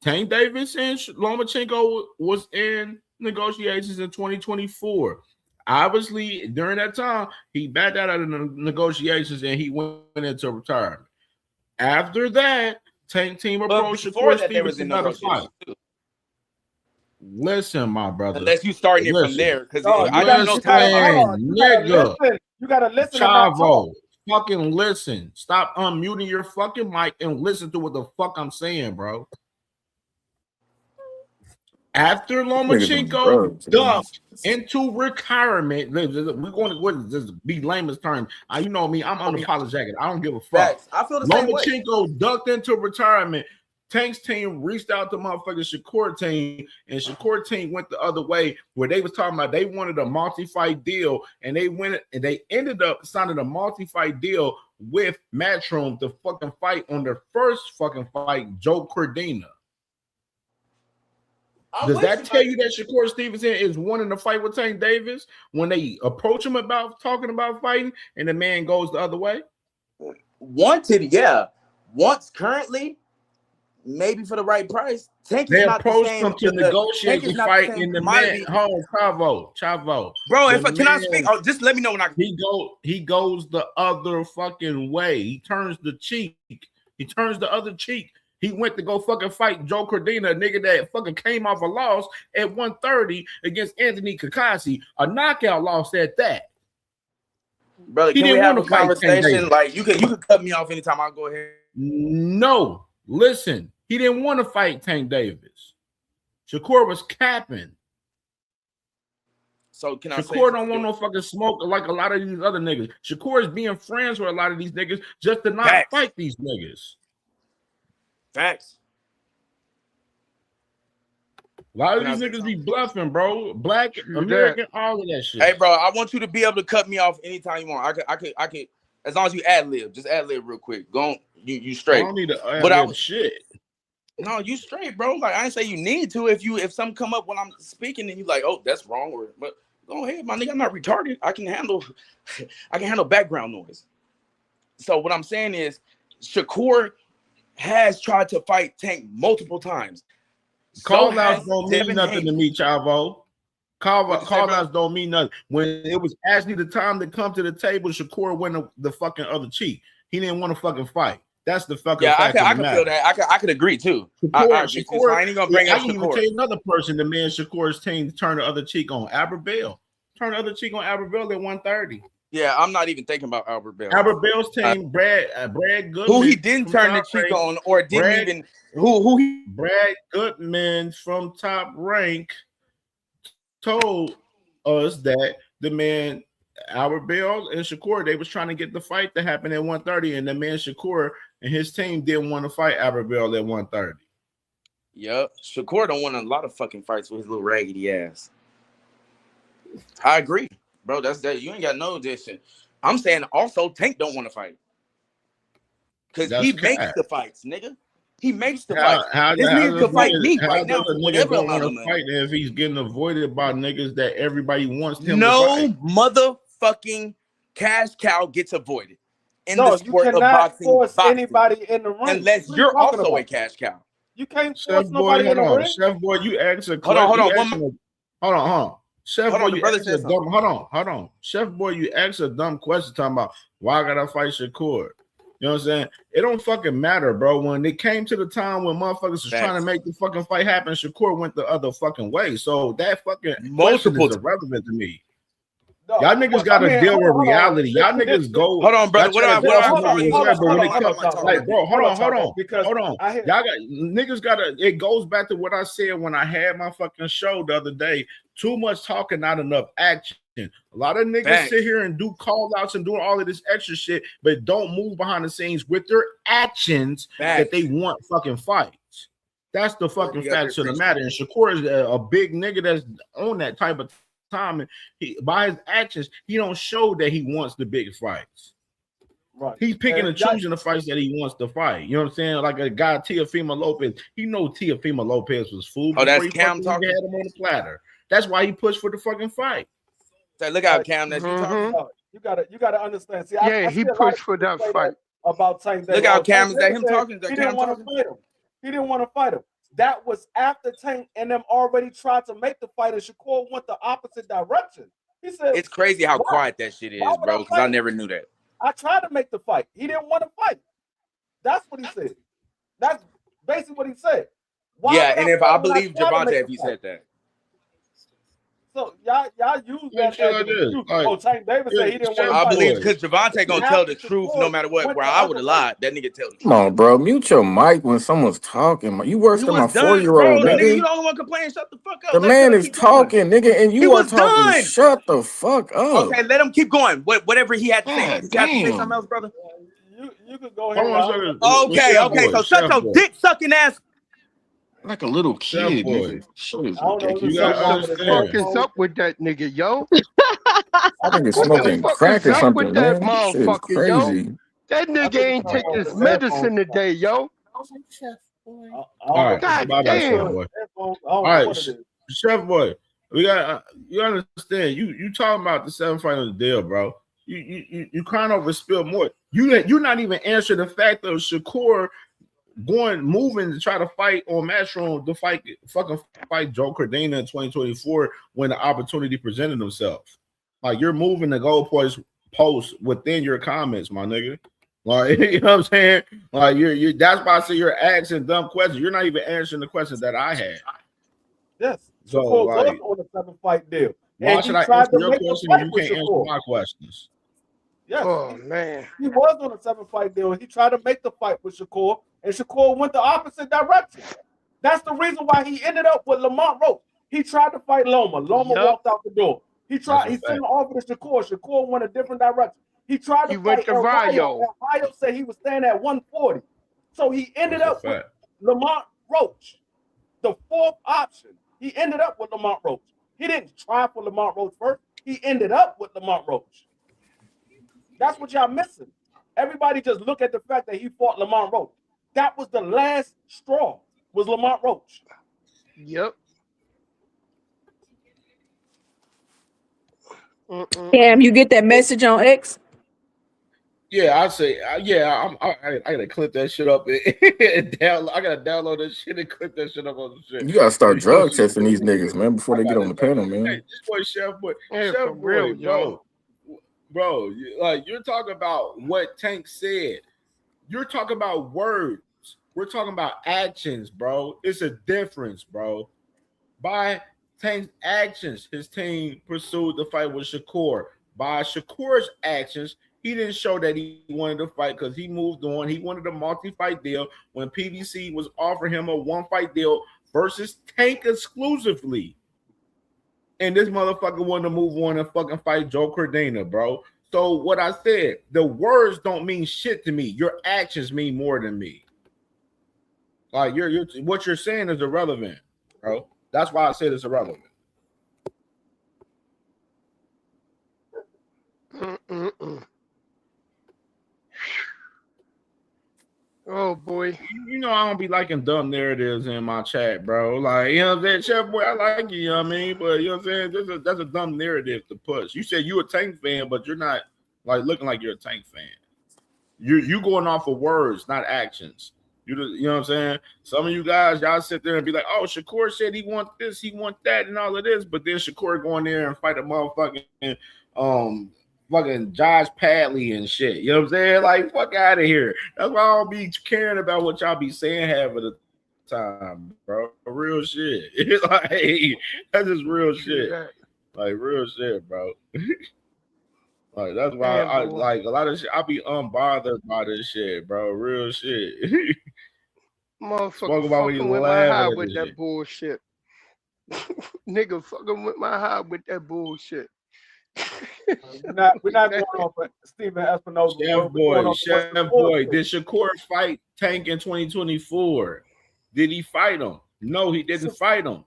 Tank Davis and Lomachenko was in negotiations in 2024. Obviously, during that time, he backed out of the negotiations and he went into retirement. After that, Tank team approached Shakur Stevenson about a fight. Listen, my brother. Unless you starting it from Listen. there, because No, I don't know time. Nigga. You gotta listen and not Chavo, talk. fucking listen. Stop unmuting your fucking mic and listen to what the fuck I'm saying, bro. After Lomachenko ducked into retirement, we're going to just be layman's terms. You know me, I'm unapologetic. I don't give a fuck. Facts. I feel the same way. Lomachenko ducked into retirement. Tank's team reached out to motherfucking Shakur team, and Shakur team went the other way, where they was talking about they wanted a multi-fight deal, and they ended up signing a multi-fight deal with Matchroom to fucking fight on their first fucking fight, Joe Cordina. Does that tell you that Shakur Stevenson is wanting to fight with Tank Davis when they approach him about talking about fighting, and the man goes the other way? Wanted, yeah. Once currently, maybe for the right price. Tank They is not the approached same. him to negotiate the fight in the man. Chavo. Bro, can I speak? Oh, just let me know when I can. He goes the other fucking way. He turns the cheek. He turns the other cheek. He went to go fucking fight Joe Cordina, a nigga that fucking came off a loss at 130 against Anthony Kakashi, a knockout loss at that. Brother, can we have a conversation? Like you can cut me off anytime. I'll go ahead. No, listen, he didn't want to fight Tank Davis. Shakur was capping. So can I say Shakur don't want no fucking smoke like a lot of these other niggas. Shakur is being friends with a lot of these niggas just to not fight these niggas. Facts. A lot of these niggas be bluffing, bro. Black, American, all of that shit. Hey, bro, I want you to be able to cut me off anytime you want. I could, as long as you ad lib, just ad lib real quick. Go on, you straight. I don't need to ad lib shit. No, you straight, bro. Like I ain't say you need to. If something come up when I'm speaking and you like, oh, that's wrong, but go ahead, my nigga. I'm not retarded. I can handle background noise. So what I'm saying is, Shakur has tried to fight Tank multiple times. Call outs don't mean nothing to me, Chavo. Call outs don't mean nothing. When it was actually the time to come to the table, Shakur went the fucking other cheek. He didn't want to fucking fight. That's the fucking fact. I can feel that. I could agree too. Shakur, I ain't gonna bring up I can even tell you another person. The man Shakur's team turned the other cheek on Albert Bell. Turned the other cheek on Albert Bell at 130. Yeah, I'm not even thinking about Albert Bell. Albert Bell's team, Brad Goodman, who he didn't turn the cheek on, or didn't even Brad Goodman from Top Rank told us that the man Albert Bell and Shakur, they was trying to get the fight to happen at 130, and the man Shakur and his team didn't want to fight Albert Bell at 130. Yep, Shakur don't want a lot of fucking fights with his little raggedy ass. I agree. Bro, that's that. You ain't got no addition. I'm saying also Tank don't want to fight. Because he makes the fights, nigga. He makes the fights. This nigga could fight me right now. Whatever amount of money. If he's getting avoided by niggas that everybody wants him no to fight. Motherfucking cash cow gets avoided in the sport you of cannot boxing. Force anybody in the ring. Unless you're also a cash cow. You can't Chef force nobody in the ring. Chef Boy, you asked a Hold on. Chef Boy, you asked a dumb. Hold on. Chef Boy, you asked a dumb question talking about why I gotta fight Shakur. You know what I'm saying? It don't fucking matter, bro. When it came to the time when motherfuckers was trying to make the fucking fight happen, Shakur went the other fucking way. So that fucking question is irrelevant to me. Y'all niggas got to deal with reality. Y'all niggas go. Hold on, brother. Hold on. Y'all got niggas got to. It goes back to what I said when I had my fucking show the other day. Too much talking, not enough action. A lot of niggas sit here and do call outs and doing all of this extra shit, but don't move behind the scenes with their actions that they want fucking fights. That's the fucking facts of the matter. And Shakur is a big nigga that's on that type of time, and by his actions, he don't show that he wants the big fights. Right. He's picking and choosing the fights that he wants to fight. You know what I'm saying? Like a guy, Teofimo Lopez. He know Teofimo Lopez was fool. Oh, that's Cam talking. He had him on the platter. That's why he pushed for the fucking fight. So look out, Cam. That's you talking. You gotta understand. See, he pushed for that fight. About Tank. Look out, Cam. Is that him talking? He didn't want to fight him. He didn't want to fight him. That was after Tank and them already tried to make the fight, and Shakur went the opposite direction. He said, "It's crazy how quiet that shit is, bro. Because I never knew that." I tried to make the fight. He didn't want to fight. That's what he said. That's basically what he said. Yeah, and if I believe Javante if he said that. So y'all use that shit as like an this. excuse. Like, Oh, Tank Davis said he didn't want to I fight. believe because Javante gonna tell the After truth no Shakur matter what. went Where the I would other have way. lied, that nigga tell the Come truth. on, bro. Mute your mic when someone's talking. You worse He than was my done, 4-year-old, bro. Nigga, you nigga. don't want to complain. Shut the fuck up. The Let man him is keep going. talking, nigga, and He you are was talking. done. Shut the fuck up. Okay, let him keep going. Whatever he had to say. God Did you have to say something damn. else, brother? You could go I ahead. want to say this. Okay. So shut your dick sucking ass. Like a little Chef kid, boy. nigga. Shit is I don't know. ridiculous. You Yo, gotta what the fuck understand. is up with that nigga, yo? I think it's What the smoking fuck crack is or up with something, that man. This shit is motherfucker, yo? crazy. That nigga ain't take his medicine today, yo. I All don't know right, if it's God bye bye, Chef damn. boy. headphones. I All don't know right, what it is. Chef boy. We got you understand. You talking about the 7th fight of the deal, bro. You kind of overspill more. You're not even answering the fact of Shakur moving to try to fight on Matchroom to fight Joe Cordina in 2024 when the opportunity presented himself. Like you're moving the goalpost post within your comments, my nigga. Like you know what I'm saying? Like you that's why I say you're asking dumb questions. You're not even answering the questions that I had. Yes, So Shakur was like, on a 7-fight deal, why and should he I tried answer to your make the question and fight you with can't answer Shakur. my questions? Yes, Oh man. he was on a 7-fight deal. He tried to make the fight with Shakur, and Shakur went the opposite direction. That's the reason why he ended up with Lamont Roach. He tried to fight Loma. Loma Yup. walked out the door. He That's tried. a He fact. sent an offer to Shakur. Shakur went a different direction. He tried He to went fight to El Rayo. Rayo. El Rayo said he was staying at 140. So he ended That's a up with fact. Lamont Roach, the fourth option. He ended up with Lamont Roach. He didn't try for Lamont Roach first. He ended up with Lamont Roach. That's what y'all missing. Everybody just look at the fact that he fought Lamont Roach. That was the last straw, was Lamont Roach. Yep. Cam, you get that message on X? Yeah, I say, I gotta clip that shit up and download. I gotta download that shit and clip that shit up on the shit. You gotta start You know what drug I'm saying? testing these niggas, man, before they get on the panel, Hey, man. this boy, Chef Boy, Yeah, Chef for Boy, real, yo. bro, like you're talking about what Tank said. You're talking about words. We're talking about actions, bro. It's a difference, bro. By Tank's actions, his team pursued the fight with Shakur. By Shakur's actions, he didn't show that he wanted to fight because he moved on. He wanted a multi-fight deal when PBC was offering him a one-fight deal versus Tank exclusively. And this motherfucker wanted to move on and fucking fight Joe Cordina, bro. So what I said, the words don't mean shit to me. Your actions mean more than me. Like you're what you're saying is irrelevant, bro. That's why I said it's irrelevant. Oh boy. You know I don't be liking dumb narratives in my chat, bro. Like, you know what I'm saying? Chef Boy, I like you know what I mean? But you know what I'm saying? That's a dumb narrative to push. You said you a Tank fan, but you're not like looking like you're a Tank fan. You going off of words, not actions. You know what I'm saying? Some of you guys, y'all sit there and be like, oh, Shakur said he want this, he want that, and all of this, but then Shakur go in there and fight a motherfucking fucking Josh Padley and shit. You know what I'm saying? Like, fuck out of here. That's why I don't be caring about what y'all be saying half of the time, bro. Real shit. It's like that's just real shit. Like real shit, bro. Like that's why Man, I boy. like a lot of shit. I be unbothered by this shit, bro. Real shit. Motherfucker Spoke about when you fucking with my laughing high at with this that shit. bullshit. Nigga fucking with my high with that bullshit. We're not going off of Stephen Espinosa. Chef Boy, did Shakur fight Tank in 2024? Did he fight him? No, he didn't fight him.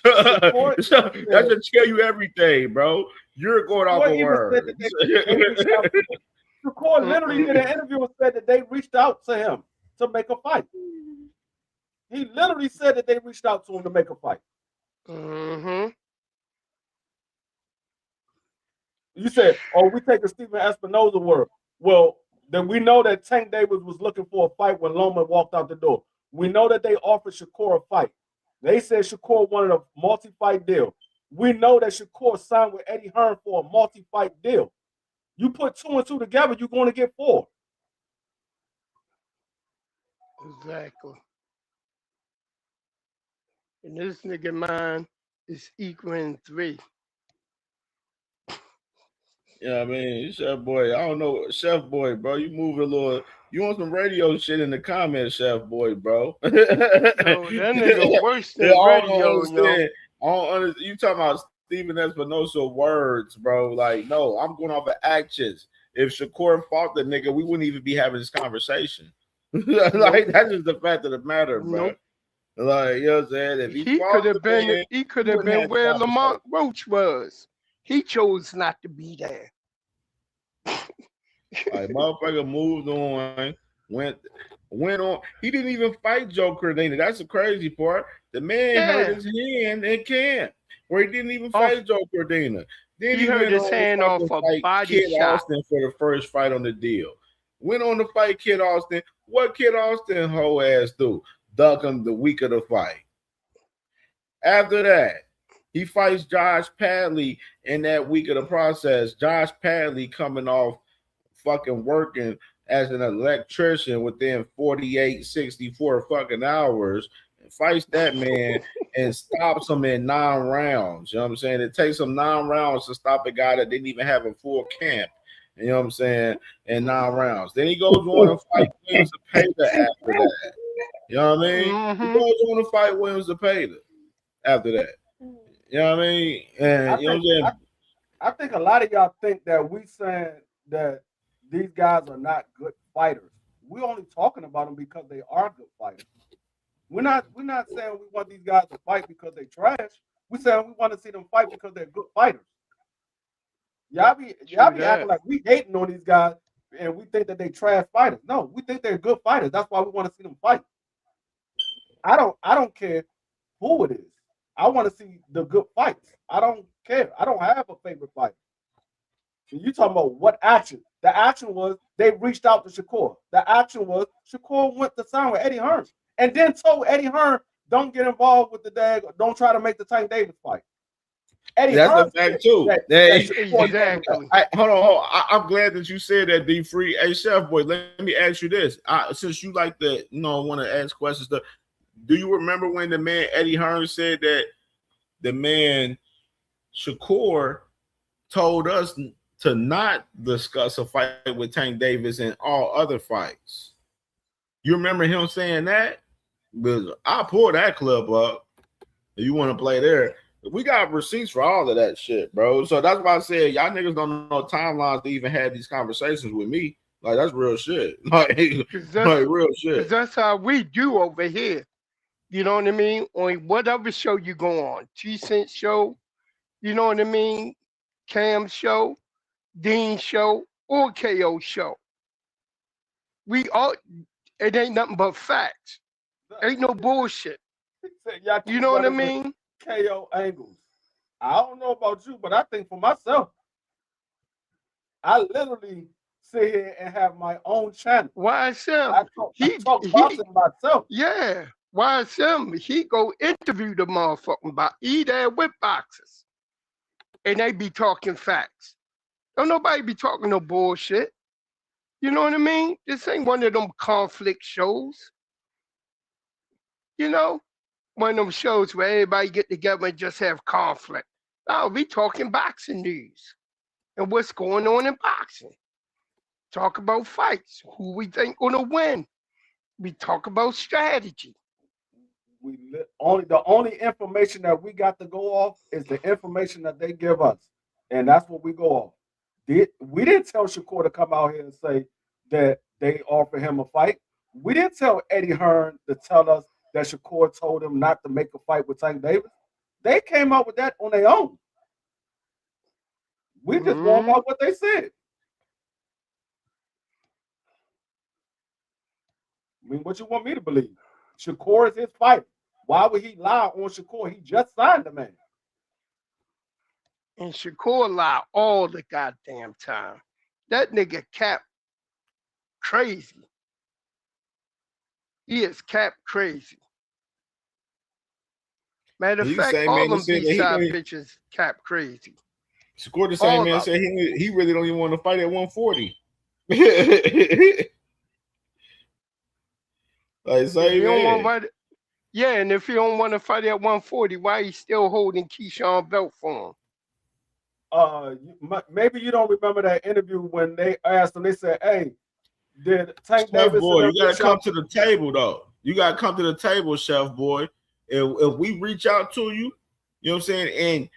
That should tell you everything, bro. You're going off of words. Shakur literally did an interview and said that they reached out to him to make a fight. He literally said that they reached out to him to make a fight. Mm-hmm. You said, oh, we take a Stephen Espinosa word. Well, then we know that Tank Davis was looking for a fight when Loma walked out the door. We know that they offered Shakur a fight. They said Shakur wanted a multi-fight deal. We know that Shakur signed with Eddie Hearn for a multi-fight deal. You put 2 and 2 together, you're going to get 4. Exactly. And this nigga mine is equaling 3. Yeah, I mean, Chef Boy. I don't know, Chef Boy, bro. You move a little. You want some radio shit in the comments, Chef Boy, bro? Yo, that nigga worse Yeah, than I don't radio, yo. understand. I don't understand. You talking about Stephen Espinosa words, bro? Like, no, I'm going off of actions. If Shakur fought the nigga, we wouldn't even be having this conversation. Like, that's just the fact of the matter, bro. Nope. Like, you know what I'm saying? If he He fought could the have been. man, He could we have wouldn't been have the where conversation. Lamont Roach was. He chose not to be there. Like, motherfucker moved on, went on. He didn't even fight Joe Cordina. That's the crazy part. The man hurt his hand in camp, where he didn't even fight Joe Cordina. Then he hurt went his on to hand off fucking a fight body Kid shot. Austin for the first fight on the deal. Went on to fight Kid Austin. What Kid Austin whole ass do? Duck him the week of the fight. After that, he fights Josh Padley in that week of the process. Josh Padley coming off fucking working as an electrician within 48, 64 fucking hours, and fights that man and stops him in 9 rounds. You know what I'm saying? It takes him 9 rounds to stop a guy that didn't even have a full camp. You know what I'm saying? In 9 rounds. Then he goes on and fight Williams Zepeda after that. You know what I mean? He goes on to fight Williams Zepeda after that. You know what I mean? And you know what I'm saying? I think a lot of y'all think that we saying that these guys are not good fighters. We're only talking about them because they are good fighters. We're not saying we want these guys to fight because they trash. We're saying we want to see them fight because they're good fighters. Y'all be acting like we hating on these guys and we think that they trash fighters. No, we think they're good fighters. That's why we want to see them fight. I don't care who it is. I want to see the good fights. I don't care. I don't have a favorite fighter. You talking about what action? The action was they reached out to Shakur. The action was Shakur went to sign with Eddie Hearn and then told Eddie Hearn, don't get involved with the dag, don't try to make the Tank Davis fight. Eddie That's Hearn a fact too. Exactly. Hold on. I'm glad that you said that, D Free. Hey, Chef Boy, let me ask you this. Since you like to, want to ask questions, do you remember when the man Eddie Hearn said that the man Shakur told us to not discuss a fight with Tank Davis and all other fights? You remember him saying that? Because I pulled that clip up. If you want to play there, we got receipts for all of that shit, bro. So that's why I said y'all niggas don't know timelines to even have these conversations with me. Like, that's real shit. Like real shit. Because that's how we do over here. You know what I mean? On whatever show you go on, G-Cent show, you know what I mean? Cam show, Dean show, or KO show. It ain't nothing but facts. Ain't no bullshit. You know what I mean? KO angles. I don't know about you, but I think for myself, I literally sit here and have my own channel. YSM. I talk boxing myself. Yeah. YSM, he go interview the motherfucking he there with boxers. And they be talking facts. Don't nobody be talking no bullshit. You know what I mean? This ain't one of them conflict shows. You know? One of them shows where everybody get together and just have conflict. No, we talking boxing news and what's going on in boxing. Talk about fights, who we think gonna win. We talk about strategy. The only information that we got to go off is the information that they give us, and that's what we go off. We didn't tell Shakur to come out here and say that they offered him a fight. We didn't tell Eddie Hearn to tell us that Shakur told him not to make a fight with Tank Davis. They came up with that on their own. We just go about what they said. I mean, what you want me to believe? Shakur is his fighter. Why would he lie on Shakur? He just signed the man. And Shakur lie all the goddamn time. That nigga Cap crazy. He is Cap crazy. Matter of fact, all them B-side bitches Cap crazy. Shakur the same man said he really don't even want to fight at 140. Like, same man. Yeah, and if he don't want to fight at 140, why he still holding Keyshawn belt for him? maybe you don't remember that interview when they asked him. They said, "Hey, did Tank Chef Davis boy, and you them gotta come to the table though. You gotta come to the table, Chef boy. If we reach out to you, you know what I'm saying? And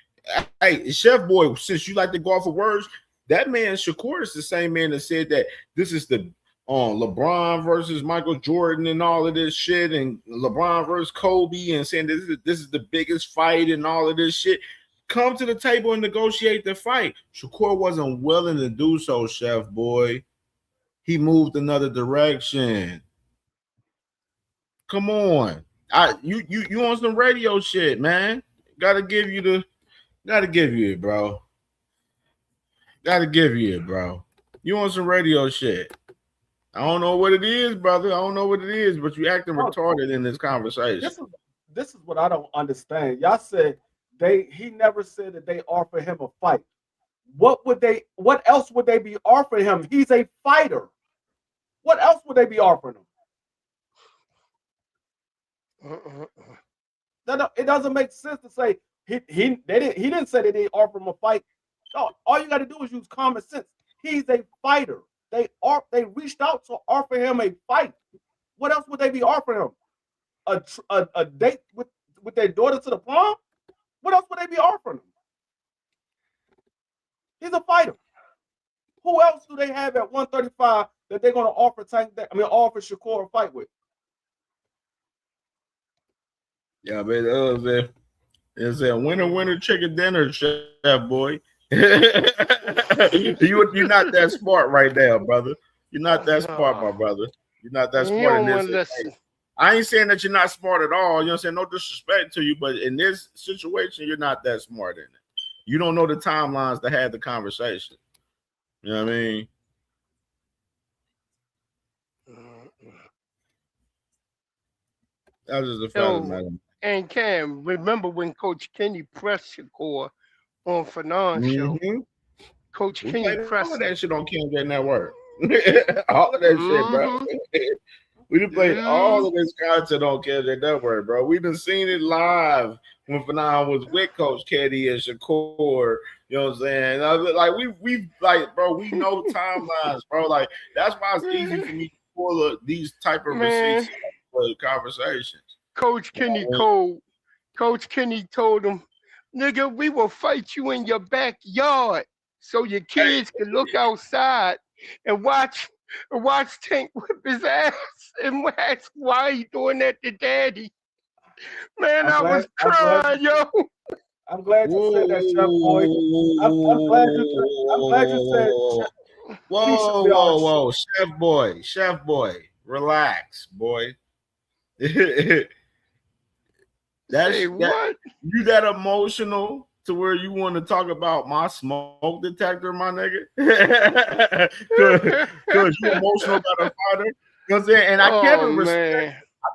hey, Chef boy, since you like to go off of words, that man Shakur is the same man that said that this is the LeBron versus Michael Jordan and all of this shit, and LeBron versus Kobe, and saying this is the biggest fight and all of this shit. Come to the table and negotiate the fight. Shakur wasn't willing to do so, Chef boy. He moved another direction. Come on. You on some radio shit, man. Gotta give you it, bro. Gotta give you it, bro. You on some radio shit. I don't know what it is, brother. I don't know what it is, but you acting retarded in this conversation. This is what I don't understand. Y'all said he never said that they offered him a fight. What else would they be offering him? He's a fighter. What else would they be offering him? It doesn't make sense to say he didn't say that they offered him a fight. No, all you got to do is use common sense. He's a fighter. They reached out to offer him a fight. What else would they be offering him? A date with their daughter to the prom? What else would they be offering him? He's a fighter. Who else do they have at 135 that they're going to offer offer Shakur a fight with? Yeah, man, it's a winner chicken dinner, Chef boy. You're not that smart right now, brother. You're not that smart, my brother. You're not that smart in this. I ain't saying that you're not smart at all. You know what I'm saying? No disrespect to you, but in this situation, you're not that smart in it. You don't know the timelines to have the conversation. You know what I mean? That was just a fact, man. And Cam, remember when Coach Kenny pressed Shakur on Fernand's show? Coach Kenny pressed all of that shit on CamJNetwork. All of that shit, bro. We done played all of this content on CamJNetwork, bro. We done seen it live when Fernand was with Coach Kenny and Shakur. You know what I'm saying? Like we like, bro, we know timelines, bro. Like that's why it's easy for me to pull these type of receipts for the conversations. Coach Kenny Coach Kenny told him, nigga, we will fight you in your backyard so your kids can look outside and watch Tank whip his ass and ask why he doing that to daddy. Man, I was crying, yo. I'm glad you said that, Chef boy. I'm glad you said. Whoa, Chef boy, relax, boy. What? You that emotional to where you want to talk about my smoke detector, my nigga? Because you emotional about a fighter. You know what I'm saying? And I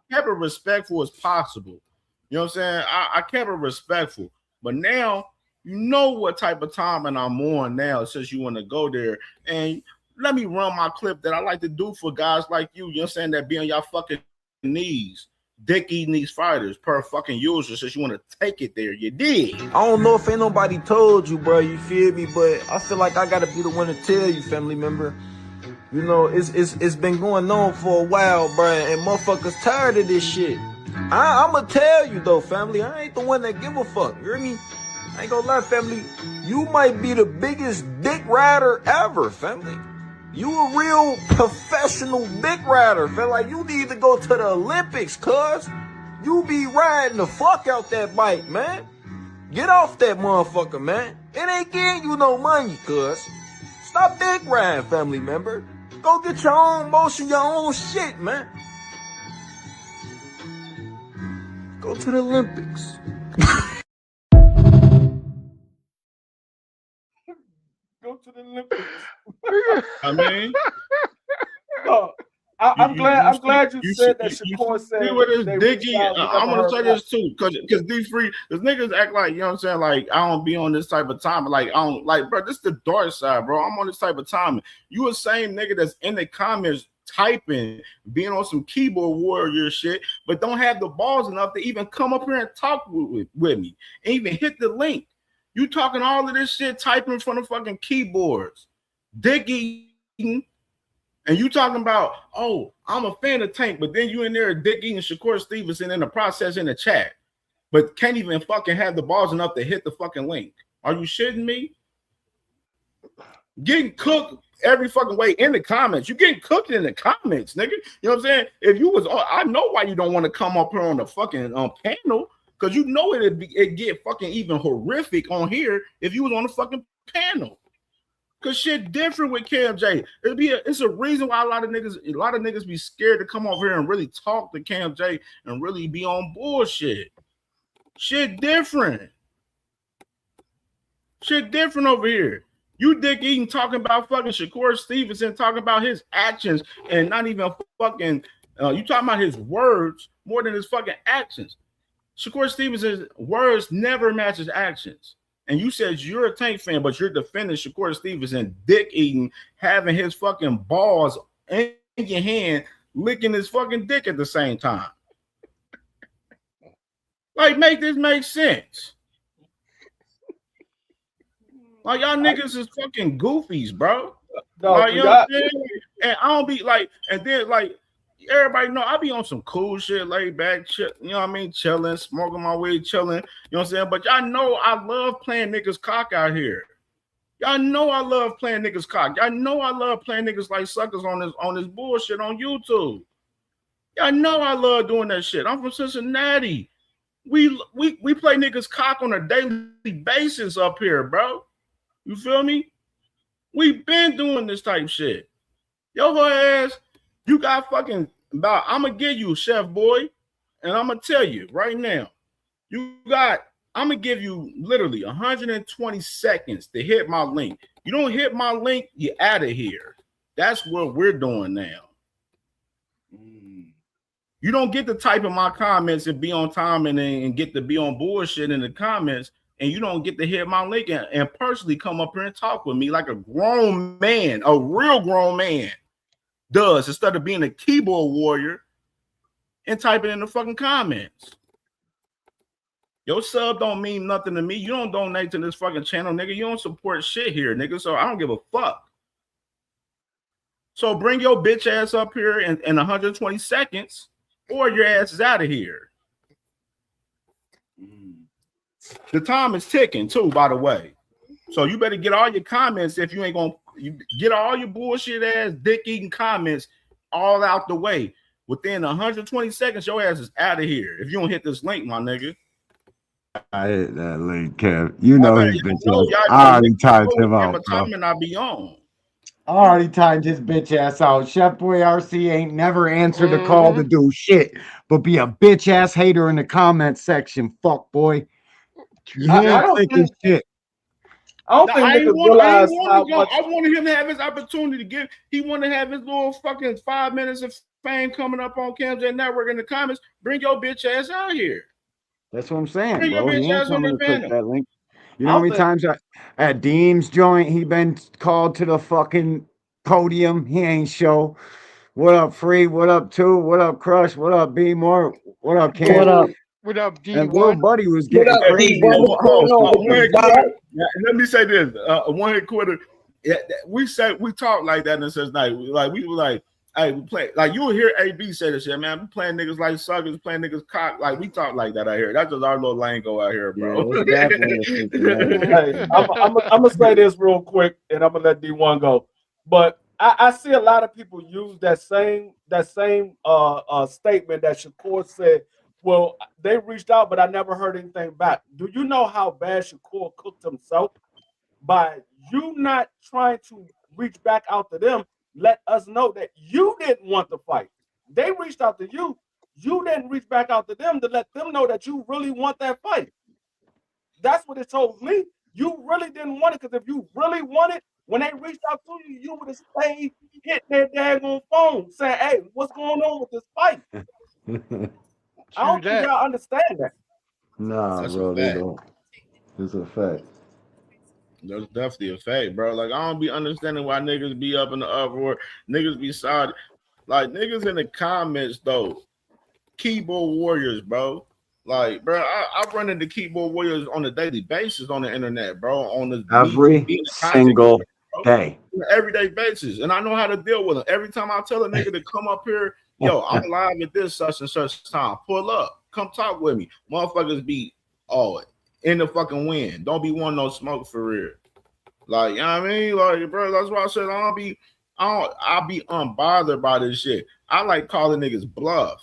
kept it respectful as possible. You know what I'm saying? I kept it respectful. But now you know what type of time and I'm on now since you want to go there. And let me run my clip that I like to do for guys like you. You know what I'm saying? That be on y'all fucking knees. Dick eating these fighters per fucking user since you want to take it there. You did. I don't know if ain't nobody told you, bro. You feel me? But I feel like I gotta be the one to tell you, family member. You know, it's been going on for a while, bro, and motherfuckers tired of this shit. I'ma tell you though, family. I ain't the one that give a fuck. You hear me? I ain't gonna lie, family. You might be the biggest dick rider ever, family. You a real professional dick rider, feel like you need to go to the Olympics, cuz. You be riding the fuck out that bike, man. Get off that motherfucker, man. It ain't getting you no money, cuz. Stop dick riding, family member. Go get your own motion, your own shit, man. Go to the Olympics. Go to the Olympics. I mean, I'm glad you said that. Shakur said see what is they digging. reached out, I'm gonna say this too, because D3, because niggas act like, you know what I'm saying, like I don't be on this type of time. Like I don't like, bro. This is the dark side, bro. I'm on this type of time. You a same nigga that's in the comments typing, being on some keyboard warrior shit, but don't have the balls enough to even come up here and talk with me and even hit the link. You talking all of this shit, typing from the fucking keyboards, dick eating, and you talking about, oh, I'm a fan of Tank, but then you in there dick eating Shakur Stevenson in the process in the chat, but can't even fucking have the balls enough to hit the fucking link. Are you shitting me? Getting cooked every fucking way in the comments. You getting cooked in the comments, nigga. You know what I'm saying? If you was, I know why you don't want to come up here on the fucking panel, because you know it get fucking even horrific on here if you was on the fucking panel. Cause shit different with CamJ. It's a reason why a lot of niggas be scared to come over here and really talk to CamJ and really be on bullshit. Shit different. Shit different over here. You dick eating talking about fucking Shakur Stevenson, talking about his actions and not even fucking you talking about his words more than his fucking actions. Shakur Stevenson's words never match his actions. And you said you're a Tank fan, but you're defending Shakur Stevenson dick eating, having his fucking balls in your hand, licking his fucking dick at the same time. Like, make this make sense. Like, y'all niggas is fucking goofies, bro. No, like, you know what I'm saying? And I don't be like, and then like everybody know I be on some cool shit, laid back, you know what I mean, chilling, smoking my weed, chilling. You know what I'm saying? But y'all know I love playing niggas cock out here. Y'all know I love playing niggas cock. Y'all know I love playing niggas like suckers on this bullshit on YouTube. Y'all know I love doing that shit. I'm from Cincinnati. We play niggas cock on a daily basis up here, bro. You feel me? We been doing this type shit. Yo, her ass, you got fucking about, I'm gonna give you, Chef Boy, and I'm gonna tell you right now, I'm gonna give you literally 120 seconds to hit my link. You don't hit my link, you're out of here. That's what we're doing now. You don't get to type in my comments and be on time and get to be on bullshit in the comments, and you don't get to hit my link and personally come up here and talk with me like a grown man, a real grown man does, instead of being a keyboard warrior and typing in the fucking comments. Your sub don't mean nothing to me. You don't donate to this fucking channel, nigga. You don't support shit here, nigga. So I don't give a fuck. So bring your bitch ass up here in 120 seconds, or your ass is out of here. The time is ticking too, by the way. So you better get all your comments if you ain't gonna get all your bullshit ass dick eating comments all out the way. Within 120 seconds, your ass is out of here. If you don't hit this link, my nigga. I hit that link, Kev. You know his bitch ass. I already timed him out, bro. I be on. I already timed his bitch ass out. Chef Boy RC ain't never answered a call to do shit, but be a bitch ass hater in the comment section. Fuck boy. I don't think shit. I don't think niggas realize how much. I wanted him to have his opportunity to give. He wanted to have his little fucking 5 minutes of fame coming up on CamJNetwork in the comments. Bring your bitch ass out here. That's what I'm saying, Bring your bro. bitch He ain't ass on coming the to click panel. that link. You know how many times at Deem's joint he been called to the fucking podium? He ain't show. What up, Free? What up, Two? What up, Crush? What up, B More? What up, Cam? What up? What up, D1? And Will Buddy was getting What up, crazy. Let me say this: one hit quitter. Yeah, we talk like that in Cincinnati. Like we were like, hey, we play like you will hear AB say this shit, man. We playing niggas like suckers, playing niggas cock. Like we talk like that out here. That's just our little lingo out here, bro. Yeah, it's definitely Hey, I'm gonna say this real quick, and I'm gonna let D1 go. But I see a lot of people use that same statement that Shakur said. Well, they reached out, but I never heard anything back. Do you know how bad Shakur cooked himself? By you not trying to reach back out to them, let us know that you didn't want to fight. They reached out to you. You didn't reach back out to them to let them know that you really want that fight. That's what it told me. You really didn't want it, because if you really want it, when they reached out to you, you would have stayed hitting their daggone phone saying, hey, what's going on with this fight? I don't think y'all understand that. Nah, That's bro, a they fact. don't. It's a fact. That's definitely a fact, bro. Like I don't be understanding why niggas be up in the uproar, niggas be side, like niggas in the comments though. Keyboard warriors, bro. Like, bro, I run into keyboard warriors on a daily basis on the internet, bro. On the Every being a content single creator, bro, day. on an everyday basis, and I know how to deal with them. Every time I tell a nigga to come up here, yo, I'm live at this such and such time. Pull up, come talk with me. Motherfuckers be in the fucking wind. Don't be wanting no smoke for real. Like, you know what I mean? Like, bro, that's why I said I'll be unbothered by this shit. I like calling niggas bluff.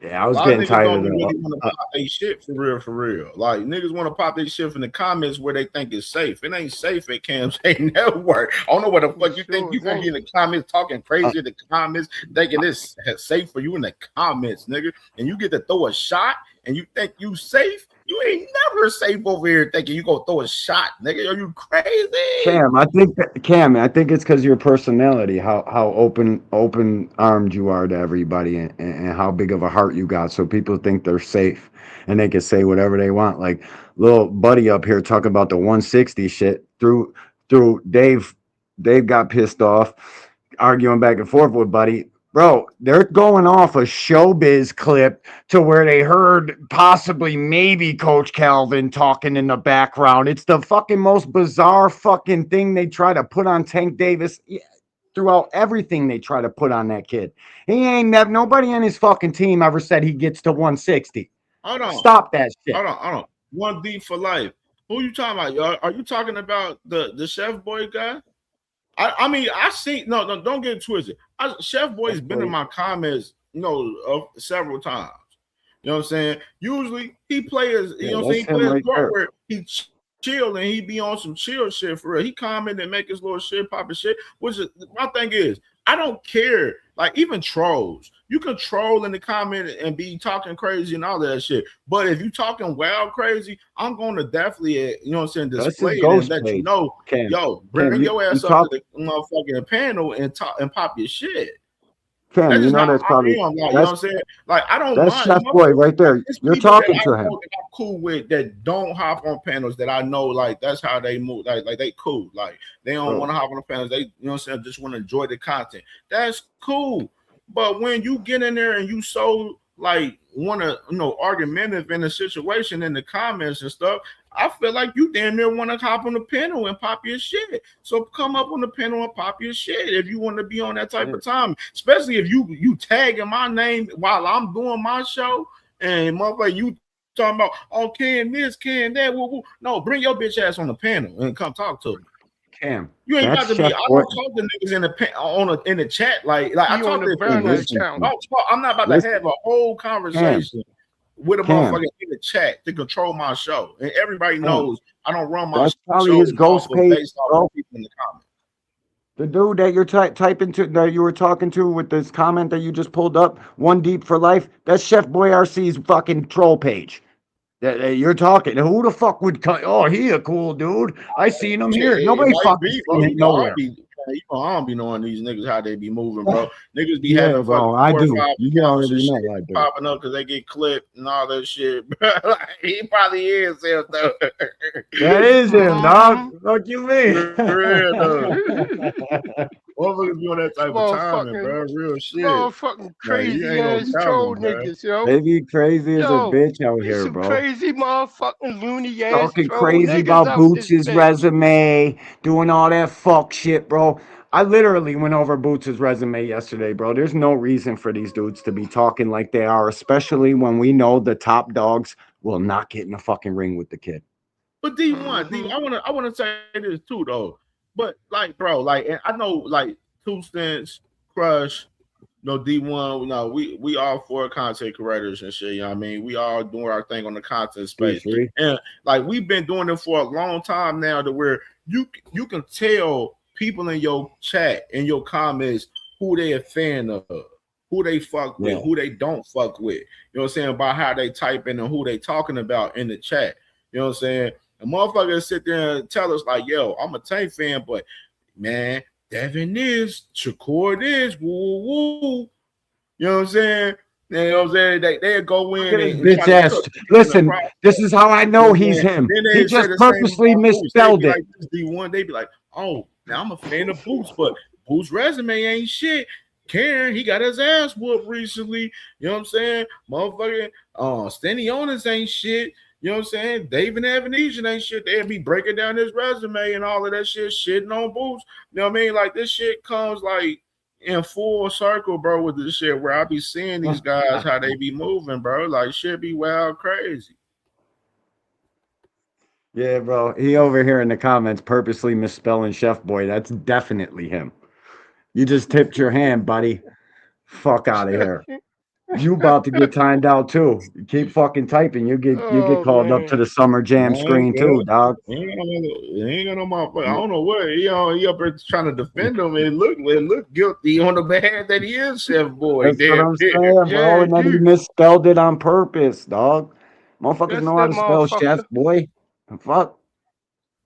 Yeah, I was A lot of getting niggas tired don't of really that. want to pop their shit for real, for real. Like, niggas want to pop their shit in the comments where they think it's safe. It ain't safe at CamJNetwork. I don't know what the fuck you think you gonna be in the comments talking crazy in the comments, thinking it's safe for you in the comments, nigga. And you get to throw a shot and you think you safe. You ain't never safe over here thinking you gonna throw a shot, nigga. Are you crazy? Cam, I think it's because your personality, how open armed you are to everybody, and how big of a heart you got. So people think they're safe and they can say whatever they want. Like little buddy up here talking about the 160 shit through Dave. Dave got pissed off, arguing back and forth with buddy. Bro, they're going off a showbiz clip to where they heard possibly maybe Coach Calvin talking in the background. It's the fucking most bizarre fucking thing they try to put on Tank Davis throughout everything they try to put on that kid. He ain't nobody on his fucking team ever said he gets to 160. Hold on. Stop that shit. Hold on. One deep for life. Who you talking about, y'all? Are you talking about the Chef Boy guy? I mean, I see. No, don't get it twisted. Chef Boy's been in my comments, several times. You know what I'm saying? Usually he plays, you know what I'm saying? He plays right part where he chill and he be on some chill shit for real. He comment and make his little shit pop and shit. Which is my thing is, I don't care. Like even trolls, you can troll in the comment and be talking crazy and all that shit. But if you talking wild crazy, I'm gonna definitely, you know what I'm saying, display it and let you know, bring your ass up to the motherfucking panel and talk and pop your shit. Cam, That's you just know how that's I probably am. Like, you know what I'm saying? Like I don't that's mind. Chef Boy right there. It's You're people talking that to I him. know that I'm cool with that don't hop on panels that I know like that's how they move. Like they cool. Like they don't want to hop on the panels. They, you know what I'm saying, just want to enjoy the content. That's cool. But when you get in there and you so like want to, argumentative in a situation in the comments and stuff, I feel like you damn near want to hop on the panel and pop your shit. So come up on the panel and pop your shit if you want to be on that type of time. Especially if you tagging my name while I'm doing my show and motherfucker you talking about, oh, can this, can that, woo. No, bring your bitch ass on the panel and come talk to me. Cam, you ain't got to be. I Chef don't talk to niggas in the chat. Like I talk to people. I'm not about to have a whole conversation with a motherfucker in the chat to control my show. And everybody knows I don't run my that's probably show his ghost page, based off of people in the comments. The dude that you're typing to, that you were talking to with this comment that you just pulled up, One Deep for Life, that's Chef Boy RC's fucking troll page. That you're talking. Who the fuck would cut? Oh, he a cool dude. I seen him here. Nobody fucking seen him nowhere. I don't be knowing these niggas how they be moving, bro. Niggas be Yeah, having bro, fucking 4 I do. or 5 You accounts already and know shit I do. popping up because they get clipped and all that shit. Like, he probably is him though. That is him, dog. Fuck you mean? For real though. Motherfuckers be on that type of timing, bro. Real shit. Motherfucking crazy ass troll niggas, yo. They be crazy as a bitch out here, some bro. crazy motherfucking loony ass Talking troll crazy niggas about out this Boots' bitch. resume, doing all that fuck shit, bro. I literally went over Boots' resume yesterday, bro. There's no reason for these dudes to be talking like they are, especially when we know the top dogs will not get in the fucking ring with the kid. But D1, I wanna say this too though. But like, bro, like, and I know like 2 Cents, Crush, D1, we all 4 content creators and shit, you know what I mean? We all doing our thing on the content space. And like we've been doing it for a long time now to where you can tell people in your chat, in your comments, who they a fan of, who they fuck with, who they don't fuck with. You know what I'm saying? By how they type in and who they talking about in the chat. You know what I'm saying? And motherfuckers sit there and tell us like, yo, I'm a Tank fan, but man, Devin is, Shakur is, woo woo. You know what I'm saying? You know what I'm saying? They'll go in and Bitch ass. Listen, this is how I know he's him. He just purposely misspelled it. Like this D1, they be like, oh, now I'm a fan of Boots, but Boots' resume ain't shit. Karen, he got his ass whooped recently. You know what I'm saying? Motherfucking Stanionis ain't shit. You know what I'm saying? David Evanesian ain't shit. They'll be breaking down his resume and all of that shit, shitting on Boots. You know what I mean? Like, this shit comes like in full circle, bro, with this shit where I be seeing these guys, how they be moving, bro. Like, shit be wild crazy. Yeah, bro. He over here in the comments purposely misspelling Chef Boy. That's definitely him. You just tipped your hand, buddy. Fuck out of here. You about to get timed out too. You keep fucking typing. You get called up to the Summer Jam screen too, dog. He ain't got no motherfucker. I don't know what he up there trying to defend him. It look guilty on the behalf that he is Chef Boy. That's what I'm saying, bro. And then he misspelled it on purpose, dog. Motherfuckers know how to spell Chef Boy. Fuck.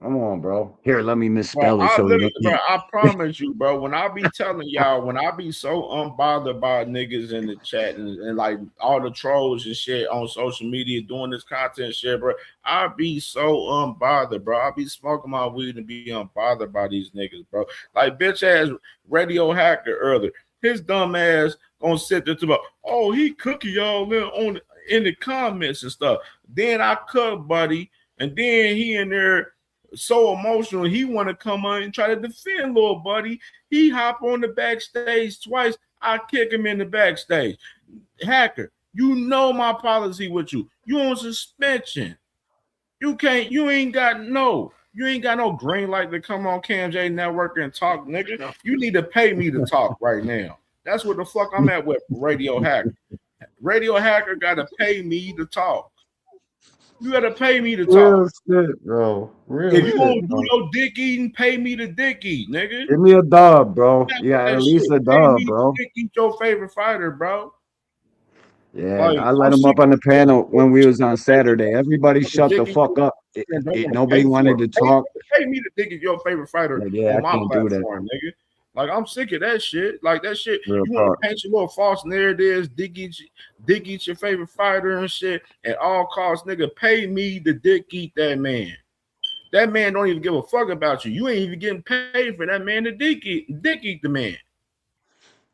Come on, bro. Here, let me misspell it so I promise you, bro. When I be telling y'all, when I be so unbothered by niggas in the chat and like all the trolls and shit on social media doing this content shit, bro, I be so unbothered, bro. I be smoking my weed and be unbothered by these niggas, bro. Like bitch ass Radio Hacker earlier. His dumb ass gonna sit there about, oh, he cooking y'all in the comments and stuff. Then I cut buddy, and then he in there so emotional, he want to come on and try to defend little buddy. He hop on the backstage twice. I kick him in the backstage. Hacker, you know my policy with you. You on suspension. You ain't got no green light to come on CamJNetwork and talk, nigga. You need to pay me to talk right now. That's what the fuck I'm at with Radio Hacker. Radio Hacker gotta pay me to talk. You gotta pay me to talk. Real shit, bro. Real if you shit, want to bro. do your dick eating, pay me to dick eat, nigga. Give me a dub, bro. Yeah, That at least shit. a Pay dub, me bro. to dick eat your favorite fighter, bro. Yeah, Like, I let I'm him sick up on the of panel when we was on Saturday. Everybody dick shut the eating fuck up. and don't want to Nobody pay wanted for to it. talk. Pay me to dick eat your favorite fighter Like, yeah, on I my can't do that. platform, nigga. Like, I'm sick of that shit. Like, that shit, Real you want talk. to paint your little false narratives, dick eat your favorite fighter and shit at all costs, nigga. Pay me to dick eat that man. That man don't even give a fuck about you. You ain't even getting paid for that man to dick eat the man.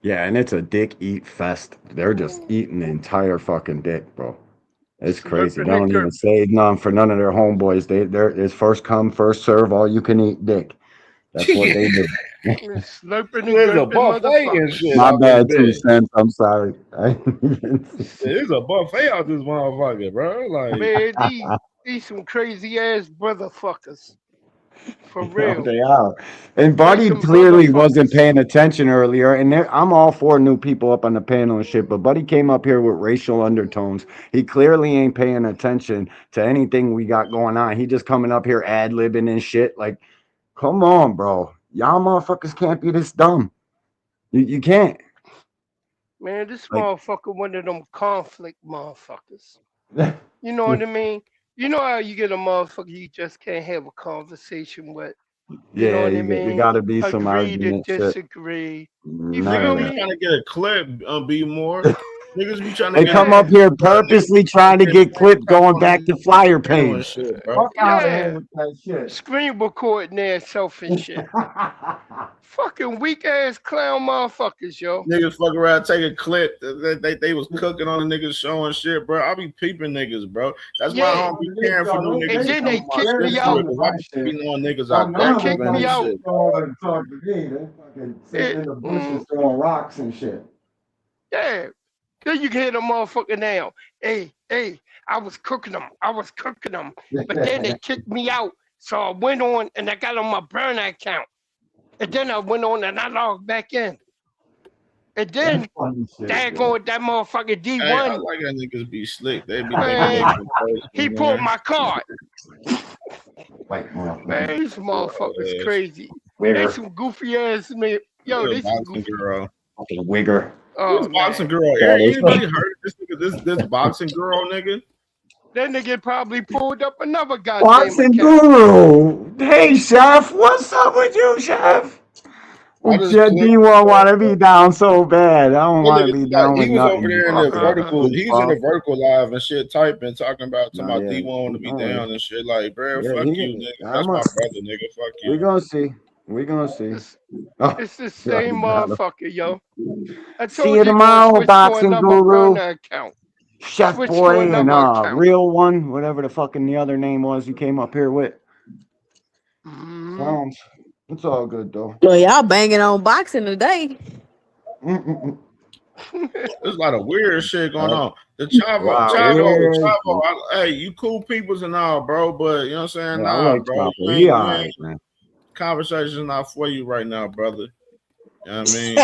Yeah, and it's a dick eat fest. They're just eating the entire fucking dick, bro. It's crazy. They don't even save none for none of their homeboys. It's first come, first serve, all you can eat dick. That's what they do. Slurping and There's a gurping buffet and motherfuckers. shit. My out bad, this 2 cents. I'm sorry. There's a buffet out this motherfucker, bro. Like, Man, these some crazy ass brotherfuckers. For real. They are. And They Buddy some clearly wasn't brotherfuckers. paying attention earlier. And I'm all for new people up on the panel and shit. But Buddy came up here with racial undertones. He clearly ain't paying attention to anything we got going on. He just coming up here ad-libbing and shit. Like, come on, bro. Y'all motherfuckers can't be this dumb. You can't. Man, this Like- motherfucker one of them conflict motherfuckers. You know what I mean? You know how you get a motherfucker you just can't have a conversation with. You know Yeah, what I mean? you gotta be some Agree to argument shit. disagree. You None feel of niggas that. be me? trying to get a clip, be more. Niggas be trying to They get come a up here purposely trying to get clipped going back to flyer panel and page. shit, bro. Fuck out of here Yeah. with that shit. Screen recording their self and shit. Fucking weak ass clown motherfuckers, yo. Niggas fuck around, take a clip. They was cooking on the niggas show and shit, bro. I be peeping niggas, bro. That's why I Yeah. don't be caring for new And niggas then to they come on kicked my me shit out. because I be knowing niggas So out none there of them kicked doing me this out. shit. go over and talk to me. They fucking sitting in the bushes throwing rocks and shit. Yeah. Then you can hear the motherfucker now. Hey, I was cooking them. But then they kicked me out. So I went on and I got on my burner account. And then I went on and I logged back in. And then That's funny shit, daggone that motherfucker Hey, I D1, like that niggas be slick. They be thinking man, they some person, he pulled man. my card. Wait, Man, these motherfuckers Yes. crazy. They Wigger. some goofy ass man. Yo, You're a they some boxing goofy. girl. Fucking wigger. Oh This boxing man. girl. Yeah, they Anybody fuck- heard of this nigga? This boxing girl, nigga? That nigga probably pulled up another goddamn Boxing account. Guru. Hey, Chef. What's up with you, Chef? I just Jet clicked. D1 want to be down so bad. I don't That want to nigga be down he with was over nothing. there in the vertical. He's in the Fuck. vertical live and shit, typing, talking about Nah, yeah. D1 want to be Oh, down and shit. Like, bro, yeah, fuck he- you, nigga. I'm That's a- my brother, nigga. Fuck We you. gonna see. We gonna see. It's the same motherfucker, yo. I See told you you gonna tomorrow, switch to boxing another guru, burner account. Chef Switch to Boy, and another account. Real One, whatever the fucking the other name was you came up here with. Sounds. It's all good though. Well, y'all banging on boxing today. There's a lot of weird shit going on. The Wow, Chavo, hey, you cool peoples and all, bro, but you know what I'm saying? Yeah, I Nah, like bro. Chavo. You He ain't, alright, man. conversation's not for you right now, brother. You know what I mean?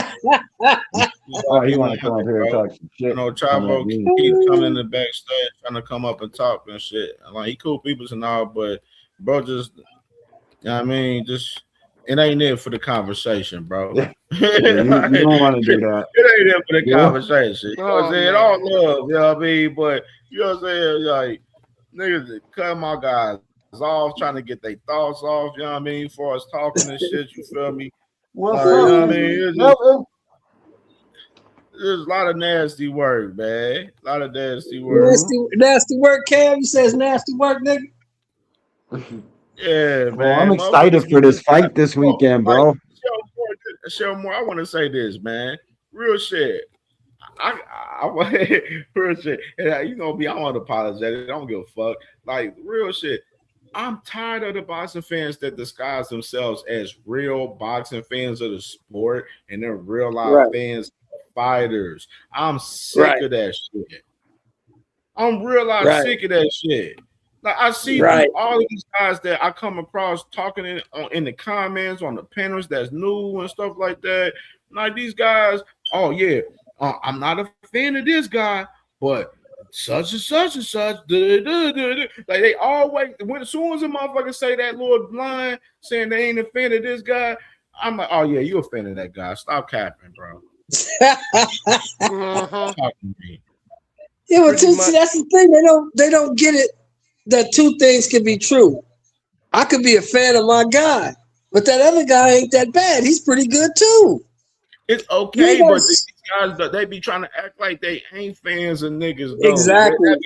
Oh, he want to come up here and talk some shit. You know, Chavo keep coming in the backstage trying to come up and talk and shit. Like, he cool peoples and all, but bro, just, you know what I mean? Just, it ain't there for the conversation, bro. Yeah, you don't want to do that. It ain't there for the Yeah. conversation. You know what I'm saying? All love, you know what I mean? But you know what I'm saying? Like, niggas that cut my guys off, trying to get their thoughts off, you know what I mean? For us talking and shit, you feel me? What's Like, you know up, what I mean? man? There's a lot of nasty work, man. A lot of nasty work. Nasty work, Cam. You say it's nasty work, nigga. Yeah, man. Well, I'm excited for this fight this weekend, bro. Show more. I want to say this, man. Real shit. I real shit. And you know me, I want to apologize. I don't give a fuck. Like, real shit. I'm tired of the boxing fans that disguise themselves as real boxing fans of the sport and they're real life fans of fighters. I'm sick of that shit. I'm real life sick of that shit. Like, I see all of these guys that I come across talking in the comments on the panels that's new and stuff like that. Like, these guys, oh yeah, I'm not a fan of this guy, but such and such and such. Like, they always, as soon as a motherfucker say that little line saying they ain't a fan of this guy, I'm like, oh yeah, you a fan of that guy. Stop capping, bro. Talk to me. Yeah, but see, that's the thing. They don't get it that two things can be true. I could be a fan of my guy, but that other guy ain't that bad. He's pretty good too. It's okay, but these guys, they be trying to act like they ain't fans of niggas. Though. Exactly. Like,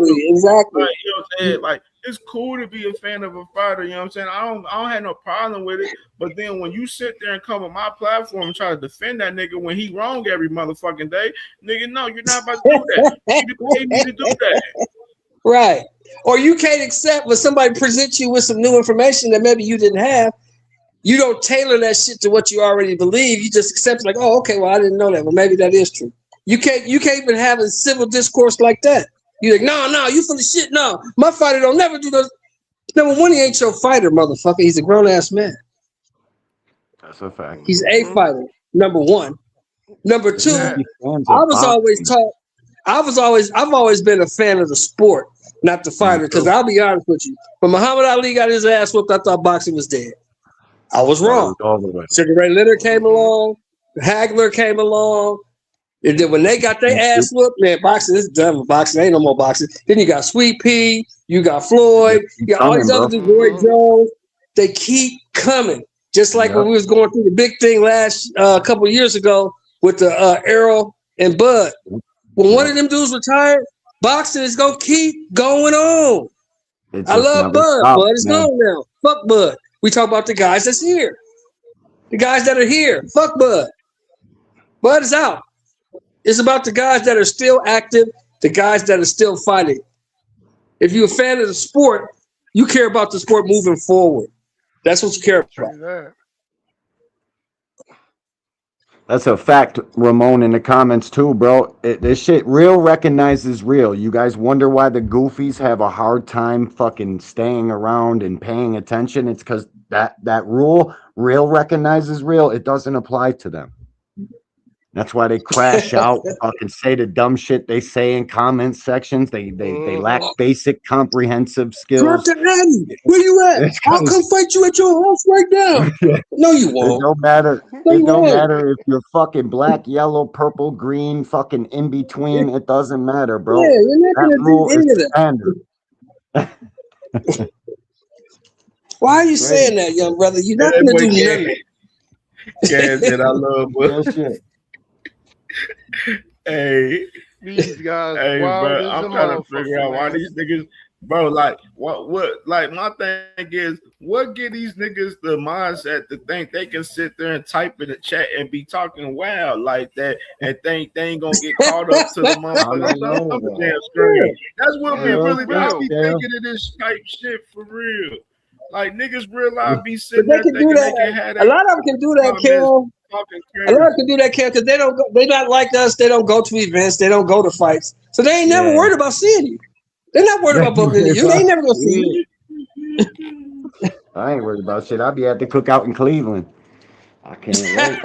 you know what I'm saying? Like, it's cool to be a fan of a fighter. You know what I'm saying? I don't have no problem with it. But then when you sit there and come on my platform and try to defend that nigga when he wrong every motherfucking day, nigga, no, you're not about to do that. You need to pay me to do that. Right. Or you can't accept when somebody presents you with some new information that maybe you didn't have. You don't tailor that shit to what you already believe. You just accept like, oh, okay, well, I didn't know that. Well, maybe that is true. You can't even have a civil discourse like that. You're like, no, you full of shit. No, my fighter don't never do those. Number one, he ain't your fighter, motherfucker. He's a grown ass man. That's a fact. He's a fighter. Number one. Number two, I've always been a fan of the sport, not the fighter. Because I'll be honest with you, when Muhammad Ali got his ass whooped, I thought boxing was dead. I was wrong. Sugar Ray Leonard came along, Hagler came along, and then when they got their ass whooped, man, boxing is done with boxing. Ain't no more boxing. Then you got Sweet Pea, you got Floyd, you got all these other dudes, Roy Jones. They keep coming. Just like when we was going through the big thing last couple of years ago with the Errol and Bud. When one of them dudes retired, boxing is gonna keep going on. I love Bud. Bud is gone now. Fuck Bud. We talk about the guys that's here. The guys that are here. Fuck Bud. Bud is out. It's about the guys that are still active, the guys that are still fighting. If you're a fan of the sport, you care about the sport moving forward. That's what you care about. That's a fact, Ramon, in the comments too, bro. This shit real recognizes real. You guys wonder why the goofies have a hard time fucking staying around and paying attention? It's because that rule, real recognizes real, it doesn't apply to them. That's why they crash out, fucking say the dumb shit they say in comment sections. They lack basic comprehensive skills. Dr. Addy, where you at? I'll come fight you at your house right now. No, you won't. It don't matter. It don't matter if you're fucking black, yellow, purple, green, fucking in between. It doesn't matter, bro. Yeah, you're not that gonna rule do any is of that. Why are you saying that, young brother? You're not gonna do nothing. Yeah, shit, I love bullshit. Hey, these guys, hey, wild bro, as I'm a trying to figure out why man. these niggas Bro, like what like my thing is what get these niggas the mindset to think they can sit there and type in the chat and be talking wild like that and think they ain't gonna get caught up to the motherfuckers on the damn screen. That's what be really I be thinking of this type shit for real. Like niggas realize be But sitting they there can do thinking they that. can have A lot of them can do that, Cam. talking A lot of crazy. them can do that, Cam, because they don't go. They not like us. They don't go to events. They don't go to fights. So they ain't never Yeah. worried about seeing you. They're not worried about bumping into you. They ain't never gonna see you. I ain't worried about shit. I'll be at the cookout in Cleveland. I can't wait.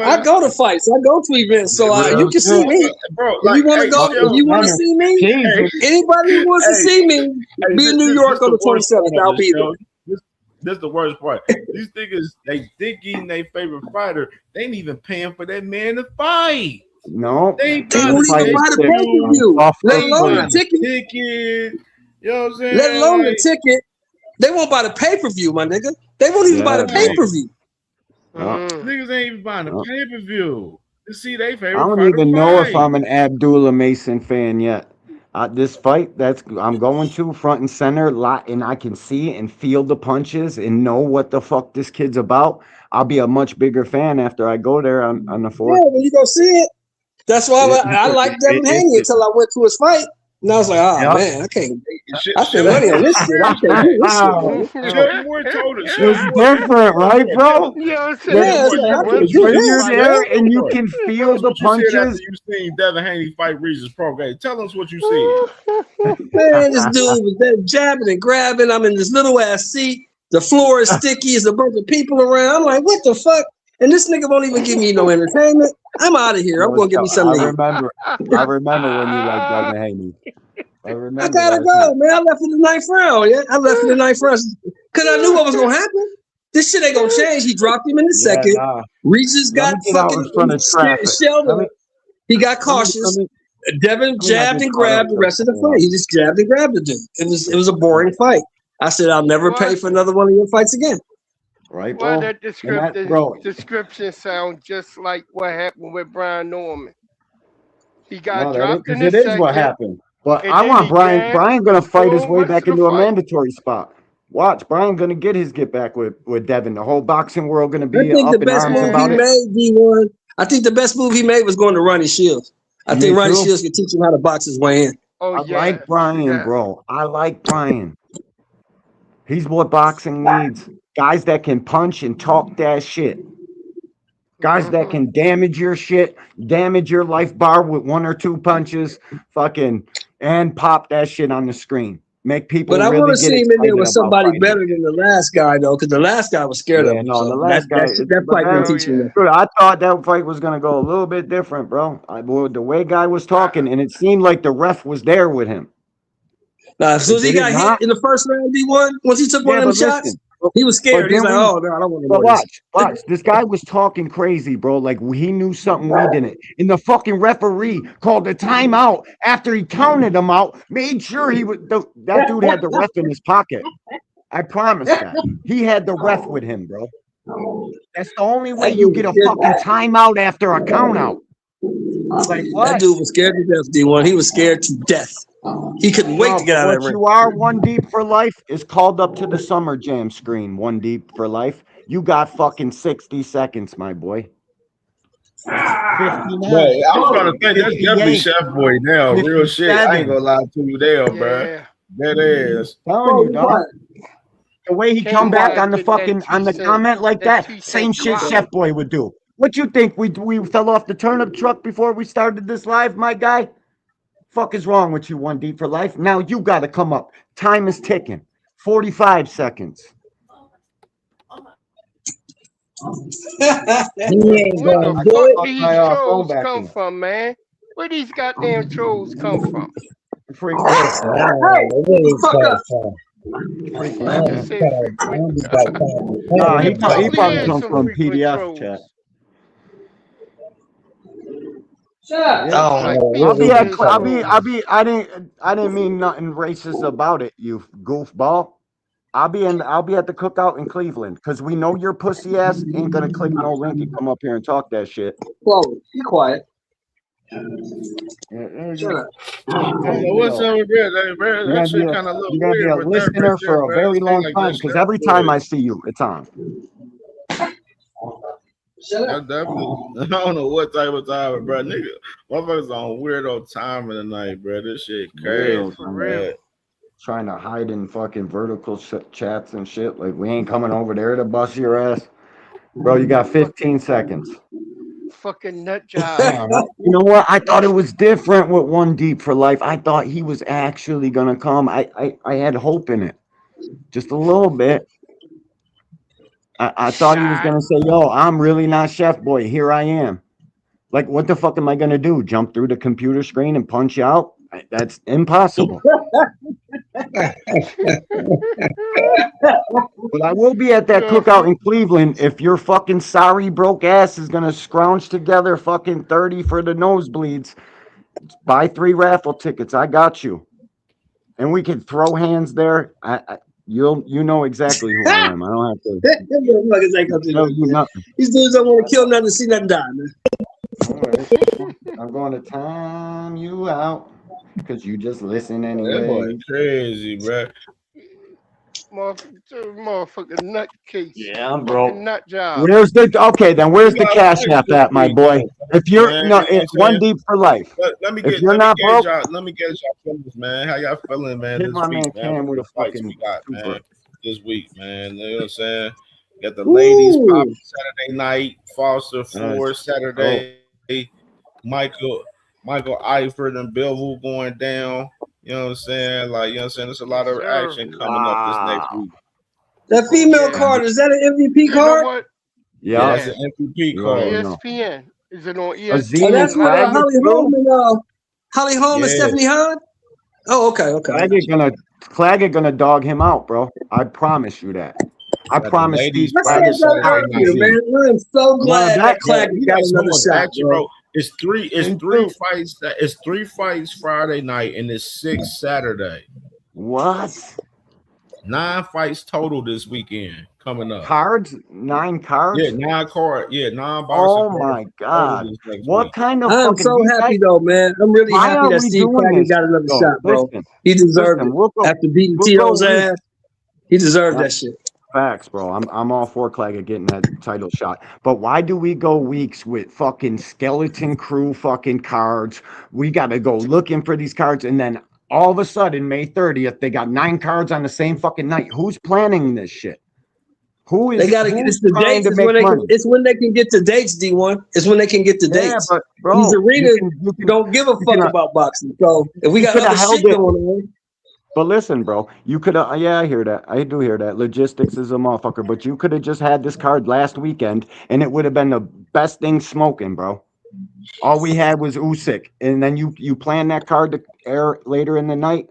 I go to fights. I go to events, so you can see me. Bro, If you like, want to hey, go, if you want to see me, anybody who wants to see me, be in New York on the 27th. I'll be there. This the worst part. These niggas, they thinking they favorite fighter. They ain't even paying for that man to fight. No, They won't even buy the pay-per-view, let alone the ticket. You know what I'm saying? Let alone the Like, ticket. They won't buy the pay-per-view, my nigga. They won't even buy the Yeah, bro. pay-per-view. niggas ain't even buying the pay-per-view to see they I favorite don't fighter even know if fight. I'm an Abdullah Mason fan yet. This fight I'm going to front and center, and I can see and feel the punches and know what the fuck this kid's about. I'll be a much bigger fan after I go there on the 4th. Yeah, when you go see it. That's why I liked Devin Haney until I went to his fight. And I was like, oh, man, I can't. I spend money on this shit. I can't do this shit. Chef Moore told us. It's different, right, bro? Yeah, Yeah, it's like, I can't do When this. you're there and you can feel the What you said after punches. you seen Devin Haney fight Regis Prograde. Tell us what you said. Man, this dude was there jabbing and grabbing. I'm in this little ass seat. The floor is sticky. There's a bunch of people around. I'm like, what the fuck? And this nigga won't even give me no entertainment. I'm out of here. I'm going to get me something to eat. I remember when you liked Devin Haney. I remember. I gotta go, man. I left in the 9th round. Yeah, I left in the 9th round because I knew what was gonna happen. This shit ain't gonna change. He dropped him in the second. Nah. Regis got Let me get out in front of traffic. shelled up. He got cautious. Devin jabbed and grabbed the rest of the fight. He just jabbed and grabbed the dude. It was a boring fight. I said, I'll never pay for another one of your fights again. Right, Why bro? that description sound just like what happened with Brian Norman? He got dropped in the it is second. what happened. But and I then want he Brian. grabbed, Brian gonna fight his boom, way went back to the into a fight. mandatory spot. Watch, Brian gonna get his get back with Devin. The whole boxing world gonna I be think up the in best arms move he about it. made, D1. I think the best move he made was going to Ronnie Shields. I Me think Ronnie too. Shields can teach him how to box his way in. Oh, I like Brian, bro. I like Brian. He's what boxing needs. Guys that can punch and talk that shit. Guys that can damage your shit, damage your life bar with 1 or 2 punches, and pop that shit on the screen. Make people But I really want to get see him in there excited with about somebody fighting. better than the last guy, though, because the last guy was scared of him. No, So the last guy. that fight gonna teach me that. Dude, I thought that fight was gonna go a little bit different, bro. The way guy was talking, and it seemed like the ref was there with him. Now, as soon as he got hit in the first round, D1, once he took one of them shots, he was scared. He's like, oh, no, I don't want to But know this. watch. This guy was talking crazy, bro. Like he knew something we didn't. And the fucking referee called a timeout after he counted him out. Made sure that dude had the ref in his pocket. I promise that he had the ref with him, bro. That's the only way you get a fucking timeout after a count out. Like what? That dude was scared to death, D1. He was scared to death. He couldn't wait to get out of that What ring. you are, One Deep for Life, is called up to the Summer Jam screen. One Deep for Life. You got fucking 60 seconds, my boy. 59. Bro, I'm trying to think. That's definitely Chef Boy now. Real shit. I ain't gonna lie to you there, bro. That is. Telling you, dog. The way he come back on the fucking comment like that, same shit Chef Boy would do. What you think? We fell off the turnip truck before we started this live, my guy? Fuck is wrong with you, One Deep for Life? Now you got to come up. Time is ticking. 45 seconds. Where the fuck these trolls come from, man? Where these goddamn trolls come from? Freak. He probably comes from PDF chat. I didn't mean nothing racist about it, you goofball. I'll be at the cookout in Cleveland because we know your pussy ass ain't gonna click no link and come up here and talk that shit. Whoa, be quiet. Shut up. What's up with that, bro? That shit kind of look You're gonna be weird a with that right listener there, for a bro. very It seems long like time that because shit every time weird. I see you, it's on. I definitely, I don't know what type of time, bro. Nigga, motherfuckers on weirdo time of the night, bro. This shit crazy, bro. Trying to hide in fucking vertical chats and shit. Like, we ain't coming over there to bust your ass. Bro, you got 15 seconds. Fucking nut job. Damn, you know what? I thought it was different with One Deep for Life. I thought he was actually gonna come. I had hope in it. Just a little bit. I thought he was gonna say, yo, I'm really not Chef Boy. Here I am. Like, what the fuck am I gonna do? Jump through the computer screen and punch you out? That's impossible. But I will be at that cookout in Cleveland if your fucking sorry broke ass is gonna scrounge together fucking 30 for the nosebleeds. Buy 3 raffle tickets. I got you. And we can throw hands there. You know exactly who I am. I don't have to Motherfuckers ain't gonna do tell you that. nothing. These dudes don't want to kill nothing to see nothing die, man. All right. I'm going to time you out because you just listen That boy anyway. crazy, bro. Motherfucking nutcase. Yeah, bro. Fucking nut job. Where's the where's the got cash fights app this at, my week, boy? If you're man, no, you know what I'm One saying? Deep for Life. Let me If get you're not broke, let me gauge y'all feelings, man. How y'all feeling, man, hit this my man week, man? Cam What with the a fights we fucking got, super. man, this week, man. You know what I'm saying? Got the ladies Ooh. popping Saturday night, Foster 4 Saturday, Michael Eifert and Bellevue going down. You know what I'm saying? Like, you know what I'm saying? There's a lot of action coming up this next week. That female card, is that an MVP You know card? what? Yeah, that's an MVP card. ESPN. Is it on A ESPN? Oh, that's with Claggett Holly too? Holm and Holly Holm and Yeah. Stephanie Hahn? Oh, okay. Claggett gonna dog him out, bro. I promise you that. I Got the promise ladies Steve I Claggett said that Saturday night. earlier, man. I'm so glad bet? that Yeah, Claggett we got got so another much shot, action, bro. bro. It's three fights. It's 3 fights Friday night, and it's 6 Saturday. What? 9 fights total this weekend coming up. Cards? 9 cards? Yeah, 9 card. Yeah, 9 boxing Oh cards my total God. this next What week. kind of I'm fucking so happy though, man. I'm really Why happy are that we Steve doing Claggett this? got another Yo, shot, bro. listen, He deserved it. we'll go After beating we'll T.O.'s go week. ass, he deserved that shit. Facts, bro. I'm all for Claggett getting that title shot. But why do we go weeks with fucking skeleton crew fucking cards? We gotta go looking for these cards, and then all of a sudden, May 30th, they got 9 cards on the same fucking night. Who's planning this shit? Who is They gotta get who's it's the trying dates. to make money? It's when they can get to dates, D1. It's when they can get to Yeah, dates. but bro, These arenas you can don't give a you fuck can, about boxing. So if we you got could have other held shit it. going on, But listen, bro, you could have, yeah, I hear that. I do hear that. Logistics is a motherfucker, but you could have just had this card last weekend and it would have been the best thing smoking, bro. All we had was Usyk, and then you plan that card to air later in the night.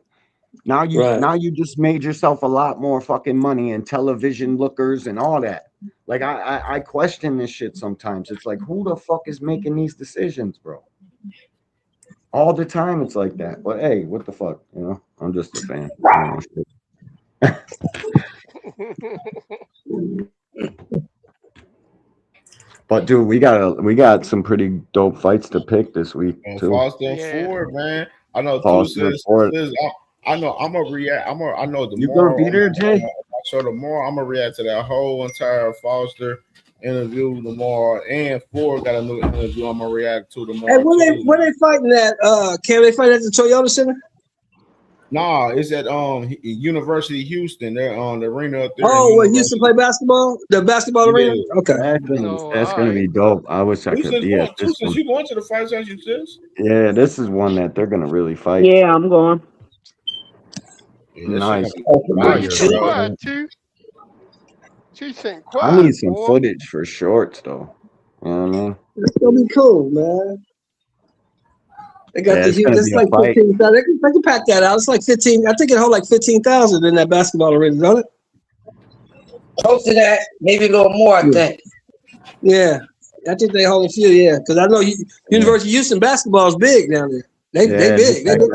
Now you just made yourself a lot more fucking money and television lookers and all that. Like I question this shit sometimes. It's like, who the fuck is making these decisions, bro? All the time it's like that. But hey, what the fuck? You know, I'm just a fan. But dude, we got some pretty dope fights to pick this week too. Foster Ford, man. I know Foster says Ford. I know I'm gonna react. I know tomorrow. You gonna beat her, Jay? So tomorrow I'm gonna react to that whole entire Foster interview tomorrow, and Ford got a new interview I'm gonna react to tomorrow. hey, where they fighting at? Can they fight at the Toyota Center? Nah, it's at University of Houston. They're on the arena up there. Oh, where Houston play basketball? The basketball arena? Okay. That's gonna be dope. I wish I could be at this one. You going to the fight, as you sis? Yeah, this is one that they're gonna really fight. Yeah, I'm going. Nice. I need some footage for shorts though. You know what I mean? It's gonna be cool, man. They got it's gonna it's be a like fight. 15,000. They can pack that out. It's like 15. I think it hold like 15,000 in that basketball arena, don't it? Close to that, maybe a little more, I think. Yeah, I think they hold a few. Yeah, because I know University of Houston basketball is big down there. They big. They big.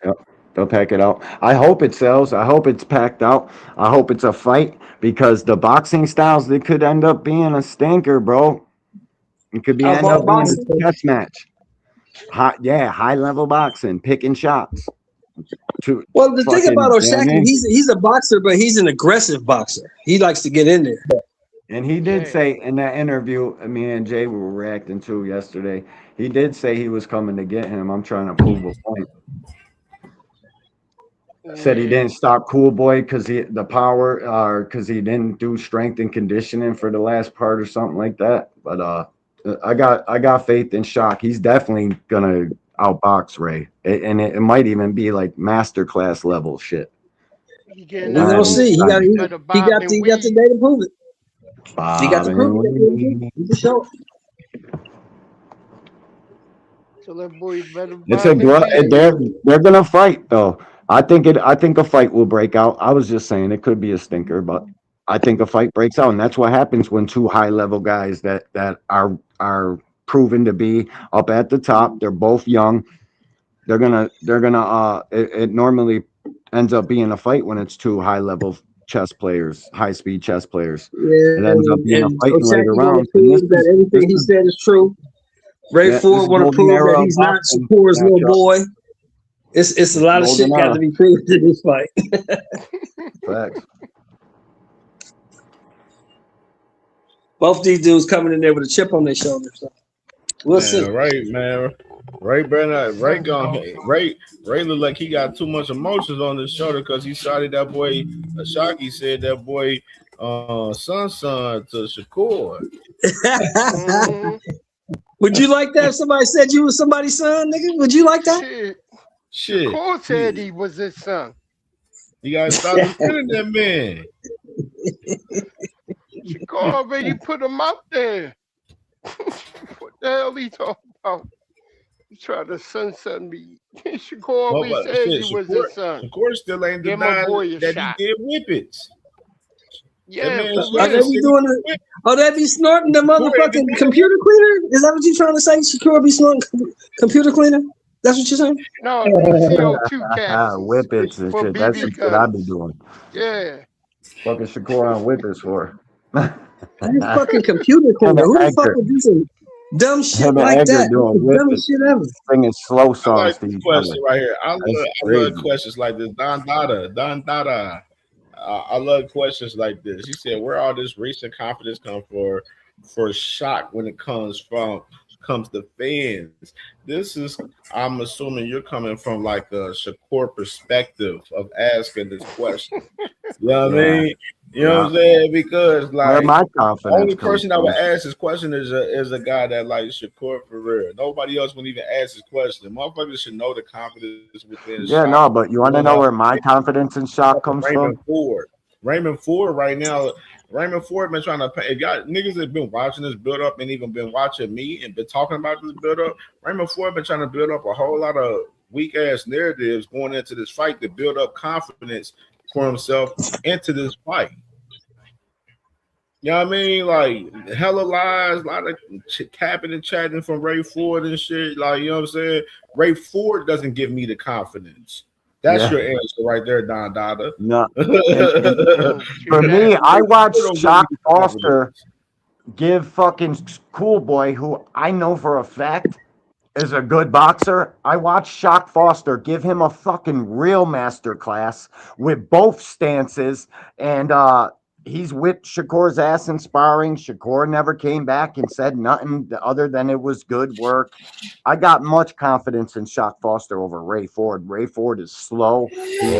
Yep, they'll pack it out. I hope it sells. I hope it's packed out. I hope it's a fight because the boxing styles, they could end up being a stinker, bro. It could end up being a chess match. high level boxing, picking shots. Well, the thing about You know what I O'Shaquie, mean? he's a boxer, but he's an aggressive boxer. He likes to get in there. And he did say in that interview, me and Jay were reacting to yesterday. He did say he was coming to get him. I'm trying to prove a point. Said he didn't stop Cool Boy because he didn't do strength and conditioning for the last part or something like that. But I got faith in Shock. He's definitely gonna outbox Ray, and it might even be like masterclass level shit. We're gonna see. He got the day to prove it. He got to prove it. He can show it. So that boy better. They're gonna fight though. I think a fight will break out. I was just saying it could be a stinker, but I think a fight breaks out, and that's what happens when two high level guys that are proven to be up at the top. They're both young. They're gonna. It normally ends up being a fight when it's two high level chess players, high speed chess players. Yeah, it ends up being a fight in later rounds. That everything he said is true. Ray Ford want to prove that he's not Shakur's little boy. It's a lot of shit got to be proved in this fight. Facts. Both these dudes coming in there with a chip on their shoulder. So we'll see. Right, man. Ray look like he got too much emotions on his shoulder because he shouted that boy. Shockey said that boy, son to Shakur. Would you like that if somebody said you was somebody's son, nigga? Would you like that? Shit. Shakur said he was his son. You gotta stop defending that man. Shakur already put him out there. What the hell he talking about? He tried to sunset me. Shakur already said he was his son. Shakur still ain't Give my boy denying a that shot. he did whippets. Yeah, they be snorting the motherfucking computer cleaner? Is that what you trying to say? Shakur be snorting computer cleaner? That's what you're saying? No, CO2 caps. Whippets and shit. That's the shit I be doing. Yeah. Fucking Shakur on whippets for. That's fucking computer cleaner. Who the fuck would do some dumb shit like that? The dumbest shit ever. Singing slow songs I like to this each question other. right here. I love questions like this. Don Dada. I love questions like this. He said, "Where all this recent confidence come for Shock when it comes to fans?" This is, I'm assuming you're coming from like a Shakur perspective of asking this question. You know what I mean? You know what I'm saying? Because like my confidence only person that would from. ask this question is a guy that likes Shakur for real. Nobody else would even ask this question. Motherfuckers should know the confidence within. Yeah, Shock. no, but you want to know where my confidence in Shock comes from? Raymond Ford right now. Raymond Ford been trying to pay. If y'all niggas have been watching this build up and even been watching me and been talking about this build up, Raymond Ford been trying to build up a whole lot of weak ass narratives going into this fight to build up confidence for himself into this fight. You know what I mean? Like hella lies, a lot of capping and chatting from Ray Ford and shit. Like, you know what I'm saying? Ray Ford doesn't give me the confidence. That's your answer right there, Don Dada. No. For me, I watched Shock Foster give fucking Cool Boy, who I know for a fact is a good boxer. I watched Shock Foster give him a fucking real master class with both stances, and he's whipped Shakur's ass in sparring. Shakur never came back and said nothing other than it was good work. I got much confidence in Shock Foster over Ray Ford. Ray Ford is slow. He's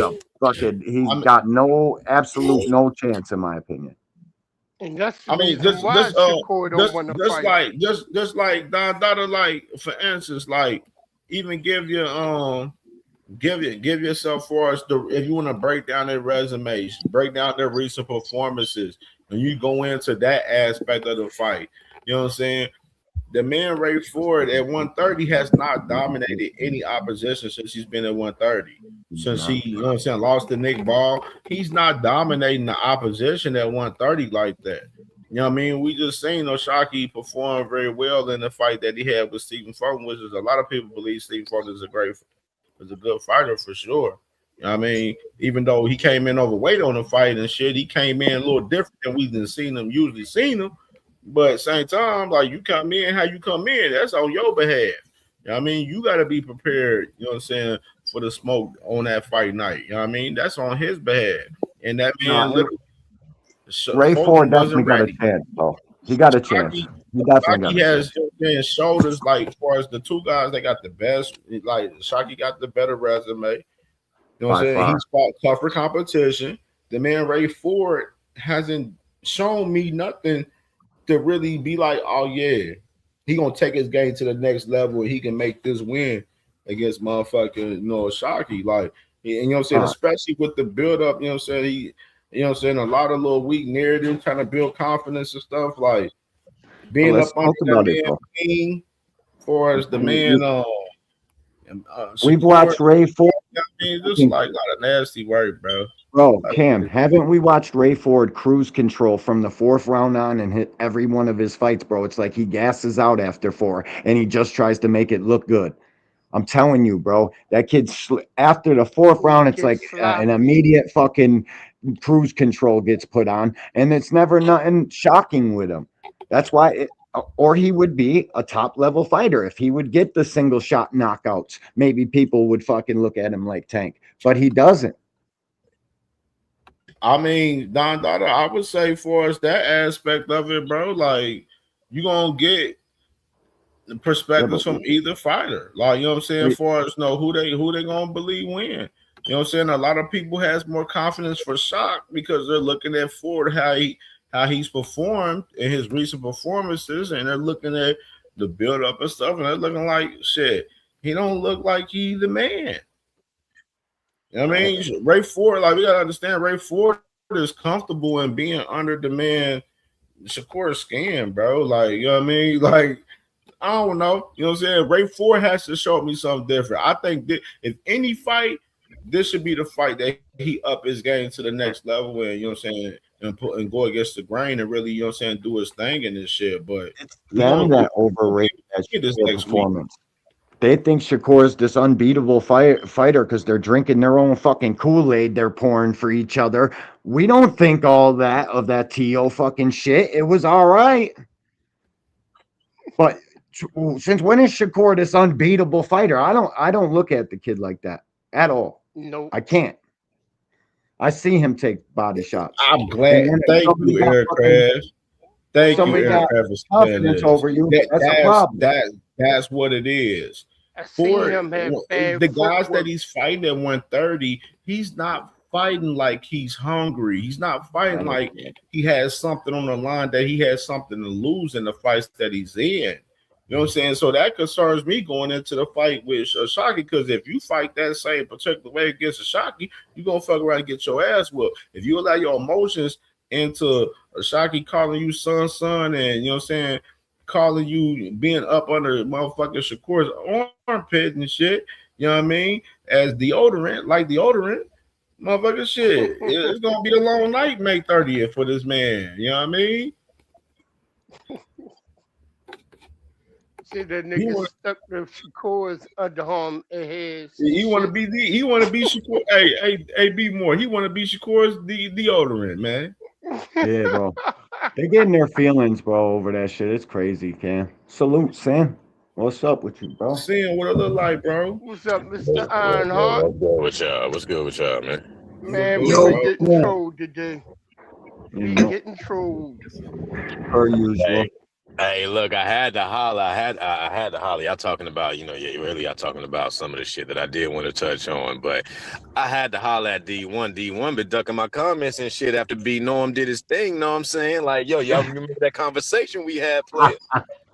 got no chance in my opinion. And that's I mean, just like Don Dada, like for instance, like even give yourself for us if you want to break down their resumes, break down their recent performances, and you go into that aspect of the fight. You know what I'm saying? The man Ray Ford at 130 has not dominated any opposition since he's been at 130. Since he, you know what I'm saying, lost to Nick Ball, he's not dominating the opposition at 130 like that. You know what I mean? We just seen Shockey perform very well in the fight that he had with Stephen Fulton, which is a lot of people believe Stephen Fulton is a good fighter for sure. You know what I mean? Even though he came in overweight on the fight and shit, he came in a little different than we've seen him. But at the same time, like you come in how you come in, that's on your behalf. You know what I mean? You got to be prepared, you know what I'm saying, for the smoke on that fight night. You know what I mean? That's on his behalf. And that man No, literally, Ray Ford Foreman wasn't definitely got a ready. chance, bro. He got a chance. Shockey, He definitely got Shockey a has, chance. you know what I'm saying, shoulders, like, as far as the two guys, they got the best. Like, Shockey got the better resume. You know what I'm By saying? far. He's fought tougher competition. The man Ray Ford hasn't shown me nothing to really be like, oh yeah, he gonna take his game to the next level and he can make this win against motherfucking Shockey. Like, and you know what I'm saying, especially with the build up, you know what I'm saying, you know what I'm saying, a lot of little weak narrative trying to build confidence and stuff, like being Let's up under talk that about it, man bro. team, as far as the man We've Shakur, watched Ray Ford. I mean, just like a lot of nasty work, bro. Bro, Cam, haven't we watched Ray Ford cruise control from the 4th round on and hit every one of his fights, bro? It's like he gasses out after 4 and he just tries to make it look good. I'm telling you, bro, that kid after the 4th round, it's like an immediate fucking cruise control gets put on, and it's never nothing shocking with him. That's why, or he would be a top level fighter if he would get the single shot knockouts. Maybe people would fucking look at him like Tank, but he doesn't. I mean, Don Dada, I would say for us that aspect of it, bro, like you gonna get the perspectives from either fighter. Like, you know what I'm saying, for us know who they gonna believe win. You know what I'm saying? A lot of people has more confidence for Shock because they're looking at Ford how he's performed in his recent performances, and they're looking at the build up and stuff, and they're looking like shit. He don't look like he's the man. You know what I mean? Ray Ford, like we gotta understand, Ray Ford is comfortable in being under the man Shakur's skin, bro. Like, you know what I mean? Like, I don't know. You know what I'm saying? Ray Ford has to show me something different. I think that if any fight, this should be the fight that he up his game to the next level and, you know what I'm saying, and go against the grain and really, you know what I'm saying, do his thing in this shit. But Them that overrate that this Shakur next week. performance. They think Shakur is this unbeatable fighter because they're drinking their own fucking Kool-Aid they're pouring for each other. We don't think all that of that T.O. fucking shit. It was all right. But since when is Shakur this unbeatable fighter? I don't look at the kid like that at all. No, I can't. I see him take body shots. I'm glad. Thank you, Eric Crash. Thank you, Eric Crash, for saying this. over you. That's a problem. That's what it is. I seen him have bad The guys footwork. that he's fighting at 130, he's not fighting like he's hungry. He's not fighting like he has something on the line, that he has something to lose in the fights that he's in. You know what I'm saying? So that concerns me going into the fight with Shockey, because if you fight that same particular way against Shockey, you're going to fuck around and get your ass whooped. If you allow your emotions into Shockey calling you son, and, you know what I'm saying, calling you being up under motherfucking Shakur's armpit and shit, you know what I mean, as deodorant, motherfucking shit, it's going to be a long night May 30th for this man, you know what I mean? See that nigga stuck to Shakur's underarm in his. He want to be Shakur. Hey, be more. He want to be Shakur's deodorant, man. Yeah, bro. They're getting their feelings, bro, over that shit. It's crazy, Cam. Salute, Sam. What's up with you, bro? Seeing what it look like, bro. What's up, Mr. Ironheart? What's good with y'all, man? Man, we been getting trolled today. We getting trolled. Per usual. Hey, look, I had to holler. I had to holler. Y'all talking about, y'all talking about some of the shit that I did want to touch on, but I had to holler at D1. D1 been ducking my comments and shit after B Norm did his thing. Know what I'm saying? Like, yo, y'all remember that conversation we had, player?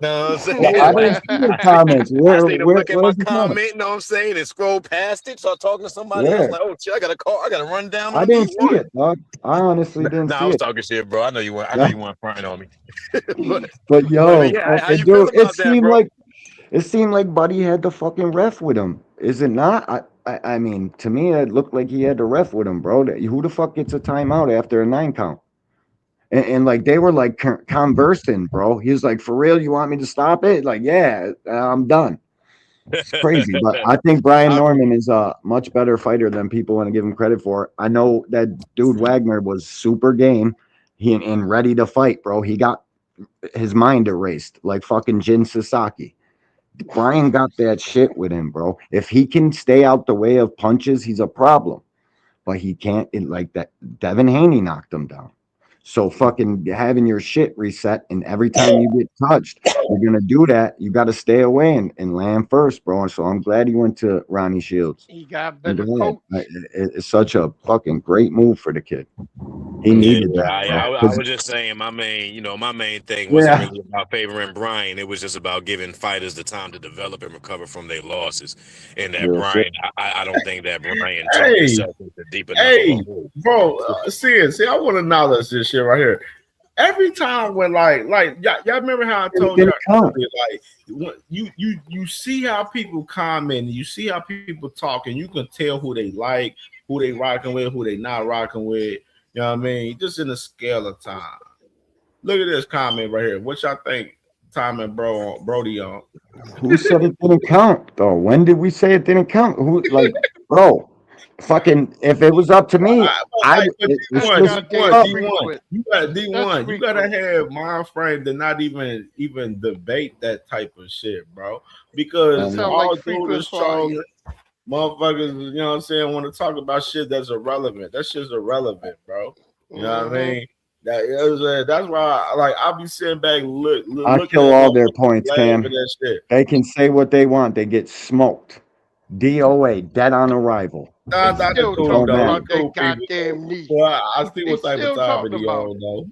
Know what I'm saying? Well, I didn't see the comments. I seen him look at my where's the comment? comment, know what I'm saying, and scroll past it, start talking to somebody Where? else, like, oh, shit, I got to call, I got to run down on I didn't D1. see it, dog. I honestly didn't Nah, see I was it. talking shit, bro. I know you weren't frying on me. But yo, yeah, how you dude, feel about that, bro? it seemed like Buddy had the fucking ref with him. Is it not? I mean, to me, it looked like he had the ref with him, bro. Who the fuck gets a timeout after a 9 count? And like they were like conversing, bro. He was like, "For real, you want me to stop it?" Like, yeah, I'm done. It's crazy, but I think Brian Norman is a much better fighter than people want to give him credit for. I know that dude Wagner was super game, and ready to fight, bro. He got his mind erased like fucking Jin Sasaki. Brian got that shit with him, bro. If he can stay out the way of punches, he's a problem. But he can't like that. Devin Haney knocked him down. So fucking having your shit reset, and every time you get touched, you're gonna do that. You got to stay away and land first, bro. And so I'm glad he went to Ronnie Shields. He got a I'm better glad. coach. It's such a fucking great move for the kid. He Yeah, needed that, I, bro. I, I 'Cause- was just saying my main thing wasn't really about favoring Brian. It was just about giving fighters the time to develop and recover from their losses. And that Real shit. Brian, I don't think that Brian talked Hey, himself into deep enough of hey, a hole. bro, see, I want to acknowledge this shit right here. Every time when like y'all remember how I told y'all earlier, like when you see how people comment, you see how people talk, and you can tell who they like, who they rocking with, who they not rocking with. You know what I mean? Just in the scale of time. Look at this comment right here. What y'all think? Time and Brody on. Who said it didn't count though? When did we say it didn't count? Who like, bro? Fucking, if it was up to me, it's D1, just D1, you got D1. You gotta have mind frame to not even debate that type of shit, bro. Because all those trolling motherfuckers, you know what I'm saying, want to talk about shit that's irrelevant. That shit's irrelevant, bro. You know what I mean? That's why I'll be sitting back I looking kill at all their points, Cam. that shit. They can say what they want. They get smoked. DOA, dead on arrival. That's Still cool, talking though. about Cool that people. goddamn knee. Well, I see what They type of still topic talking he about on, though.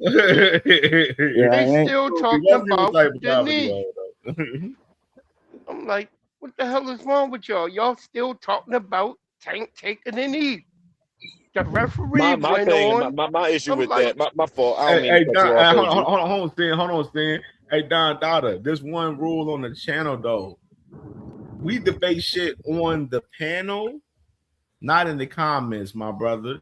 They still talking about the knee. knee. I'm like, what the hell is wrong with y'all? Y'all still talking about Tank taking the knee. The referee My went thing, on. my issue I'm with like, that, my fault. I don't mean Hey, to cut Don, you off, hold OG. on, Stan. Hey, Don Dada, there's one rule on the channel, though. We debate shit on the panel, not in the comments, my brother.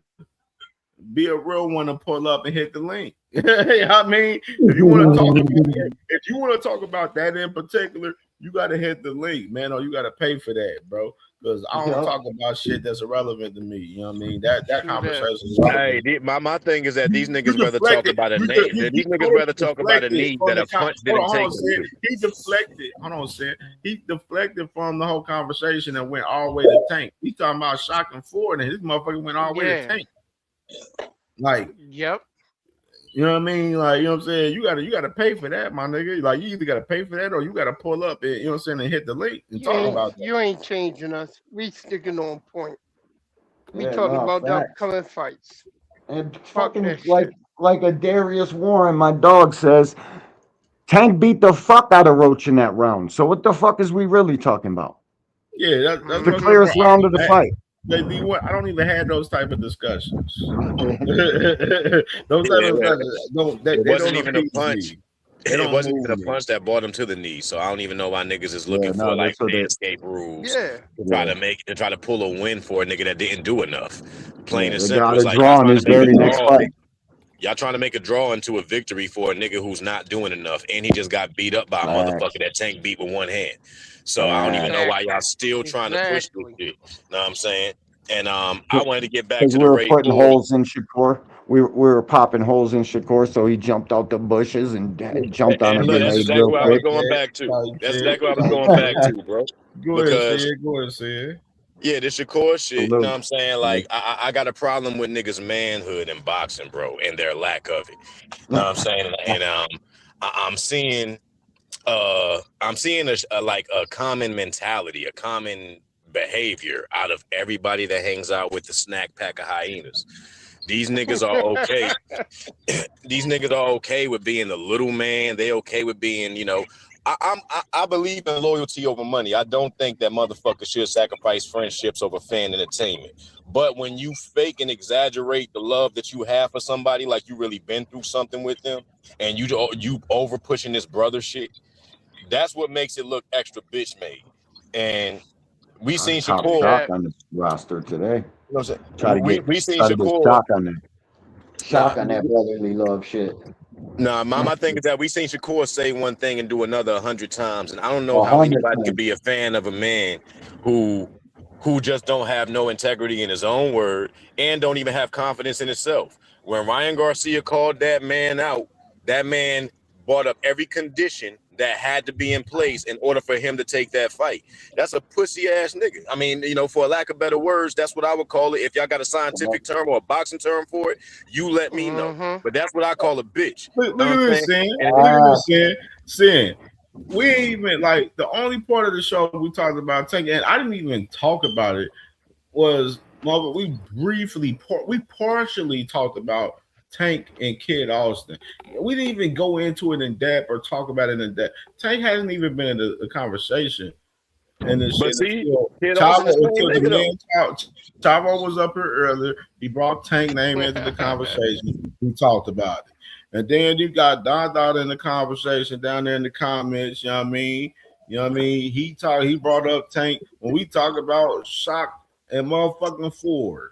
Be a real one to pull up and hit the link. I mean, if you want to talk about that in particular, you got to hit the link, man, or you got to pay for that, bro. Because I don't talk about shit that's irrelevant to me. You know what I mean? That conversation is relevant. Hey, my thing is that these niggas rather talk about a knee. These niggas rather talk about a knee that a punch didn't take them to. He deflected. Hold on, Sam. He deflected from the whole conversation and went all the way to Tank. He talking about shocking forward, and this motherfucker went all the way to Tank. Like, yep. You know what I mean? Like, you know what I'm saying? You gotta pay for that, my nigga. Like, you either gotta pay for that or you gotta pull up and, you know what I'm saying, and hit the link and talk about that. You ain't changing us. We sticking on point. We Yeah, talking no, about the facts. upcoming fights. And Fuck fucking that like a Darius Warren, my dog says, Tank beat the fuck out of Roach in that round. So what the fuck is we really talking about? Yeah, that's the clearest round of the fight. I don't even have those type of discussions. Those type of discussions. It wasn't even a punch. Me. It wasn't even a punch that brought him to the knee. So I don't even know why niggas is looking for like landscape rules to try to pull a win for a nigga that didn't do enough. Plain and simple. It's like draw in his very next fight. Y'all trying to make a draw into a victory for a nigga who's not doing enough, and he just got beat up by a motherfucker that Tank beat with one hand. So I don't even know why y'all still trying to push this shit. Know what I'm saying? And I wanted to get back to we the were Ray putting Ford. holes in Shakur. We were popping holes in Shakur, so he jumped out the bushes and jumped on a Look, that's grenade exactly real what I was quick. going back to. That's exactly what I was going back to, bro. Go ahead, say it. Yeah, this Shakur shit, you know what I'm saying? Like, I got a problem with niggas' manhood in boxing, bro, and their lack of it. You know what I'm saying? And I'm seeing a common mentality, a common behavior out of everybody that hangs out with the snack pack of hyenas. These niggas are okay. These niggas are okay with being the little man. They okay with being, you know. I believe in loyalty over money. I don't think that motherfuckers should sacrifice friendships over fan entertainment. But when you fake and exaggerate the love that you have for somebody, like you really been through something with them, and you over pushing this brother shit, that's what makes it look extra bitch made. And we seen Top Shakur shock on the roster today. You know what I'm saying? Try to get Shakur shock on that. Shock on that brotherly love shit. Nah, my thing is that we seen Shakur say one thing and do another 100 times, and I don't know how anybody could be a fan of a man who just don't have no integrity in his own word and don't even have confidence in himself. When Ryan Garcia called that man out, that man brought up every condition that had to be in place in order for him to take that fight. That's a pussy ass nigga. I mean, you know, for a lack of better words, that's what I would call it. If y'all got a scientific term or a boxing term for it, you let me know. But that's what I call a bitch. Look at this, Sin. Look at this, Sin. We ain't even like the only part of the show we talked about Tank, and I didn't even talk about it. Was we partially talked about Tank and Kid Austin. We didn't even go into it in depth or talk about it in depth. Tank hasn't even been in the conversation. And this shit. Chavo was up here earlier. He brought Tank name into the conversation. We talked about it. And then you got Don in the conversation down there in the comments. You know what I mean? You know what I mean? He brought up Tank when we talk about Shock and motherfucking Ford.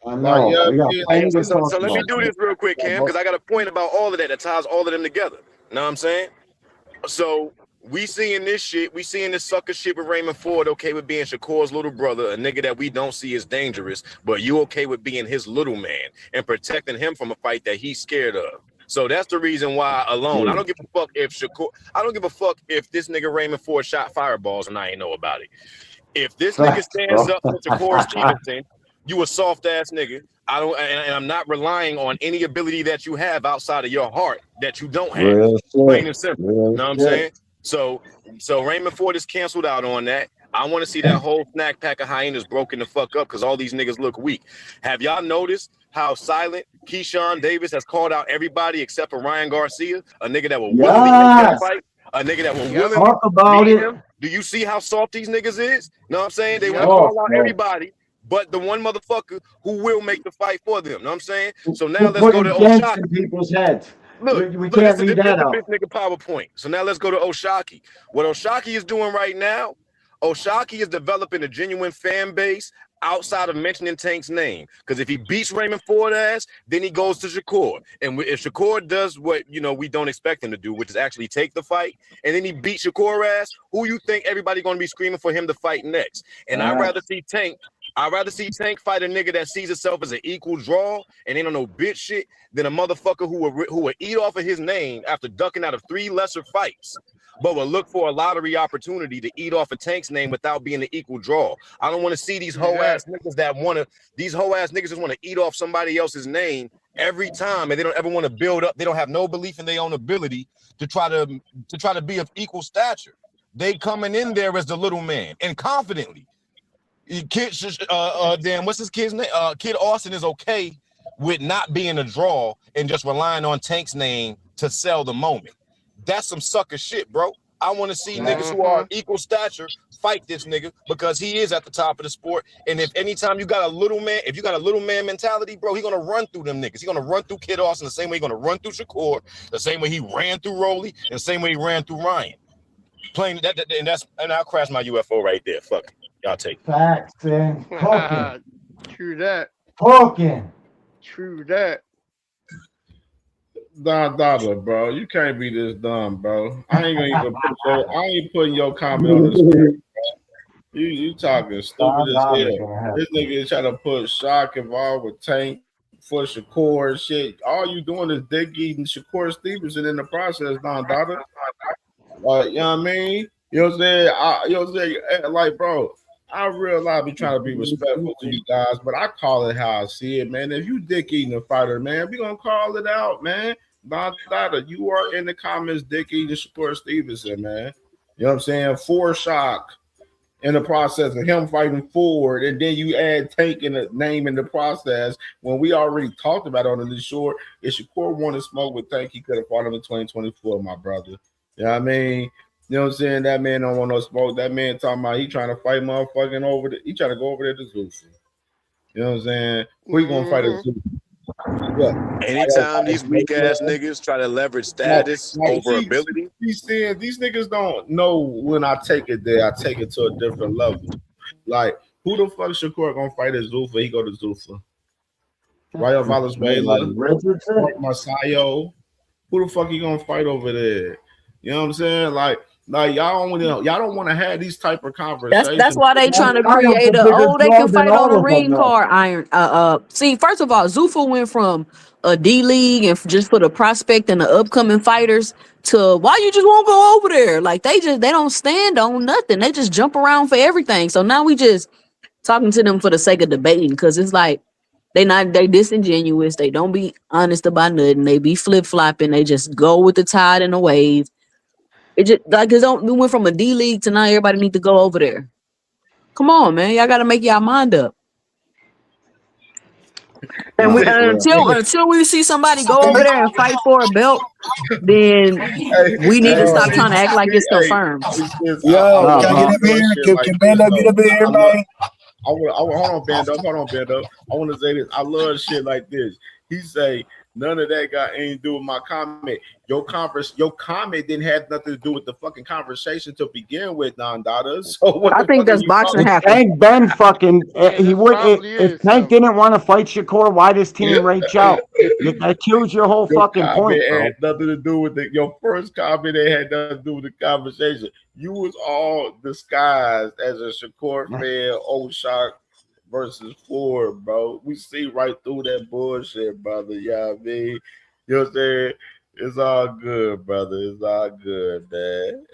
So let me do this real quick, Cam, because I got a point about all of that ties all of them together. You know what I'm saying? So we seeing this shit, we seeing this sucker shit with Raymond Ford, okay with being Shakur's little brother, a nigga that we don't see as dangerous, but you okay with being his little man and protecting him from a fight that he's scared of. So that's the reason why alone. I don't give a fuck if this nigga Raymond Ford shot fireballs and I ain't know about it. If this nigga stands up for Shakur Stevenson, you a soft ass nigga. And I'm not relying on any ability that you have outside of your heart that you don't have. Plain and simple. You know what I'm saying? So Raymond Ford is canceled out on that. I want to see that whole snack pack of hyenas broken the fuck up because all these niggas look weak. Have y'all noticed how silent Keyshawn Davis has called out everybody except for Ryan Garcia, a nigga that will willingly make that fight, a nigga that will willingly talk about beat it. him? Do you see how soft these niggas is? Know what I'm saying? They want to call out everybody but the one motherfucker who will make the fight for them. Know what I'm saying? So now let's go to Oshaki. In people's heads. Look, can't leave that out. This nigga PowerPoint. So now let's go to Oshaki. What Oshaki is doing right now, Oshaki is developing a genuine fan base outside of mentioning Tank's name. Because if he beats Raymond Ford ass, then he goes to Shakur. And if Shakur does what we don't expect him to do, which is actually take the fight, and then he beats Shakur ass, who you think everybody gonna be screaming for him to fight next? And I'd rather see Tank fight a nigga that sees himself as an equal draw and ain't on no bitch shit than a motherfucker who will eat off of his name after ducking out of 3 lesser fights, but will look for a lottery opportunity to eat off of Tank's name without being an equal draw. I don't want to see these hoe ass niggas just want to eat off somebody else's name every time, and they don't ever want to build up. They don't have no belief in their own ability to try to be of equal stature. They coming in there as the little man and confidently. What's his kid's name? Kid Austin is okay with not being a draw and just relying on Tank's name to sell the moment. That's some sucker shit, bro. I want to see niggas who are equal stature fight this nigga because he is at the top of the sport. And if anytime you got a little man mentality, bro, he gonna run through them niggas. He gonna run through Kid Austin the same way he gonna run through Shakur, the same way he ran through Rolly, and the same way he ran through Ryan. Playing that, and I'll crash my UFO right there. Fuck it. Y'all take it. Facts, man. Talking. True that. Talking. True that. Dollar, bro. You can't be this dumb, bro. I ain't putting your comment on the screen, bro. You talking stupid as hell. This nigga is trying to put Shock involved with Tank for Shakur and shit. All you doing is dick eating Shakur Stevenson in the process, Dollar. Like, you know what I mean? You know what I'm saying? Like, bro, I realize I be trying to be respectful to you guys, but I call it how I see it, man. If you dick eating a fighter, man, we gonna call it out, man. You are in the comments dick eating Shakur Stevenson, man. You know what I'm saying? For Shock in the process of him fighting Ford, and then you add Tank in the name in the process when we already talked about on the short. If Shakur wanted smoke with Tank, he could have fought him in 2024, my brother. You know what I mean? You know what I'm saying? That man don't want no smoke. That man talking about he trying to fight motherfucking over there. He trying to go over there to Zusi. You know what I'm saying? Who you gonna fight at Zusi? What? Anytime these weak ass niggas try to leverage status over ability. These niggas don't know when I take it there. I take it to a different level. Like, who the fuck Shakur gonna fight at Zuffa? He go to Zuffa. Rayo Valenzuela, Masayo. Who the fuck he gonna fight over there? You know what I'm saying? Like, Like y'all don't want to have these type of conversations. That's why they trying to create they can fight on a ring card iron. See, first of all, Zuffa went from a D League and just for the prospect and the upcoming fighters to why you just won't go over there. Like they don't stand on nothing. They just jump around for everything. So now we just talking to them for the sake of debating because it's like they disingenuous. They don't be honest about nothing. They be flip flopping. They just go with the tide and the wave. It just like we went from a D League to now everybody need to go over there. Come on, man. Y'all gotta make y'all mind up. And until we see somebody go over there and fight for a belt, then we need to stop trying to act like it's confirmed. Yo, can I get up here? Can Bando get up here, man? Hold on, Bando. I want to say this. I love shit like this. He say, none of that got anything to do with my comment. Your comment didn't have nothing to do with the fucking conversation to begin with, Nandada. So I think that's boxing happened. Tank Ben fucking he would if Tank didn't want to fight Shakur, why does team reach out? That kills your whole fucking point, bro. Had nothing to do with your first comment. It had nothing to do with the conversation. You was all disguised as a Shakur fan, Usyk versus Ford, bro. We see right through that bullshit, brother. You know what I mean? You know what I'm saying? It's all good, brother. It's all good, man.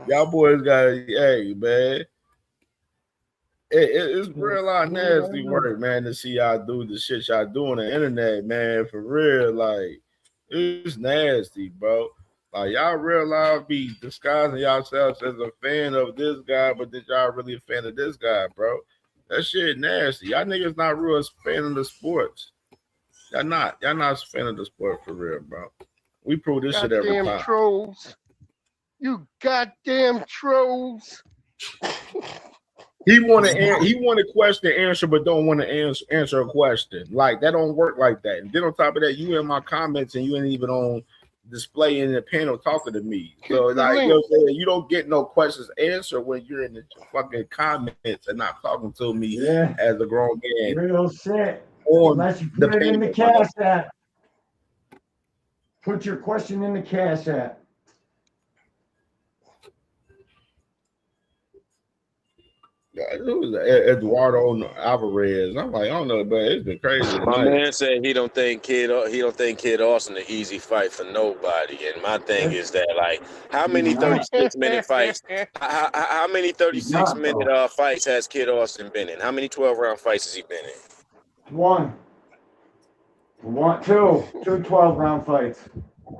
Y'all boys got hey, man. It's real lot nasty work, man, to see y'all do the shit y'all do on the internet, man. For real, like it's nasty, bro. Like y'all realize be disguising yourselves as a fan of this guy, but that y'all really a fan of this guy, bro. That shit nasty. Y'all niggas not real fan of the sports. Y'all not a fan of the sport for real, bro. We prove this shit every time. Trolls. You goddamn trolls. He want a question answer, but don't want to answer a question. Like that don't work like that. And then on top of that, you in my comments and you ain't even on display in the panel talking to me. So like you know what I'm saying, you don't get no questions answered when you're in the fucking comments and not talking to me as a grown man. Real shit. Unless you put it in the Cash App. Put your question in the Cash App. It was Eduardo Alvarez. I'm like, I don't know, but it's been crazy. My man said he don't think Kid Austin an easy fight for nobody. And my thing is that like, how many 36-minute fights? How many 36-minute fights has Kid Austin been in? How many 12-round fights has he been in? Two 12-round fights.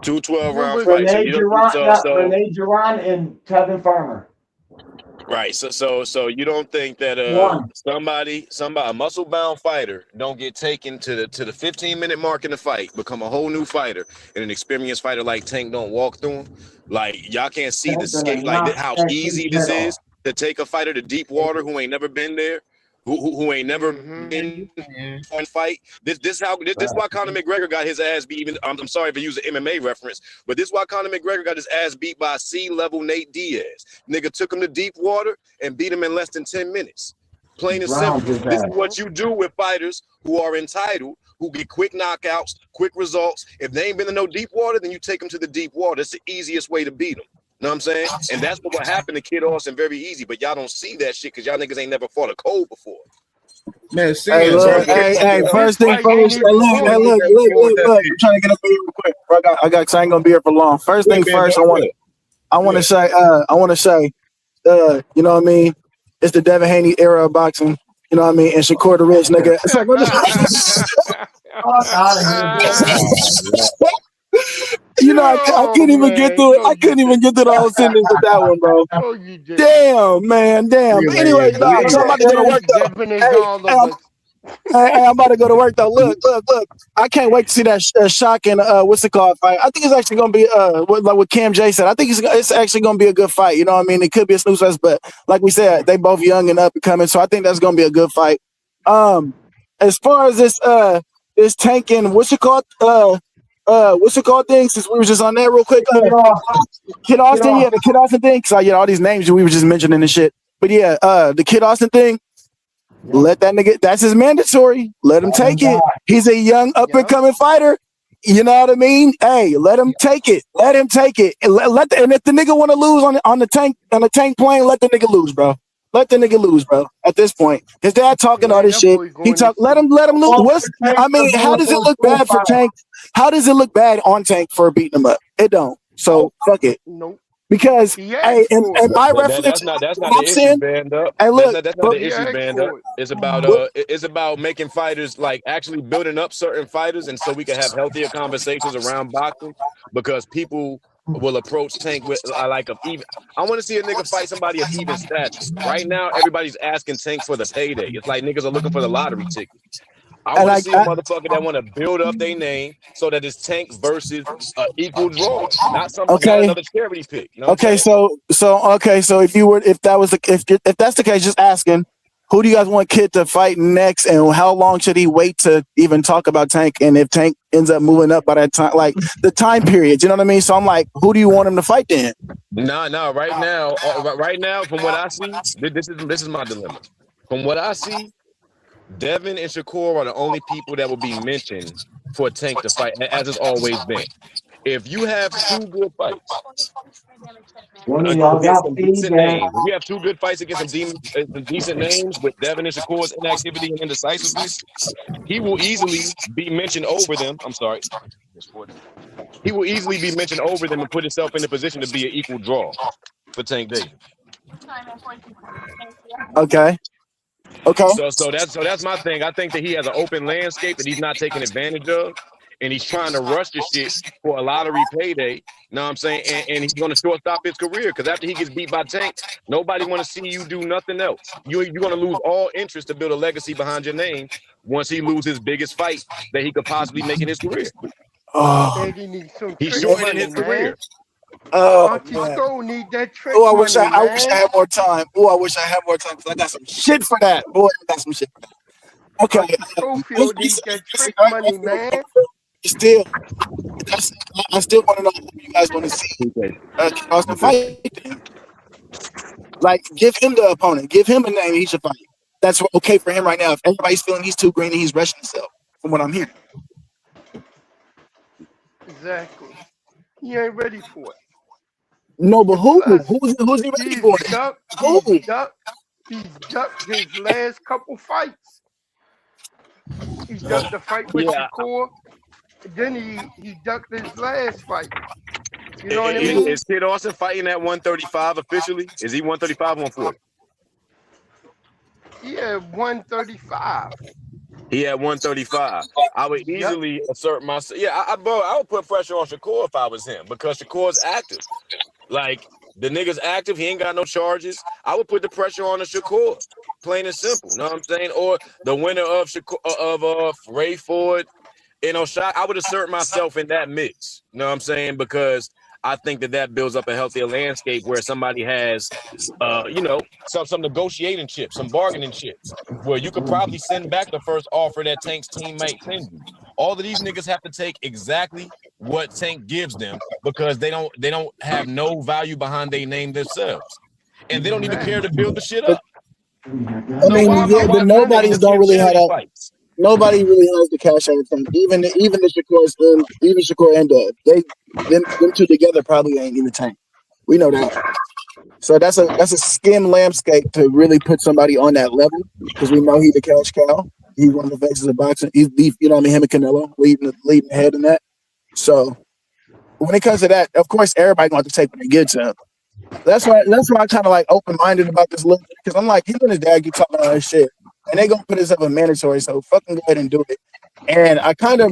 Two 12-round fights. Renee Duran and Tevin Farmer. Right. So you don't think that a muscle bound fighter don't get taken to the 15-minute mark in the fight, become a whole new fighter, and an experienced fighter like Tank don't walk through him? Like y'all can't see the skate, like how easy this is to take a fighter to deep water who ain't never been there. Who ain't never been on fight. This why Conor McGregor got his ass beat. Even I'm sorry for using MMA reference, but this why Conor McGregor got his ass beat by C-level Nate Diaz. Nigga took him to deep water and beat him in less than 10 minutes. Plain and simple. This is what you do with fighters who are entitled, who get quick knockouts, quick results. If they ain't been in no deep water, then you take them to the deep water. That's the easiest way to beat them. Know what I'm saying? And that's what happened to Kid Austin very easy. But y'all don't see that shit because y'all niggas ain't never fought a cold before. Man, hey, first thing first. Look. I'm trying to get up here real quick. I ain't gonna be here for long. First thing first, I want to say, you know what I mean? It's the Devin Haney era of boxing. You know what I mean? And Shakur the Rich, nigga. It's like, what You know, I couldn't even get through it. I couldn't even get through the whole sentence with that one, bro. Damn, man, damn. But anyway, so I'm about to go to work though. Hey, I'm about to go to work though. Look. I can't wait to see that shocking what's it called fight. I think it's actually gonna be like what Cam J said. I think it's actually gonna be a good fight. You know what I mean? It could be a snooze fest, but like we said, they both young and up and coming, so I think that's gonna be a good fight. As far as this Tank and what's it called thing, since we were just on that real quick. Kid Austin, the Kid Austin thing. Cause all these names we were just mentioning and shit. But yeah, the Kid Austin thing. Let that nigga. That's his mandatory. Let him take it. He's a young up and coming fighter. You know what I mean? Hey, let him take it. Let him take it. And and if the nigga want to lose on the tank plane, let the nigga lose, bro. Let the nigga lose, bro. At this point, his dad talking all this shit. He talk. Let him lose. I mean, how does it look bad for Tank? How does it look bad on Tank for beating him up? It don't. So fuck it. Nope. Because hey, and my reference, That's not the issue, band up. Hey, look, That's not the issue, band up. It's about making fighters, like actually building up certain fighters, and so we can have healthier conversations around boxing, because people will approach Tank with like even. I want to see a nigga fight somebody of even stature. Right now, everybody's asking Tank for the payday. It's like niggas are looking for the lottery ticket. I want to see a motherfucker that want to build up their name so that it's Tank versus equal draw, not another charity pick. You know okay, so if that's the case, just asking, who do you guys want Kid to fight next, and how long should he wait to even talk about Tank? And if Tank ends up moving up by that time, like the time period, you know what I mean? So I'm like, who do you want him to fight then? No. Right now, from what I see, this is my dilemma. From what I see, Devin and Shakur are the only people that will be mentioned for Tank to fight, as it's always been. If you have two good fights against some decent names, if you have two good fights against some decent names with Devin and Shakur's inactivity and indecisiveness, he will easily be mentioned over them. I'm sorry. He will easily be mentioned over them and put himself in the position to be an equal draw for Tank Davis. Okay. So that's my thing. I think that he has an open landscape that he's not taking advantage of, and he's trying to rush the shit for a lottery payday. You know what I'm saying? And he's going to shortstop his career, because after he gets beat by Tank, nobody want to see you do nothing else. You're going to lose all interest to build a legacy behind your name once he loses his biggest fight that he could possibly make in his career. He's shortening his career. Need that trick I wish I had more time. I wish I had more time, because I got some shit for that. Boy, I got some shit for that. Okay. Schofield needs that trick money, man. I still want to know who you guys want to see Austin fight. Like, give him the opponent. Give him a name he should fight. That's okay for him right now. If everybody's feeling he's too green and he's rushing himself, from what I'm hearing. Exactly. He ain't ready for it. No, but who's he ready for? He's ducked his last couple fights. He ducked the fight with Shakur. Then he ducked his last fight. You know what I mean? Is Kid Austin fighting at 135 officially? Is he 135 or 140? Yeah, 135. He at 135. I would easily assert myself. Yeah, I would put pressure on Shakur if I was him, because Shakur's active. Like, the nigga's active. He ain't got no charges. I would put the pressure on the Shakur, plain and simple. Know what I'm saying? Or the winner of Ray Ford, shot. I would assert myself in that mix. You know what I'm saying? Because I think that builds up a healthier landscape where somebody has, some negotiating chips, some bargaining chips, where you could probably send back the first offer that Tank's team might send you. All of these niggas have to take exactly what Tank gives them, because they don't have no value behind their name themselves, and they don't even care to build the shit up. I mean, but nobody's don't really have that. Nobody really has the cash out of Tank. Even the Shakur and them two together probably ain't even Tank. We know that. So that's a skim landscape to really put somebody on that level, because we know he's the cash cow. He's one of the faces of boxing. He's him and Canelo leading ahead in that. So when it comes to that, of course, everybody going to take what they get to him. That's why I'm kind of like open-minded about this little, because I'm like, him and his dad keep talking all that shit, and they gonna put this up a mandatory, so fucking go ahead and do it. And I kind of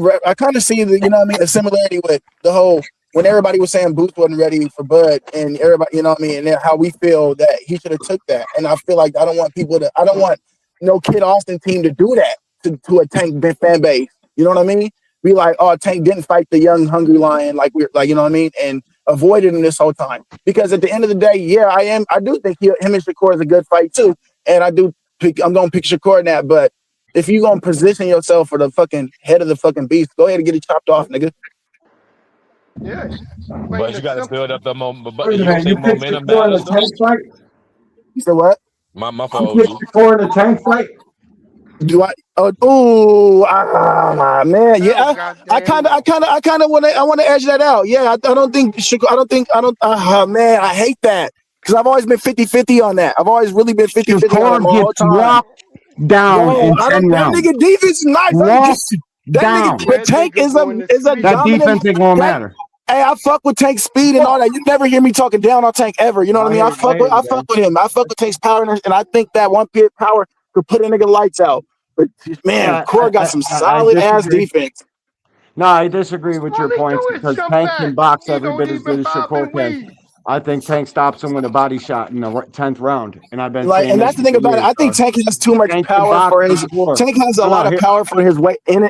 see the similarity with the whole, when everybody was saying Booth wasn't ready for Bud, and everybody, and how we feel that he should have took that. And I feel like I don't want no Kid Austin team to do that to a Tank fan base. You know what I mean? Be like, oh, Tank didn't fight the young hungry lion, like we're like, you know what I mean, and avoided him this whole time. Because at the end of the day, yeah, I do think him and Shakur is a good fight too, and I'm gonna pick Shakur in that. But if you gonna position yourself for the fucking head of the fucking beast, go ahead and get it chopped off, nigga. Yeah, but you gotta build up the momentum. But you gonna say momentum matters? You said what? My fault. You picked Shakur in a Tank fight. Do I? Man, yeah. I kind of want to edge that out. Yeah, I don't think. Man, I hate that because I've always been 50-50 on that. I've always really been 50-50 on it Shakur my whole gets time. walked down Yo, in I 10 don't. That rounds. nigga defense is nice. Walked That down. nigga, but Tank is a That dominant. defense ain't gonna Tank, matter. hey, I fuck with Tank's speed and all that. You never hear me talking down on Tank ever. You know what I mean? I fuck with him. I fuck with Tank's power, and I think that one pit power could put a nigga lights out. But man, Core got some I solid ass disagree. defense. No, I disagree with your points because Tank can box every bit as good as Shakur can. I think Tank stops him with a body shot in the 10th round, and I've been saying And this that's the thing for about it. years. I think Tank has too much Tank can power box for for his. Shakur. Tank has a lot of power for his weight in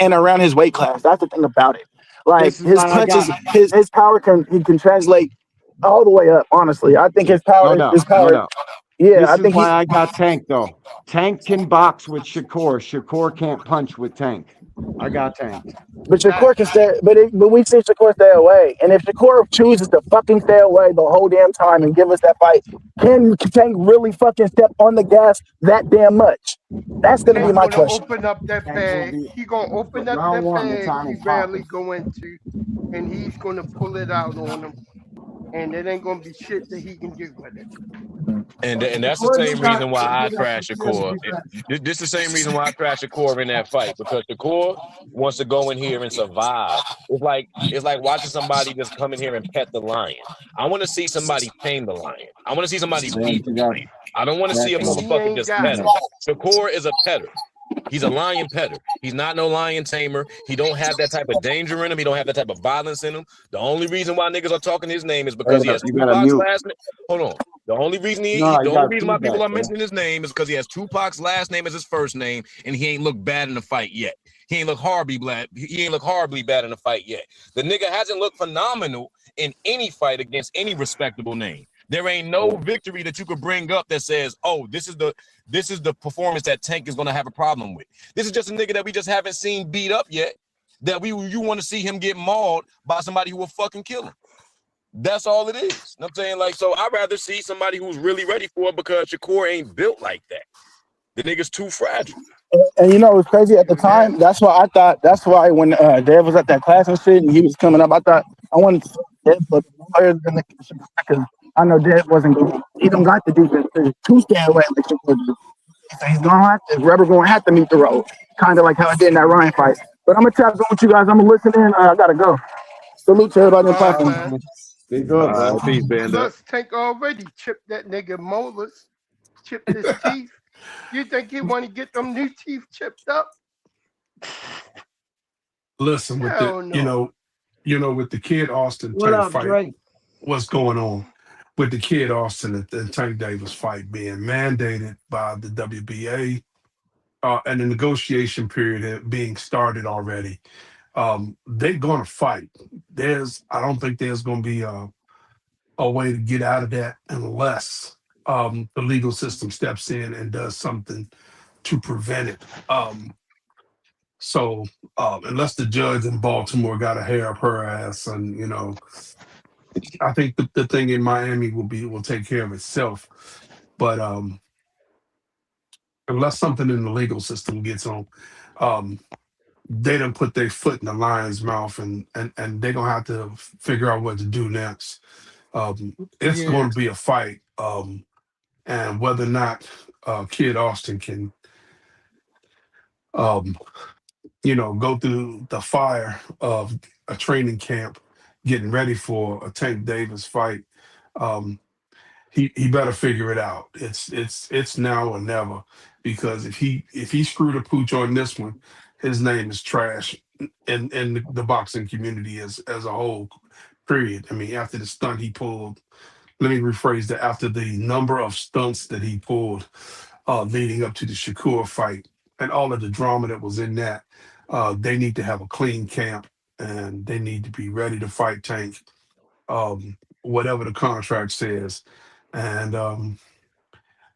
and around his weight class. That's the thing about it. Like This is his why I punches, got his power can translate all the way up. Honestly, I think his power. no doubt, His power. no doubt. Yeah, This I is think why I got Tank though. Tank can box with Shakur. Shakur can't punch with Tank. I got Tank. But Shakur can stay. But we see Shakur stay away. And if Shakur chooses to fucking stay away the whole damn time and give us that fight, can Tank really fucking step on the gas that damn much? That's gonna be Tank my gonna question. open up that bag. He gonna open up round that one, the bag time he is rarely popping. go into, and he's gonna pull it out on him. And it ain't gonna be shit that he can do with it. And that's the same reason why I trash Shakur. This is the same reason why I trash Shakur in that fight, because Shakur wants to go in here and survive. It's like watching somebody just come in here and pet the lion. I want to see somebody tame the lion. I want to see somebody feed the lion. I don't want to see a And he motherfucker ain't just got pet it. him. Shakur is a petter. He's a lion petter. He's not no lion tamer. He don't have that type of danger in him. He don't have that type of violence in him. The only reason why niggas are talking his name is because he has You gotta Tupac's mute. last name. Hold on. The only reason You got why people feedback, are bro. mentioning his name is because he has Tupac's last name as his first name, and he ain't looked bad in the fight yet. He ain't look horribly bad. He ain't look horribly bad in the fight yet. The nigga hasn't looked phenomenal in any fight against any respectable name. There ain't no victory that you could bring up that says, "Oh, this is the performance that Tank is gonna have a problem with." This is just a nigga that we just haven't seen beat up yet. That you want to see him get mauled by somebody who will fucking kill him. That's all it is. You know what I'm saying? Like, so I'd rather see somebody who's really ready for it, because Shakur ain't built like that. The nigga's too fragile. And you know what's crazy at the time? That's why I thought. That's why when Dev was at that class and shit, and he was coming up, I thought I wanted to see Dev look higher than the because I know Dev wasn't going. He don't got the defense to stay away like Shakur do. So he's gonna have to. Rubber gonna have to meet the road, kind of like how I did in that Ryan fight. But I'm gonna tap in with you guys. I'm gonna listen in. I gotta go. Salute to everybody on the All right, platform. man. Be good, bro. Peace, band up. Plus, Tank already chipped that nigga molars, chipped his teeth. You think he want to get them new teeth chipped up? Listen, with the Hell no. with the Kid Austin What Tank up, fight, Drake? what's going on with the Kid Austin and Tank Davis fight being mandated by the WBA, and the negotiation period being started already. They're going to fight. I don't think there's going to be a way to get out of that unless the legal system steps in and does something to prevent it. So unless the judge in Baltimore got a hair up her ass, and I think the thing in Miami will take care of itself. But unless something in the legal system gets on, um, they done put their foot in the lion's mouth, and they're gonna have to figure out what to do next. It's Yeah. going to be a fight, and whether or not Kid Austin can, um, go through the fire of a training camp, getting ready for a Tank Davis fight. Um, he better figure it out. It's now or never, because if he screwed a pooch on this one, his name is trash in the boxing community as a whole. Period. I mean, after the stunt he pulled, let me rephrase that. After the number of stunts that he pulled leading up to the Shakur fight and all of the drama that was in that, they need to have a clean camp, and they need to be ready to fight Tank, whatever the contract says, and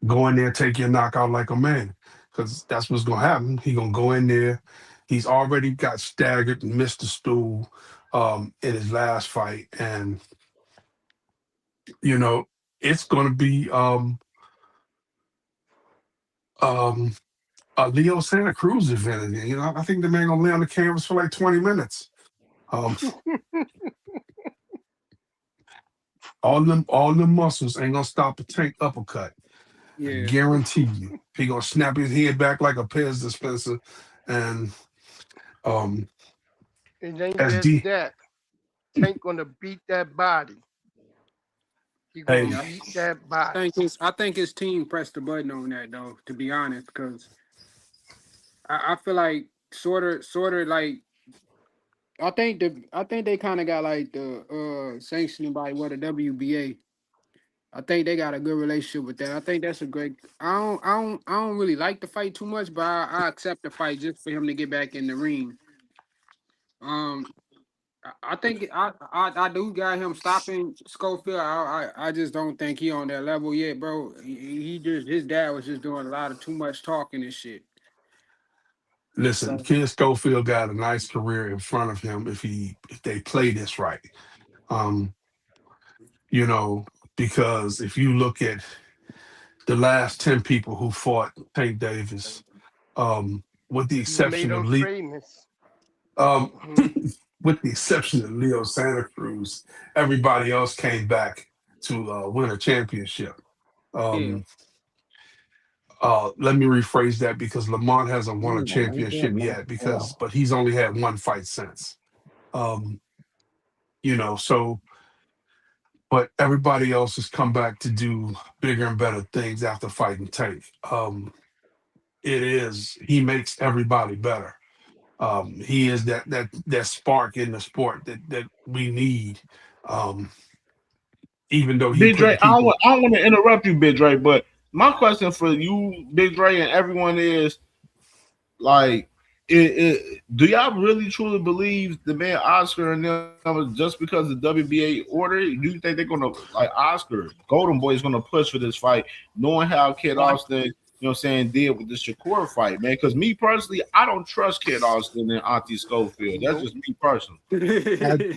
go in there, take your knockout like a man, because that's what's gonna happen. He gonna go in there. He's already got staggered and missed the stool in his last fight, and you know it's gonna be um Leo Santa Cruz event. You know, I think the man gonna lay on the canvas for like 20 minutes. All them muscles ain't gonna stop a Tank uppercut. I Yeah. guarantee you. He gonna snap his head back like a Pez dispenser, and It ain't as just D. that. Tank gonna beat that body. He gonna Hey, beat that body. I think his team pressed the button on that though, to be honest, because I feel like sort of like I think they kind of got like the sanctioning by the WBA. I think they got a good relationship with that. I think that's a great. I don't really like the fight too much, but I accept the fight just for him to get back in the ring. I think I do got him stopping Schofield. I just don't think he on that level yet, bro. He just his dad was just doing a lot of too much talking and shit. listen, So Ken Schofield got a nice career in front of him if they play this right. Um, you know, because if you look at the last 10 people who fought Tank Davis, with the You made exception him of Lee, famous. um, with the exception of Leo Santa Cruz, everybody else came back to win a championship. yeah, Um, let me rephrase that because Lamont hasn't won a championship yet but he's only had one fight since. Um, you know, so but everybody else has come back to do bigger and better things after fighting Tank. He makes everybody better. He is that spark in the sport that we need. Um, even though he Big Dre, putting people. I don't want to interrupt you, Big Dre, but my question for you, Big Dre, and everyone is like, do y'all really truly believe the man Oscar and them just because the WBA order? Do you think they're gonna like Oscar Golden Boy is gonna push for this fight, knowing how Kid Austin, you know what I'm saying, did with the Shakur fight, man? Because me personally, I don't trust Kid Austin and Auntie Schofield. That's just me personally.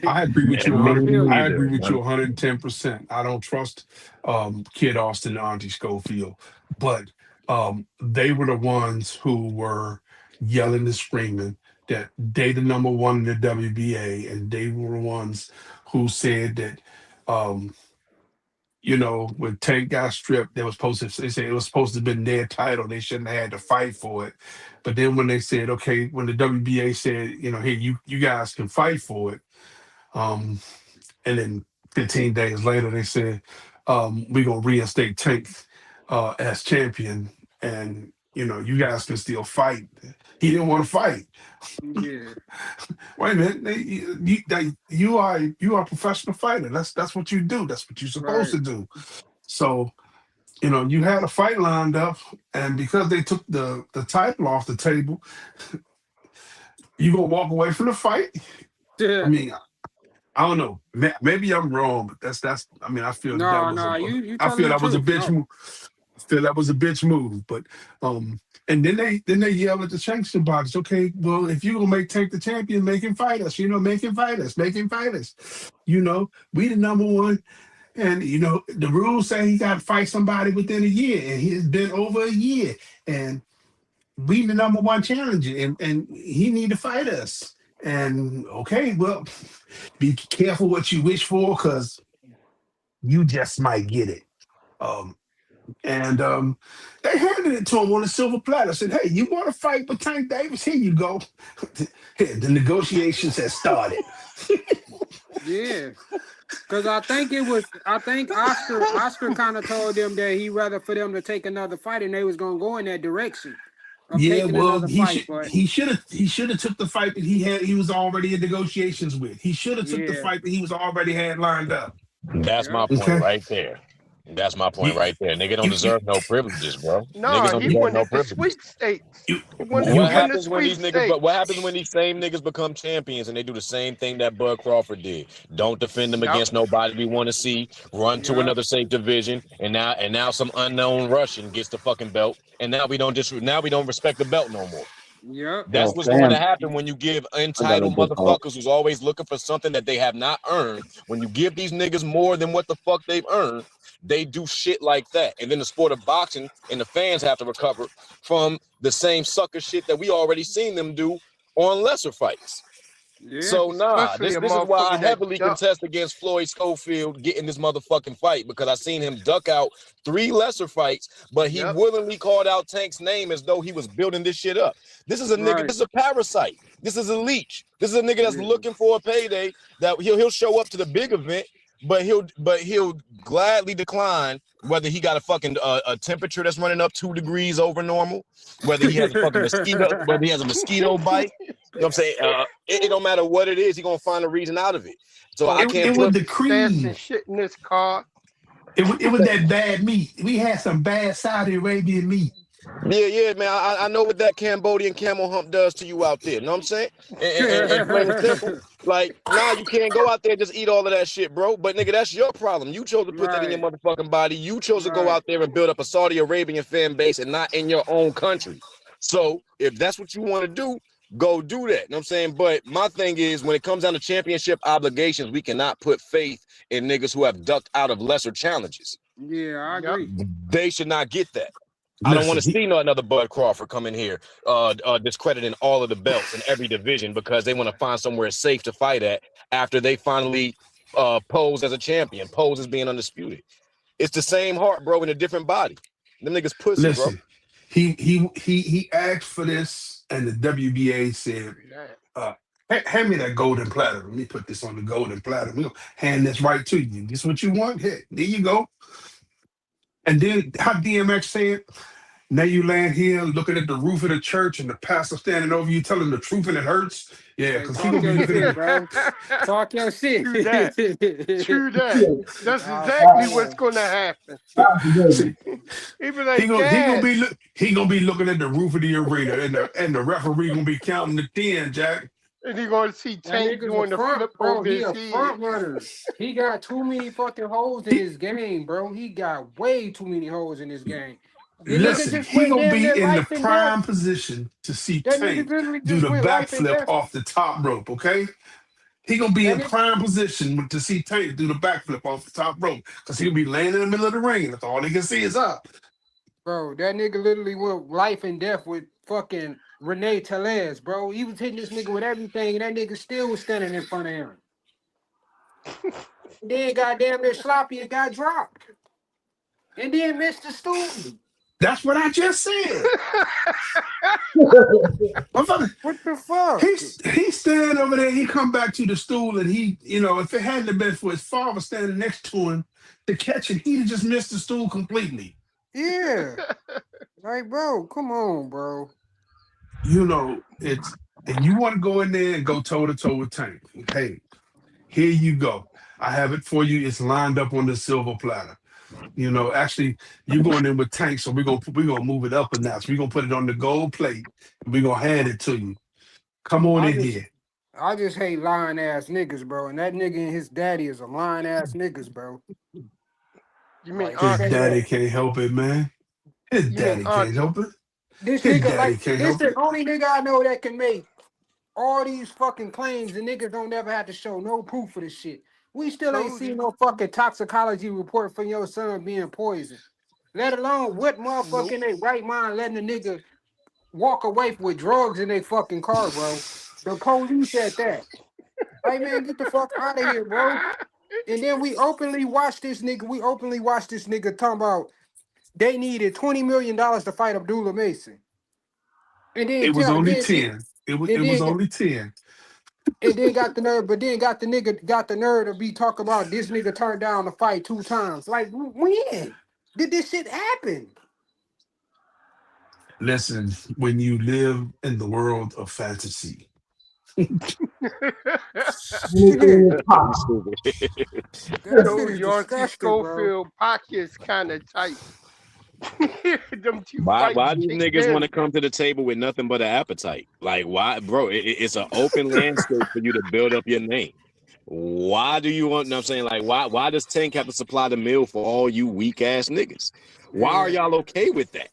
I agree with you no, I 100. feel I you. agree with you 110%. I don't trust Kid Austin and Auntie Schofield, but they were the ones who were yelling and screaming that they the number one in the WBA, and they were the ones who said that when Tank got stripped, they said it was supposed to have been their title. They shouldn't have had to fight for it. But then when they said, okay, when the WBA said, hey, you guys can fight for it, and then 15 days later they said, we're gonna reinstate Tank as champion, and you guys can still fight. He didn't want to fight. Yeah, Wait a minute, you are a professional fighter. That's what you do. That's what you're supposed right. to do. So you had a fight lined up, and because they took the title off the table, you gonna walk away from the fight? I Yeah. mean, I don't know. Maybe I'm wrong, but that's. I mean, I feel that No, was you I telling feel the that was a truth. bitch No. move. Still, that was a bitch move. But and then they yell at the sanction box. Okay, well, if you gonna make Tank the champion, make him fight us. Make him fight us. Make him fight us. We the number one. And the rules say he got to fight somebody within a year, and it's been over a year, and we the number one challenger, and he need to fight us. And okay, well, be careful what you wish for, because you just might get it. Um, and they handed it to him on a silver platter. Said, "Hey, you want to fight with Tank Davis? Here you go." Here, the negotiations have started. Yeah. Because I think Oscar kind of told them that he rather for them to take another fight, and they was gonna go in that direction of Yeah, taking well, another he fight. should But he should have took the fight that he was already in negotiations with. He should have took the yeah, fight that he was already had lined up. That's my yep, point Okay. right there. That's my point You right there. Nigga don't you you deserve no privileges, bro. Niggas No, don't he deserve no wanted the privileges. sweepstakes. you, He wanted you to What win got the happens when these niggas? But what sweepstakes. happens when these same niggas become champions and they do the same thing that Bud Crawford did? Don't defend them Yep. against nobody we want to see. Run to yep, another safe division, and now some unknown Russian gets the fucking belt, and now we don't respect the belt no more. Yep. That's what's going to happen when you give entitled motherfuckers who's always looking for something that they have not earned. When you give these niggas more than what the fuck they've earned, they do shit like that. And then the sport of boxing and the fans have to recover from the same sucker shit that we already seen them do on lesser fights. Yeah. So nah, Especially this a is why I motherfucker that heavily duck. contest against Floyd Schofield getting this motherfucking fight, because I seen him duck out 3 lesser fights, but he willingly called out Tank's name as though he was building this shit up. This is a nigga, this is a parasite. This is a leech. This is a nigga that's looking for a payday, that he'll show up to the big event, but he'll gladly decline whether he got a fucking a temperature that's running up 2 degrees over normal, whether he has a fucking mosquito, whether he has a mosquito bite. You know what I'm saying? It don't matter what it is, he's gonna find a reason out of it. So I can't put the fancy shit in this car. It was that bad meat. We had some bad Saudi Arabian meat. Yeah, man. I know what that Cambodian camel hump does to you out there. You know what I'm saying? And plain and simple. Like, nah, you can't go out there and just eat all of that shit, bro. But nigga, that's your problem. You chose to put that in your motherfucking body. You chose to go out there and build up a Saudi Arabian fan base and not in your own country. So if that's what you want to do, go do that. You know what I'm saying? But my thing is, when it comes down to championship obligations, we cannot put faith in niggas who have ducked out of lesser challenges. Yeah, I agree. They should not get that. I don't want to see another Bud Crawford come in here discrediting all of the belts in every division because they want to find somewhere safe to fight at after they finally pose as a champion, pose as being undisputed. It's the same heart, bro, in a different body. Them niggas pussy, bro. He asked for this, and the WBA said, hand me that golden platter. Let me put this on the golden platter. We'll hand this right to you. This is what you want? Here, there you go. And then how DMX said, now you land here looking at the roof of the church and the pastor standing over you telling the truth and it hurts. Yeah, because he gonna be looking at bro. Talk your shit. True that. True that. That's exactly what's gonna happen. He be like, he gonna be looking at the roof of the arena and the referee gonna be counting the 10, Jack. And he gonna see Tank doing the flip over He his a head. front runner. He got too many fucking holes in his game, bro. He got way too many holes in his game. Listen, he gonna be in the prime position to see Tank do the backflip off the top rope, okay? He gonna be in prime position to see Tank do the backflip off the top rope because he'll be laying in the middle of the ring. That's all he can see is up. Bro, that nigga literally went life and death with fucking Renee Telez, bro. He was hitting this nigga with everything, and that nigga still was standing in front of him. Then goddamn near sloppy and got dropped. And then missed the stool. That's what I just said. What the fuck? He stand over there, he come back to the stool, and he, if it hadn't been for his father standing next to him to catch it, he'd have just missed the stool completely. Yeah. Like, bro, come on, bro. And you want to go in there and go toe-to-toe with Tank. Hey, here you go. I have it for you. It's lined up on the silver platter. Actually, you're going in with Tank, so we're gonna move it up a notch. We're gonna put it on the gold plate, and we're gonna hand it to you. Come on in here. I just hate lying ass niggas, bro. And that nigga and his daddy is a lying ass niggas, bro. You mean His daddy can't help it, man. His daddy can't help it. This His nigga, daddy like, can't this help the it. only nigga I know that can make all these fucking claims. The niggas don't ever have to show no proof for this shit. We still ain't seen no fucking toxicology report for your son being poisoned. Let alone what motherfucker in their right mind letting a nigga walk away with drugs in their fucking car, bro. The police at that. Hey man, get the fuck out of here, bro. And then we openly watch this nigga talking about they needed $20 million to fight Abdullah Mason. And then It was only 10. It was only 10. And then got the nerve to be talking about this nigga turned down the fight 2 times. Like, when did this shit happen? Listen, when you live in the world of fantasy, Yankee Schofield pockets kind of tight. Why do niggas want to come to the table with nothing but an appetite? Like, why, bro? It's an open landscape for you to build up your name. Why do you want? You know what I'm saying, like, why does Tank have to supply the meal for all you weak ass niggas? Why are y'all okay with that?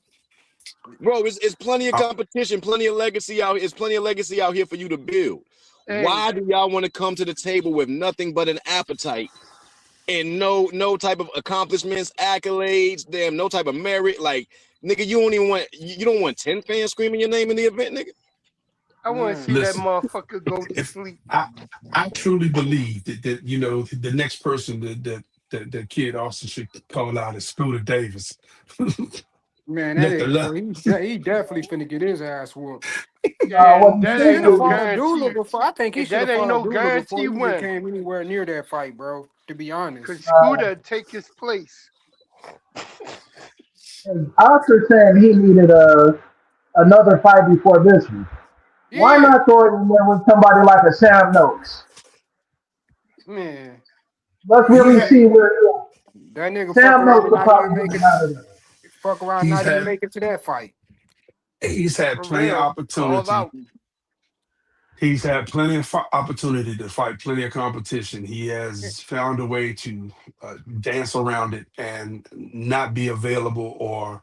Bro, it's plenty of competition, plenty of legacy out here. It's plenty of legacy out here for you to build. Hey. Why do y'all want to come to the table with nothing but an appetite and no type of accomplishments, accolades, damn, no type of merit? Like, nigga, you don't want 10 fans screaming your name in the event, nigga. I want to see that motherfucker go to sleep. I truly believe that you know the next person that Kid Austin should call out is Scooter Davis. Man, Let the love. he definitely finna get his ass whooped. Yeah, that He ain't no fought a guarantee. doula before. I think he should That have ain't fought a no doula guarantee before he win. came anywhere near that fight, bro. To be honest, Cause Scooter take his place. Oscar said he needed another fight before this one. Why not throw it in there with somebody like a Sam Noakes? man, Let's really see where that nigga fuck Sam Noakes around, will not even probably make get it. him out of there. Fuck around, not even make it to that fight. He's had For plenty of real. Called opportunity. out. He's had plenty of opportunity to fight plenty of competition. He has found a way to dance around it and not be available or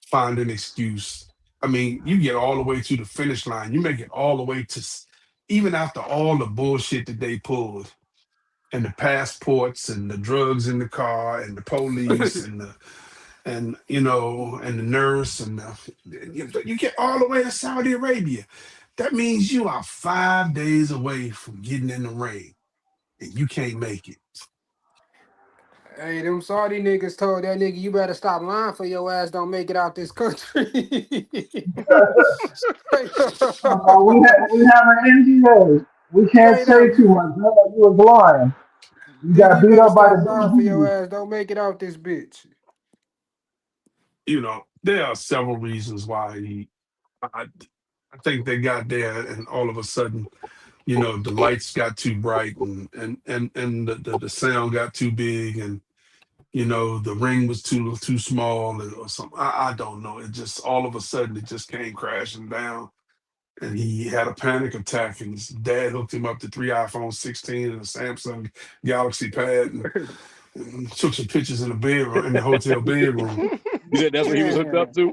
find an excuse. I mean, you get all the way to the finish line. You make it all the way to, even after all the bullshit that they pulled, and the passports and the drugs in the car and the police and the nurse and you get all the way to Saudi Arabia. That means you are 5 days away from getting in the ring and you can't make it. Hey, them Saudi niggas told that nigga, you better stop lying for your ass don't make it out this country. We have an NDA. We can't Straight up, say too much. No, you was lying. You nigga, got you beat better up by stop lying for your the ass don't make it out this bitch. You know, there are several reasons why I think they got there and all of a sudden, the lights got too bright and the sound got too big and the ring was too small or something. I don't know. It just all of a sudden it just came crashing down. And he had a panic attack, and his dad hooked him up to 3 iPhone 16 and a Samsung Galaxy Pad, and took some pictures in the bedroom, in the hotel bedroom. You said that's what he was hooked up to?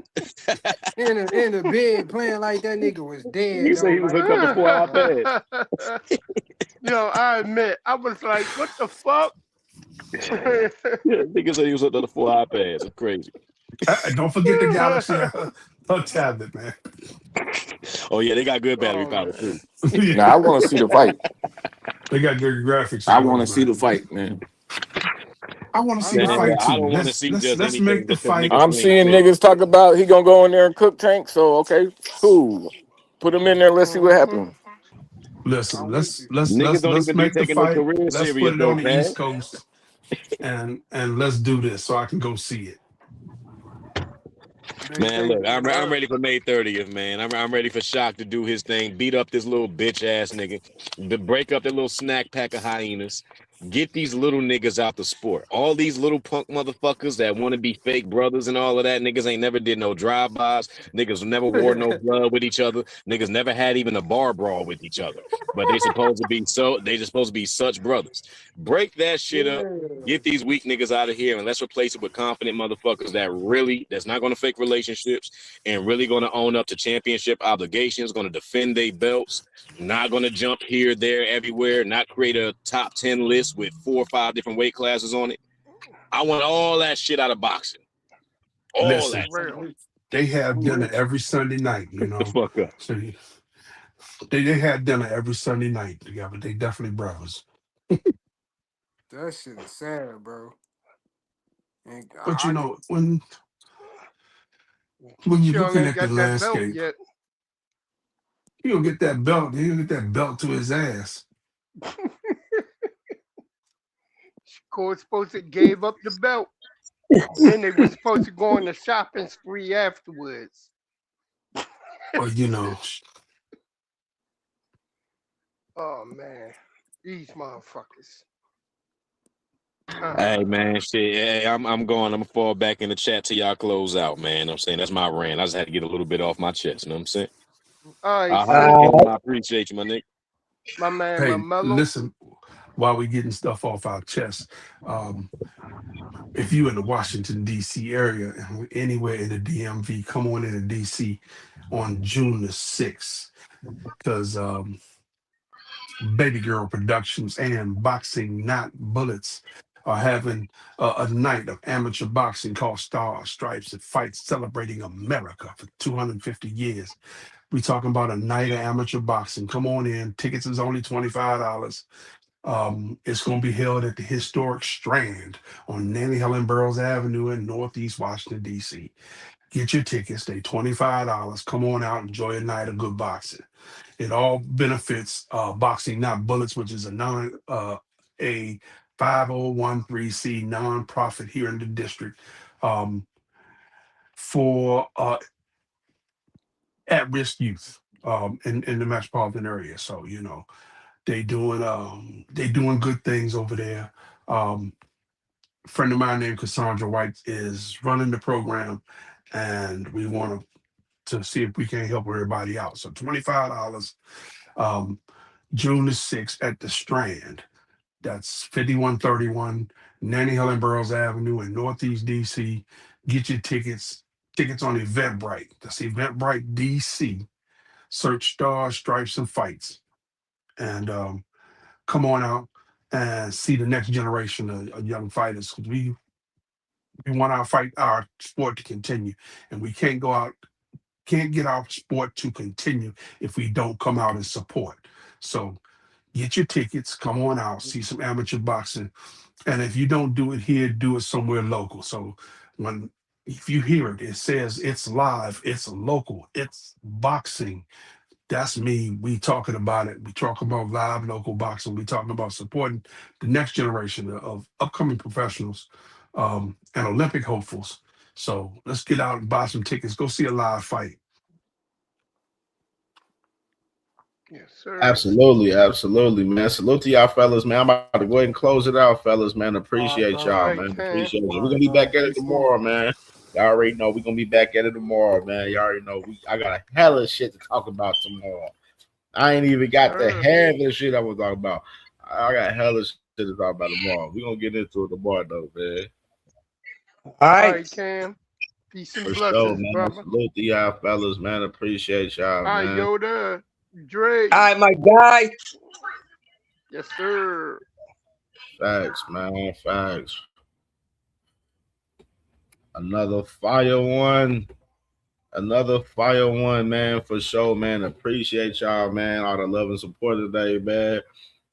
In the bed playing like that nigga was dead. You say he was hooked up to 4 iPads. Yo, I admit, I was like, what the fuck? Yeah, nigga said he was hooked up to 4 iPads. It's crazy. Don't forget the Galaxy, her tablet, man. Oh yeah, they got good battery power too. Now I want to see the fight. They got good graphics. I want to see the fight, man. I want to see the fight too. I don't want to see just let's anything. make the fight. I'm seeing niggas talk about he gonna go in there and cook Tank. So okay, cool. Put him in there. Let's see what happens. Listen, let's Niggas don't even be make the taking their fight. career Let's serious put it though, on the man. East Coast, and let's do this so I can go see it. Man, look, I'm ready for May 30th, man. I'm ready for Shock to do his thing, beat up this little bitch ass nigga, break up that little snack pack of hyenas, get these little niggas out the sport. All these little punk motherfuckers that want to be fake brothers and all of that, niggas ain't never did no drive-bys, niggas never wore no blood with each other, niggas never had even a bar brawl with each other. But they just supposed to be such brothers. Break that shit up. Get these weak niggas out of here and let's replace it with confident motherfuckers that's not going to fake relationships and really going to own up to championship obligations, going to defend their belts, not going to jump here, there, everywhere, not create a top 10 list with 4 or 5 different weight classes on it. I want all that shit out of boxing. Listen, they have dinner every Sunday night, The fuck up. So they have dinner every Sunday night together. They definitely brothers. That shit is sad, bro. And But when you're looking at the landscape, he'll get that belt. He'll get that belt to his ass. Shakur supposed to gave up the belt. Then they were supposed to go on a shopping spree afterwards. Or Oh man, these motherfuckers. Hey man, shit. Hey, I'm going. I'm gonna fall back in the chat till y'all close out, man. I'm saying that's my rant. I just had to get a little bit off my chest. You know what I'm saying? All right, I appreciate you, my nigga. My man, hey, my mellow. listen, while we getting stuff off our chest, if you in the Washington D.C. area, anywhere in the DMV, come on into D.C. on June the 6th, because Baby Girl Productions and Boxing Not Bullets are having a night of amateur boxing called Stars, Stripes, and Fights, celebrating America for 250 years. We talking about a night of amateur boxing. Come on in. Tickets is only $25. It's going to be held at the historic Strand on Nanny Helen Burroughs Avenue in Northeast Washington, D.C. Get your tickets. They $25. Come on out. Enjoy a night of good boxing. It all benefits Boxing Not Bullets, which is a 5013C nonprofit here in the district, for at-risk youth in the metropolitan area. So they doing good things over there. Friend of mine named Cassandra White is running the program, and we want to see if we can help everybody out. So $25. June the 6th at the Strand. That's 5131 Nanny Helen Burroughs Avenue in Northeast DC. Get your tickets. Tickets on Eventbrite. That's Eventbrite DC. Search Stars, Stripes, and Fights. And come on out and see the next generation of young fighters. We want our sport to continue. And we can't get our sport to continue if we don't come out and support. So get your tickets, come on out, see some amateur boxing. And if you don't do it here, do it somewhere local. So if you hear it, it says it's live, it's local, it's boxing. That's me. We talking about it. We talk about live local boxing. We talking about supporting the next generation of upcoming professionals and Olympic hopefuls. So let's get out and buy some tickets. Go see a live fight. Yes, sir. Absolutely, man. Salute to y'all, fellas, man. I'm about to go ahead and close it out, fellas, man. Appreciate All y'all, right, man. Cam. Appreciate you. We're gonna be back at it tomorrow, man. Y'all already know we're gonna be back at it tomorrow, man. Y'all already know I got a hell of shit to talk about tomorrow. I ain't even got the half of the shit I was talking about. I got hella shit to talk about tomorrow. We're gonna get into it tomorrow, though, man. All right, Cam. Peace and For blessings, sure, man. brother. Salute to y'all, fellas, man. Appreciate y'all, All right, man. Yoda, Dre. All right, my guy. Yes, sir. Facts, man. Facts. Another fire one. Another fire one, man, for sure, man. Appreciate y'all, man. All the love and support today, man.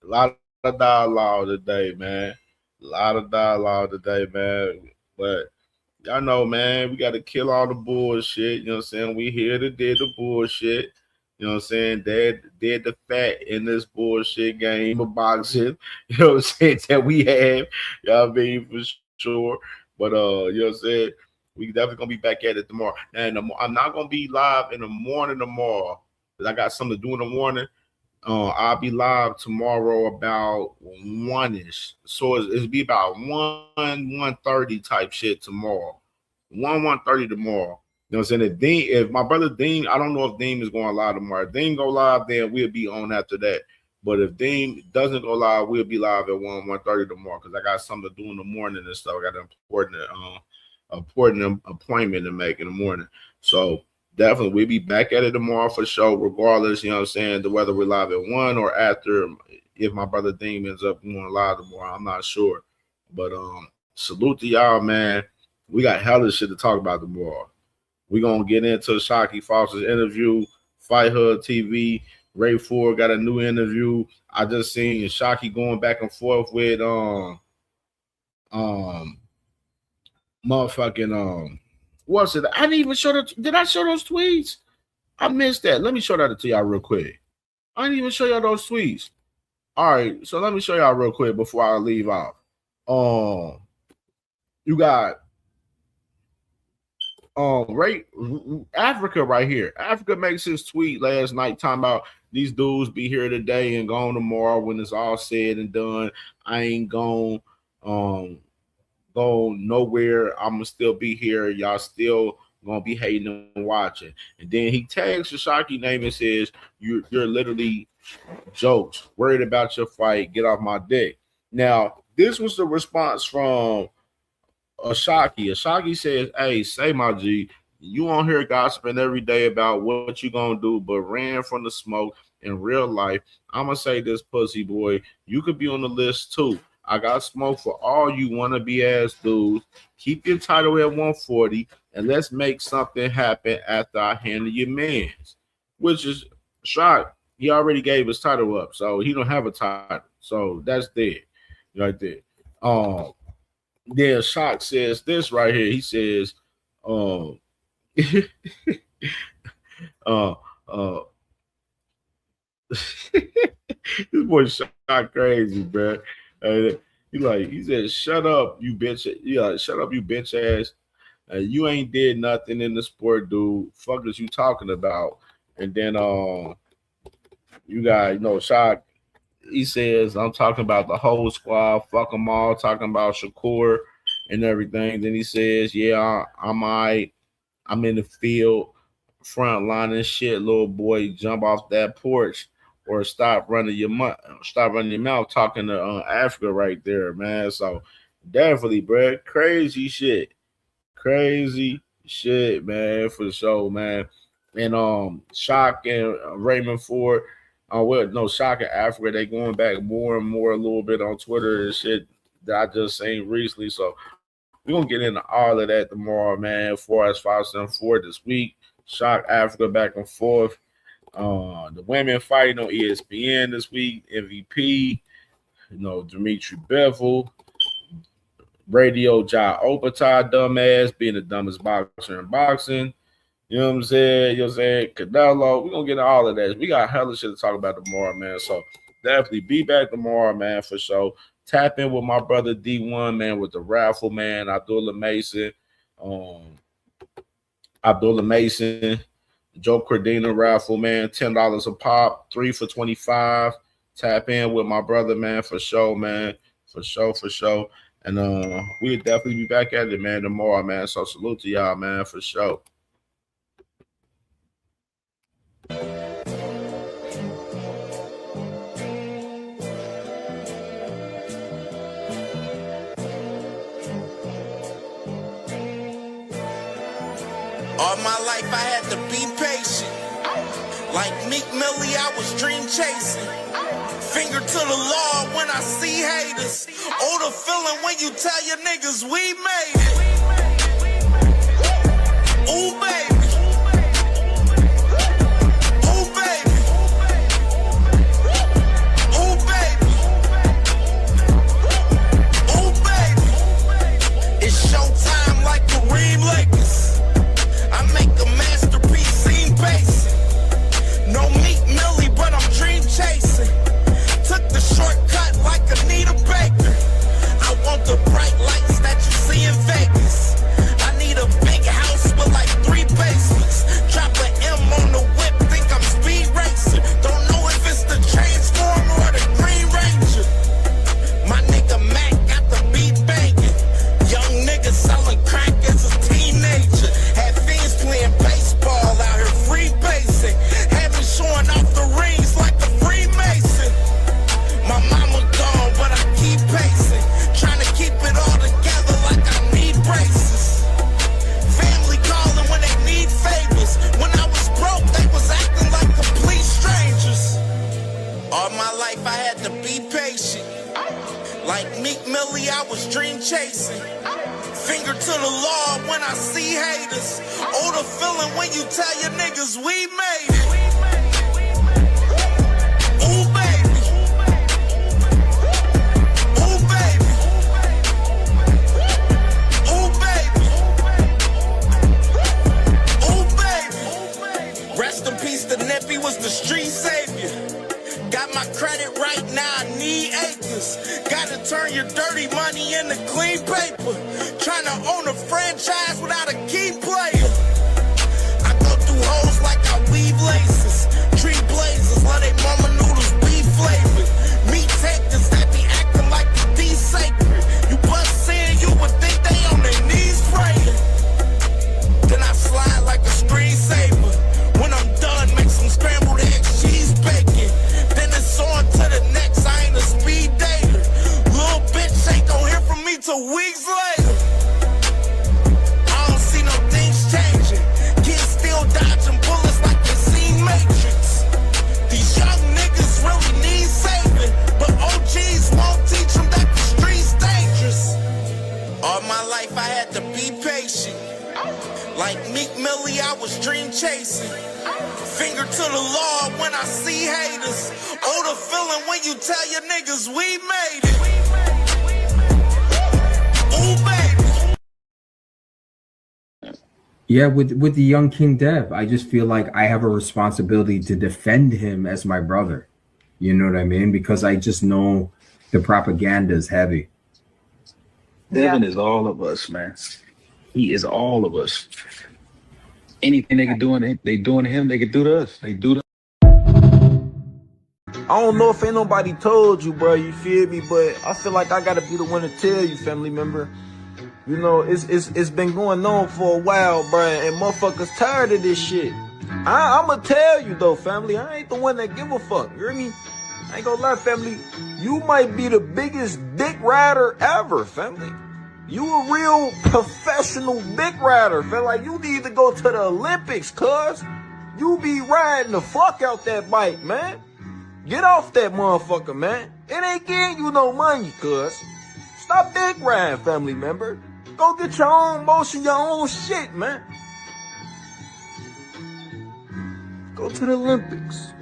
A lot of dialogue today, man. A lot of dialogue today, man. But y'all know, man, we got to kill all the bullshit. You know what I'm saying? We here to did the bullshit. You know what I'm saying? Did the fat in this bullshit game of boxing. You know what I'm saying? That we have. Y'all mean for sure. But you know what I'm saying? We definitely gonna be back at it tomorrow. And I'm not gonna be live in the morning tomorrow because I got something to do in the morning. I'll be live tomorrow about 1-ish. So it'll be about 1:30 type shit tomorrow. 1:30 tomorrow. You know what I'm saying? If my brother Dean, I don't know if Dean is going live tomorrow. If Dean go live, then we'll be on after that. But if Dean doesn't go live, we'll be live at 1:30 tomorrow because I got something to do in the morning and stuff. I got an important appointment to make in the morning. So definitely we'll be back at it tomorrow for sure, regardless, you know what I'm saying, whether we're live at 1 or after. If my brother Dean ends up going live tomorrow, I'm not sure. But salute to y'all, man. We got hella shit to talk about tomorrow. We're gonna get into Shockey Foster's interview, Fight Hub TV. Ray Ford got a new interview. I just seen Shockey going back and forth with motherfucking what's it? I didn't even show that. Did I show those tweets? I missed that. Let me show that to y'all real quick. I didn't even show y'all those tweets. All right, so let me show y'all real quick before I leave off. You got right Africa right here. Africa makes his tweet last night talking about these dudes be here today and gone tomorrow when it's all said and done. I ain't gone go nowhere. I'm gonna still be here. Y'all still gonna be hating and watching. And then he tags the Shockey name and says, you're literally jokes, worried about your fight, get off my dick. Now, this was the response from Ashaki. Ashaki says, hey, say my G, you on here gossiping every day about what you gonna do, but ran from the smoke in real life. I'm gonna say this, pussy boy, you could be on the list too. I got smoke for all you wannabe ass dudes. Keep your title at 140 and let's make something happen after I handle your mans. Which is shot. He already gave his title up, so he don't have a title. So that's dead. Right there. Then Shock says this right here. He says, this boy Shock crazy, bro. He said, shut up, you bitch. Yeah, shut up, you bitch ass. You ain't did nothing in the sport, dude. Fuck is you talking about? And then you got, Shock. He says, I'm talking about the whole squad. Fuck them all. Talking about Shakur and everything. Then he says, yeah, I'm in the field, front line and shit, little boy. Jump off that porch or stop running your mouth. Talking to Africa right there, man. So definitely, bro, crazy shit, man, for sure, man. And Shock and Raymond Ford. Shock in Africa, they going back more and more a little bit on Twitter and shit that I just seen recently. So we're going to get into all of that tomorrow, man. 574 this week. Shock Africa back and forth. The women fighting on ESPN this week. MVP, Dimitri Bevell. Radio Jai Opatai, dumbass, being the dumbest boxer in boxing. You know what I'm saying? Canelo. We're going to get into all of that. We got hella shit to talk about tomorrow, man. So definitely be back tomorrow, man, for sure. Tap in with my brother D1, man, with the raffle, man. Abdullah Mason, Joe Cordina raffle, man. $10 a pop, 3 for $25. Tap in with my brother, man, for sure, man. For sure. And we'll definitely be back at it, man, tomorrow, man. So salute to y'all, man, for sure. All my life I had to be patient. Like Meek Millie, I was dream chasing. Finger to the law when I see haters. Oh, the feeling when you tell your niggas we made it. Ooh, baby. Ooh, baby. Ooh, baby. Ooh, baby. It's showtime like Kareem Lakers. I make a masterpiece seem basic. No Meek Millie, but I'm dream chasing. Took the shortcut like Anita Baker. I want the bright lights that you see in Vegas. I need a big house with like 3 basements. Drop an M on the whip, think I'm speed racing. Don't know if it's the Transformer or the Green Ranger. My nigga Mac got the beat banging. Young nigga selling crack as a teenager. Had fiends playing baseball out here free basing. Had me showing off the rings like a Freemason. My mama gone, but I keep pacing. Trying to keep it all together like I need braces. Family calling when they need favors. When I was broke, they was acting like complete strangers. All my life I had to be patient. Like Meek Millie, I was dream chasing. Finger to the law when I see haters. Oh, the feeling when you tell your niggas we made it. Ooh, baby. Ooh, baby. Ooh, baby. Ooh, baby. Rest in peace, the Nippy was the street savior. Got my credit right now, I need acres. Gotta turn your dirty money into clean paper. Trying to own a franchise without a key player. I go through hoes like I weave laces. Tree blazers, let they mama noodles be flavored. Meat takers that be acting like the D sacred. You bust in, you would think they on their knees praying. Then I slide like a screensaver. When I'm done, make some scrambled eggs, cheese bacon. Like Meek Millie, I was dream chasing. Finger to the Lord when I see haters. Oh, the feeling when you tell your niggas we made it. Ooh, baby. Yeah, with the young King Dev, I just feel like I have a responsibility to defend him as my brother. You know what I mean? Because I just know the propaganda is heavy. Devin is all of us, man. He is all of us. Anything they can do, they doing to him, they can do to us. They do to. I don't know if ain't nobody told you, bro. You feel me? But I feel like I gotta be the one to tell you, family member. You know, it's been going on for a while, bro, and motherfuckers tired of this shit. I'ma tell you though, family. I ain't the one that give a fuck. You hear me? I ain't gonna lie, family. You might be the biggest dick rider ever, family. You a real professional dick rider, feel like you need to go to the Olympics, cuz. You be riding the fuck out that bike, man. Get off that motherfucker, man. It ain't getting you no money, cuz. Stop dick riding, family member. Go get your own motion, your own shit, man. Go to the Olympics.